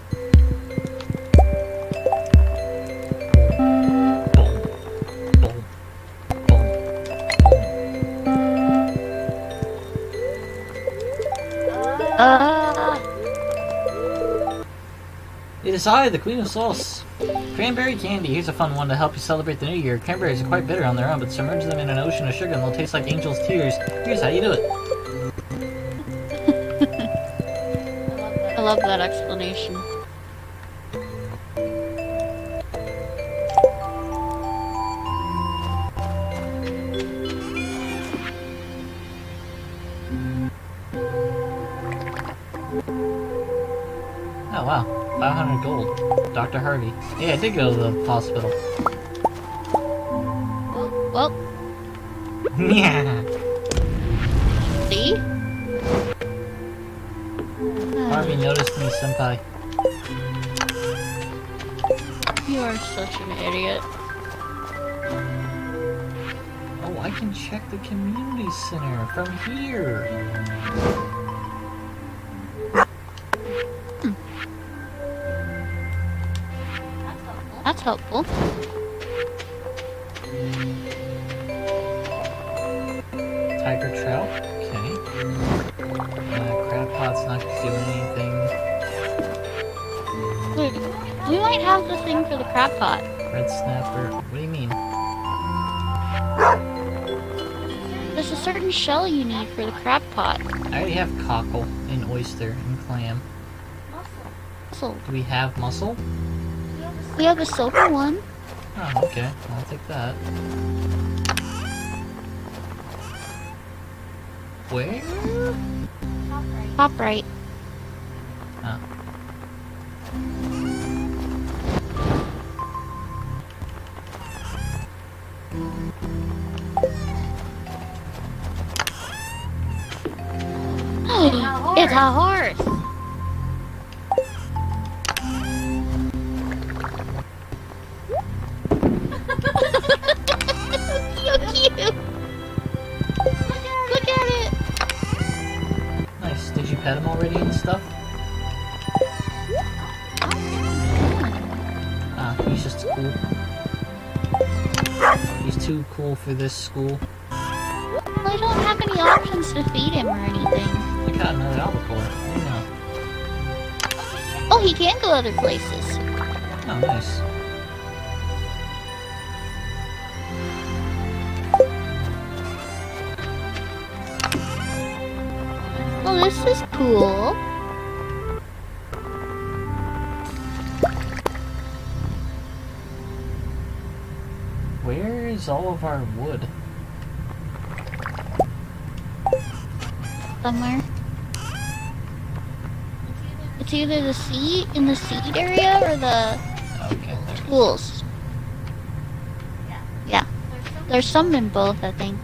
Speaker 1: It is I, the Queen of Sauce. Cranberry candy. Here's a fun one to help you celebrate the new year. Cranberries are quite bitter on their own, but submerge them in an ocean of sugar and they'll taste like angel's tears. Here's how you do it.
Speaker 2: I love that explanation.
Speaker 1: Oh wow, 500 gold. Dr. Harvey. Yeah, I did go to the hospital.
Speaker 2: Well,
Speaker 1: Yeah.
Speaker 2: see?
Speaker 1: Harvey noticed me, senpai.
Speaker 2: You are such an idiot.
Speaker 1: Oh, I can check the community center from here.
Speaker 2: That's helpful.
Speaker 1: Tiger trout. Okay. Crab pot's not doing anything.
Speaker 2: Wait, we might have the thing for the crab pot.
Speaker 1: Red snapper. What do you mean?
Speaker 2: There's a certain shell you need for the crab pot.
Speaker 1: I already have cockle and oyster and clam.
Speaker 2: So,
Speaker 1: Do we have mussel?
Speaker 2: we have a silver one.
Speaker 1: Oh, okay. I'll take that. Where?
Speaker 2: Top right.
Speaker 1: Oh.
Speaker 2: It's a horse! So cute! Look at it!
Speaker 1: Nice. Did you pet him already and stuff? Ah, he's just cool. He's too cool for this school.
Speaker 2: Well, I don't have any options to feed him or anything.
Speaker 1: I got another albacore. What do you know?
Speaker 2: Oh, he can go other places.
Speaker 1: Oh, nice.
Speaker 2: Well, this is cool.
Speaker 1: Where is all of our wood?
Speaker 2: Somewhere. It's either the seed in the seed area or the
Speaker 1: Okay, there.
Speaker 2: tools. Yeah. There's some in both, I think.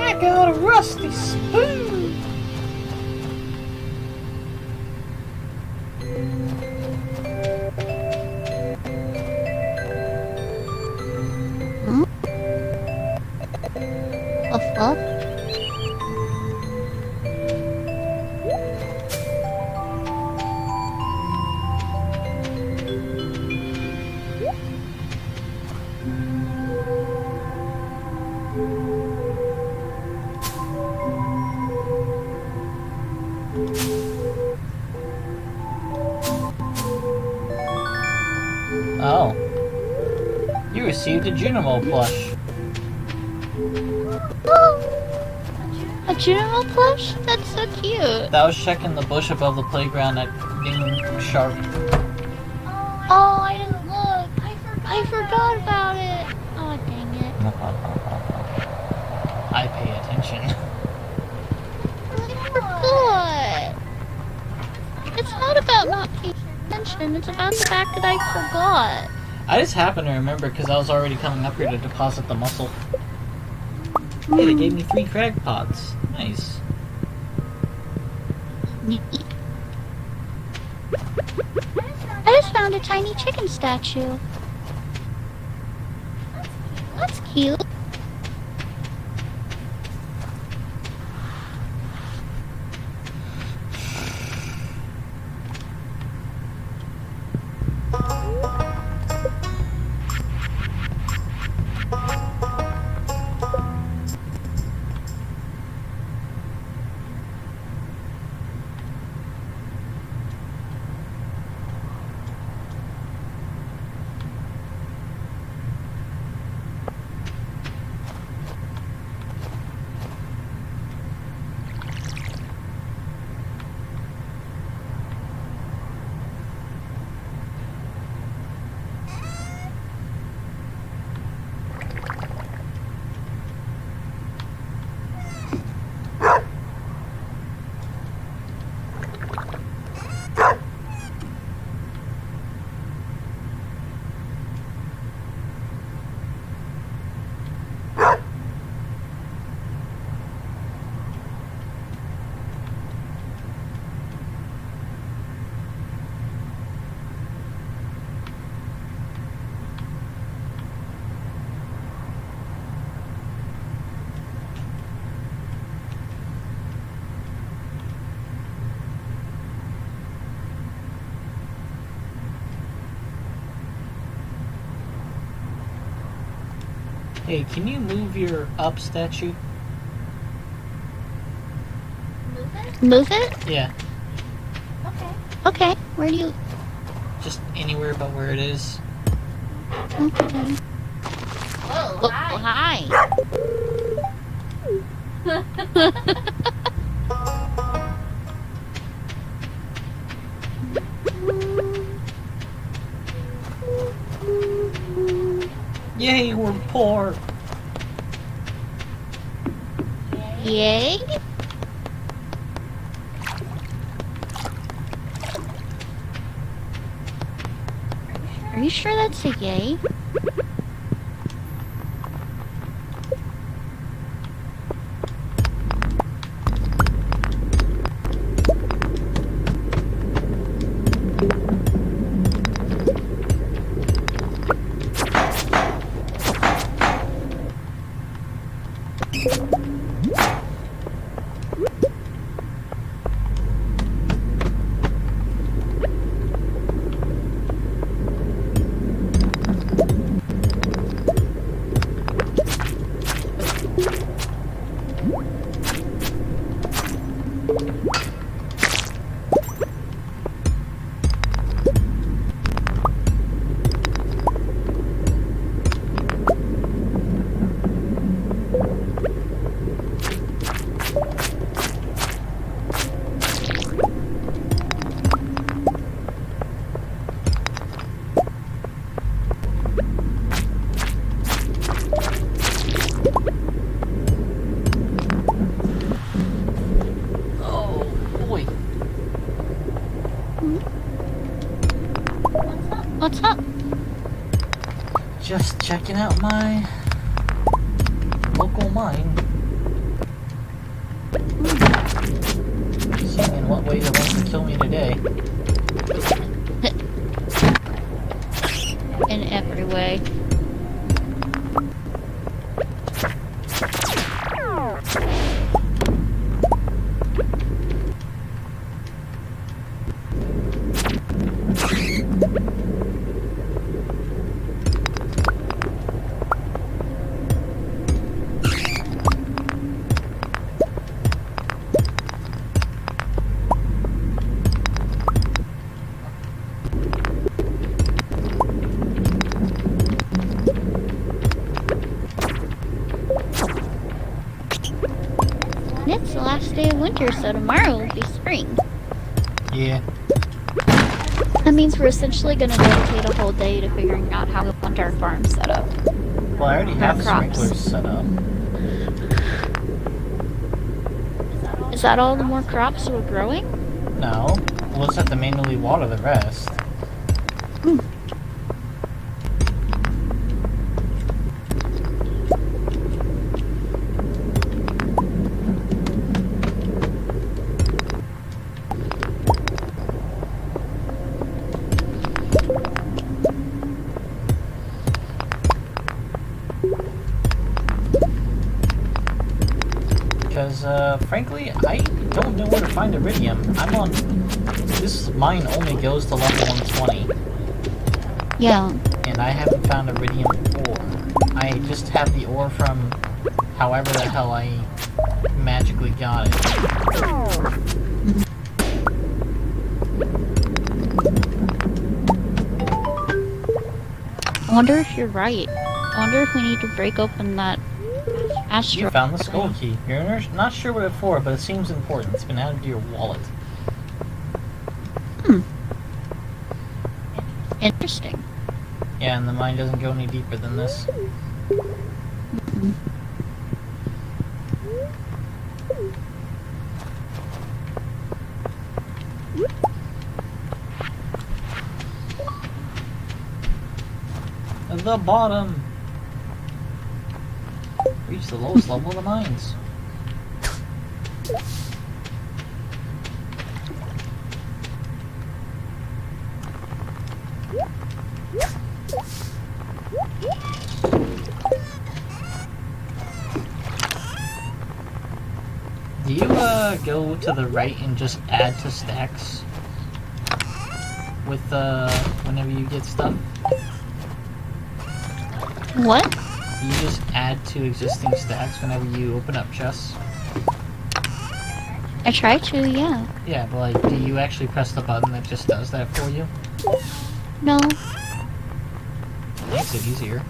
Speaker 1: I got a rusty spoon!
Speaker 2: Fluff fluff.
Speaker 1: Oh. You received a Junimo plush.
Speaker 2: A Junimo plush? That's so cute.
Speaker 1: That was checking the bush above the playground at being sharp.
Speaker 2: Oh, I didn't look. I forgot about it. Oh, dang it.
Speaker 1: I pay attention.
Speaker 2: I forgot. It's not about not paying attention. It's about the fact that I forgot.
Speaker 1: I just happened to remember because I was already coming up here to deposit the mussel. Hey, they gave me 3 crag pots. Nice.
Speaker 2: I just found a tiny chicken statue. That's cute.
Speaker 1: Hey, can you move your up statue?
Speaker 2: Move it?
Speaker 1: Yeah,
Speaker 2: Okay. Where do you...
Speaker 1: just anywhere but where it is.
Speaker 2: Okay. Oh, hi.
Speaker 1: Yay, we're poor!
Speaker 2: Yay? Are you sure that's a yay? What's up?
Speaker 1: Just checking out my local mine. Seeing in what way it wants to kill me today.
Speaker 2: In every way. It's the last day of winter, so tomorrow will be spring.
Speaker 1: Yeah.
Speaker 2: That means we're essentially going to dedicate a whole day to figuring out how we want our farm set up.
Speaker 1: Well, I already have
Speaker 2: crops.
Speaker 1: sprinklers set up.
Speaker 2: Is that all the more crops we're growing?
Speaker 1: No. We'll just have to manually water the rest. Because, frankly, I don't know where to find iridium. I'm on... This mine only goes to level 120.
Speaker 2: Yeah.
Speaker 1: And I haven't found iridium ore. I just have the ore from however the hell I magically got it.
Speaker 2: I wonder if you're right. I wonder if we need to break open that
Speaker 1: You found the skull key. You're not sure what it's for, but it seems important. It's been added to your wallet.
Speaker 2: Interesting.
Speaker 1: Yeah, and the mine doesn't go any deeper than this. At the bottom! Reach the lowest level of the mines. Do you, go to the right and just add to stacks? With, whenever you get stuff?
Speaker 2: What?
Speaker 1: Do you just add to existing stacks whenever you open up chests?
Speaker 2: I try to, yeah.
Speaker 1: Yeah, but like, do you actually press the button that just does that for you?
Speaker 2: No.
Speaker 1: Makes it easier.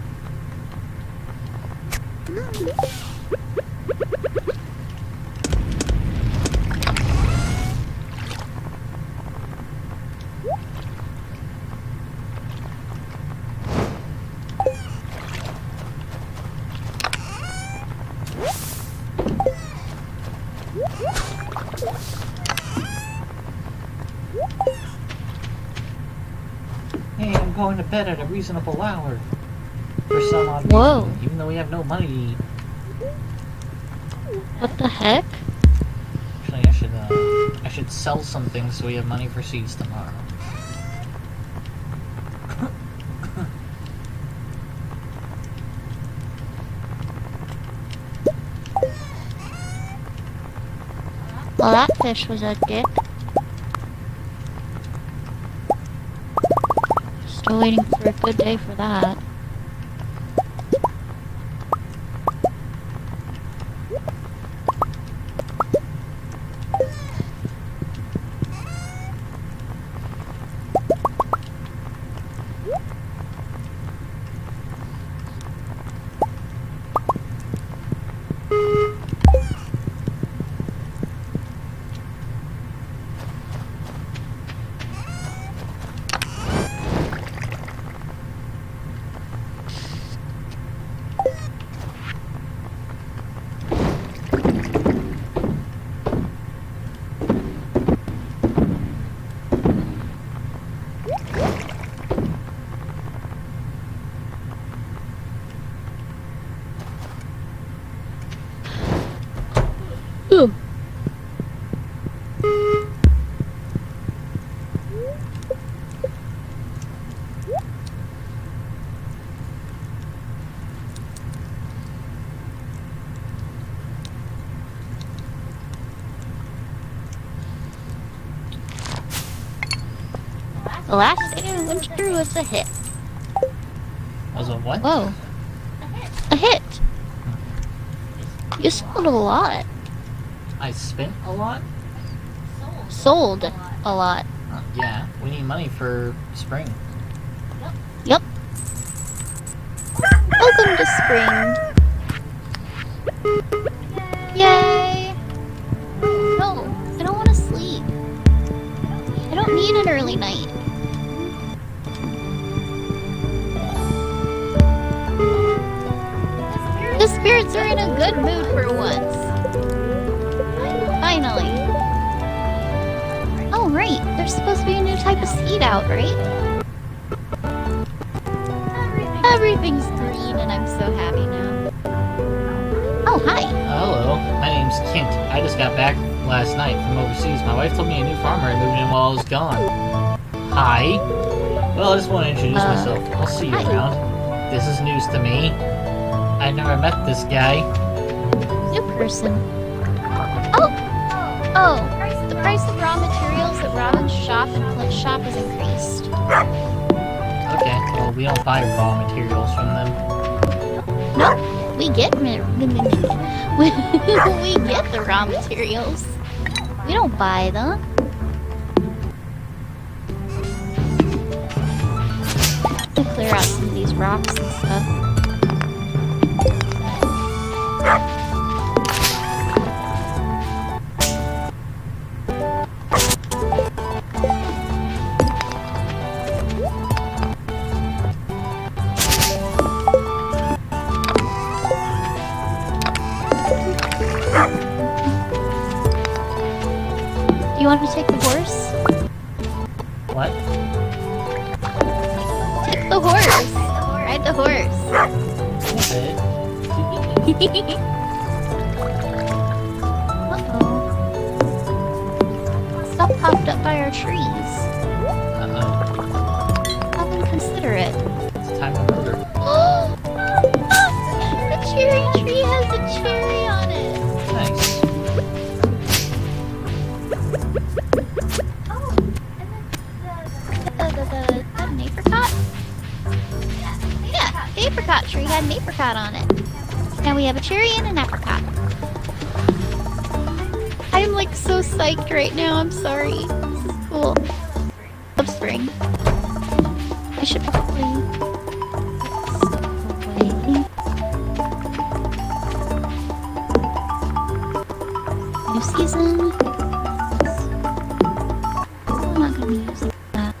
Speaker 1: Hey, I'm going to bed at a reasonable hour. For some odd reason,
Speaker 2: Whoa.
Speaker 1: even though we have no money to eat.
Speaker 2: What the heck?
Speaker 1: Actually, I should sell some things so we have money for seeds tomorrow.
Speaker 2: Well, that fish was a dick. Still waiting for a good day for that. Ooh. The last day of winter was a hit.
Speaker 1: Was it what?
Speaker 2: Whoa. A hit. You sold a lot.
Speaker 1: I spent a lot?
Speaker 2: Sold a lot.
Speaker 1: Yeah, we need money for spring.
Speaker 2: Yep. Welcome to spring. Yay! No, I don't want to sleep. I don't need an early night. The spirits are in a good mood for once. Finally. Oh, right. There's supposed to be a new type of seed out, right? Everything's green and I'm so happy now. Oh, hi.
Speaker 1: Hello, my name's Kent. I just got back last night from overseas. My wife told me a new farmer had moved in while I was gone. Hi. Well, I just want to introduce myself. I'll see you
Speaker 2: hi.
Speaker 1: around. This is news to me. I never met this guy.
Speaker 2: New person. Oh, the price of raw materials at Robin's shop and Clint's shop has increased.
Speaker 1: Okay, well, we don't buy raw materials from them.
Speaker 2: No, we get we get the raw materials. We don't buy them. To clear out some of these rocks and stuff. You want me to take the horse?
Speaker 1: What?
Speaker 2: Take the horse! Ride the horse!
Speaker 1: Okay.
Speaker 2: Uh-oh. Stuff popped up by our trees.
Speaker 1: Uh-oh.
Speaker 2: How inconsiderate.
Speaker 1: It's time to murder.
Speaker 2: The cherry tree has a cherry on it!
Speaker 1: Nice.
Speaker 2: An apricot? Yeah, the apricot tree had an apricot on it. Now we have a cherry and an apricot. I'm like so psyched right now, I'm sorry. This is cool. Love spring. I should probably... New season. I'm not gonna be using that.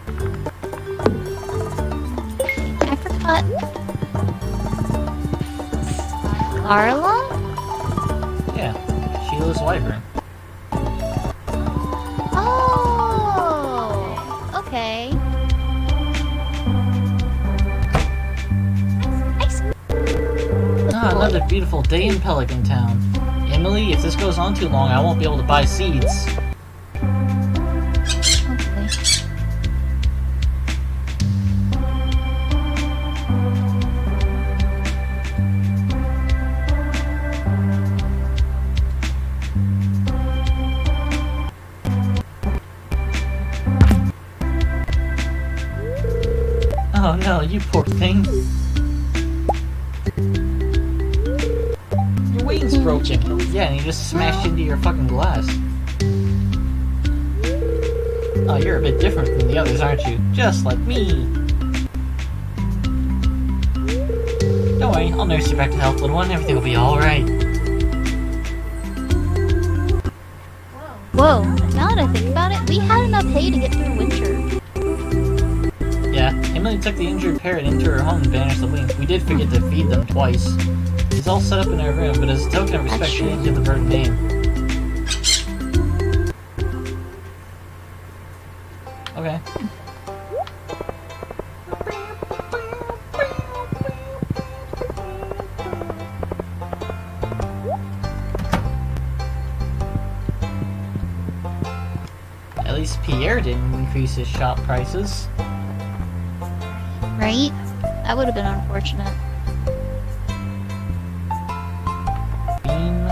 Speaker 2: Apricot. Carla?
Speaker 1: Yeah, Sheila's wyvern.
Speaker 2: Oh, okay. Nice.
Speaker 1: Ah, another beautiful day in Pelican Town. Emily, if this goes on too long, I won't be able to buy seeds.
Speaker 2: Hopefully.
Speaker 1: Oh no, you poor thing. Your wing's broken. Yeah, and you just smashed into your fucking glass. Oh, you're a bit different from the others, aren't you? Just like me. Don't worry, I'll nurse you back to health, little one. Everything will be alright.
Speaker 2: Whoa, now that I think about it, we had enough hay to get through winter.
Speaker 1: Yeah, Emily took the injured parrot into her home and banished the wing. We did forget to feed them twice. It's all set up in our room, but as a token of respect, we didn't give the bird a name. Okay. At least Pierre didn't increase his shop prices.
Speaker 2: Right? That would have been unfortunate.
Speaker 1: Bean.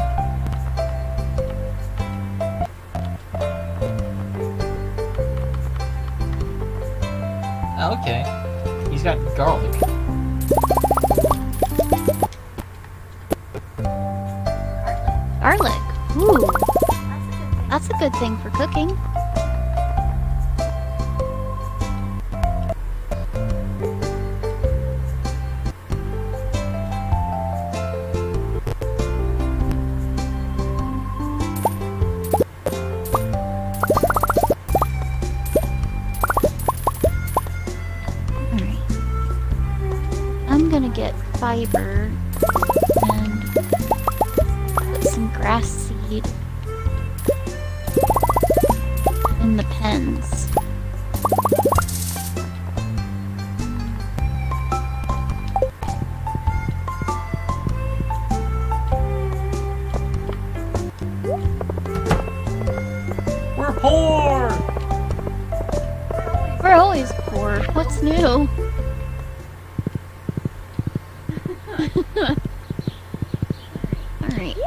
Speaker 1: Oh, okay. He's got garlic.
Speaker 2: Garlic. Ooh. That's a good thing for cooking. Fiber and put some grass seed in the pens.
Speaker 1: We're poor!
Speaker 2: We're always poor. What's new? Alright.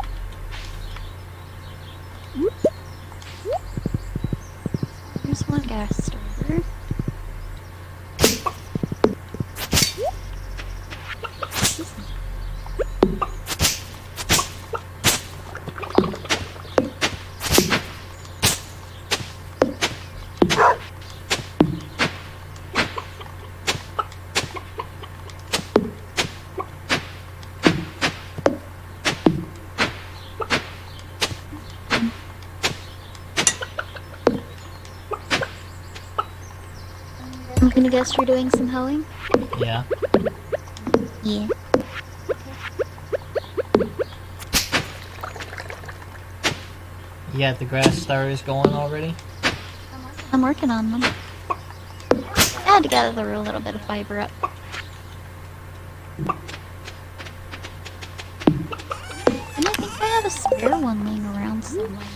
Speaker 2: gonna guess you're doing some hoeing?
Speaker 1: Yeah.
Speaker 2: Yeah.
Speaker 1: You got the grass starters going already?
Speaker 2: I'm working on them. I had to gather a little bit of fiber up. And I think I have a spare one laying around somewhere.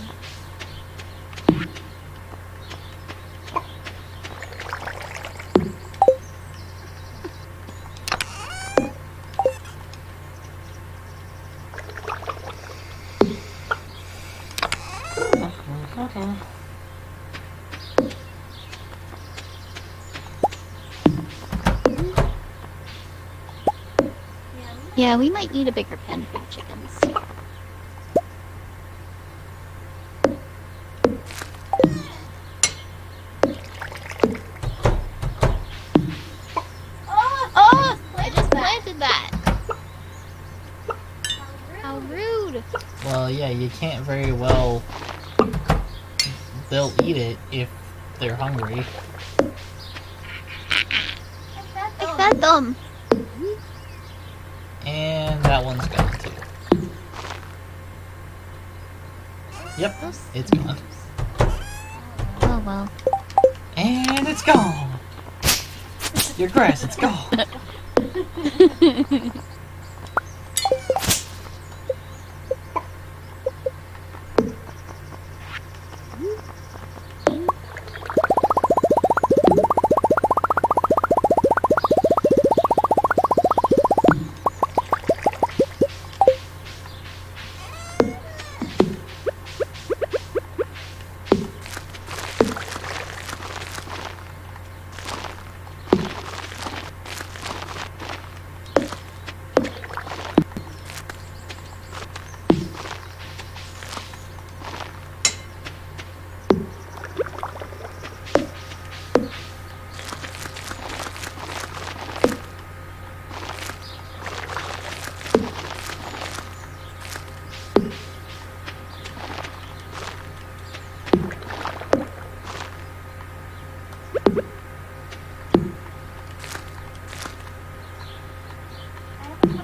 Speaker 2: Yeah, we might need a bigger pen for the chickens. Oh! I just planted that! How rude!
Speaker 1: Well, yeah, you can't very well... They'll eat it if they're hungry.
Speaker 2: I fed them!
Speaker 1: And that one's gone too. Yep, it's gone.
Speaker 2: Oh well.
Speaker 1: And it's gone! Your grass, it's gone!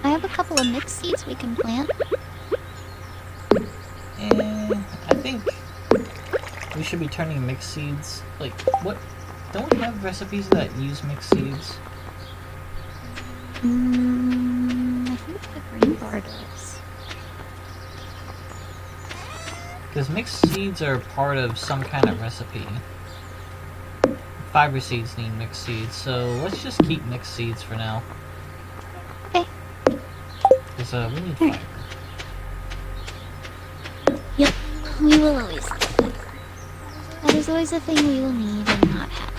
Speaker 2: I have a couple of mixed seeds we can plant.
Speaker 1: And I think we should be turning mixed seeds. Like, what? Don't we have recipes that use mixed seeds?
Speaker 2: I think the green bar does.
Speaker 1: Because mixed seeds are part of some kind of recipe. Fiber seeds need mixed seeds, so let's just keep mixed seeds for now.
Speaker 2: Okay.
Speaker 1: Because we need fiber.
Speaker 2: Yep, we will always need fiber. That is always a thing we will need and not have.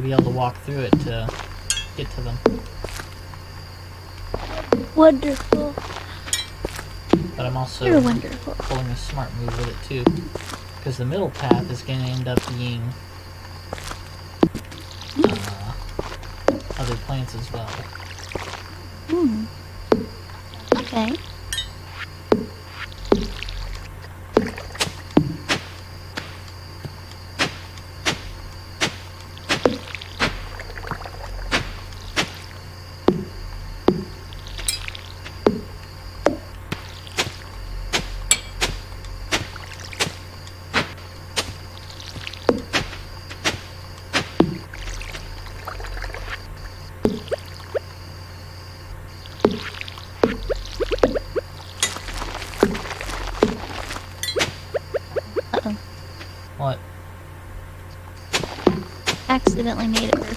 Speaker 1: be able to walk through it to get to them.
Speaker 2: Wonderful.
Speaker 1: But I'm also
Speaker 2: You're wonderful.
Speaker 1: pulling a smart move with it too. Because the middle path is going to end up being other plants as well.
Speaker 2: Hmm. Okay.
Speaker 1: What?
Speaker 2: Accidentally made it work.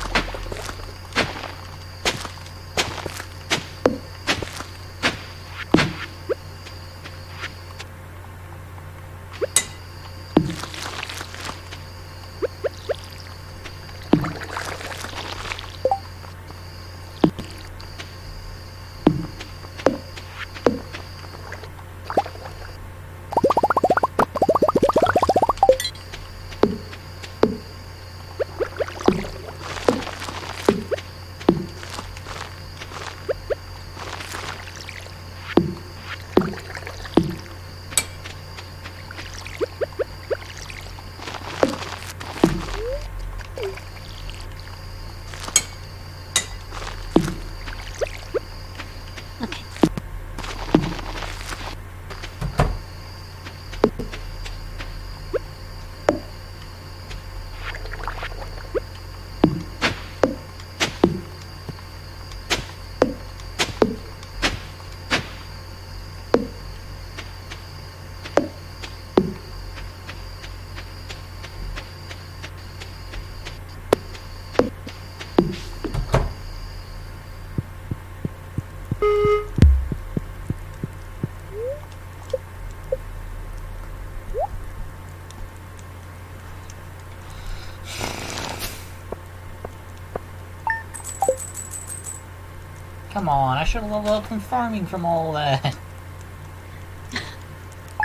Speaker 1: Come on, I should have leveled up from farming from all that.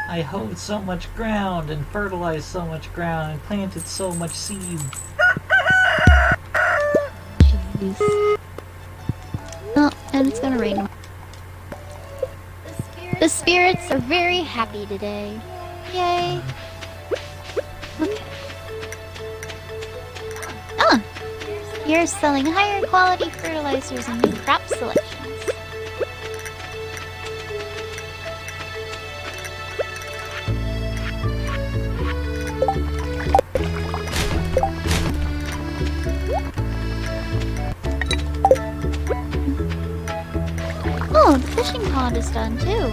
Speaker 1: I hoed so much ground and fertilized so much ground and planted so much seed.
Speaker 2: Jeez. Oh, and it's gonna rain. The spirits are very happy today. Yay. Okay. Ah! You're selling higher quality fertilizers and new crop selections. Oh, the fishing pond is done too.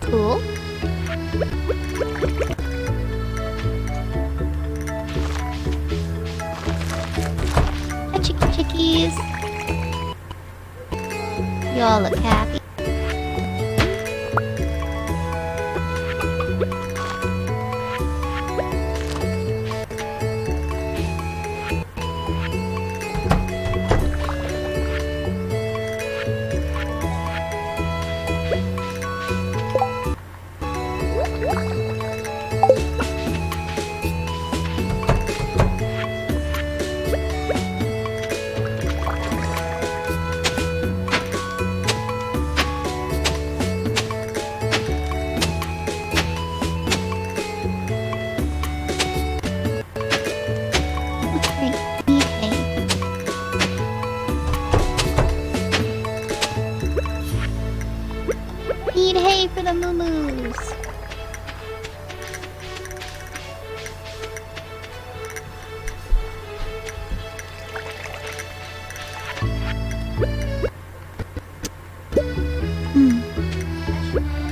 Speaker 2: Cool. Hi, chickies. Y'all look happy. Need hay for the moo-moos.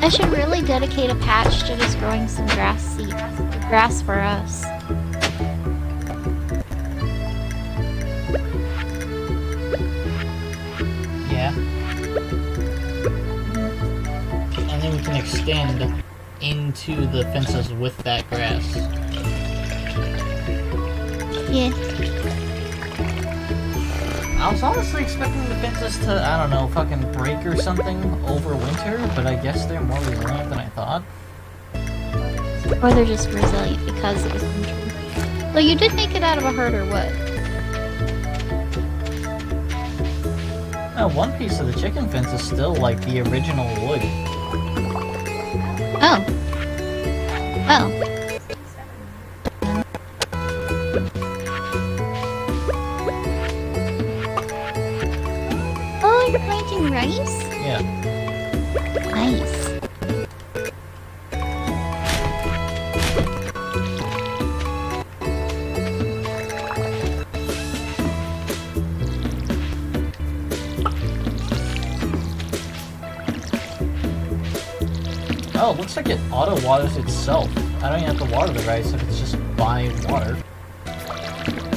Speaker 2: I should really dedicate a patch to just growing some grass seed, grass for us.
Speaker 1: Yeah. And then we can extend into the fences with that grass.
Speaker 2: Yeah.
Speaker 1: I was honestly expecting the fences to, I don't know, fucking break or something over winter, but I guess they're more resilient than I thought.
Speaker 2: Or they're just resilient because it was winter. Well, you did make it out of a herd or what?
Speaker 1: Now, one piece of the chicken fence is still like the original wood.
Speaker 2: Oh. Oh. Oh, you're planting rice?
Speaker 1: Yeah.
Speaker 2: Nice.
Speaker 1: Oh, it looks like it auto-waters itself. I don't even have to water the rice if it's just by water.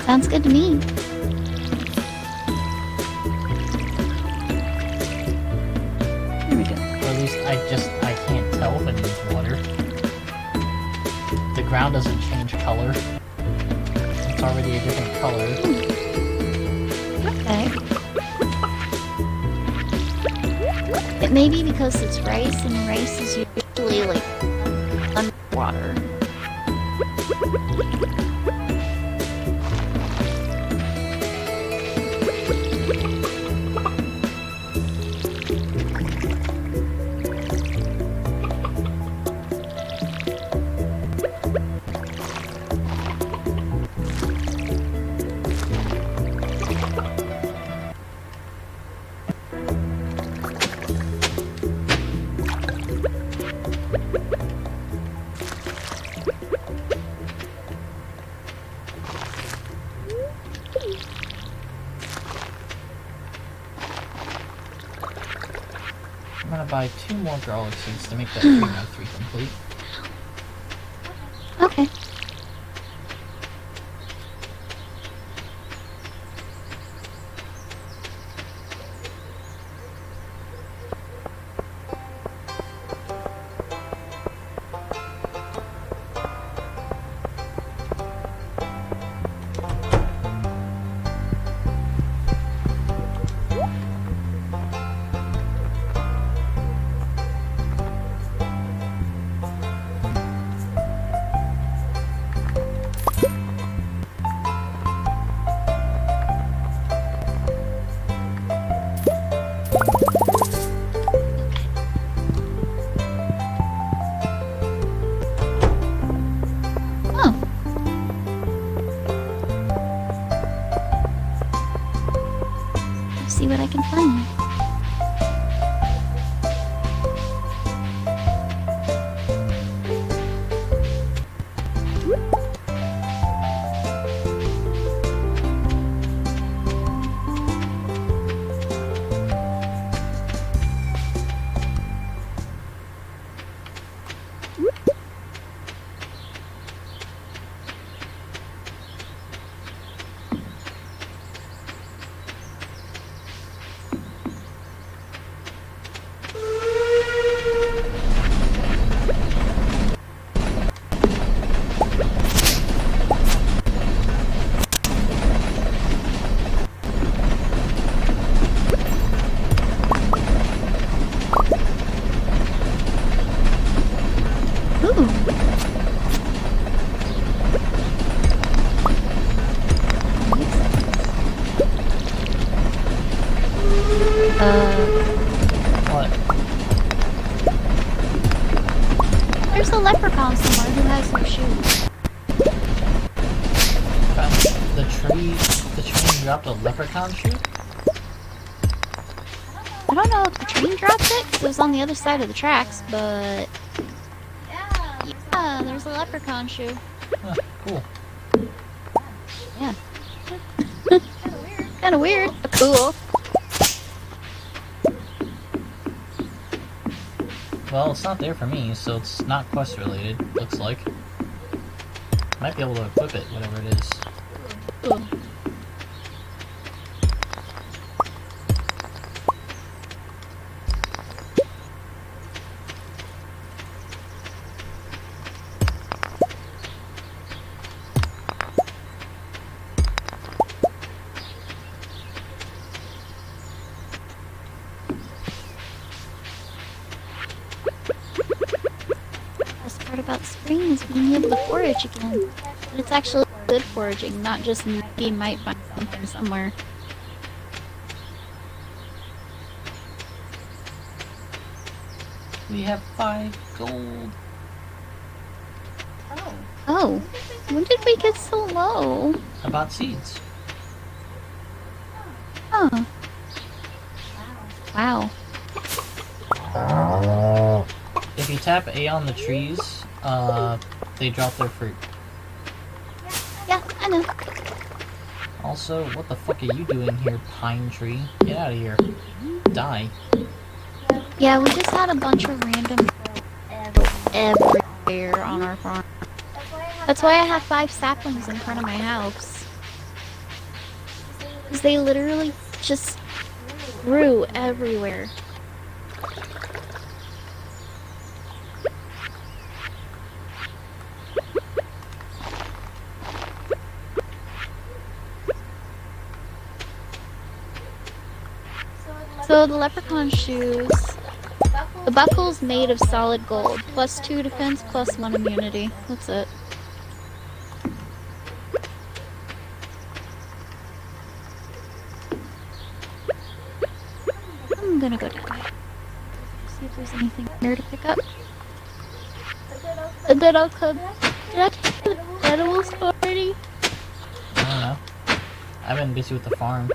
Speaker 2: Sounds good to me. There we go.
Speaker 1: Or at least I can't tell if it needs water. The ground doesn't change color. It's already a different color.
Speaker 2: Okay. It may be because it's rice, and rice is usually like underwater.
Speaker 1: I'm gonna buy 2 more garlic seeds to make that 3x3 complete.
Speaker 2: Okay. See what I can find.
Speaker 1: What?
Speaker 2: There's a leprechaun somewhere who has no shoes.
Speaker 1: The train dropped a leprechaun shoe?
Speaker 2: I don't know if the train dropped it, because it was on the other side of the tracks, but... Yeah, there's a leprechaun shoe.
Speaker 1: Huh, cool.
Speaker 2: Yeah. Kinda weird, but cool.
Speaker 1: Well, it's not there for me, so it's not quest related, looks like. Might be able to equip it, whatever it is.
Speaker 2: Cool. part about spring is being able to forage again. But it's actually good foraging, not just you might find something somewhere.
Speaker 1: We have 5 gold.
Speaker 2: Oh, when did we get so low?
Speaker 1: I bought seeds.
Speaker 2: Huh. Wow.
Speaker 1: If you tap A on the trees, they drop their fruit.
Speaker 2: Yeah, I know.
Speaker 1: Also, what the fuck are you doing here, pine tree? Get out of here. Die.
Speaker 2: Yeah, we just had a bunch of random everywhere on our farm. That's why I have 5 saplings in front of my house. Because they literally just grew everywhere. So the leprechaun shoes, the buckle's made of solid gold, +2 defense, +1 immunity. That's it. I'm gonna go down there. See if there's anything here to pick up. And then I'll come. Did I take the edibles already?
Speaker 1: I don't know. I've been busy with the farm.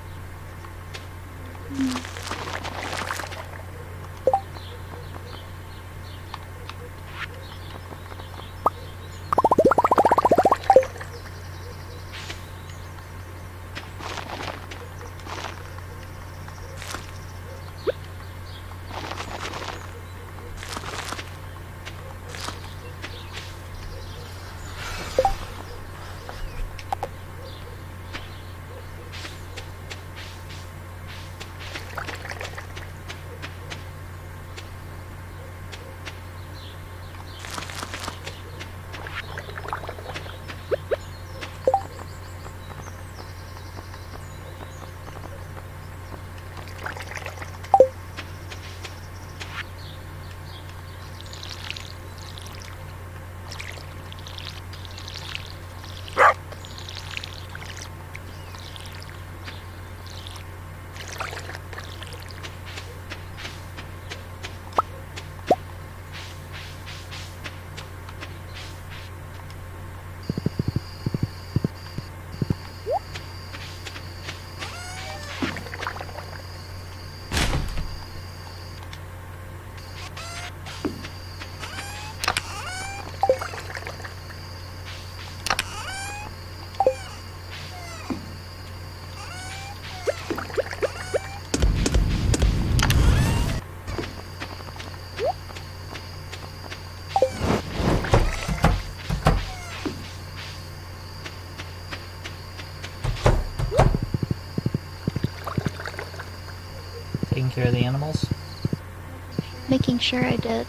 Speaker 1: Taking care of the animals?
Speaker 2: Making sure I did.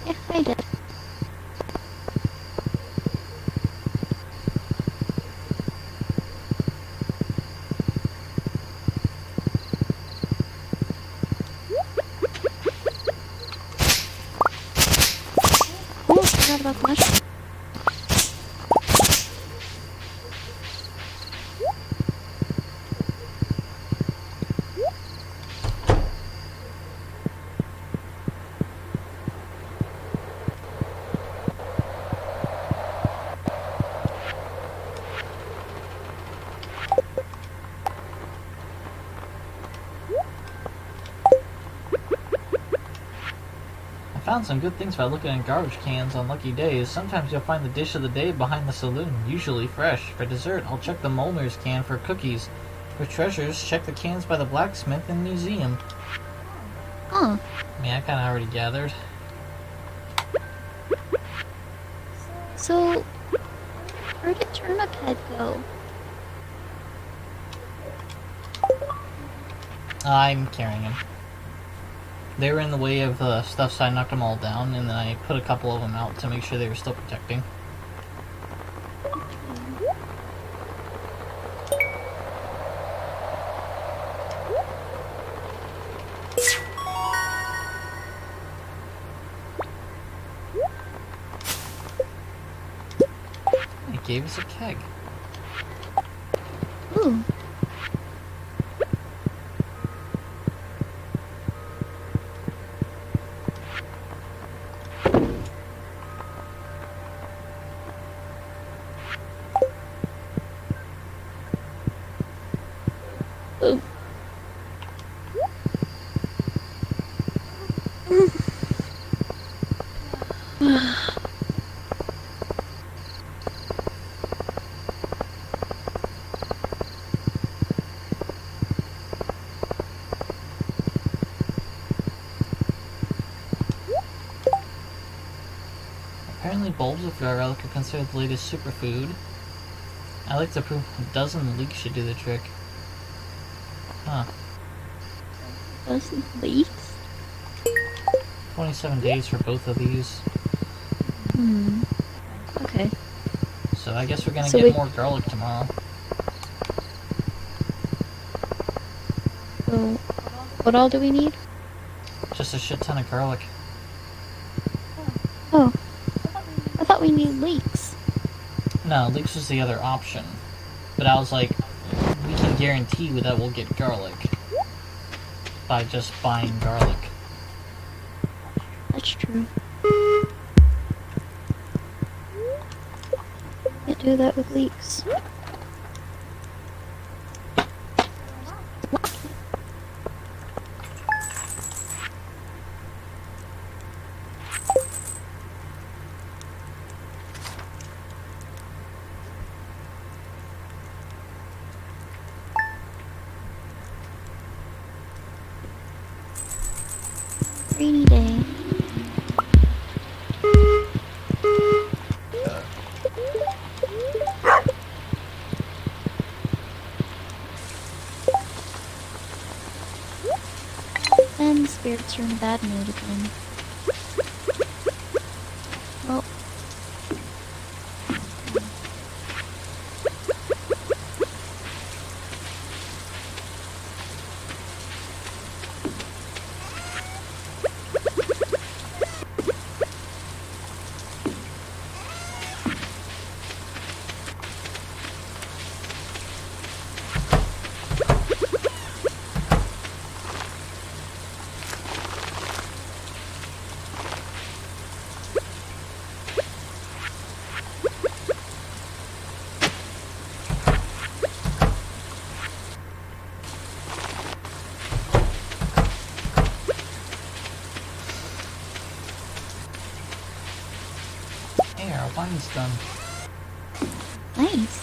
Speaker 2: Yeah, I did. Oh, I forgot about the mushroom.
Speaker 1: Found some good things by looking in garbage cans on lucky days. Sometimes you'll find the dish of the day behind the saloon, usually fresh. For dessert, I'll check the Molner's can for cookies. For treasures, check the cans by the blacksmith and museum.
Speaker 2: Huh.
Speaker 1: I mean, I kinda already gathered.
Speaker 2: So, where did Turnip Head go?
Speaker 1: I'm carrying him. They were in the way of stuff, so I knocked them all down, and then I put a couple of them out to make sure they were still protecting. gave us a keg.
Speaker 2: Ooh. Ooh.
Speaker 1: Apparently bulbs of garlic are considered the latest superfood. I like to prove a dozen leeks should do the trick. Huh.
Speaker 2: Dozen leaks?
Speaker 1: 27 days for both of these.
Speaker 2: Hmm. Okay.
Speaker 1: So I guess we're gonna
Speaker 2: So
Speaker 1: get
Speaker 2: we-
Speaker 1: more garlic tomorrow.
Speaker 2: So, what all do we need?
Speaker 1: Just a shit ton of garlic.
Speaker 2: Oh. I thought we needed leeks.
Speaker 1: No, leeks was the other option. But I was like, we can guarantee that we'll get garlic by just buying garlic.
Speaker 2: That's true. Can't do that with leeks. Rainy day. And the spirits are in a bad mood again. Well.
Speaker 1: Hey, our wine's done.
Speaker 2: Nice.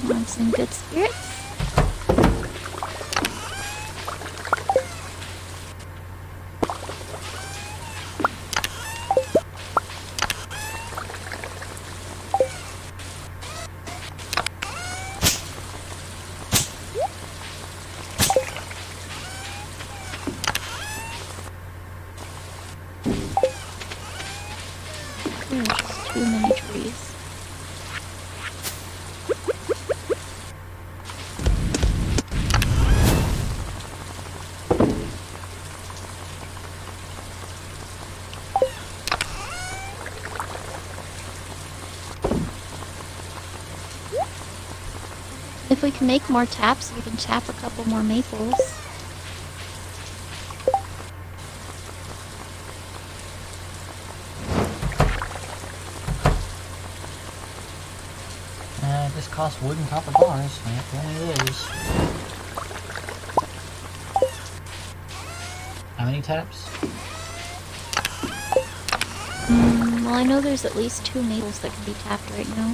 Speaker 2: Want some good spirits? There's just too many trees. If we can make more taps, we can tap a couple more maples.
Speaker 1: This costs wood and copper bars. I have plenty of those. How many taps?
Speaker 2: Well, I know there's at least 2 maples that can be tapped right now.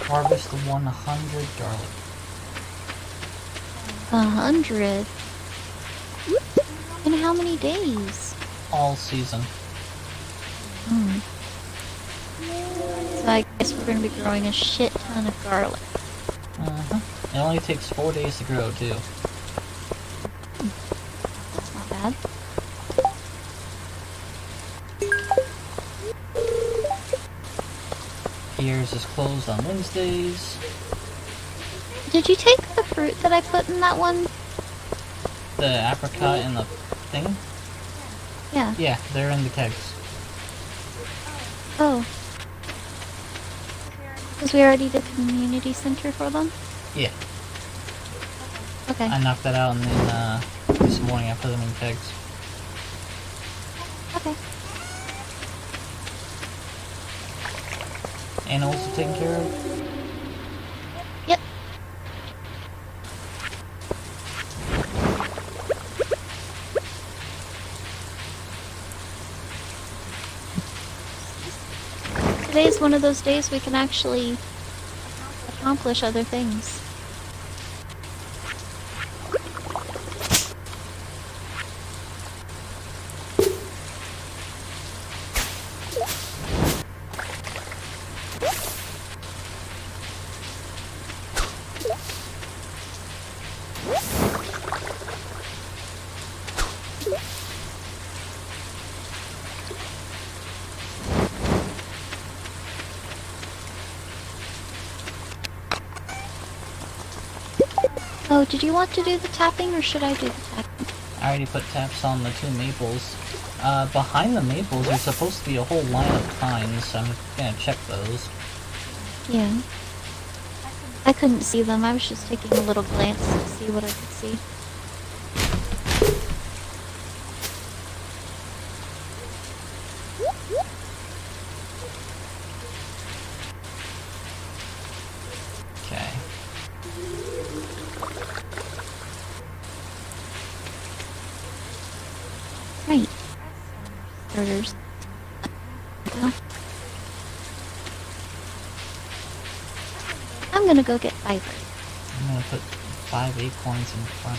Speaker 1: Harvest 100 garlic.
Speaker 2: 100? In how many days?
Speaker 1: All season.
Speaker 2: Hmm. So I guess we're gonna be growing a shit ton of garlic.
Speaker 1: Uh-huh. It only takes 4 days to grow, too.
Speaker 2: That's not bad.
Speaker 1: Pierre's is closed on Wednesdays.
Speaker 2: Did you take the fruit that I put in that one?
Speaker 1: The apricot and the thing?
Speaker 2: Yeah.
Speaker 1: Yeah, they're in the kegs.
Speaker 2: Oh. Because we already did the community center for them?
Speaker 1: Yeah.
Speaker 2: Okay.
Speaker 1: I knocked that out and then this morning I put them in kegs.
Speaker 2: Okay.
Speaker 1: Animals are taken care of?
Speaker 2: Yep. Today is one of those days we can actually accomplish other things. Oh, did you want to do the tapping or should I do the tapping?
Speaker 1: I already put taps on the 2 maples. Behind the maples there's supposed to be a whole line of pines, so I'm gonna check those.
Speaker 2: Yeah. I couldn't see them, I was just taking a little glance to see what I could see.
Speaker 1: Okay.
Speaker 2: Right. Starters. Well, I'm gonna go get fiber.
Speaker 1: I'm gonna put 5 acorns in front.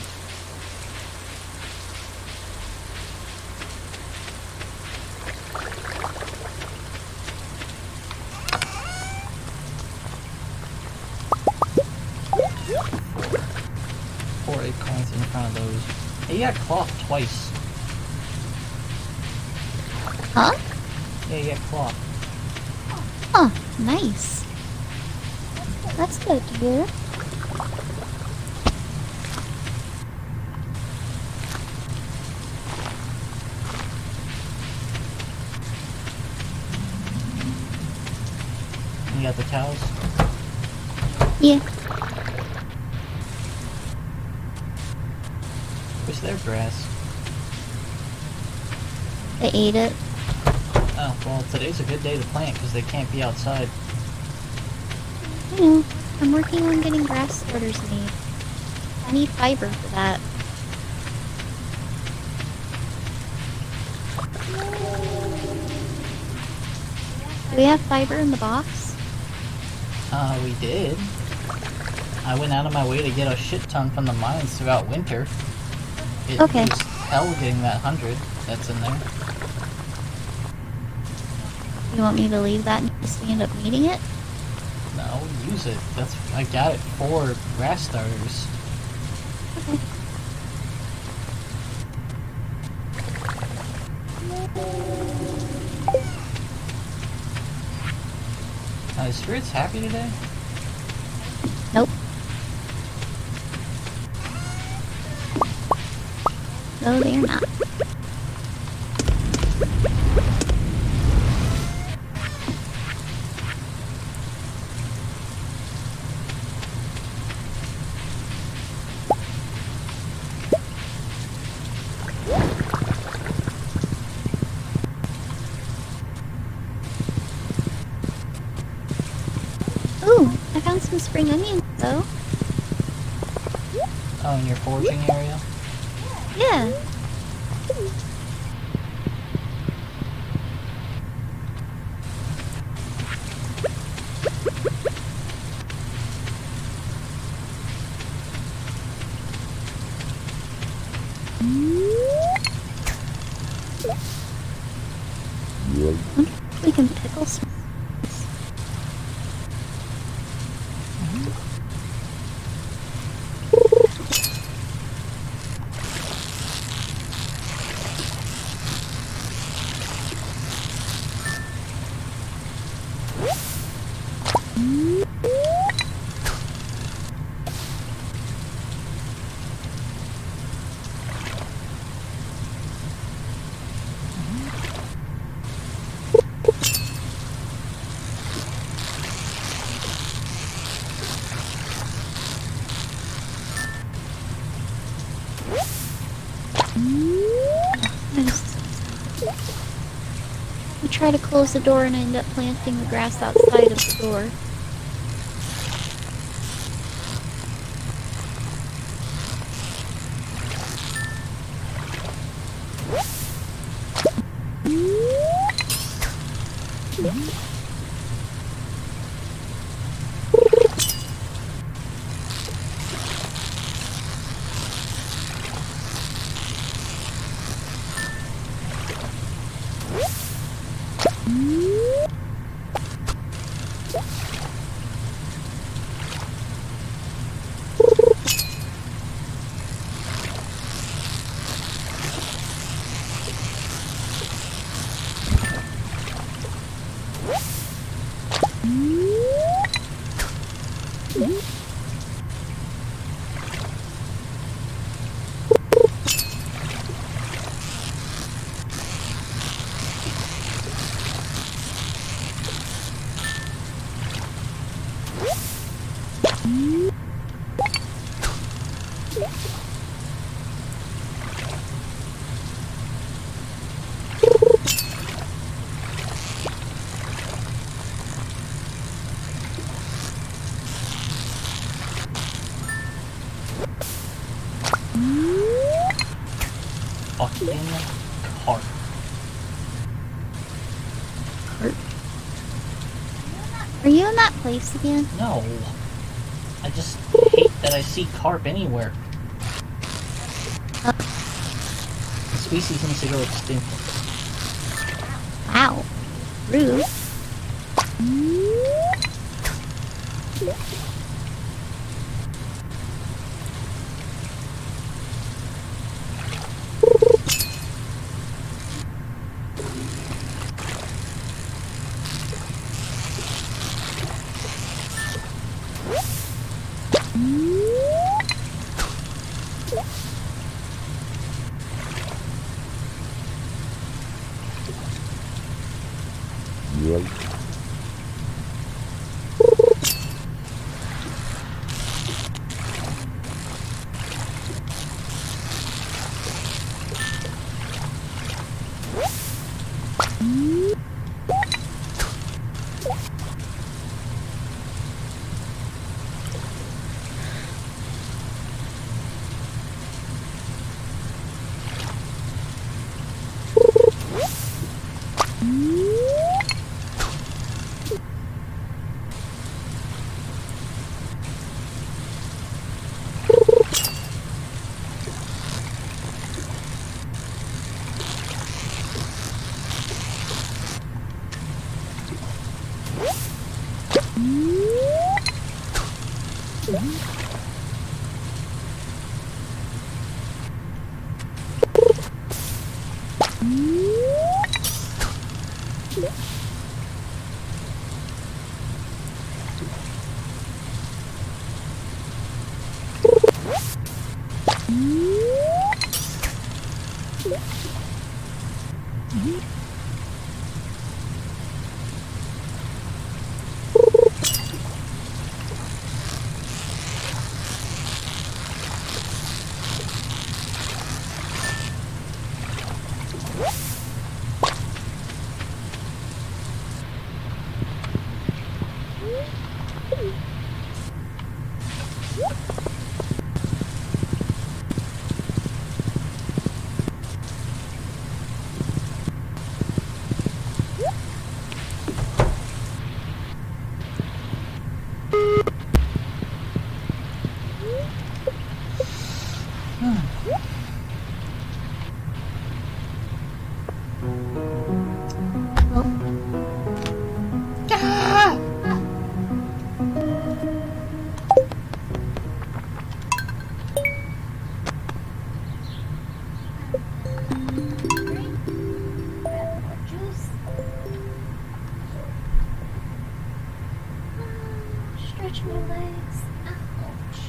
Speaker 1: Four acorns in front of those. Hey, you got cloth twice.
Speaker 2: Huh?
Speaker 1: Yeah, you got cloth.
Speaker 2: Oh, nice. That's good to hear.
Speaker 1: You got the cows?
Speaker 2: Yeah.
Speaker 1: Where's their grass?
Speaker 2: They ate it.
Speaker 1: Oh, well, today's a good day to plant because they can't be outside.
Speaker 2: I know. I'm working on getting grass starters made. I need fiber for that. Do we have fiber in the box?
Speaker 1: We did. I went out of my way to get a shit ton from the mines throughout winter. It
Speaker 2: Okay.
Speaker 1: was hell getting that 100 that's in there.
Speaker 2: You want me to leave that in case we end up needing it?
Speaker 1: No, use it. That's I got it for grass starters.
Speaker 2: Okay.
Speaker 1: Is Spirits happy today?
Speaker 2: Nope. No, they're not. Ooh, I found some spring onions though.
Speaker 1: Oh, in your foraging area?
Speaker 2: Yeah. We try to close the door and end up planting the grass outside of the door.
Speaker 1: Fucking cart.
Speaker 2: Are you in that place again?
Speaker 1: No. I just hate that I see carp anywhere. The species needs to go extinct.
Speaker 2: Wow. Rude. stretch my legs. Ouch.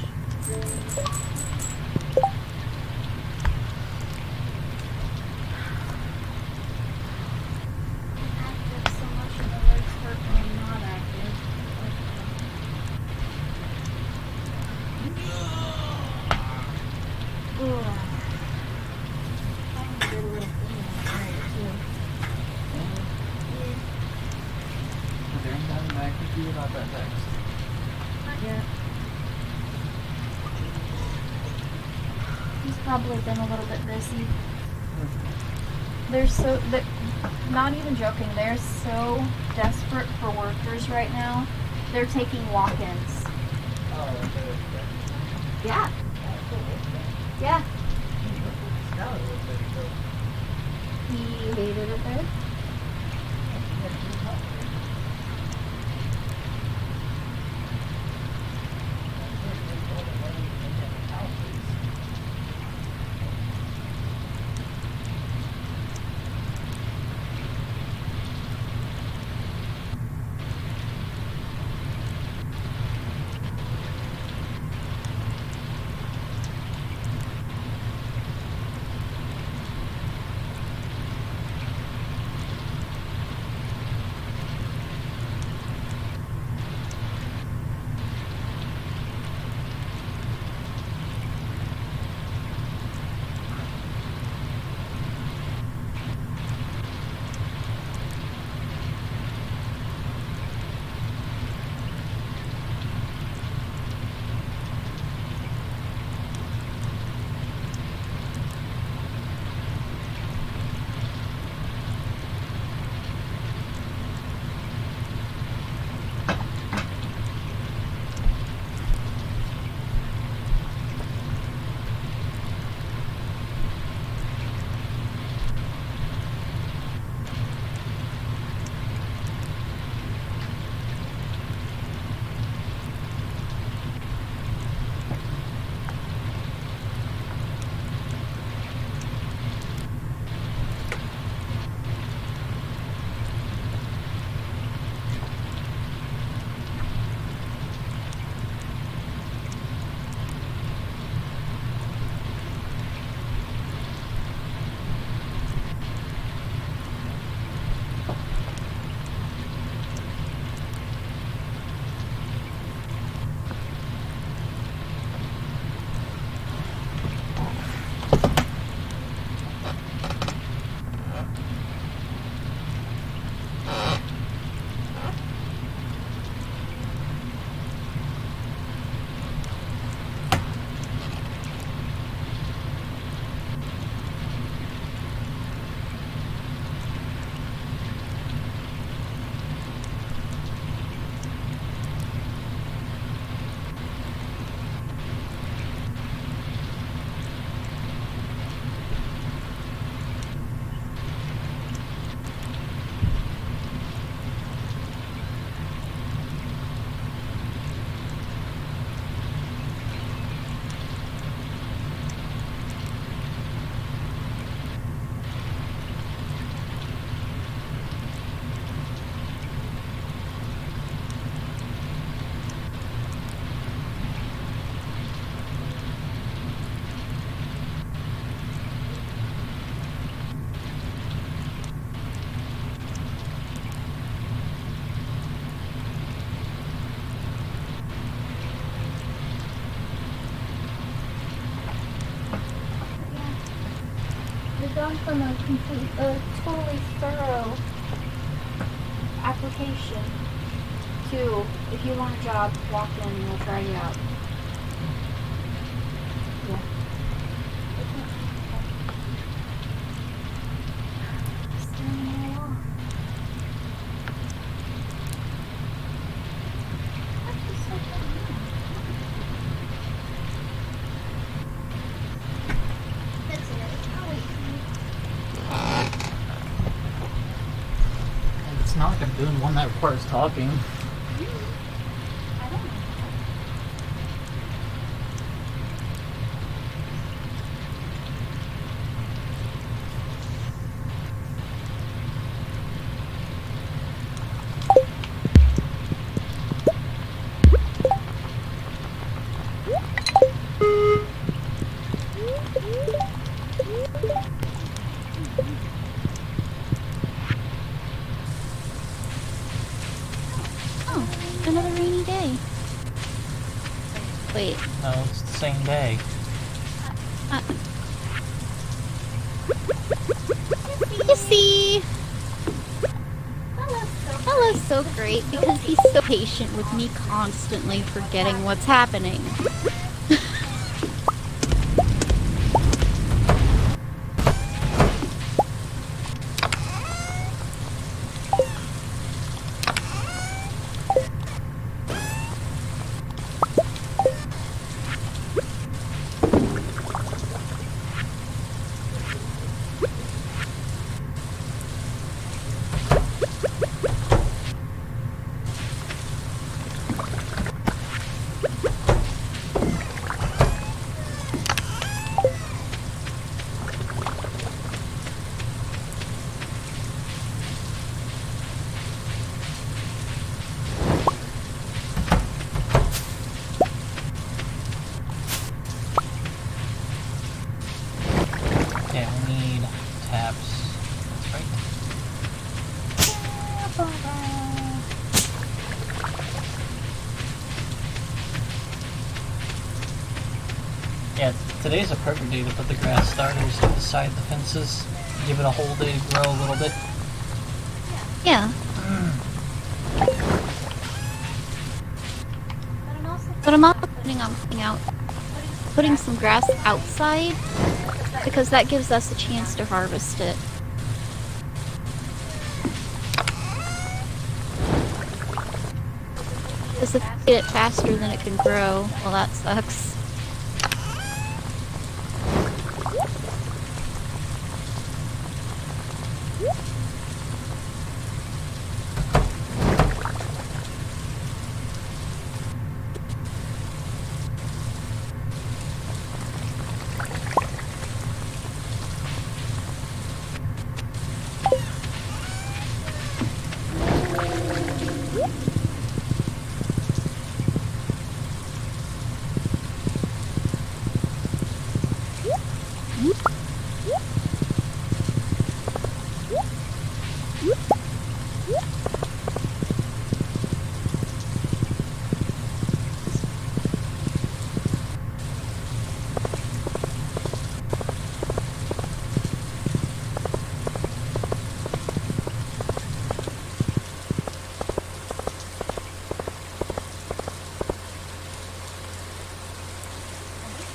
Speaker 2: Active so much and the legs hurt when I'm not active. Ugh. I'm a good little thing in the area too.
Speaker 1: Is there anything I can do about that text?
Speaker 2: Not yet. He's probably been a little bit busy. They're not even joking, they're so desperate for workers right now. They're taking walk-ins.
Speaker 1: Oh, okay.
Speaker 2: Yeah. Yeah. He hated it there. Gone from a totally thorough application to, if you want a job, walk in and we'll try you out. Yeah. Staying all off. That's just so funny. That's it. I'll wait for you.
Speaker 1: It's not like I'm doing one that requires talking.
Speaker 2: I don't know. another rainy day. Wait.
Speaker 1: No, it's the same day.
Speaker 2: You see? Bella's so great because he's so patient with me constantly forgetting what's happening.
Speaker 1: Yeah, today's a perfect day to put the grass starters beside the fences. Give it a whole day to grow a little bit.
Speaker 2: Yeah. But I'm also planning on putting some grass outside because that gives us a chance to harvest it. Because if we get it faster than it can grow, well, that sucks.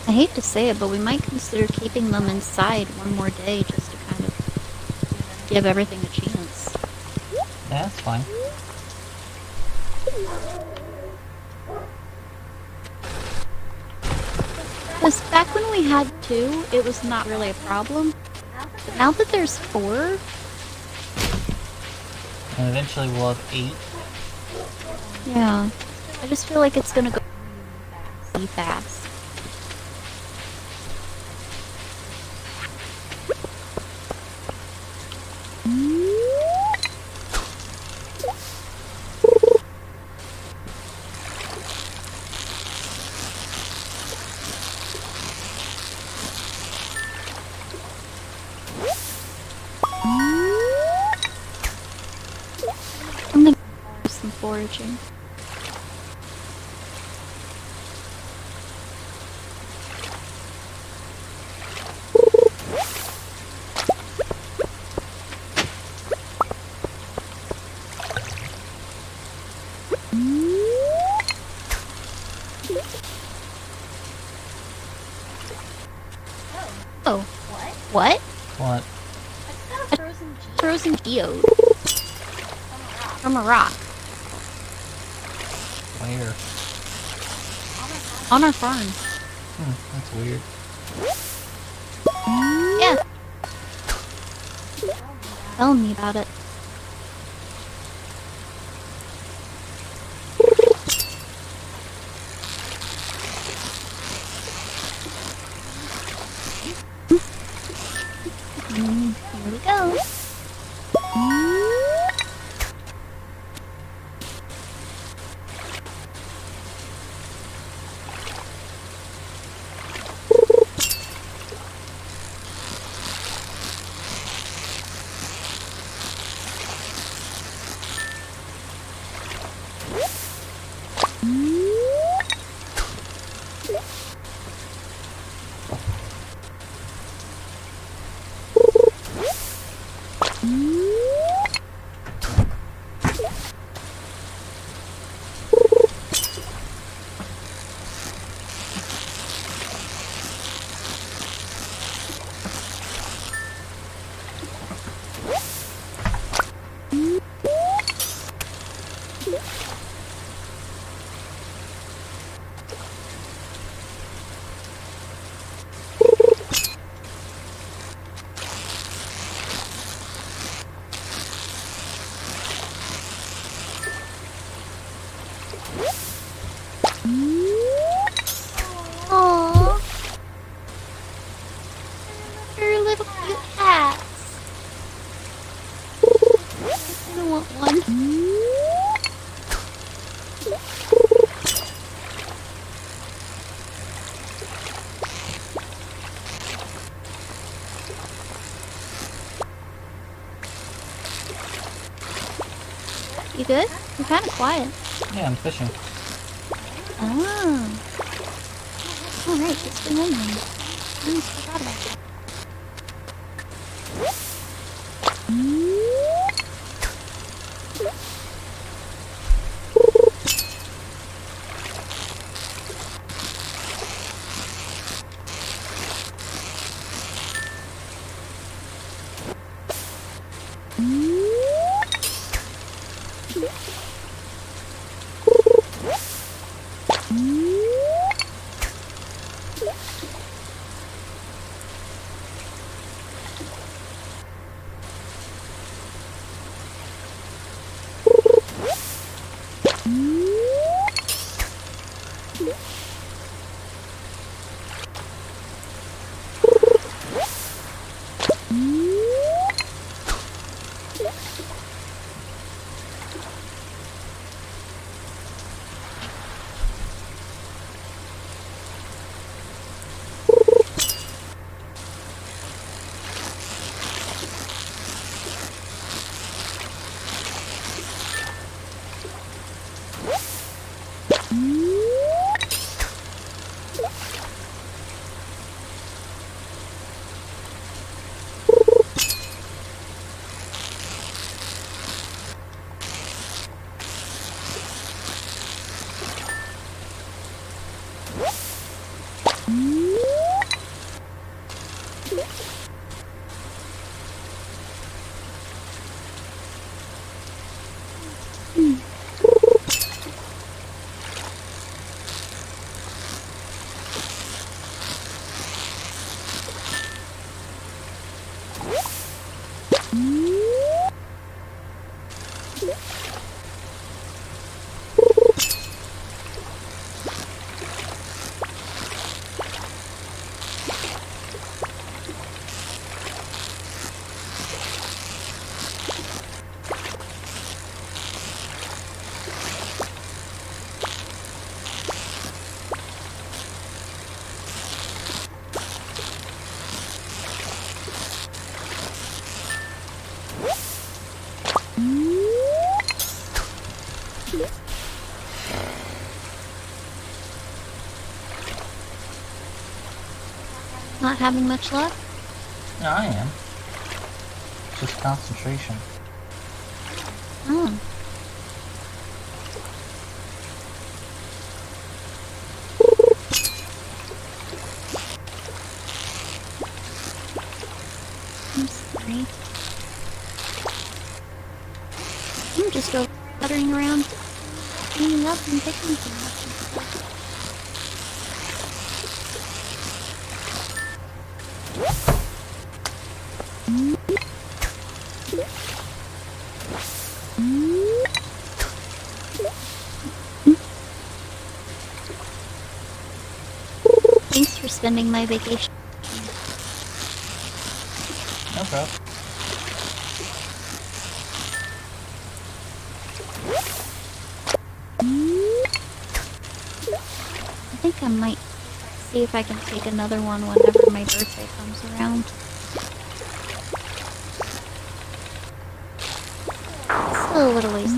Speaker 2: I hate to say it, but we might consider keeping them inside one more day just to kind of give everything a chance.
Speaker 1: Yeah, that's fine.
Speaker 2: Because back when we had 2, it was not really a problem. But now that there's 4...
Speaker 1: And eventually we'll have 8.
Speaker 2: Yeah. I just feel like it's gonna go really fast. I'm gonna do some foraging. Oh. What?
Speaker 1: What?
Speaker 2: Frozen geode. From a rock.
Speaker 1: Where?
Speaker 2: On our farm.
Speaker 1: That's weird.
Speaker 2: Yeah. Tell me about it. Here we go. Aww. Your little cute cats. I don't want one. You good? You're kind of quiet.
Speaker 1: Yeah, I'm fishing.
Speaker 2: Oh. Alright, it's been in there. I almost forgot about that. Not having much luck?
Speaker 1: No, I am. Just concentration.
Speaker 2: Oh. I'm sorry. I'm just go fluttering around, cleaning up and picking things. Thanks for spending my vacation.
Speaker 1: No problem.
Speaker 2: I think I might see if I can take another one whenever my birthday comes around. Still a little ways.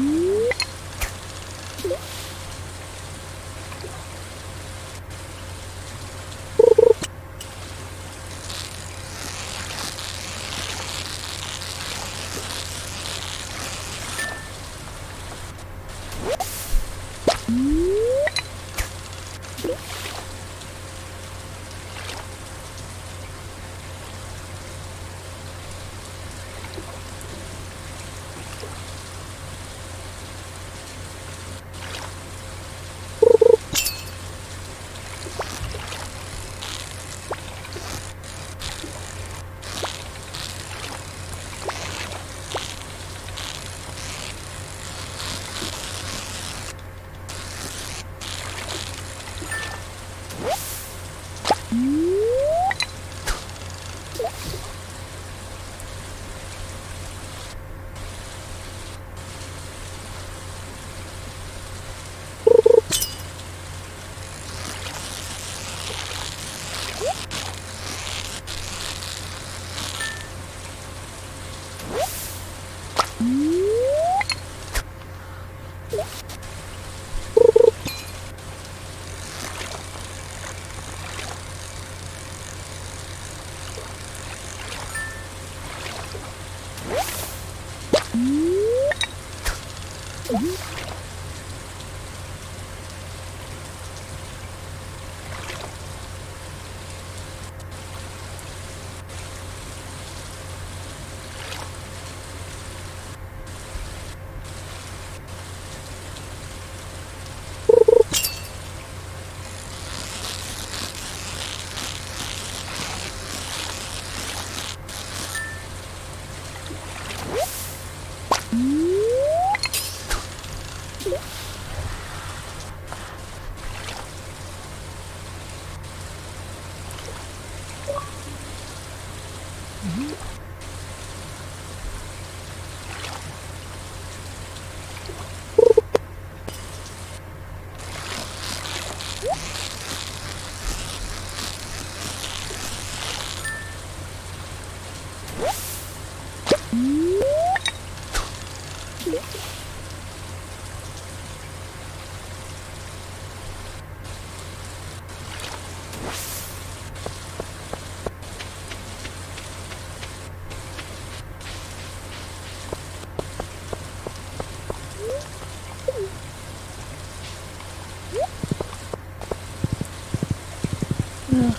Speaker 2: Ugh.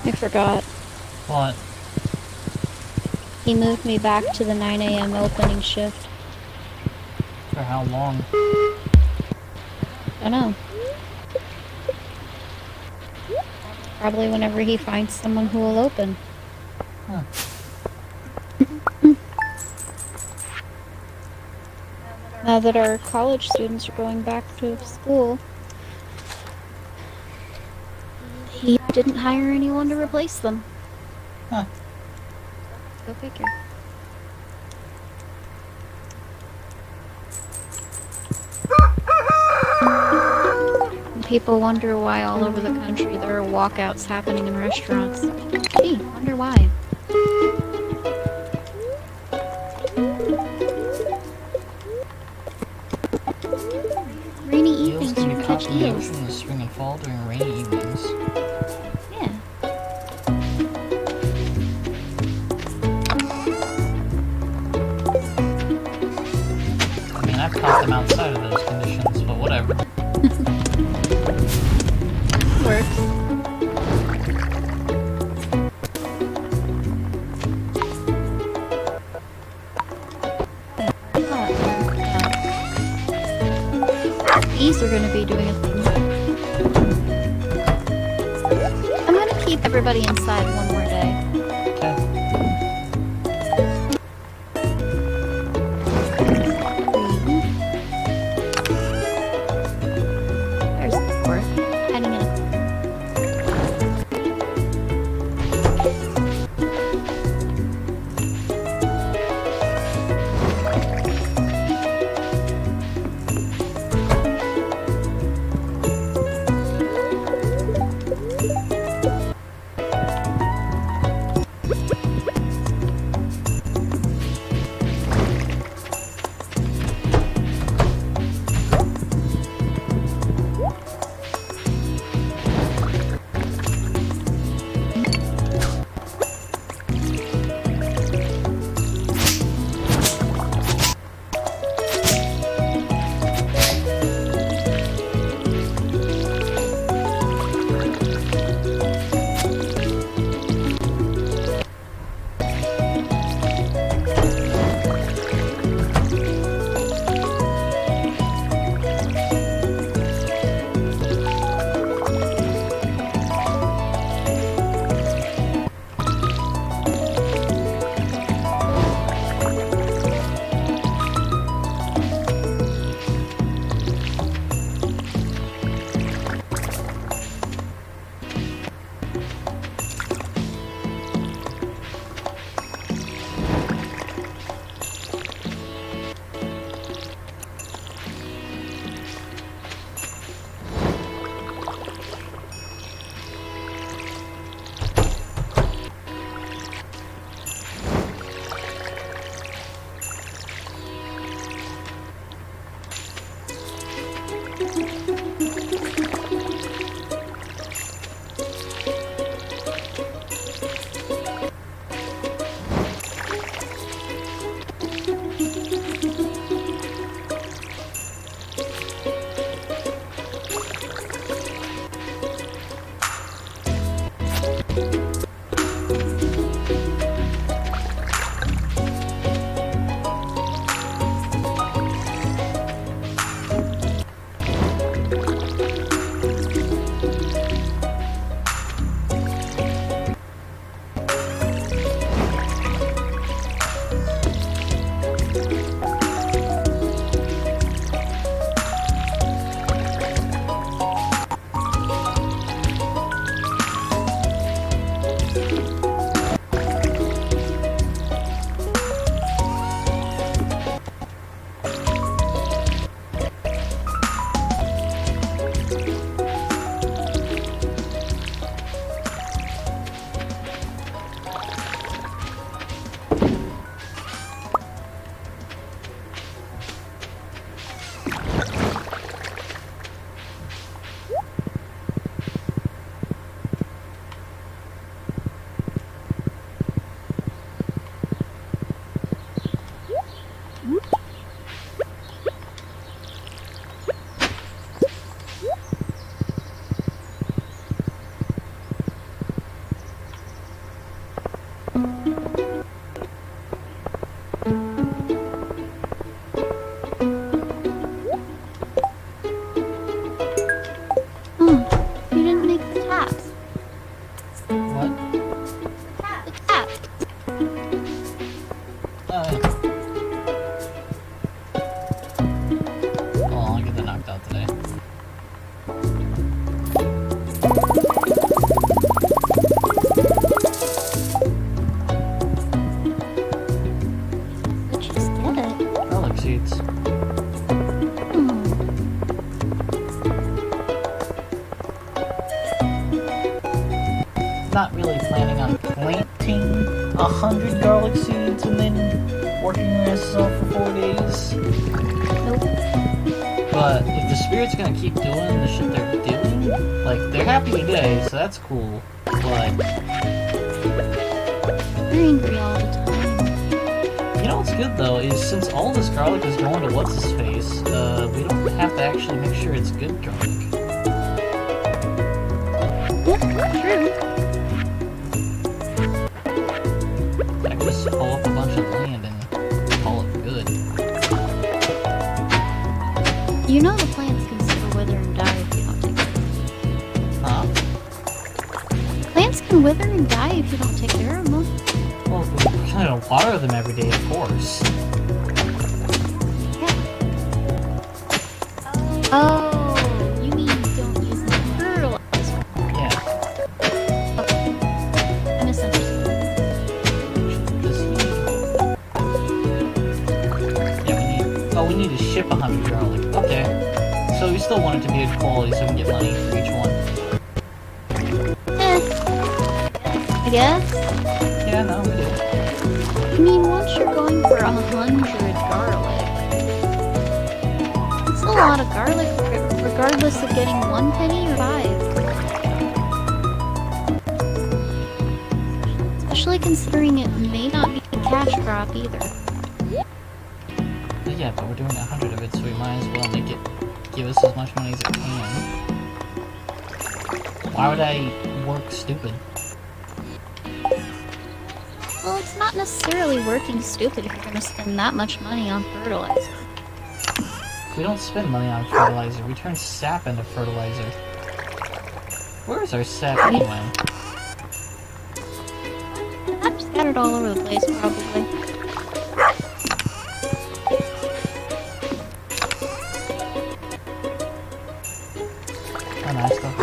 Speaker 2: I forgot.
Speaker 1: What?
Speaker 2: He moved me back to the 9 a.m. opening shift.
Speaker 1: For how long?
Speaker 2: I don't know. Probably whenever he finds someone who will open.
Speaker 1: Huh.
Speaker 2: Now that our college students are going back to school, he didn't hire anyone to replace them.
Speaker 1: Huh.
Speaker 2: Go figure. People wonder why all over the country there are walkouts happening in restaurants. Gee, wonder why. Rainy
Speaker 1: Eels
Speaker 2: evenings,
Speaker 1: can
Speaker 2: you
Speaker 1: be
Speaker 2: can
Speaker 1: caught
Speaker 2: catch
Speaker 1: in the
Speaker 2: eels.
Speaker 1: ocean in the spring and fall during rainy evenings.
Speaker 2: Yeah.
Speaker 1: I mean, I've caught them outside of those conditions, but whatever.
Speaker 2: Works. Bees are going to be doing a thing. I'm going to keep everybody inside one more day. There's the fourth. Heading in a
Speaker 1: not really planning on planting 100 garlic seeds and then working your asses off for 4 days.
Speaker 2: Nope.
Speaker 1: But if the spirit's gonna keep doing the shit they're doing, like, they're happy today, so that's cool. But
Speaker 2: They're angry all the time.
Speaker 1: you know what's good though is since all this garlic is going to what's his face, we don't have to actually make sure it's good garlic.
Speaker 2: True.
Speaker 1: I can just pull up a bunch of land and call it good.
Speaker 2: You know the plants can still wither and die if you don't take care of
Speaker 1: Huh?
Speaker 2: them. Plants can wither and die if you don't take care of them.
Speaker 1: Well, we kind of water them every day, of course.
Speaker 2: Yeah. Oh, you mean you don't use them as fertilizer?
Speaker 1: Yeah.
Speaker 2: Okay. I misunderstood.
Speaker 1: Yeah, we need to ship 100 garlic. Okay. So we still want it to be good quality so we can get money for each one.
Speaker 2: I guess.
Speaker 1: Yeah, no, we do.
Speaker 2: I mean, once you're going for 100 garlic, it's a lot of garlic regardless of getting 1 penny or 5. Especially considering it may not be a cash crop either.
Speaker 1: Yeah, but we're doing 100 of it, so we might as well make it give us as much money as it can. Why would I work stupid?
Speaker 2: Well, it's not necessarily working stupid if you're going to spend that much money on fertilizer.
Speaker 1: We don't spend money on fertilizer, we turn sap into fertilizer. Where is our sap anyway?
Speaker 2: I'm scattered all over the place, probably.
Speaker 1: Oh, nice stuff.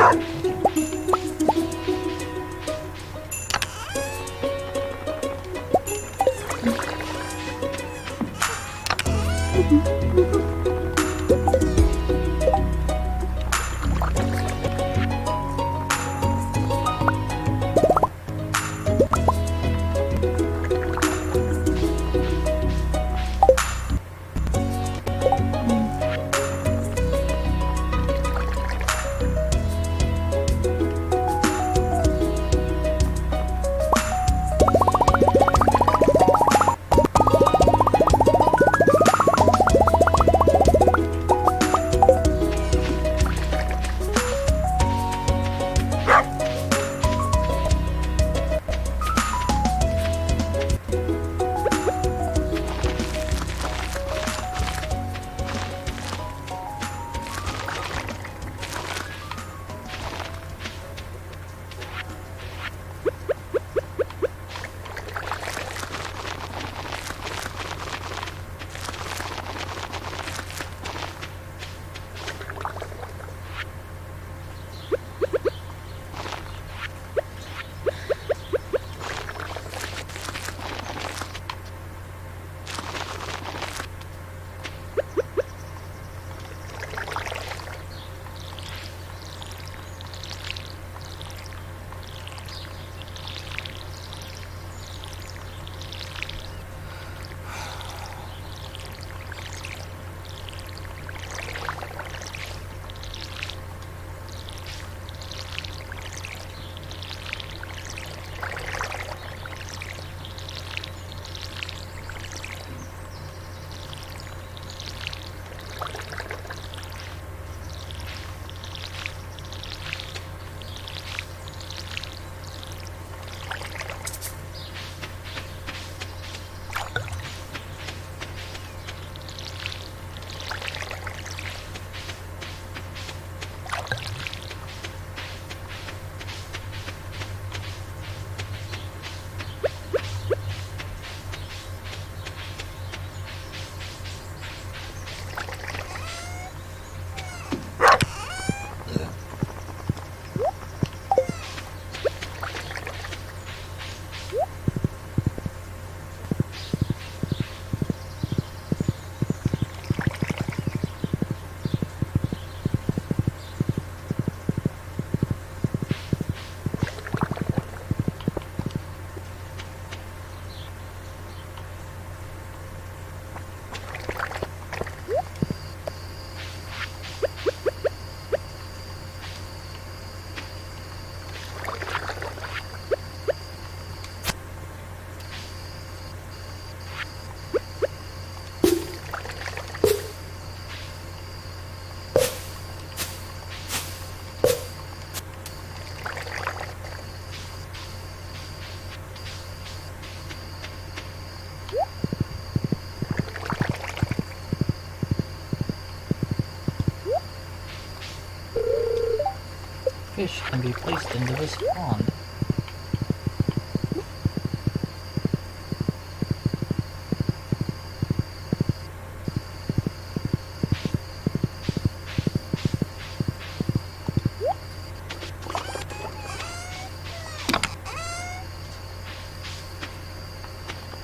Speaker 1: fish can be placed into this pond.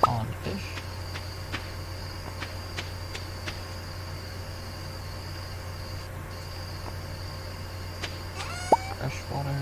Speaker 1: Pond fish. Freshwater.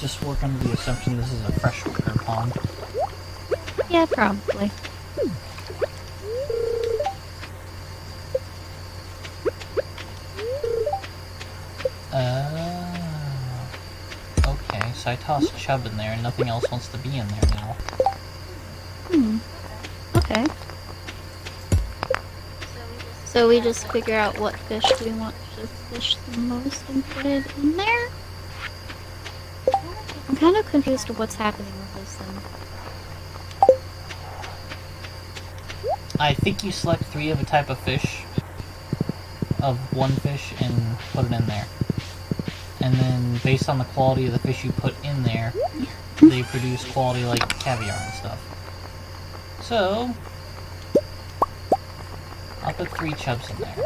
Speaker 1: Just work under the assumption this is a freshwater pond.
Speaker 2: Yeah, probably.
Speaker 1: Okay, so I tossed Chub in there and nothing else wants to be in there now.
Speaker 2: Okay. So we just figure out what fish we want to fish the most and put it in there? I'm kind of confused with what's happening with this thing.
Speaker 1: I think you select 3 of a type of fish, of one fish, and put it in there. And then, based on the quality of the fish you put in there, they produce quality like caviar and stuff. So, I'll put 3 chubs in there.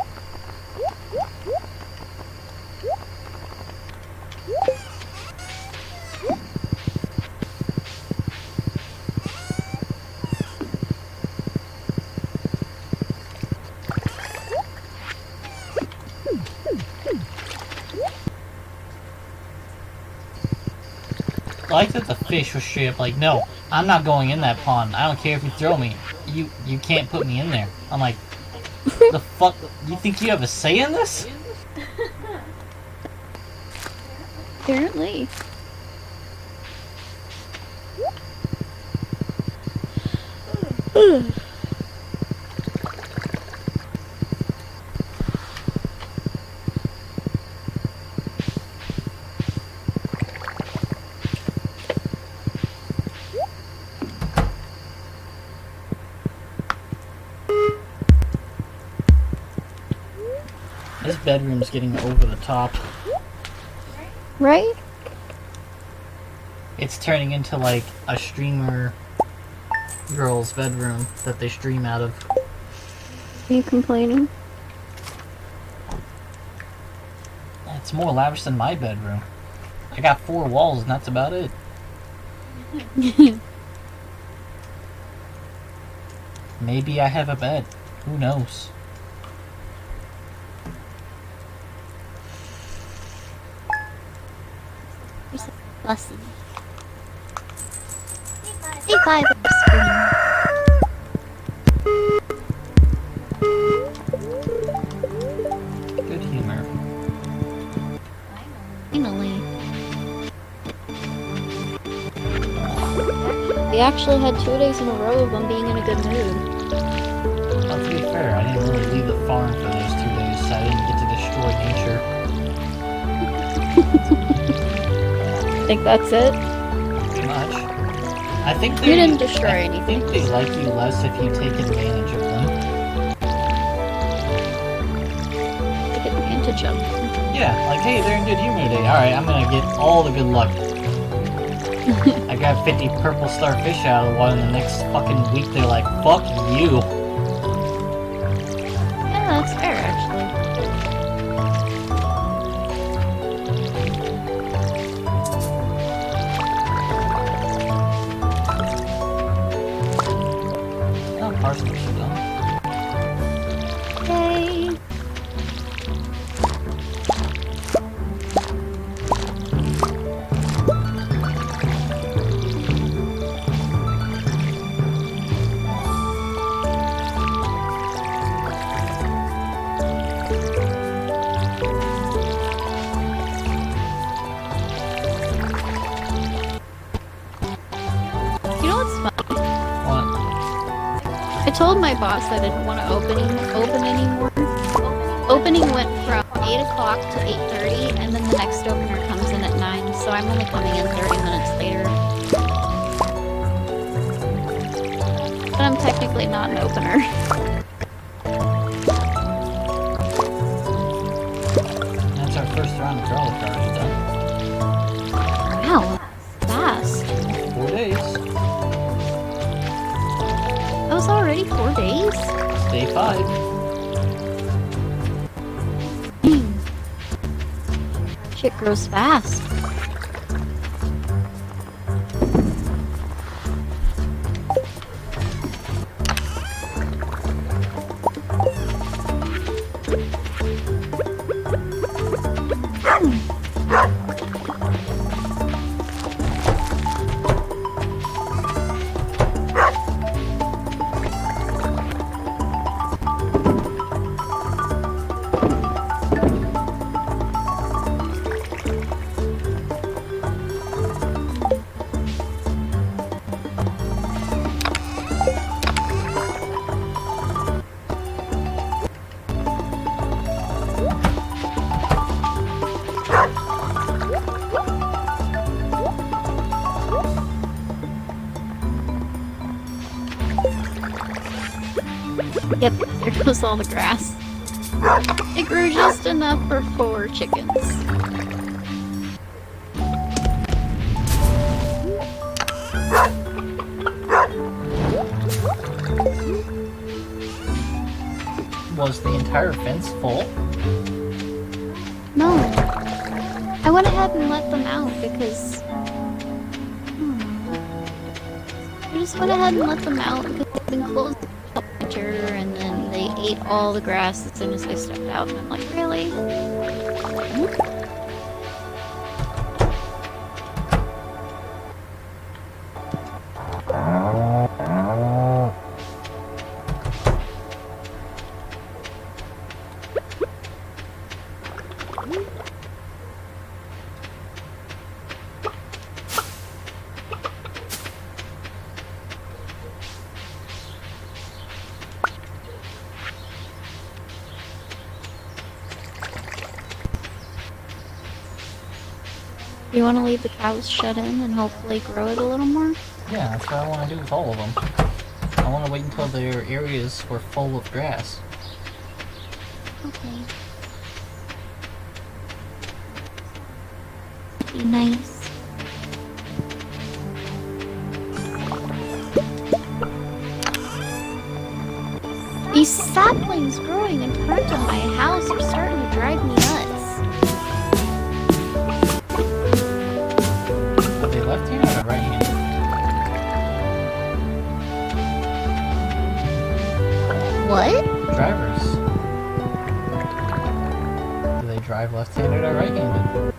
Speaker 1: I like that the fish was straight up like, no, I'm not going in that pond. I don't care if you throw me. You can't put me in there. I'm like, the fuck? You think you have a say in this?
Speaker 2: Apparently.
Speaker 1: This bedroom's getting over the top.
Speaker 2: Right?
Speaker 1: It's turning into like a streamer girl's bedroom that they stream out of.
Speaker 2: Are you complaining?
Speaker 1: It's more lavish than my bedroom. I got 4 walls and that's about it. Maybe I have a bed. Who knows?
Speaker 2: Blessing. Hey, 5 on the screen.
Speaker 1: Good humor.
Speaker 2: Finally. We actually had 2 days in a row of them being in a good mood.
Speaker 1: Well, to be fair, I didn't really leave the farm for those 2 days, so I didn't get to destroy nature.
Speaker 2: Think that's it?
Speaker 1: Pretty much. I think
Speaker 2: You didn't destroy anything.
Speaker 1: I think they like you less if you take advantage of them.
Speaker 2: Take advantage of them.
Speaker 1: Yeah, like, hey, they're in good humor today. Alright, I'm gonna get all the good luck. I got 50 purple starfish out of the water, and the next fucking week they're like, fuck you.
Speaker 2: Yeah, that's fair, actually.
Speaker 1: Oh, parsnips are done.
Speaker 2: Yay! told my boss I didn't want to open anymore. Opening went from 8 o'clock to 8:30, and then the next opener comes in at 9, so I'm only coming in 30 minutes later. But I'm technically not an opener.
Speaker 1: That's our first round of garlic already done.
Speaker 2: Wow, fast.
Speaker 1: 4 days.
Speaker 2: That was already 4 days?
Speaker 1: It's day 5.
Speaker 2: Shit grows fast. Yep, there goes all the grass. It grew just enough for 4 chickens.
Speaker 1: Was the entire fence full?
Speaker 2: No. I went ahead and let them out because... I just went ahead and let them out because they've been closed all winter, and then they ate all the grass as soon as they stepped out, and I'm like, really? You want to leave the cows shut in and hopefully grow it a little more?
Speaker 1: Yeah, that's what I want to do with all of them. I want to wait until their areas were full of grass.
Speaker 2: Okay. Be nice. These saplings growing in front of my house are starting to drive me nuts.
Speaker 1: Are they left-handed or right-handed?
Speaker 2: What?
Speaker 1: Drivers. Do they drive left-handed or right-handed?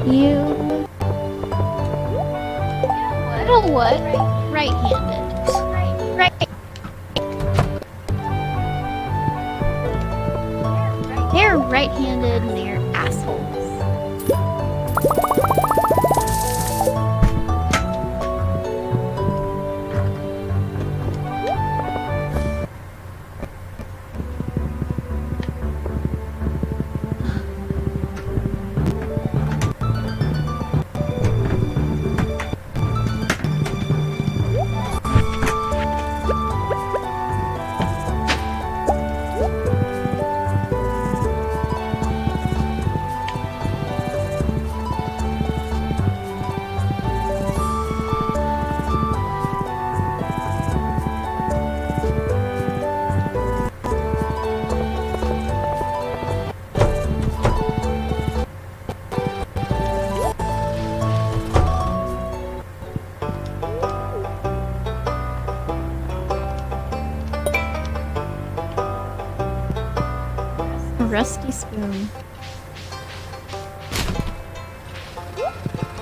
Speaker 2: You know what? Right-handed. Right. They're right-handed and they're assholes. Rusty spoon.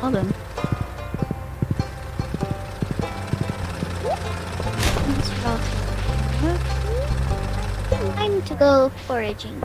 Speaker 2: Hold on. Time to go foraging.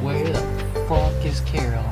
Speaker 1: Where the fuck is Caroline?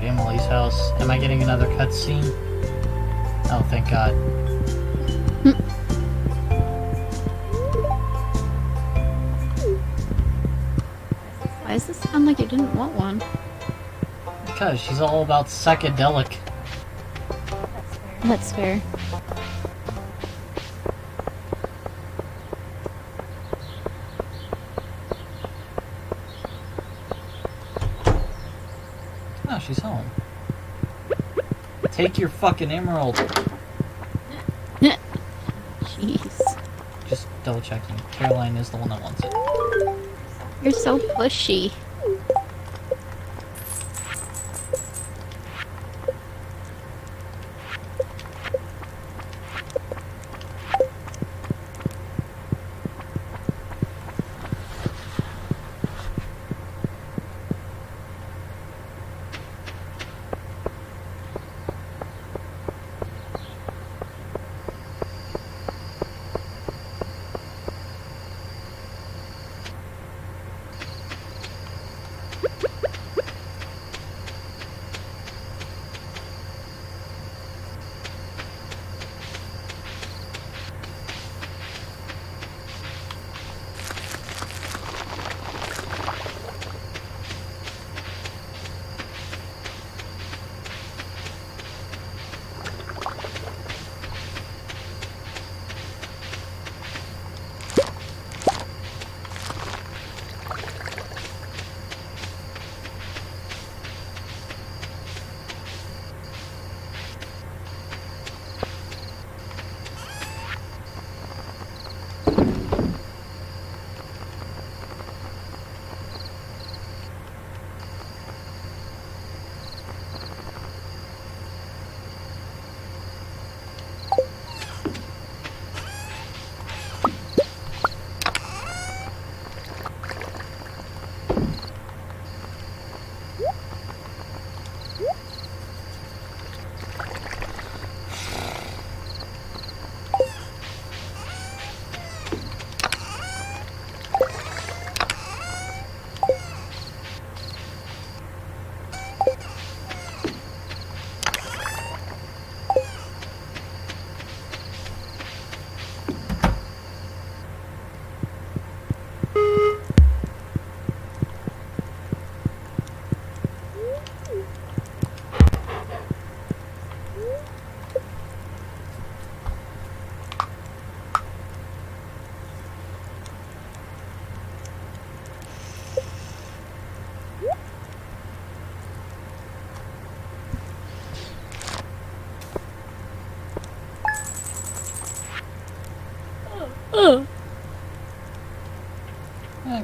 Speaker 1: Emily's house. Am I getting another cutscene? Oh, thank God.
Speaker 2: Why does this sound like you didn't want one?
Speaker 1: Because she's all about psychedelic.
Speaker 2: That's fair.
Speaker 1: Oh, she's home. Take your fucking emerald.
Speaker 2: Jeez.
Speaker 1: Just double checking. Caroline is the one that wants it.
Speaker 2: You're so pushy.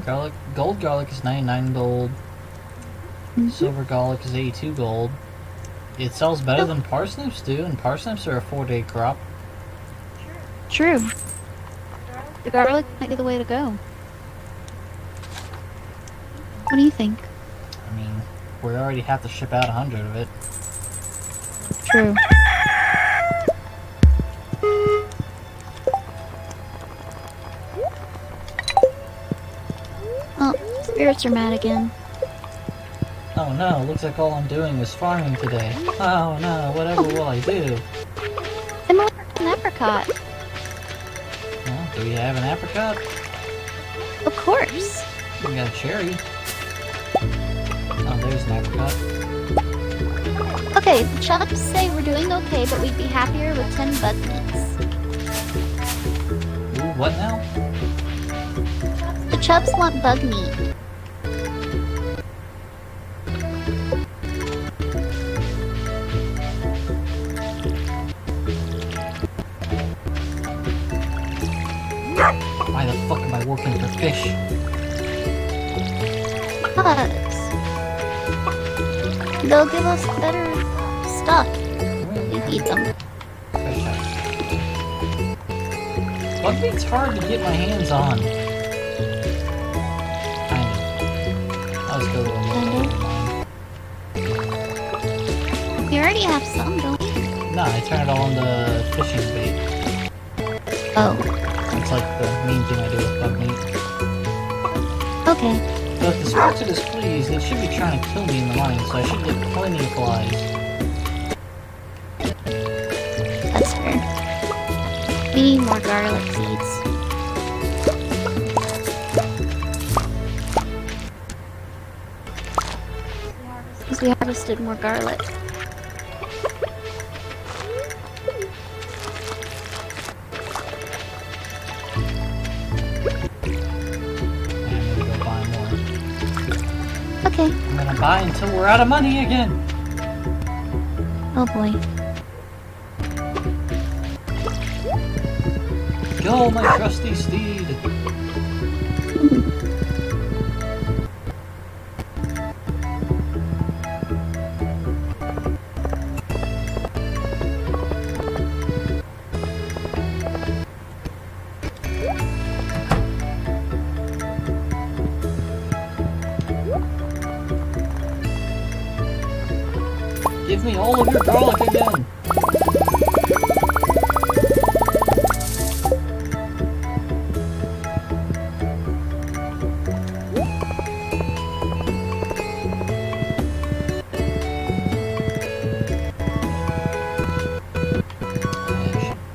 Speaker 1: Garlic, gold garlic is 99 gold. Silver garlic is 82 gold. It sells better than parsnips do, and parsnips are a 4-day crop.
Speaker 2: True. The garlic might be the way to go. What do you think?
Speaker 1: I mean, we already have to ship out 100 of it.
Speaker 2: True. Oh, spirits are mad again.
Speaker 1: Oh no, looks like all I'm doing is farming today. Oh no, whatever will I do?
Speaker 2: I'm an apricot.
Speaker 1: Well, do we have an apricot?
Speaker 2: Of course.
Speaker 1: We got a cherry. Oh, there's an apricot.
Speaker 2: Okay, the Chubs say we're doing okay, but we'd be happier with 10 bug meats.
Speaker 1: Ooh, what now?
Speaker 2: The Chubs want bug meat.
Speaker 1: Why the fuck am I working for fish?
Speaker 2: Bugs. They'll give us better stuff if we eat them.
Speaker 1: Fish out. Bug meat's hard to get my hands on. Kind of. I'll just go to
Speaker 2: We already have some, don't we?
Speaker 1: No, I turn it all into fishing bait.
Speaker 2: Oh,
Speaker 1: It's like the main thing I do with bug meat.
Speaker 2: okay.
Speaker 1: So if the spirits are displeased, they should be trying to kill me in the mine, so I should get plenty of flies.
Speaker 2: That's fair. We need more garlic seeds. Because we harvested more garlic. Okay.
Speaker 1: I'm gonna buy until we're out of money again.
Speaker 2: Oh boy.
Speaker 1: Go, my trusty steed. Give me all of your garlic again!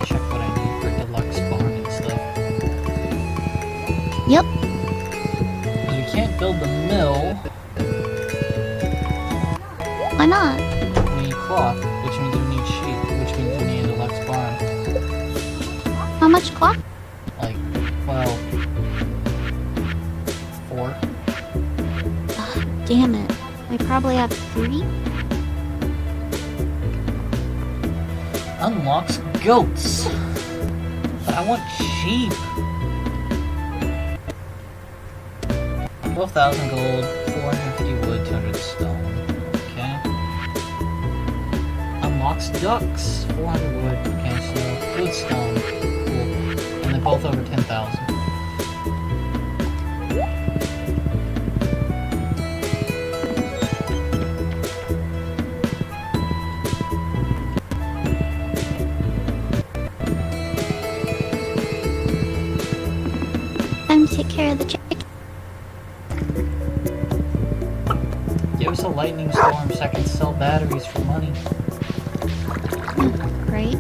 Speaker 1: Check what I need for deluxe barn and stuff.
Speaker 2: Yep.
Speaker 1: Because we can't build the mill.
Speaker 2: Why not?
Speaker 1: We need cloth, which means we need sheep, which means we need a deluxe barn.
Speaker 2: How much clock?
Speaker 1: Like, well, 4.
Speaker 2: Ugh, damn it. We probably have 3?
Speaker 1: Unlocks goats! But I want sheep! 12,000 gold, 450 wood, 200 stone. Okay. Unlocks ducks, 400 wood. Okay, so wood stone. Cool. And they're both over 10,000.
Speaker 2: Time to take care of the chicken.
Speaker 1: Give us a lightning storm so I can sell batteries for money.
Speaker 2: Great.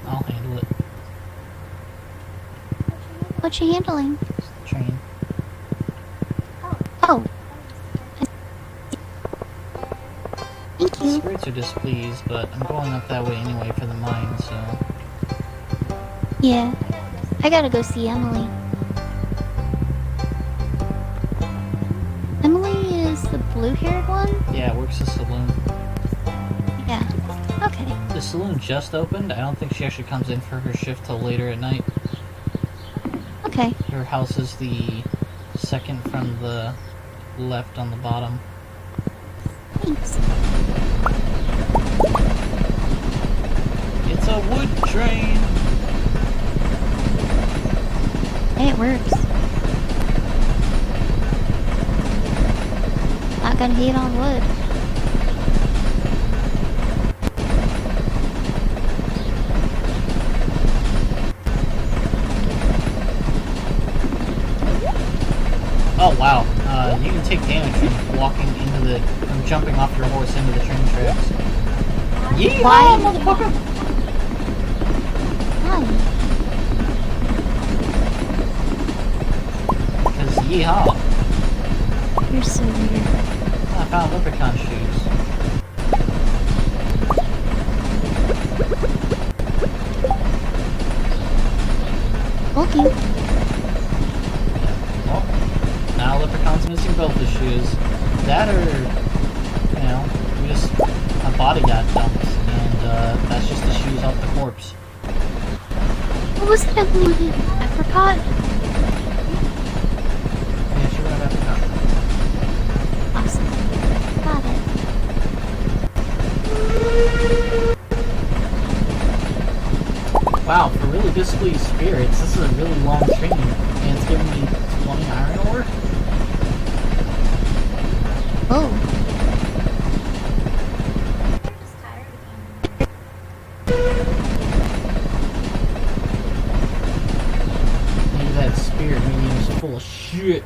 Speaker 1: I'll handle it.
Speaker 2: What you handling?
Speaker 1: Just the train.
Speaker 2: Oh. Thank
Speaker 1: The
Speaker 2: you.
Speaker 1: spirits are displeased, but I'm going up that way anyway for the mine, so...
Speaker 2: Yeah. I gotta go see Emily. blue-haired one?
Speaker 1: Yeah, works the saloon.
Speaker 2: Yeah. Okay.
Speaker 1: The saloon just opened. I don't think she actually comes in for her shift till later at night.
Speaker 2: Okay.
Speaker 1: Her house is the second from the left on the bottom.
Speaker 2: Thanks.
Speaker 1: It's a wood train!
Speaker 2: Hey, it works. Not gonna hate on wood.
Speaker 1: Oh wow, you can take damage from walking from jumping off your horse into the train tracks. Yeehaw, motherfucker!
Speaker 2: Why?
Speaker 1: Because yeehaw.
Speaker 2: You're so weird.
Speaker 1: I found leprechaun shoes.
Speaker 2: Okay.
Speaker 1: Well, now leprechaun's missing both the shoes. That or, we just, a body got dumped, and that's just the shoes off the corpse.
Speaker 2: What was that one? Apricot?
Speaker 1: Yeah, she would have apricot.
Speaker 2: Awesome. Got it.
Speaker 1: Wow, for really displeased spirits, this is a really long train, and it's giving me 20 iron ore?
Speaker 2: Oh.
Speaker 1: Maybe that spirit medium is full of shit.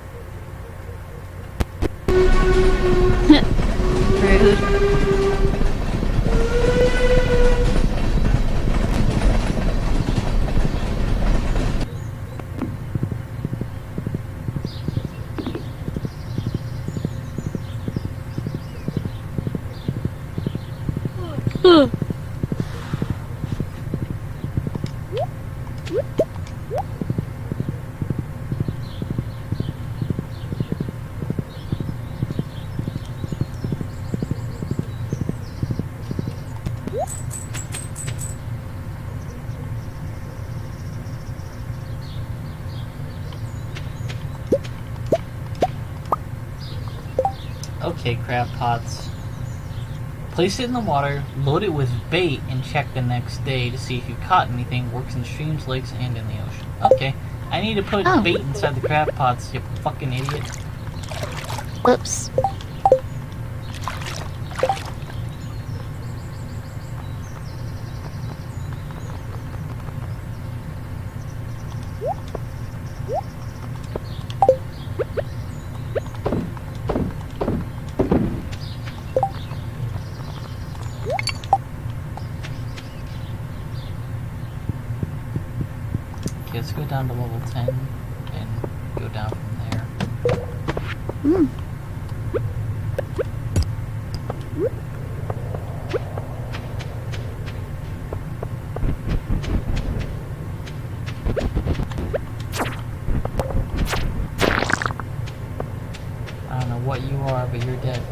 Speaker 2: Rude.
Speaker 1: Okay, crab pots. Place it in the water, load it with bait, and check the next day to see if you caught anything. Works in streams, lakes, and in the ocean. Okay. I need to put bait inside the crab pots, you fucking idiot.
Speaker 2: Oops.
Speaker 1: Okay, let's go down to level 10 and go down from there.
Speaker 2: Hmm.
Speaker 1: I don't know what you are, but you're dead.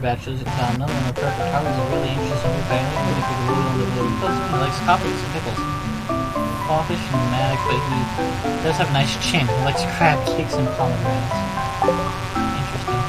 Speaker 1: bachelors at town. None of them are perfect. Harvey's a really anxious and weird family. Really could really on the really close. He likes coffee and some pickles. Offish and manic, but he does have a nice chin. He likes crab cakes and pomegranates. Interesting.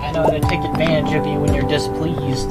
Speaker 1: I know how to take advantage of you when you're displeased.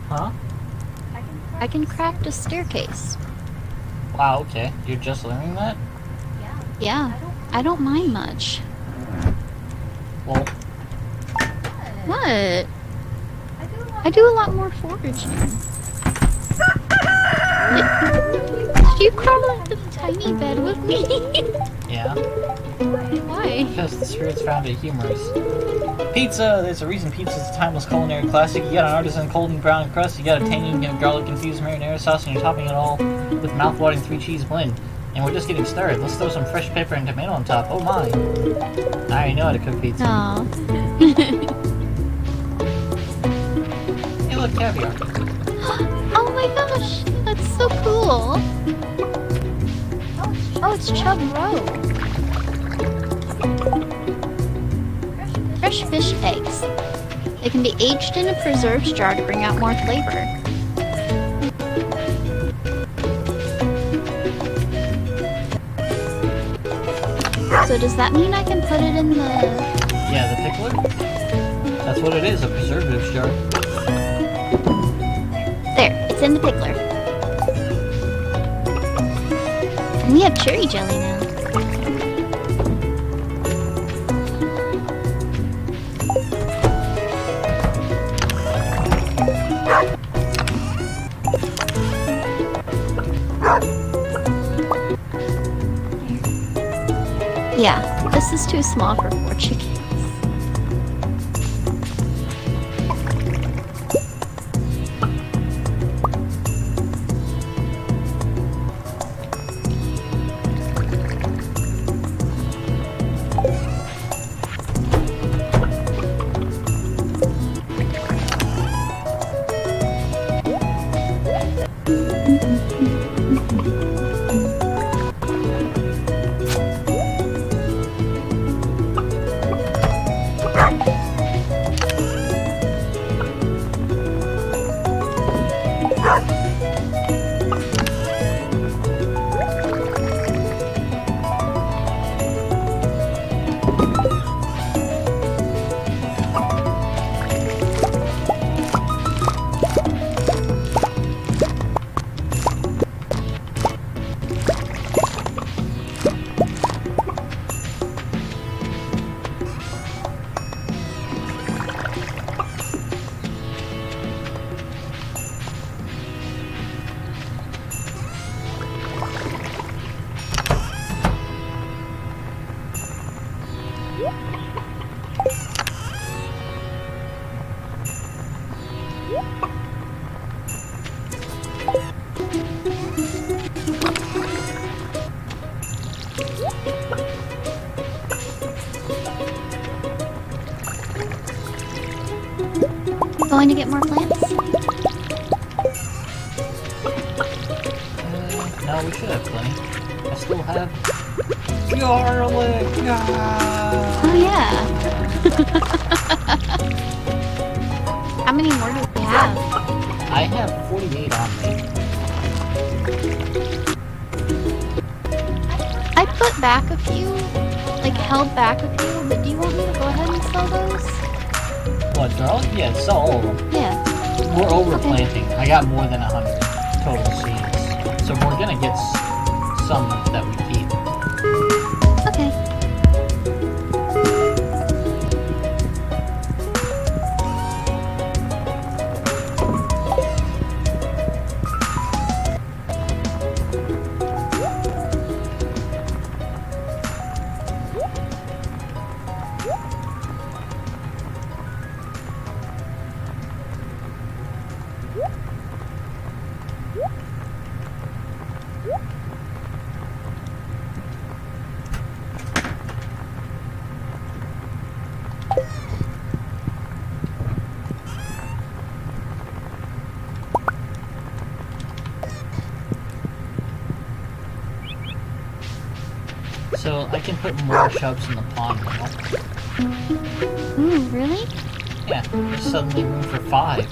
Speaker 1: Huh?
Speaker 2: I can craft a staircase.
Speaker 1: Wow, okay. You're just learning that?
Speaker 2: Yeah, I don't mind much.
Speaker 1: Well,
Speaker 2: What? I do a lot more foraging. Did you crawl into the tiny bed with me?
Speaker 1: Yeah.
Speaker 2: Why?
Speaker 1: Because the spirits found it humorous. Pizza! There's a reason pizza's a timeless culinary classic. You got an artisan golden brown crust, you got a tangy garlic-infused marinara sauce, and you're topping it all with mouth-watering 3-cheese blend. And we're just getting started. Let's throw some fresh pepper and tomato on top. Oh my! I already know how to cook pizza.
Speaker 2: Aw.
Speaker 1: Hey look, caviar.
Speaker 2: Oh my gosh! That's so cool! Oh, it's Chub Roe. Fresh fish eggs. They can be aged in a preserves jar to bring out more flavor. So does that mean I can put it in the...
Speaker 1: Yeah, the pickler? That's what it is, a preservatives jar.
Speaker 2: There, it's in the pickler. And we have cherry jelly now. Yeah, this is too small for 4 chickens. Going to get more plants?
Speaker 1: No, we should have plenty. I still have garlic!
Speaker 2: Oh yeah. How many more do we have?
Speaker 1: I have 48 on me.
Speaker 2: I put back a few, like held back a few, but do you want me to go ahead and sell those?
Speaker 1: What, garlic? Yeah, sell all of them.
Speaker 2: Yeah.
Speaker 1: We're overplanting. I got more than 100 total seeds. So we're gonna get some that we keep.
Speaker 2: Okay.
Speaker 1: So I can put more chubs in the pond now.
Speaker 2: Ooh, really?
Speaker 1: Yeah, there's suddenly room for 5.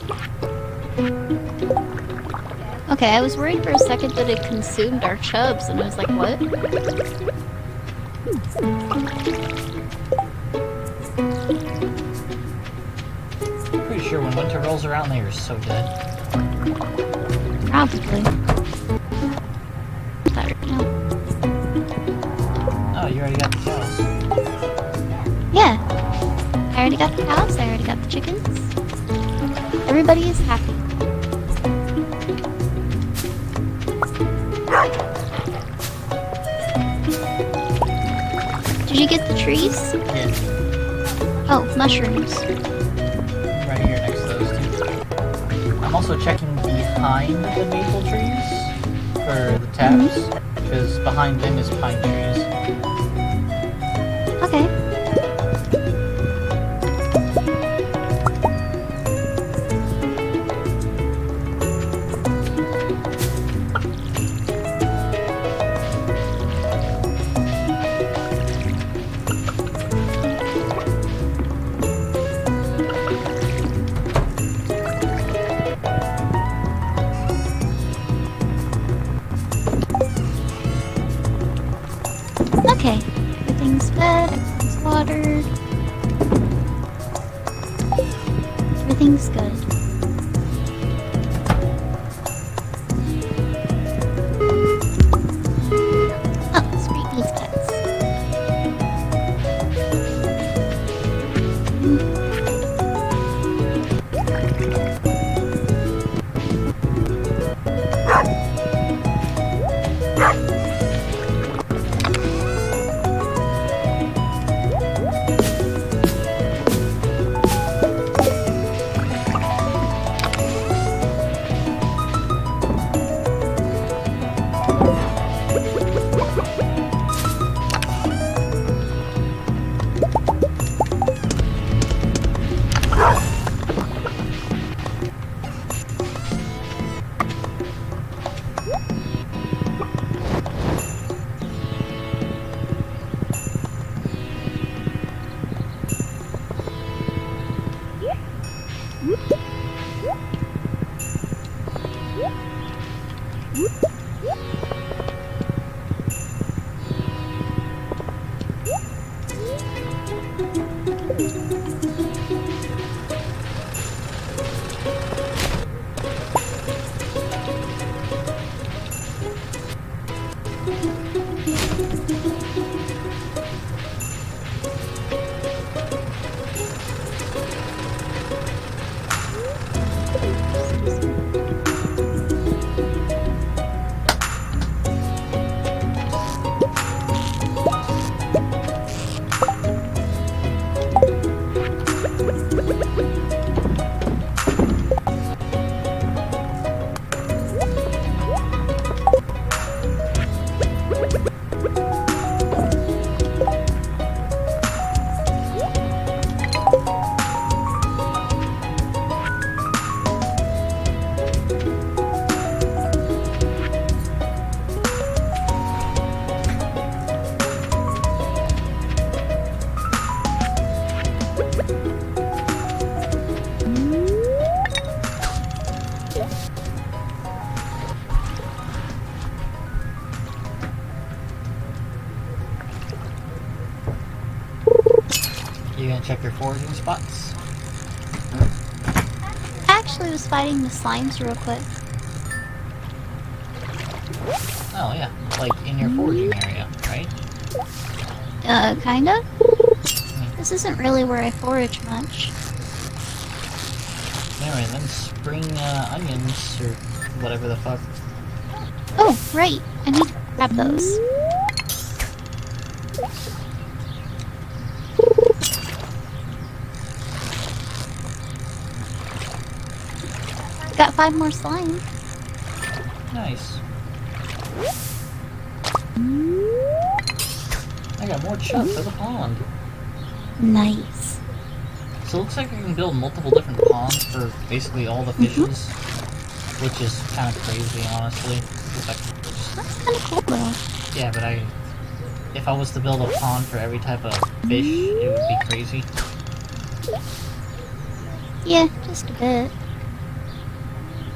Speaker 2: Okay, I was worried for a second that it consumed our chubs, and I was like, what?
Speaker 1: Pretty sure when winter rolls around, they are so dead.
Speaker 2: Probably. No.
Speaker 1: Oh, you already got the cows.
Speaker 2: Yeah. I already got the cows, I already got Got the chickens. Everybody is happy. Did you get the trees?
Speaker 1: Yeah,
Speaker 2: Oh, mushrooms.
Speaker 1: right here next to those two. I'm also checking behind the maple trees for the tabs, because behind them is pine trees.
Speaker 2: Okay. Okay. Everything's fed, everything's watered. Everything's good. Oh, sweet these pets.
Speaker 1: You gonna check your foraging spots?
Speaker 2: I actually was fighting the slimes real quick.
Speaker 1: Oh yeah, like in your foraging area, right?
Speaker 2: Kinda? This isn't really where I forage much.
Speaker 1: Anyway, then spring onions or whatever the fuck.
Speaker 2: Oh, right. I need to grab those. Got 5 more slime.
Speaker 1: Nice. I got more chuck for the pond.
Speaker 2: Nice.
Speaker 1: So it looks like I can build multiple different ponds for basically all the fishes, which is kind of crazy, honestly.
Speaker 2: That's kind of cool, though.
Speaker 1: Yeah, but if I was to build a pond for every type of fish, it would be crazy.
Speaker 2: Yeah, just a bit.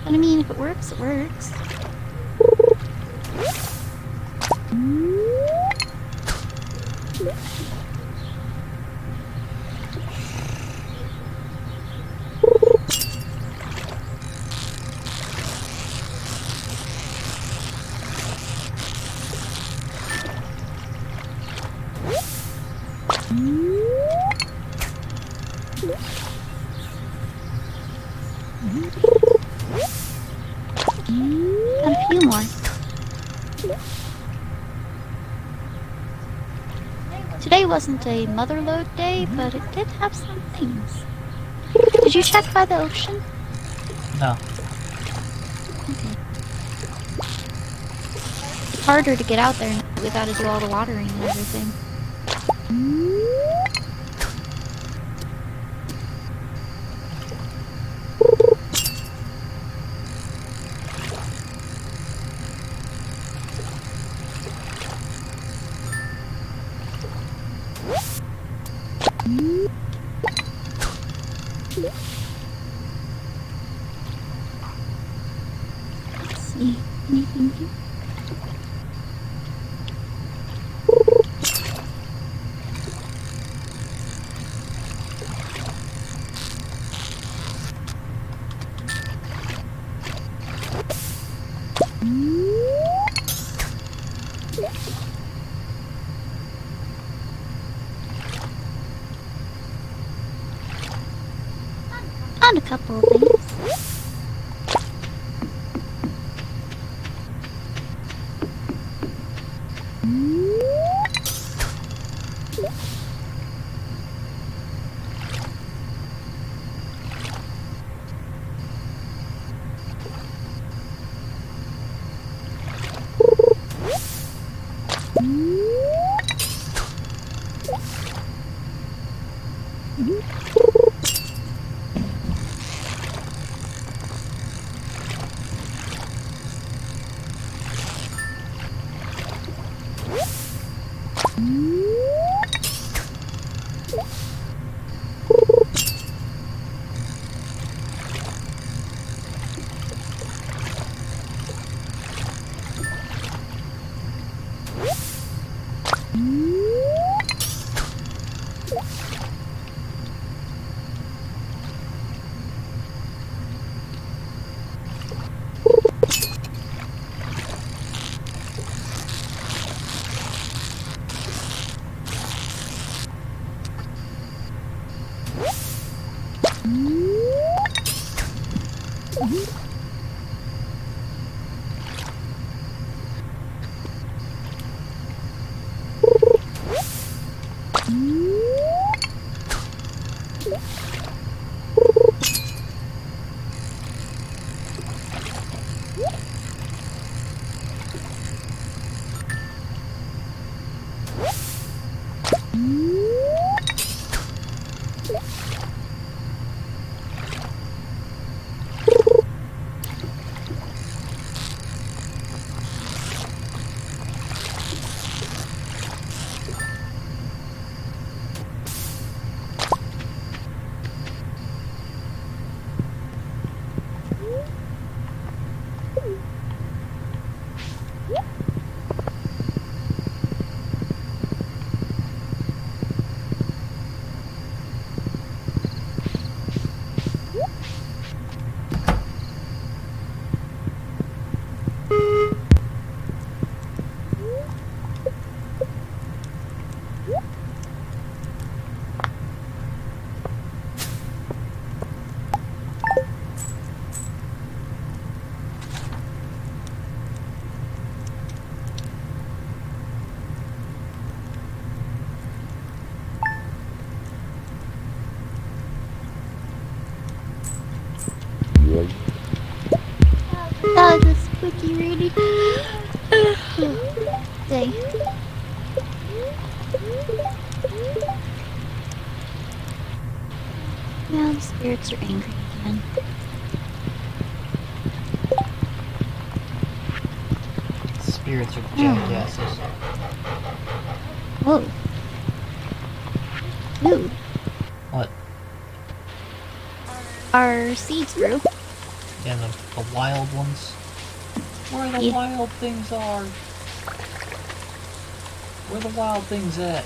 Speaker 2: But I mean, if it works, it works. Got a few more. Today wasn't a motherlode day, but it did have some things. Did you check by the ocean?
Speaker 1: No.
Speaker 2: Okay. It's harder to get out there now. We gotta do all the watering and everything. Let's see. Anything here? Found a couple of things. Oh, the squeaky Rudy. Dang. Now the spirits are angry again.
Speaker 1: Spirits are jackasses.
Speaker 2: Whoa. Dude,
Speaker 1: What?
Speaker 2: our seeds grew.
Speaker 1: Yeah, the wild ones. Where the
Speaker 2: Yeah.
Speaker 1: wild things are. Where the wild things at?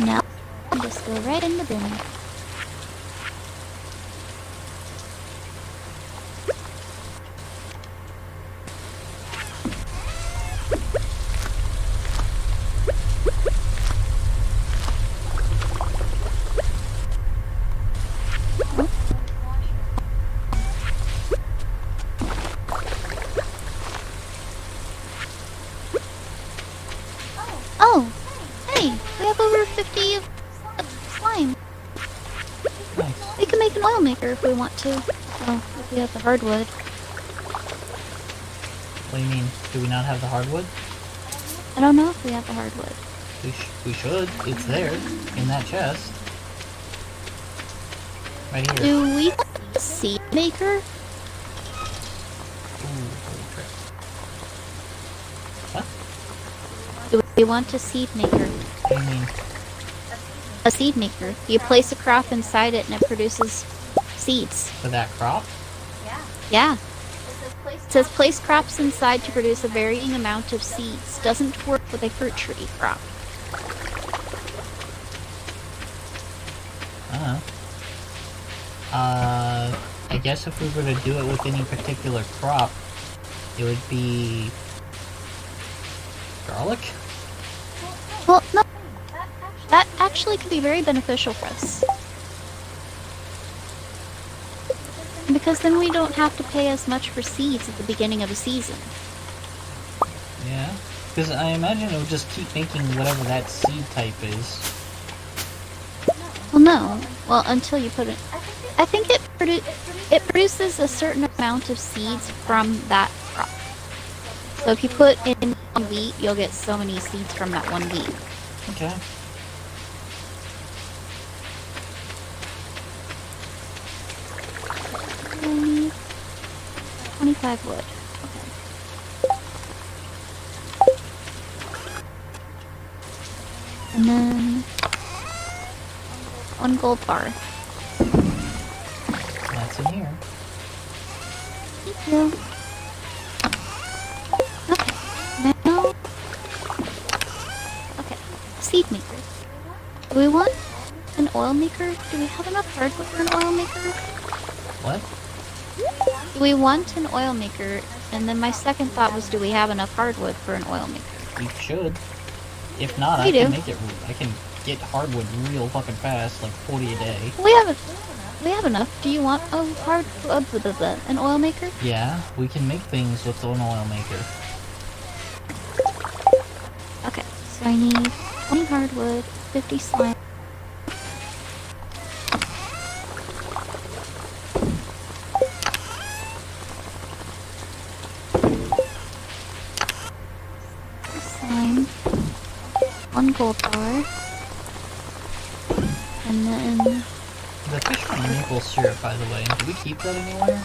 Speaker 2: No, just go right in the bin.
Speaker 1: Nice.
Speaker 2: We can make an oil maker if we want to. Well, if we have the hardwood.
Speaker 1: What do you mean? Do we not have the hardwood?
Speaker 2: I don't know if we have the hardwood.
Speaker 1: We should. It's there, in that chest. Right here.
Speaker 2: Do we have a seed maker?
Speaker 1: Ooh, holy crap. What?
Speaker 2: Do we want a seed maker?
Speaker 1: What do you mean?
Speaker 2: A seed maker. You place a crop inside it and it produces seeds.
Speaker 1: For that crop?
Speaker 2: Yeah. It says place crops inside to produce a varying amount of seeds. Doesn't work with a fruit tree crop.
Speaker 1: I guess if we were to do it with any particular crop, it would be garlic?
Speaker 2: Well, no. That actually could be very beneficial for us. Because then we don't have to pay as much for seeds at the beginning of a season.
Speaker 1: Yeah, because I imagine it would just keep making whatever that seed type is.
Speaker 2: Well, no. Well, until you put it... I think it produces a certain amount of seeds from that crop. So if you put in one wheat, you'll get so many seeds from that one wheat.
Speaker 1: Okay.
Speaker 2: I need 25 wood. Okay. And then 1 gold bar.
Speaker 1: That's in here.
Speaker 2: Thank you. Okay. Now. Okay. Seed maker. Do we want an oil maker? Do we have enough hardwood for an oil maker?
Speaker 1: What?
Speaker 2: Do we want an oil maker? And then my second thought was, do we have enough hardwood for an oil maker?
Speaker 1: We should. If not,
Speaker 2: We
Speaker 1: I can
Speaker 2: do.
Speaker 1: make it. I can get hardwood real fucking fast, like 40 a day.
Speaker 2: We have enough. Do you want a an oil maker?
Speaker 1: Yeah, we can make things with an oil maker.
Speaker 2: Okay, so I need 20 hardwood, 50 slime. Slime. 1 gold bar. And then...
Speaker 1: The fish maple syrup, by the way, do we keep that anywhere?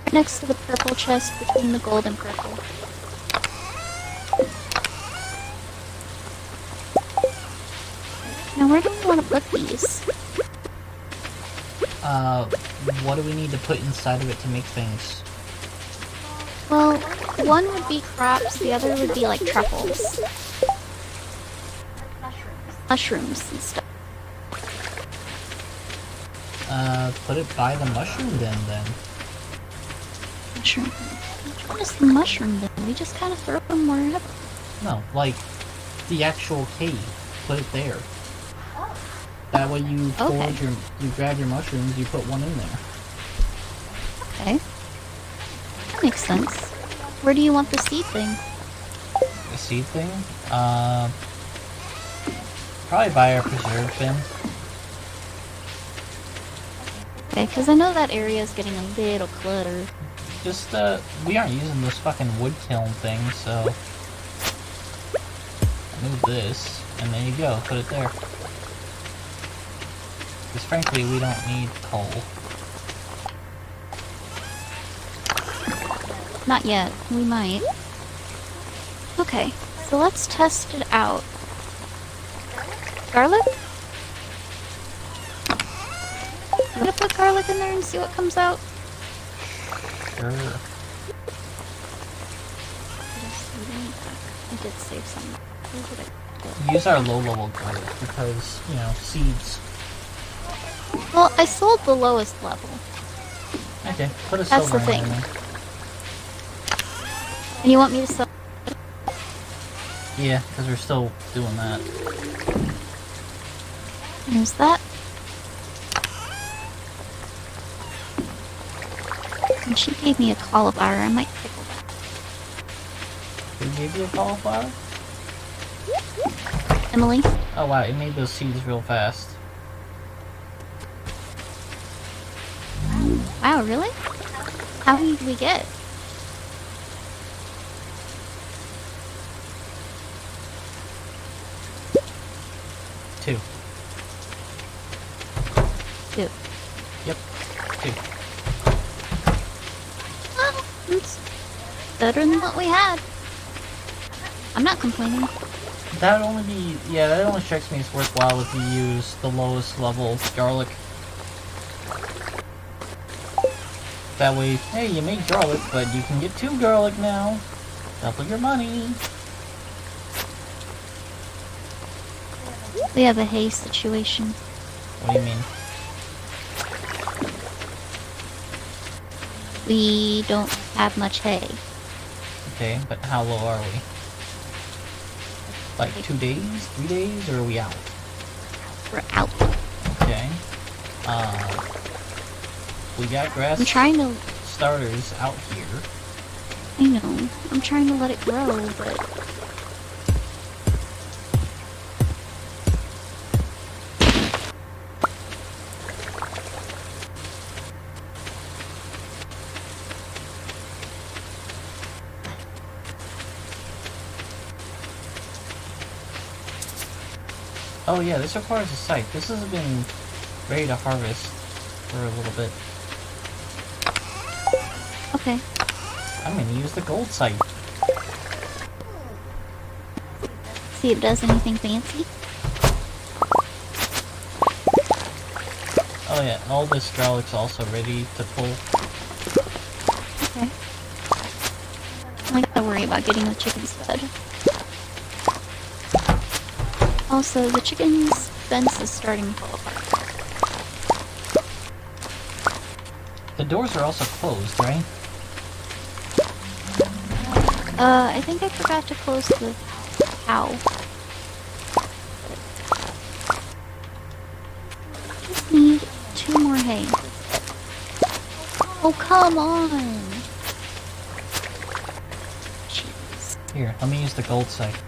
Speaker 2: right next to the purple chest between the gold and purple. Now where do we want to put these?
Speaker 1: What do we need to put inside of it to make things?
Speaker 2: Well, one would be crops, the other would be like truffles. Mushrooms and stuff.
Speaker 1: Put it by the mushroom den, then.
Speaker 2: Mushroom. Which one is the mushroom then? We just kind of throw them wherever.
Speaker 1: No, like, the actual cave. Put it there. That way you forage your, you grab your mushrooms, you put one in there.
Speaker 2: Okay. That makes sense. Where do you want the seed thing?
Speaker 1: The seed thing? Probably by our preserve bin.
Speaker 2: Okay, because I know that area is getting a little cluttered.
Speaker 1: Just, we aren't using this fucking wood kiln thing, so... Move this, and there you go, put it there. Because frankly, we don't need coal.
Speaker 2: Not yet. We might. Okay, so let's test it out. Garlic? I'm gonna put garlic in there and see what comes out.
Speaker 1: Sure.
Speaker 2: I did save some. Where did I put?
Speaker 1: Use our low-level garlic, because, you know, seeds.
Speaker 2: Well, I sold the lowest level.
Speaker 1: Okay, put a
Speaker 2: That's
Speaker 1: silver
Speaker 2: the thing.
Speaker 1: in there.
Speaker 2: And you want me to sell?
Speaker 1: Yeah, because we're still doing that.
Speaker 2: There's that. And she gave me a cauliflower. I might pickle that.
Speaker 1: Who gave you a cauliflower?
Speaker 2: Emily?
Speaker 1: Oh wow, it made those seeds real fast.
Speaker 2: Wow, really? How many did we get?
Speaker 1: Two.
Speaker 2: Two.
Speaker 1: Yep. Two.
Speaker 2: Well, it's better than what we had. I'm not complaining.
Speaker 1: That would only be, yeah, that only strikes me as worthwhile if you use the lowest level garlic. That way, hey, you made garlic, but you can get 2 garlic now. Double your money.
Speaker 2: We have a hay situation.
Speaker 1: What do you mean?
Speaker 2: We don't have much hay.
Speaker 1: Okay, but how low are we? Like 2 days, 3 days, or are we out?
Speaker 2: We're out.
Speaker 1: Okay. We got grass
Speaker 2: I'm trying to...
Speaker 1: starters out here.
Speaker 2: I know. I'm trying to let it grow, but...
Speaker 1: Oh yeah, this requires a scythe. This has been ready to harvest for a little bit.
Speaker 2: Okay.
Speaker 1: I'm gonna use the gold scythe.
Speaker 2: See if it does anything fancy.
Speaker 1: Oh yeah, all this garlic's also ready to pull.
Speaker 2: Okay. I don't have to worry about getting the chickens fed. Also, the chickens' fence is starting to fall apart.
Speaker 1: The doors are also closed, right?
Speaker 2: I think I forgot to close the cow. Just need 2 more hay. Oh, come on! Jeez.
Speaker 1: Here, let me use the gold scythe.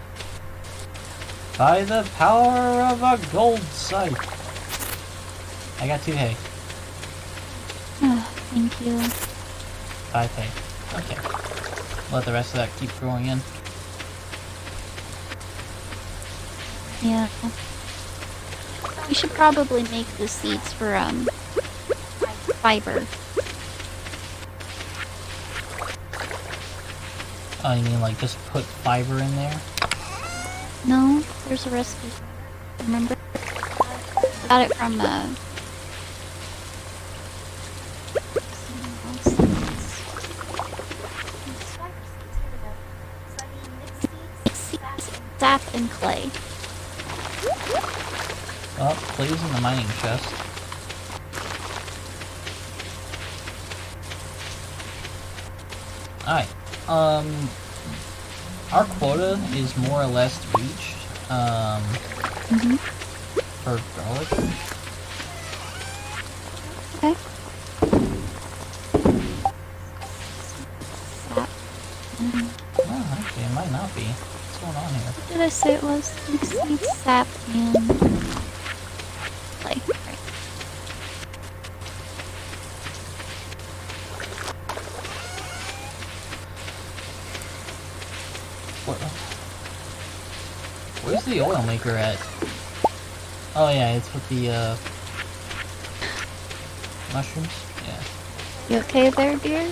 Speaker 1: By the power of a gold scythe. I got 2 hay.
Speaker 2: Oh, thank you.
Speaker 1: 5 hay. Okay. Let the rest of that keep growing in.
Speaker 2: Yeah. We should probably make the seeds for, fiber.
Speaker 1: Oh, you mean like just put fiber in there?
Speaker 2: No, there's a recipe. Remember? Got it from, sap and clay.
Speaker 1: Well, clay's in the mining chest. Alright. Our quota is more or less reached. For garlic.
Speaker 2: Okay. Sap.
Speaker 1: Oh, actually, it might not be. What's going on here?
Speaker 2: What did I say it was? Seed, sap, and clay. Right.
Speaker 1: Where's the oil maker at? Oh yeah, it's with the mushrooms. Yeah.
Speaker 2: You okay there, dear?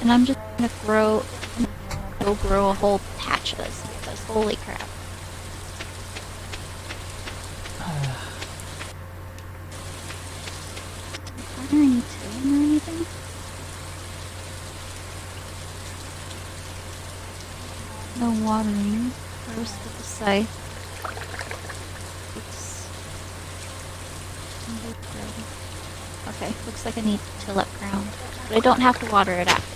Speaker 2: And I'm just gonna go grow a whole patch of this because holy crap. Are there any tilling or anything? No watering. First with the scythe. Okay, looks like I need to till up ground. But I don't have to water it after.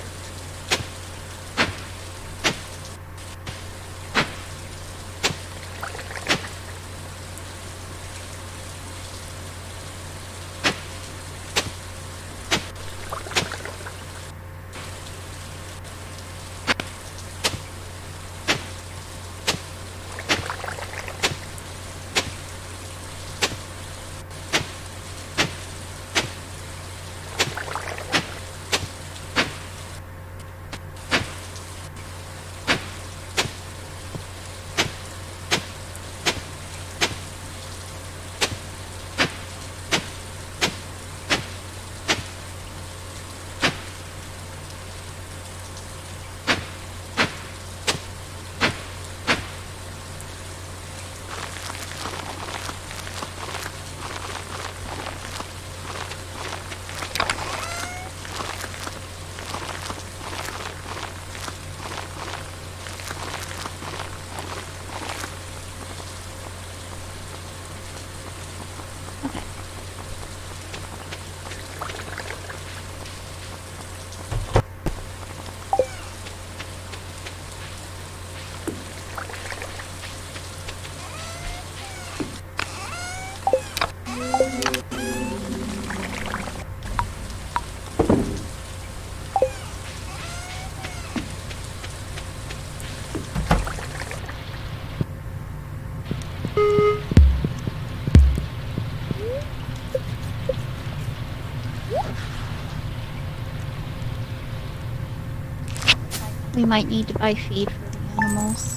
Speaker 2: we might need to buy feed for the animals.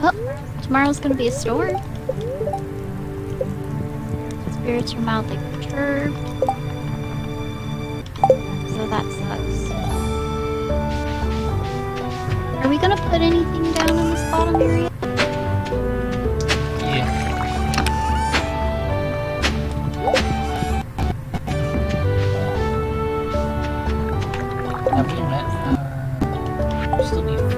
Speaker 2: Oh, tomorrow's gonna be a storm. Spirits are mildly perturbed. So that sucks. Are we gonna put anything down in this bottom area?
Speaker 1: Yeah. Have we met? We still need 40.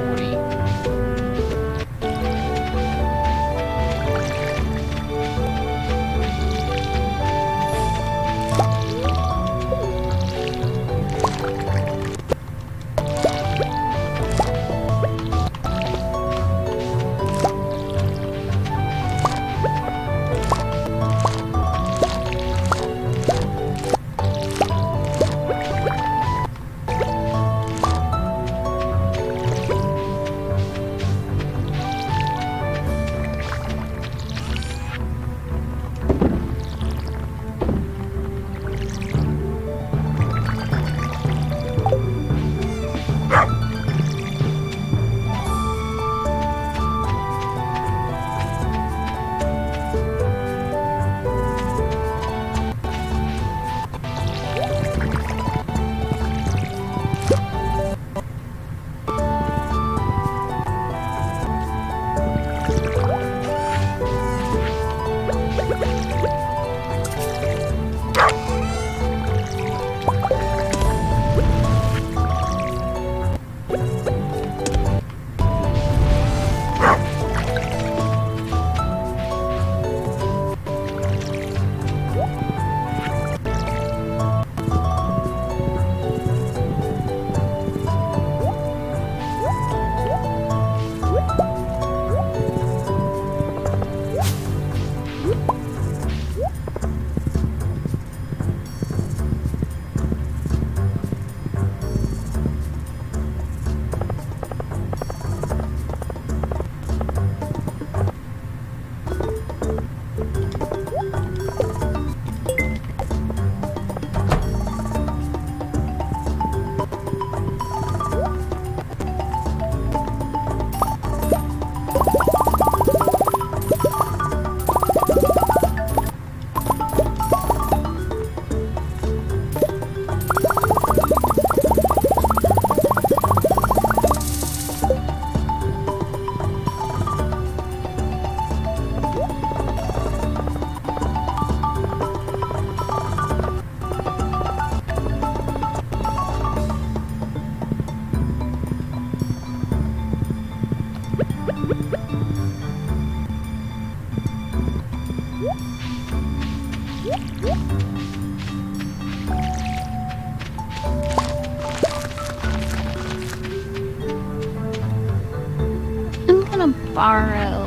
Speaker 2: Borrow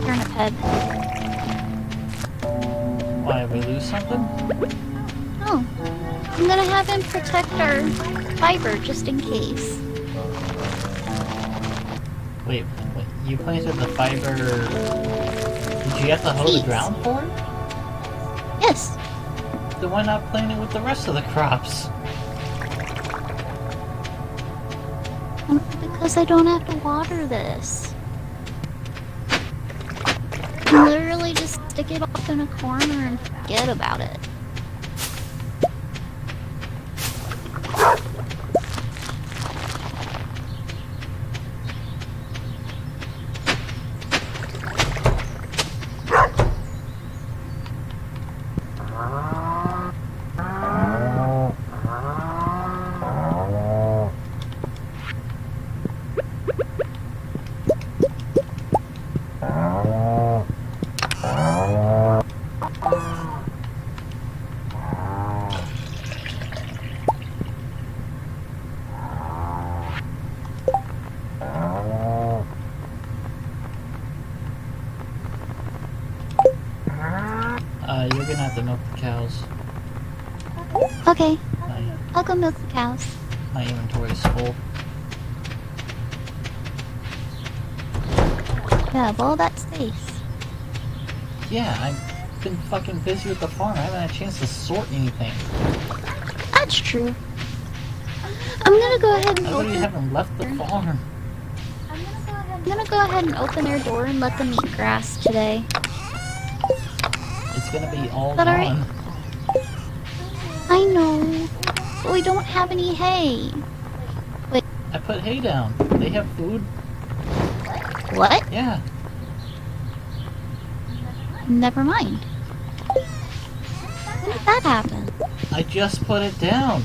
Speaker 2: turnip head.
Speaker 1: Why, we lose something?
Speaker 2: Oh, I'm gonna have him protect our fiber just in case.
Speaker 1: Wait, you planted the fiber... Did you have to hoe the ground for it?
Speaker 2: Yes.
Speaker 1: Then why not plant it with the rest of the crops?
Speaker 2: Because I don't have to water this. Literally just stick it off in a corner and forget about it.
Speaker 1: You're gonna have to milk the cows.
Speaker 2: Okay,
Speaker 1: Bye.
Speaker 2: I'll go milk the cows.
Speaker 1: My inventory is full.
Speaker 2: Yeah, of all that space.
Speaker 1: Yeah, I've been fucking busy with the farm. I haven't had a chance to sort anything.
Speaker 2: That's true. I'm gonna go ahead and
Speaker 1: I literally
Speaker 2: open.
Speaker 1: haven't left the farm.
Speaker 2: I'm gonna go ahead and open their door and let them eat grass today.
Speaker 1: It's gonna be all
Speaker 2: Is that
Speaker 1: gone.
Speaker 2: alright? I know, but we don't have any hay. Wait,
Speaker 1: I put hay down. They have food.
Speaker 2: what?
Speaker 1: Yeah.
Speaker 2: Never mind. When did that happen?
Speaker 1: I just put it down.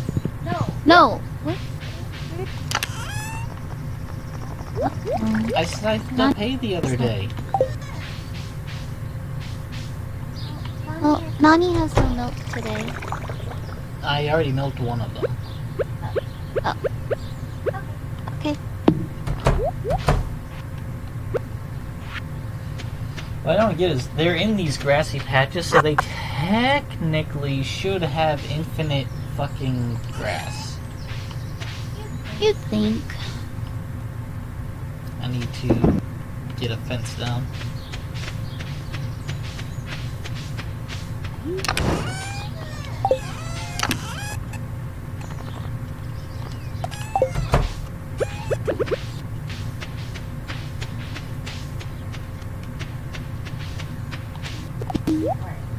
Speaker 2: No. What?
Speaker 1: I sliced up hay the other day.
Speaker 2: Well, Nani has no milk today.
Speaker 1: I already milked one of them.
Speaker 2: Oh. Okay.
Speaker 1: What I don't get is they're in these grassy patches, so they technically should have infinite fucking grass.
Speaker 2: You'd think.
Speaker 1: I need to get a fence down.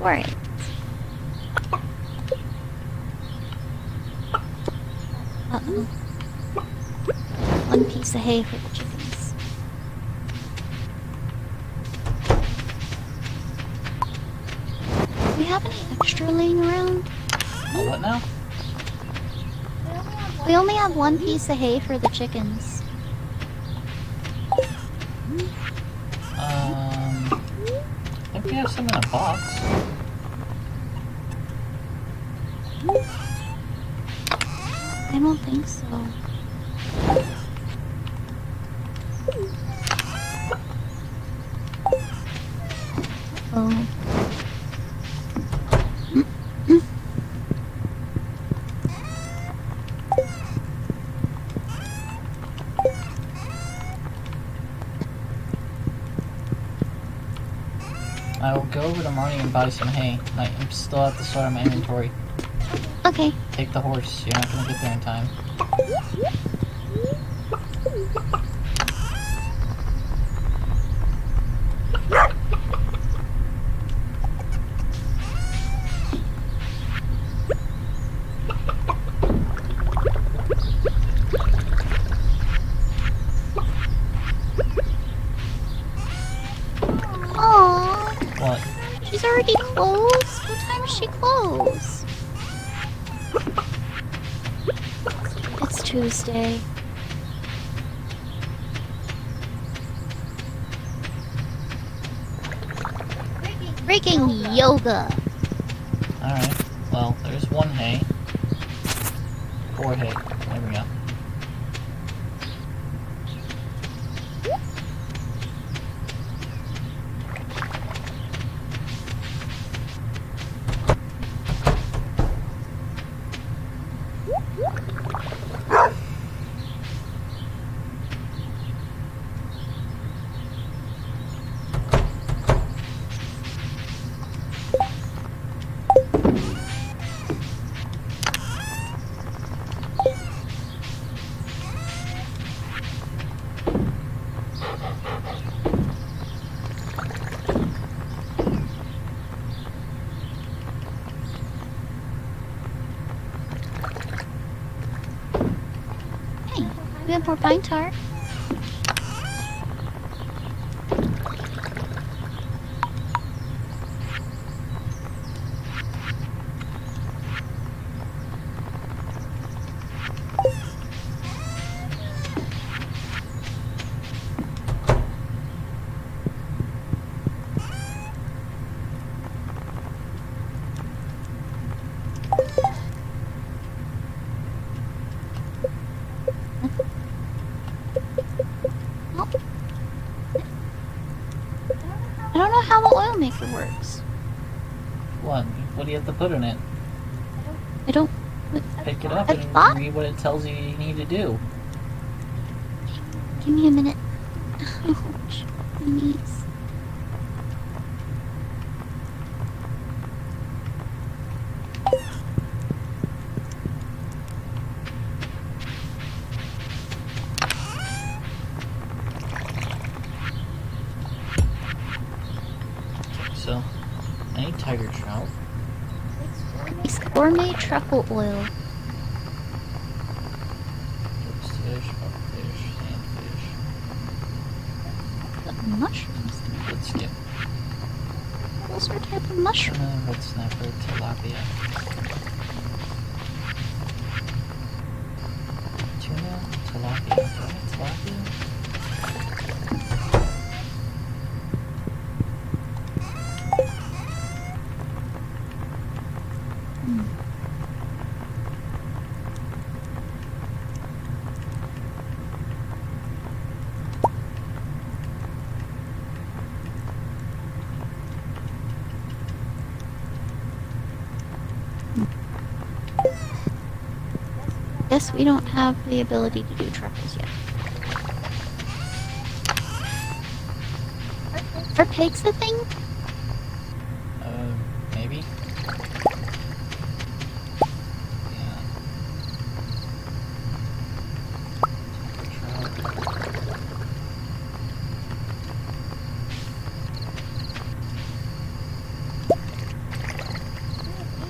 Speaker 2: Alright. Uh-oh. One piece of hay for the chickens. Do we have any extra laying around?
Speaker 1: Oh, what now?
Speaker 2: We only have one piece of hay for the chickens.
Speaker 1: I think we have some in a box.
Speaker 2: I don't think so. Oh.
Speaker 1: I will go over to Marnie and buy some hay. I'm still at the start of my inventory.
Speaker 2: Okay.
Speaker 1: Take the horse. You're not gonna get there in time.
Speaker 2: Aww.
Speaker 1: What?
Speaker 2: She's already closed? What time is she close? It's Tuesday. Freaking yoga.
Speaker 1: Alright. Well, there's one hay. 4 hay. There we go.
Speaker 2: Hey, we have more pine tar. I don't know how the oil maker works.
Speaker 1: What? What do you have to put in it?
Speaker 2: I don't
Speaker 1: Pick it up
Speaker 2: I
Speaker 1: and
Speaker 2: thought-
Speaker 1: read what it tells you you need to do.
Speaker 2: Give me a minute. Ouch. My knees.
Speaker 1: So, I need tiger trout.
Speaker 2: It's gourmet truffle oil.
Speaker 1: Ghost fish, pupfish, sandfish.
Speaker 2: Mushrooms.
Speaker 1: Let's skip.
Speaker 2: Those are type of mushrooms.
Speaker 1: Red snapper, tilapia. Tuna, tilapia. Do I have tilapia?
Speaker 2: Guess we don't have the ability to do truffles yet. Are pigs a thing?
Speaker 1: Maybe? Yeah.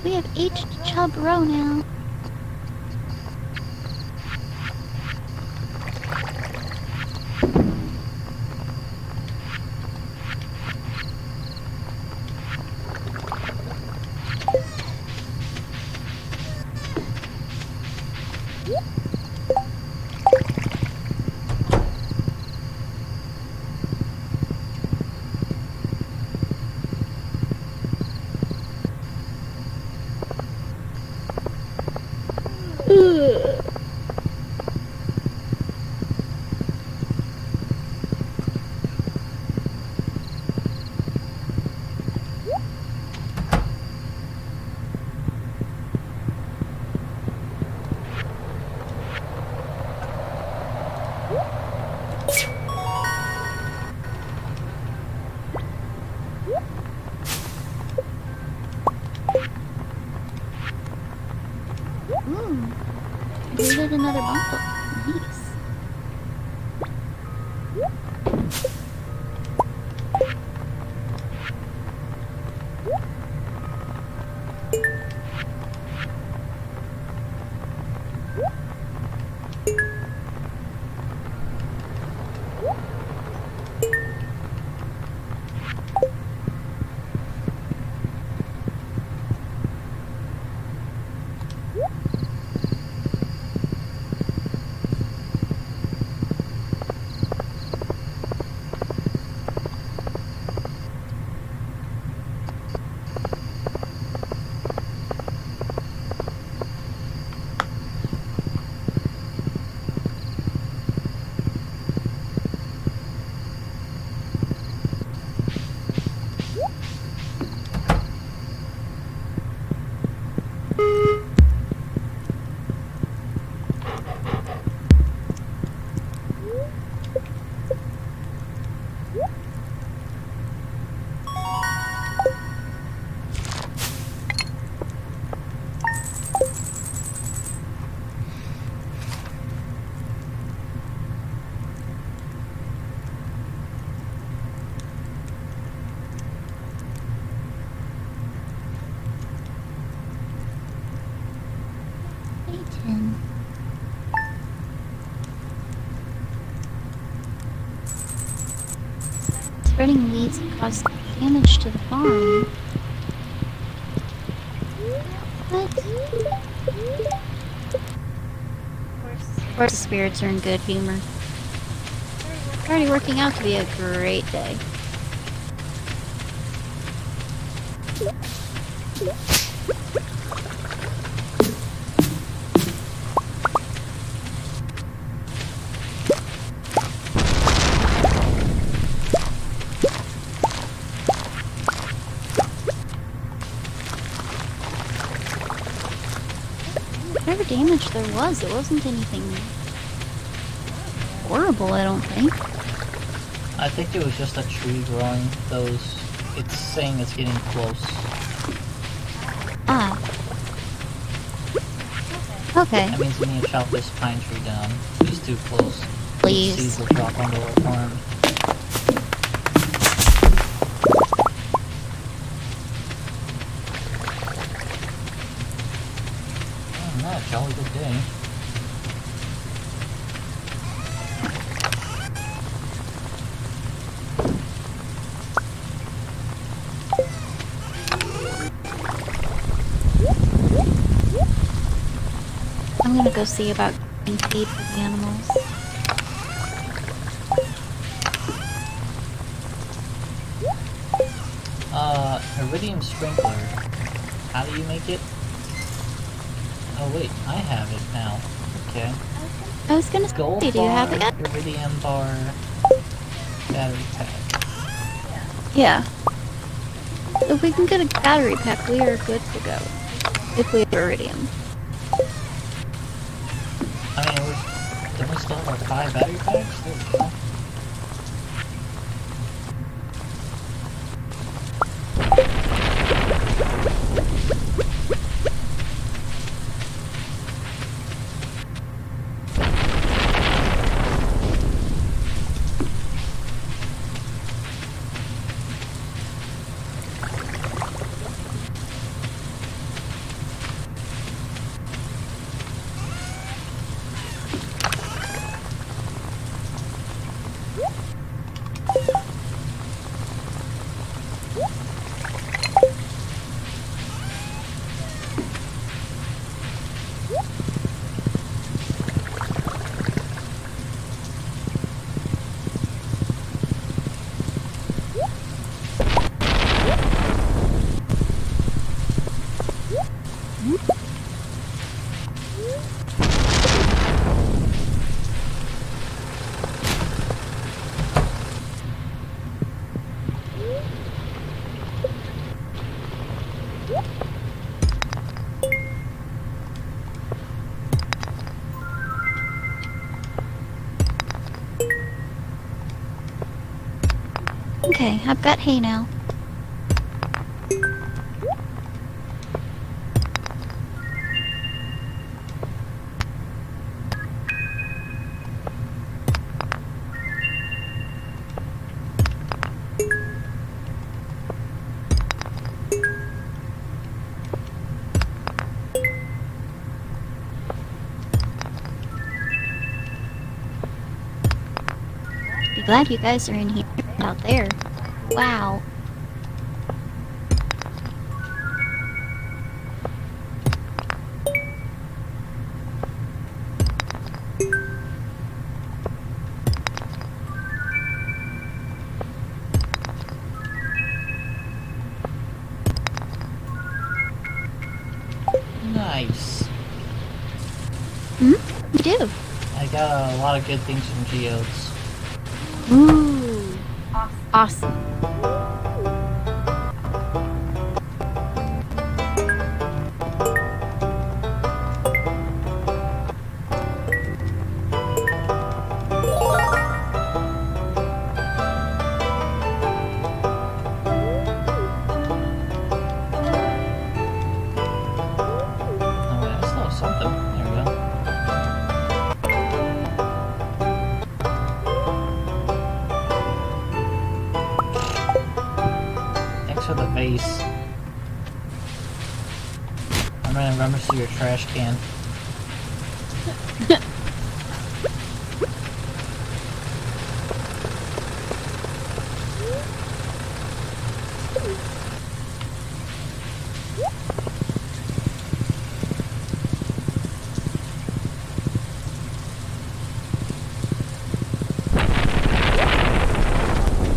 Speaker 2: We have H chub row now. Ooh. Created another bump. Nice. Satan. Spreading weeds can cause damage to the farm. What? Of course the spirits are in good humor. Already working out to be a great day. damage there was. It wasn't anything horrible, I don't think.
Speaker 1: I think it was just a tree growing those. It's saying it's getting close.
Speaker 2: Ah. Okay.
Speaker 1: That means we need to chop this pine tree down. It's too close.
Speaker 2: Please.
Speaker 1: Seeds will drop onto our farm. Oh, not a jolly good day.
Speaker 2: I'm gonna go see about getting feed for the animals.
Speaker 1: Iridium Sprinkler. How do you make it? Oh wait, I have it now. Okay.
Speaker 2: I was gonna
Speaker 1: Gold
Speaker 2: say, do you have
Speaker 1: bar,
Speaker 2: it yet?
Speaker 1: Iridium bar, battery pack.
Speaker 2: Yeah. If we can get a battery pack, we are good to go. If we have iridium.
Speaker 1: I mean, don't we still have our 5 battery packs? There we go.
Speaker 2: Okay, I've got hay now. Be glad you guys are in here out there. Wow.
Speaker 1: Nice.
Speaker 2: You do.
Speaker 1: I got a lot of good things from geodes.
Speaker 2: Ooh. Awesome.
Speaker 1: Oh wait, I still have something. There we go. Thanks for the vase. I'm gonna run through your trash can.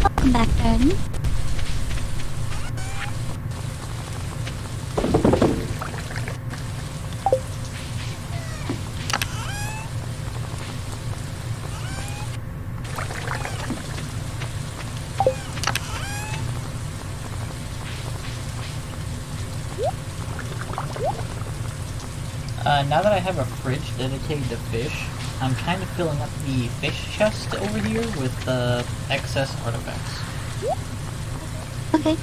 Speaker 2: Welcome back, then.
Speaker 1: Now that I have a fridge dedicated to fish, I'm kind of filling up the fish chest over here with excess artifacts.
Speaker 2: Okay.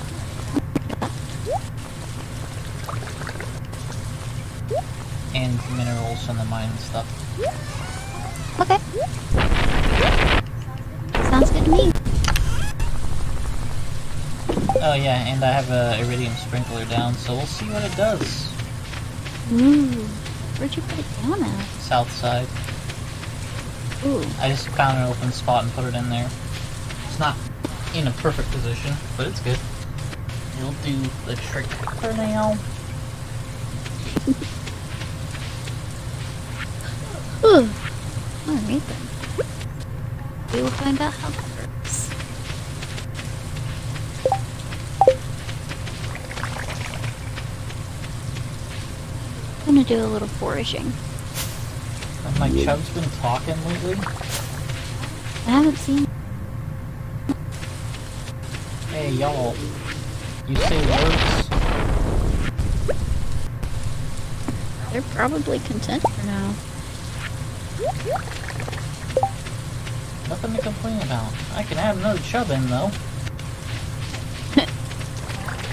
Speaker 1: And minerals from the mine and stuff.
Speaker 2: Okay. Sounds good to me.
Speaker 1: Oh yeah, and I have a Iridium Sprinkler down, so we'll see what it does.
Speaker 2: Ooh. Where'd you put it down at?
Speaker 1: South side.
Speaker 2: Ooh.
Speaker 1: I just found an open spot and put it in there. It's not in a perfect position, but it's good. It'll do the trick for now.
Speaker 2: Ooh. Alright then. We will find out how that works. I'm gonna do a little foraging.
Speaker 1: Have my chub's been talking lately?
Speaker 2: I haven't seen.
Speaker 1: Hey y'all, you say words?
Speaker 2: They're probably content for now.
Speaker 1: Nothing to complain about. I can add another chub in though.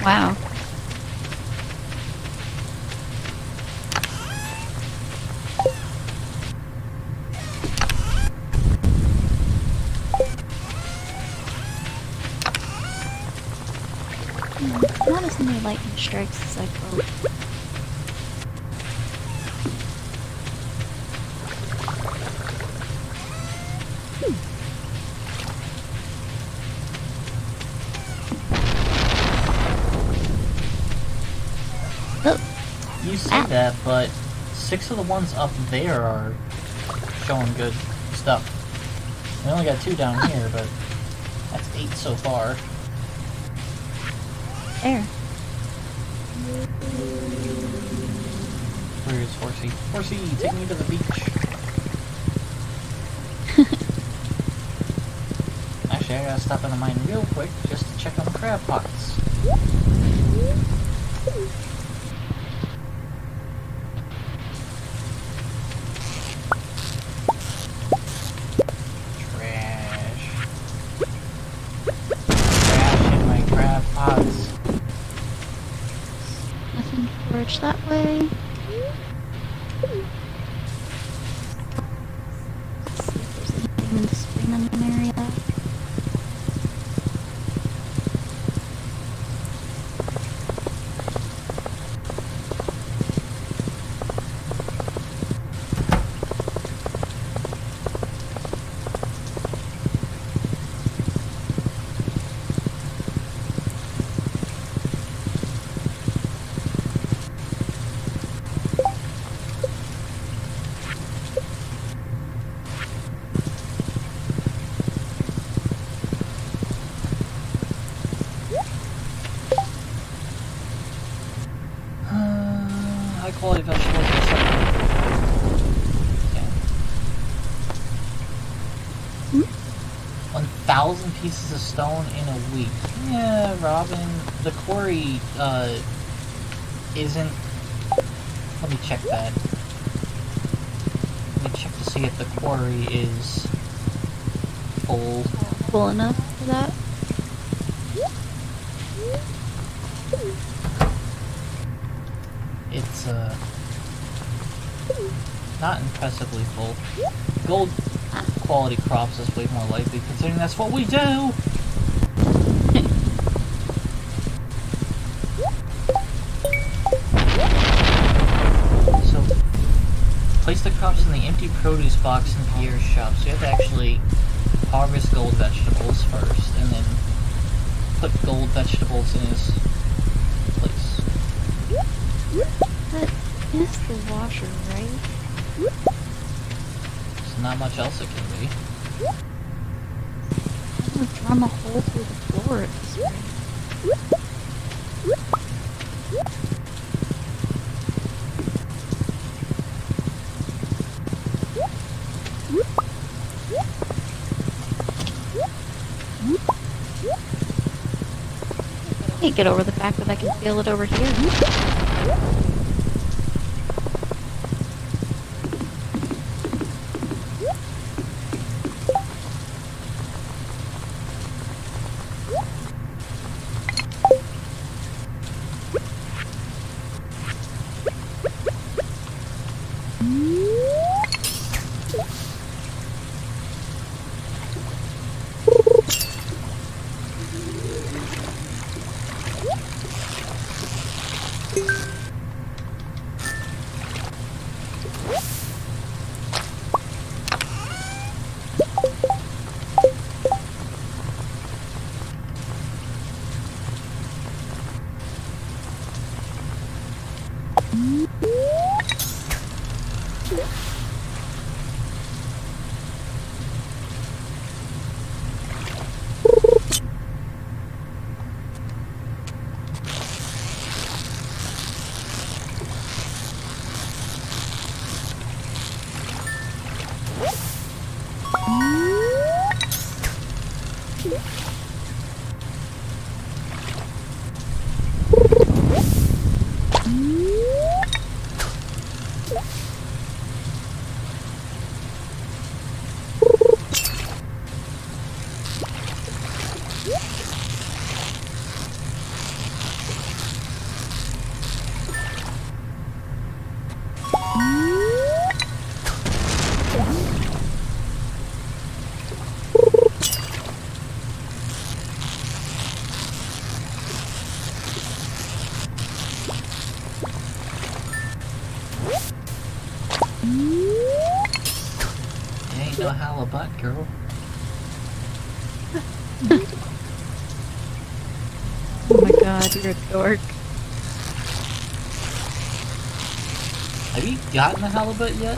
Speaker 2: Wow. Not as many lightning strikes as I'd hope.
Speaker 1: You say that, but 6 of the ones up there are showing good stuff. We only got 2 down here, but that's 8 so far.
Speaker 2: There.
Speaker 1: Where is Horsey? Horsey, take me to the beach. Actually, I gotta stop in the mine real quick just to check on the crab pots.
Speaker 2: That way. Let's see if there's anything in the spring on an area.
Speaker 1: Quality vegetables. Okay. 1,000 pieces of stone in a week. Yeah, Robin. The quarry isn't. Let me check that. Let me check to see if the quarry is full.
Speaker 2: Full enough for that?
Speaker 1: It's not impressively full. Gold quality crops is way more likely, considering that's what we do! So, place the crops in the empty produce box in Pierre's shop. So you have to actually harvest gold vegetables first, and then put gold vegetables in his place.
Speaker 2: That is the washer, right?
Speaker 1: There's not much else it can be.
Speaker 2: I'm gonna drum a hole through the floor at this rate. Can't get over the fact that I can feel it over here.
Speaker 1: Ain't no halibut, girl.
Speaker 2: Oh my god, you're a dork.
Speaker 1: Have you gotten a halibut yet?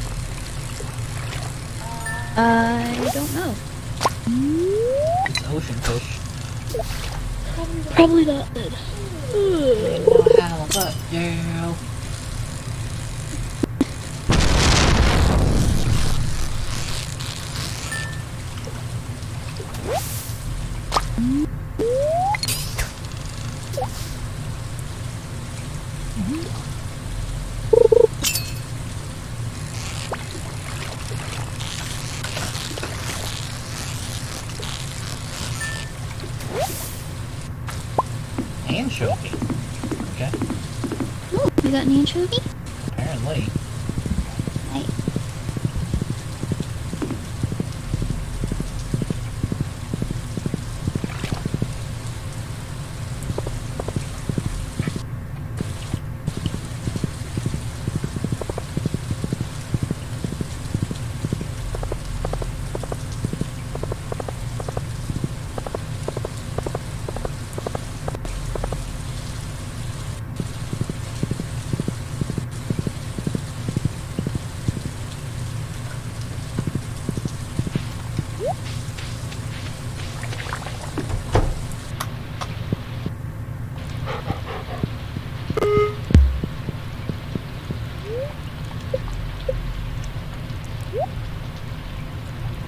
Speaker 2: I don't know.
Speaker 1: It's ocean fish.
Speaker 2: Probably not then.
Speaker 1: Ain't no halibut, girl. Anchovy. Okay,
Speaker 2: Oh, you got an anchovy?
Speaker 1: apparently.
Speaker 2: Nice.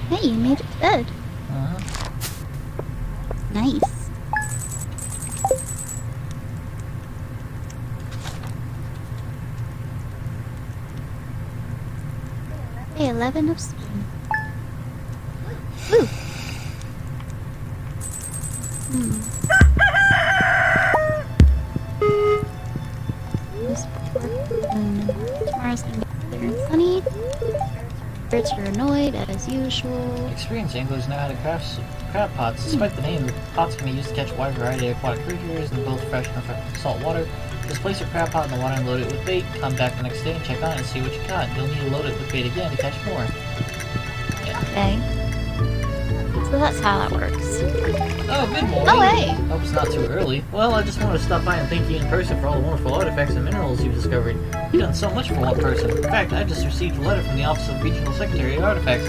Speaker 2: Hey, you made it to bed.
Speaker 1: Uh-huh.
Speaker 2: Nice. Hey, 11 of steam. Woo! Tomorrow's gonna be clear and sunny. Birds are annoyed as usual.
Speaker 1: Experienced anglers know how to craft crab pots. Despite the name, the pots can be used to catch a wide variety of aquatic creatures in both fresh and salt water. Just place your crab pot in the water and load it with bait. Come back the next day and check on it and see what you caught. You'll need to load it with bait again to catch more. Yeah.
Speaker 2: Okay. So that's how that works.
Speaker 1: Oh, good morning.
Speaker 2: Oh, hey!
Speaker 1: Hope it's not too early. Well, I just wanted to stop by and thank you in person for all the wonderful artifacts and minerals you've discovered. You've done so much for one person. In fact, I just received a letter from the Office of Regional Secretary of Artifacts.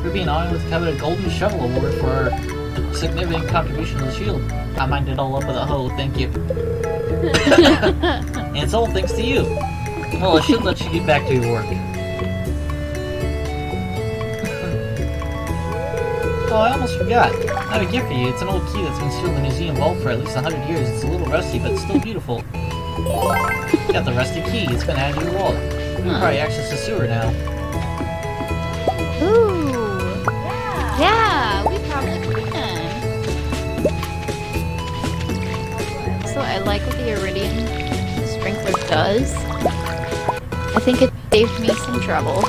Speaker 1: We're being honored with the coveted Golden Shovel Award for our significant contribution to the shield. I mined it all up with a hoe, thank you. And it's all thanks to you. Well, I should let you get back to your work. Oh, I almost forgot. I have a gift for you. It's an old key that's been sealed in the museum vault for at least 100 years. It's a little rusty, but it's still beautiful. Got the rusty key. It's been added to your wallet. You can probably access the sewer now.
Speaker 2: Ooh! Yeah, we probably can. So I like what the Iridium Sprinkler does. I think it saved me some trouble.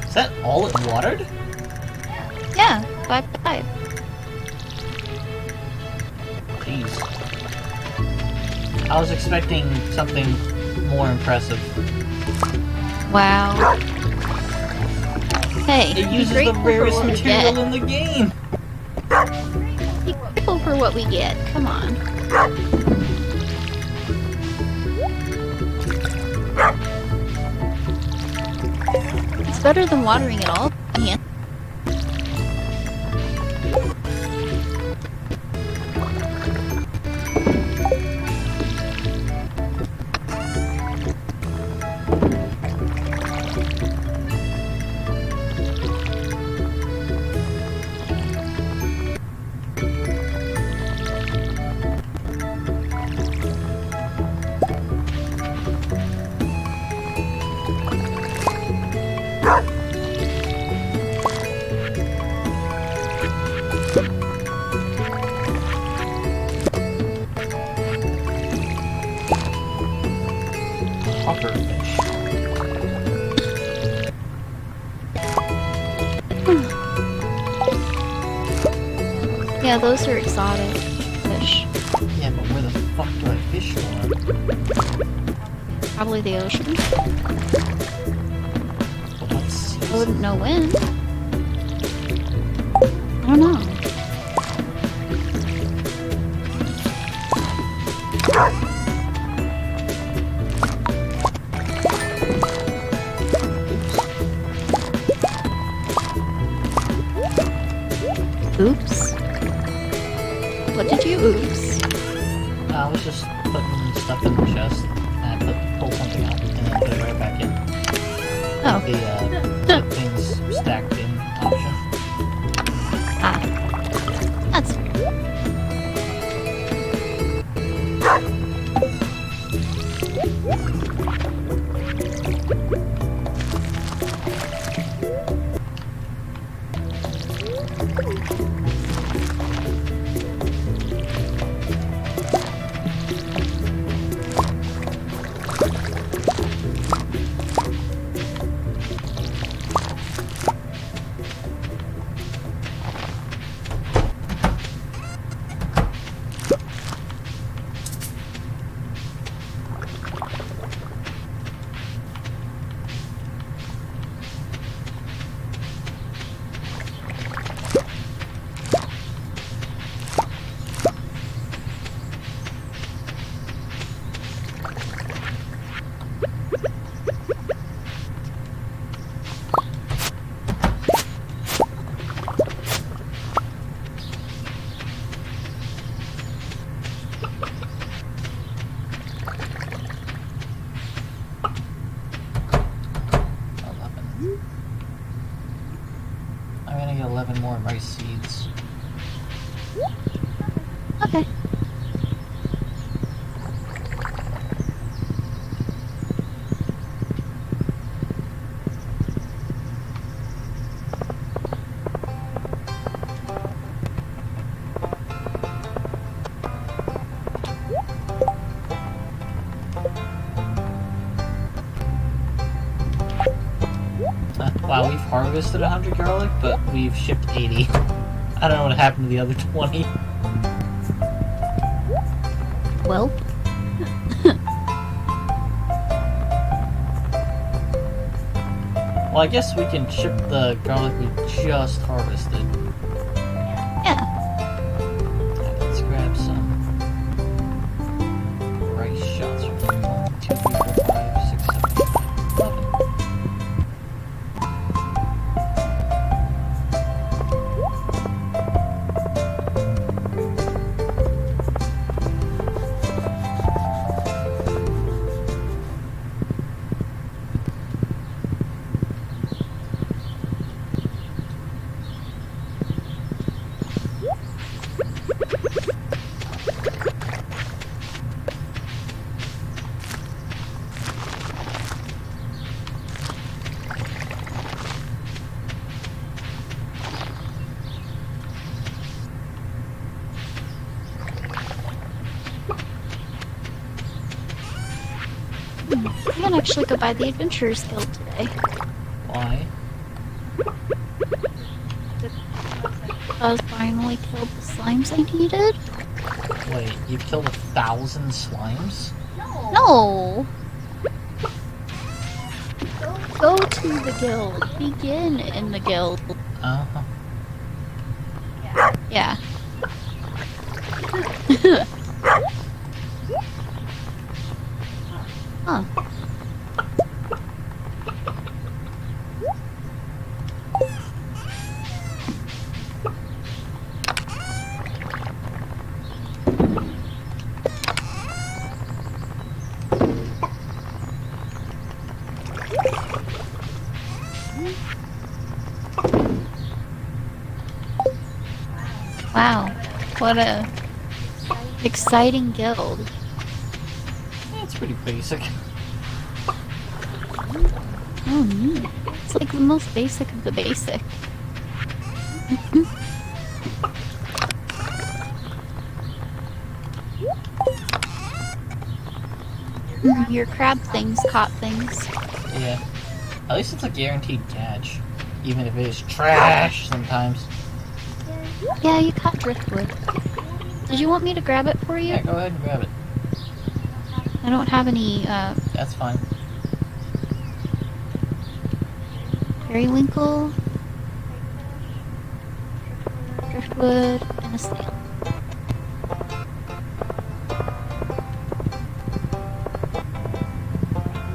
Speaker 1: Is that all it watered?
Speaker 2: Yeah, 5/5.
Speaker 1: Jeez. I was expecting something more impressive.
Speaker 2: Wow. Hey,
Speaker 1: It
Speaker 2: be
Speaker 1: uses the
Speaker 2: grateful for
Speaker 1: rarest
Speaker 2: what we
Speaker 1: material
Speaker 2: get.
Speaker 1: in the game.
Speaker 2: Be grateful for what we get. Come on. It's better than watering it all. Yeah. Yeah, those are exotic fish.
Speaker 1: Yeah, but where the fuck do I fish for?
Speaker 2: Probably the ocean.
Speaker 1: But what season?
Speaker 2: I wouldn't know when. I don't know. Oops. What did you oops?
Speaker 1: I was just putting stuff in the chest, and I pulled something out, and then put it right back in.
Speaker 2: Oh.
Speaker 1: The things stacked in option.
Speaker 2: Ah. That's fair.
Speaker 1: I'm gonna get 11 more rice seeds.
Speaker 2: Okay.
Speaker 1: Wow, we've harvested 100 garlic, but we've shipped 80. I don't know what happened to the other 20.
Speaker 2: Well.
Speaker 1: Well, I guess we can ship the garlic we just harvested.
Speaker 2: Yeah.
Speaker 1: Alright, let's grab some rice shots from 1, 2, 3, 4, 5, 6, 7, 8, 11.
Speaker 2: I can actually go buy the Adventurers Guild today.
Speaker 1: Why?
Speaker 2: I finally killed the slimes I needed.
Speaker 1: Wait, you've killed 1,000 slimes?
Speaker 2: No! Go to the guild. Begin in the guild.
Speaker 1: Uh-huh.
Speaker 2: Yeah. Huh. Wow. What a exciting guild.
Speaker 1: Yeah, it's pretty basic.
Speaker 2: Oh, neat. It's like the most basic of the basic. Your crab things caught things.
Speaker 1: Yeah. At least it's a guaranteed catch. Even if it is trash sometimes.
Speaker 2: Yeah, you caught driftwood. Did you want me to grab it for you?
Speaker 1: Yeah, go ahead and grab it.
Speaker 2: I don't have any,
Speaker 1: That's fine.
Speaker 2: periwinkle, driftwood, and a snail.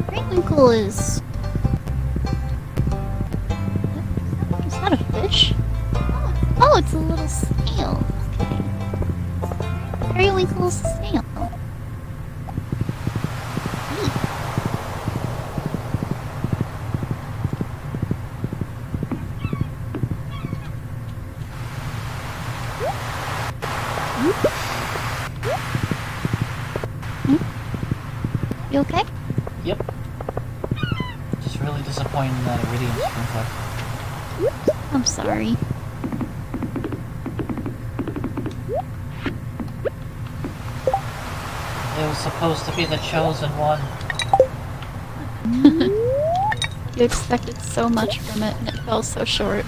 Speaker 2: Periwinkle is... Is that a fish? Oh, it's a little snail. Okay. Periwinkle's a snail. You okay?
Speaker 1: Yep. Just really disappointed in that Iridium Sprinkler.
Speaker 2: I'm sorry.
Speaker 1: It was supposed to be the chosen one.
Speaker 2: You expected so much from it and it fell so short.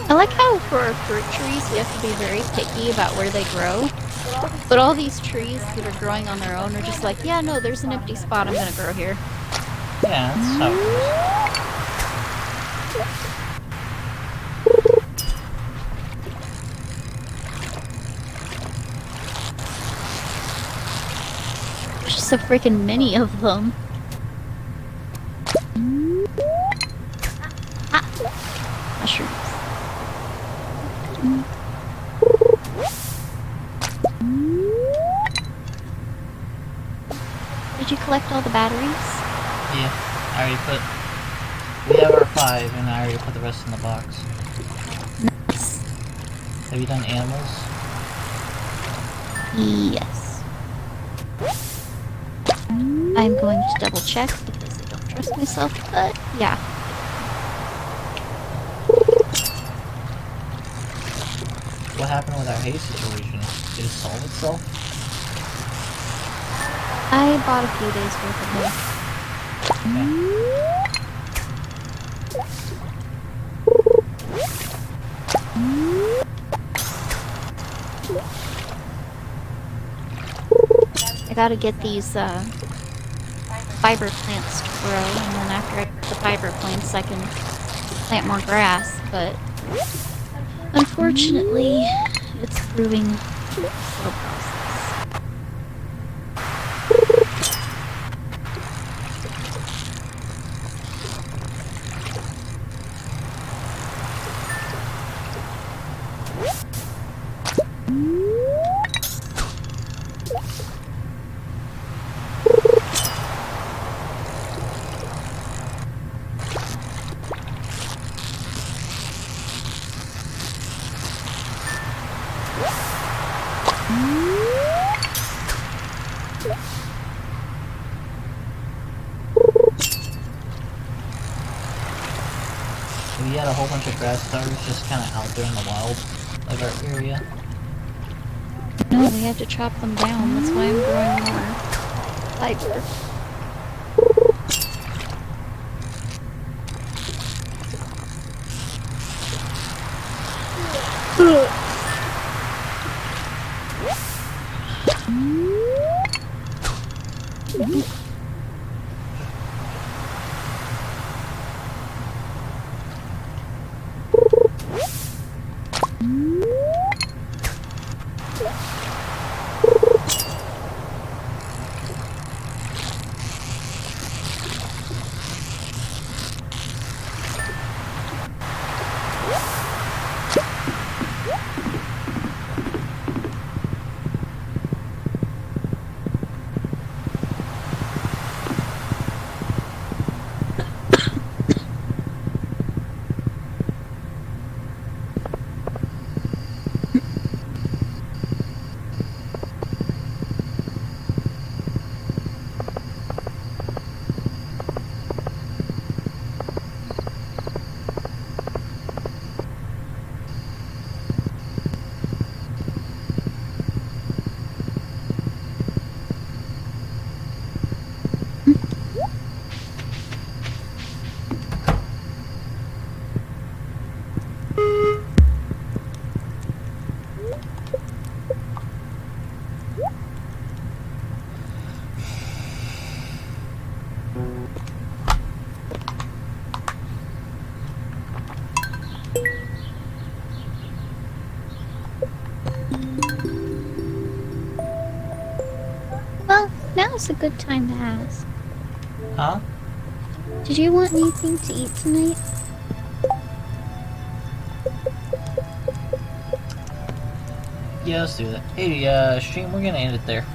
Speaker 2: I like how for fruit trees you have to be very picky about where they grow. But all these trees that are growing on their own are just like, yeah, no, there's an empty spot, I'm gonna grow here.
Speaker 1: Yeah, that's how it
Speaker 2: There's just so freaking many of them. Ah! Mushrooms. Did you collect all the batteries?
Speaker 1: Yeah, I already put... We have our 5, and I already put the rest in the box.
Speaker 2: Nice.
Speaker 1: Have you done animals?
Speaker 2: Yes. I'm going to double check because I don't trust myself, but yeah.
Speaker 1: What happened with our hay situation? Did it solve itself?
Speaker 2: I bought a few days worth of hay. I gotta get these fiber plants to grow, and then after I get the fiber plants I can plant more grass, but unfortunately it's proving a slow process.
Speaker 1: We had a whole bunch of grass starters just kind of out there in the wild of our area.
Speaker 2: No, we had to chop them down. That's why I'm growing more fiber. now's a good time to ask.
Speaker 1: Huh?
Speaker 2: Did you want anything to eat tonight?
Speaker 1: Yeah, let's do that. Hey, stream, we're gonna end it there.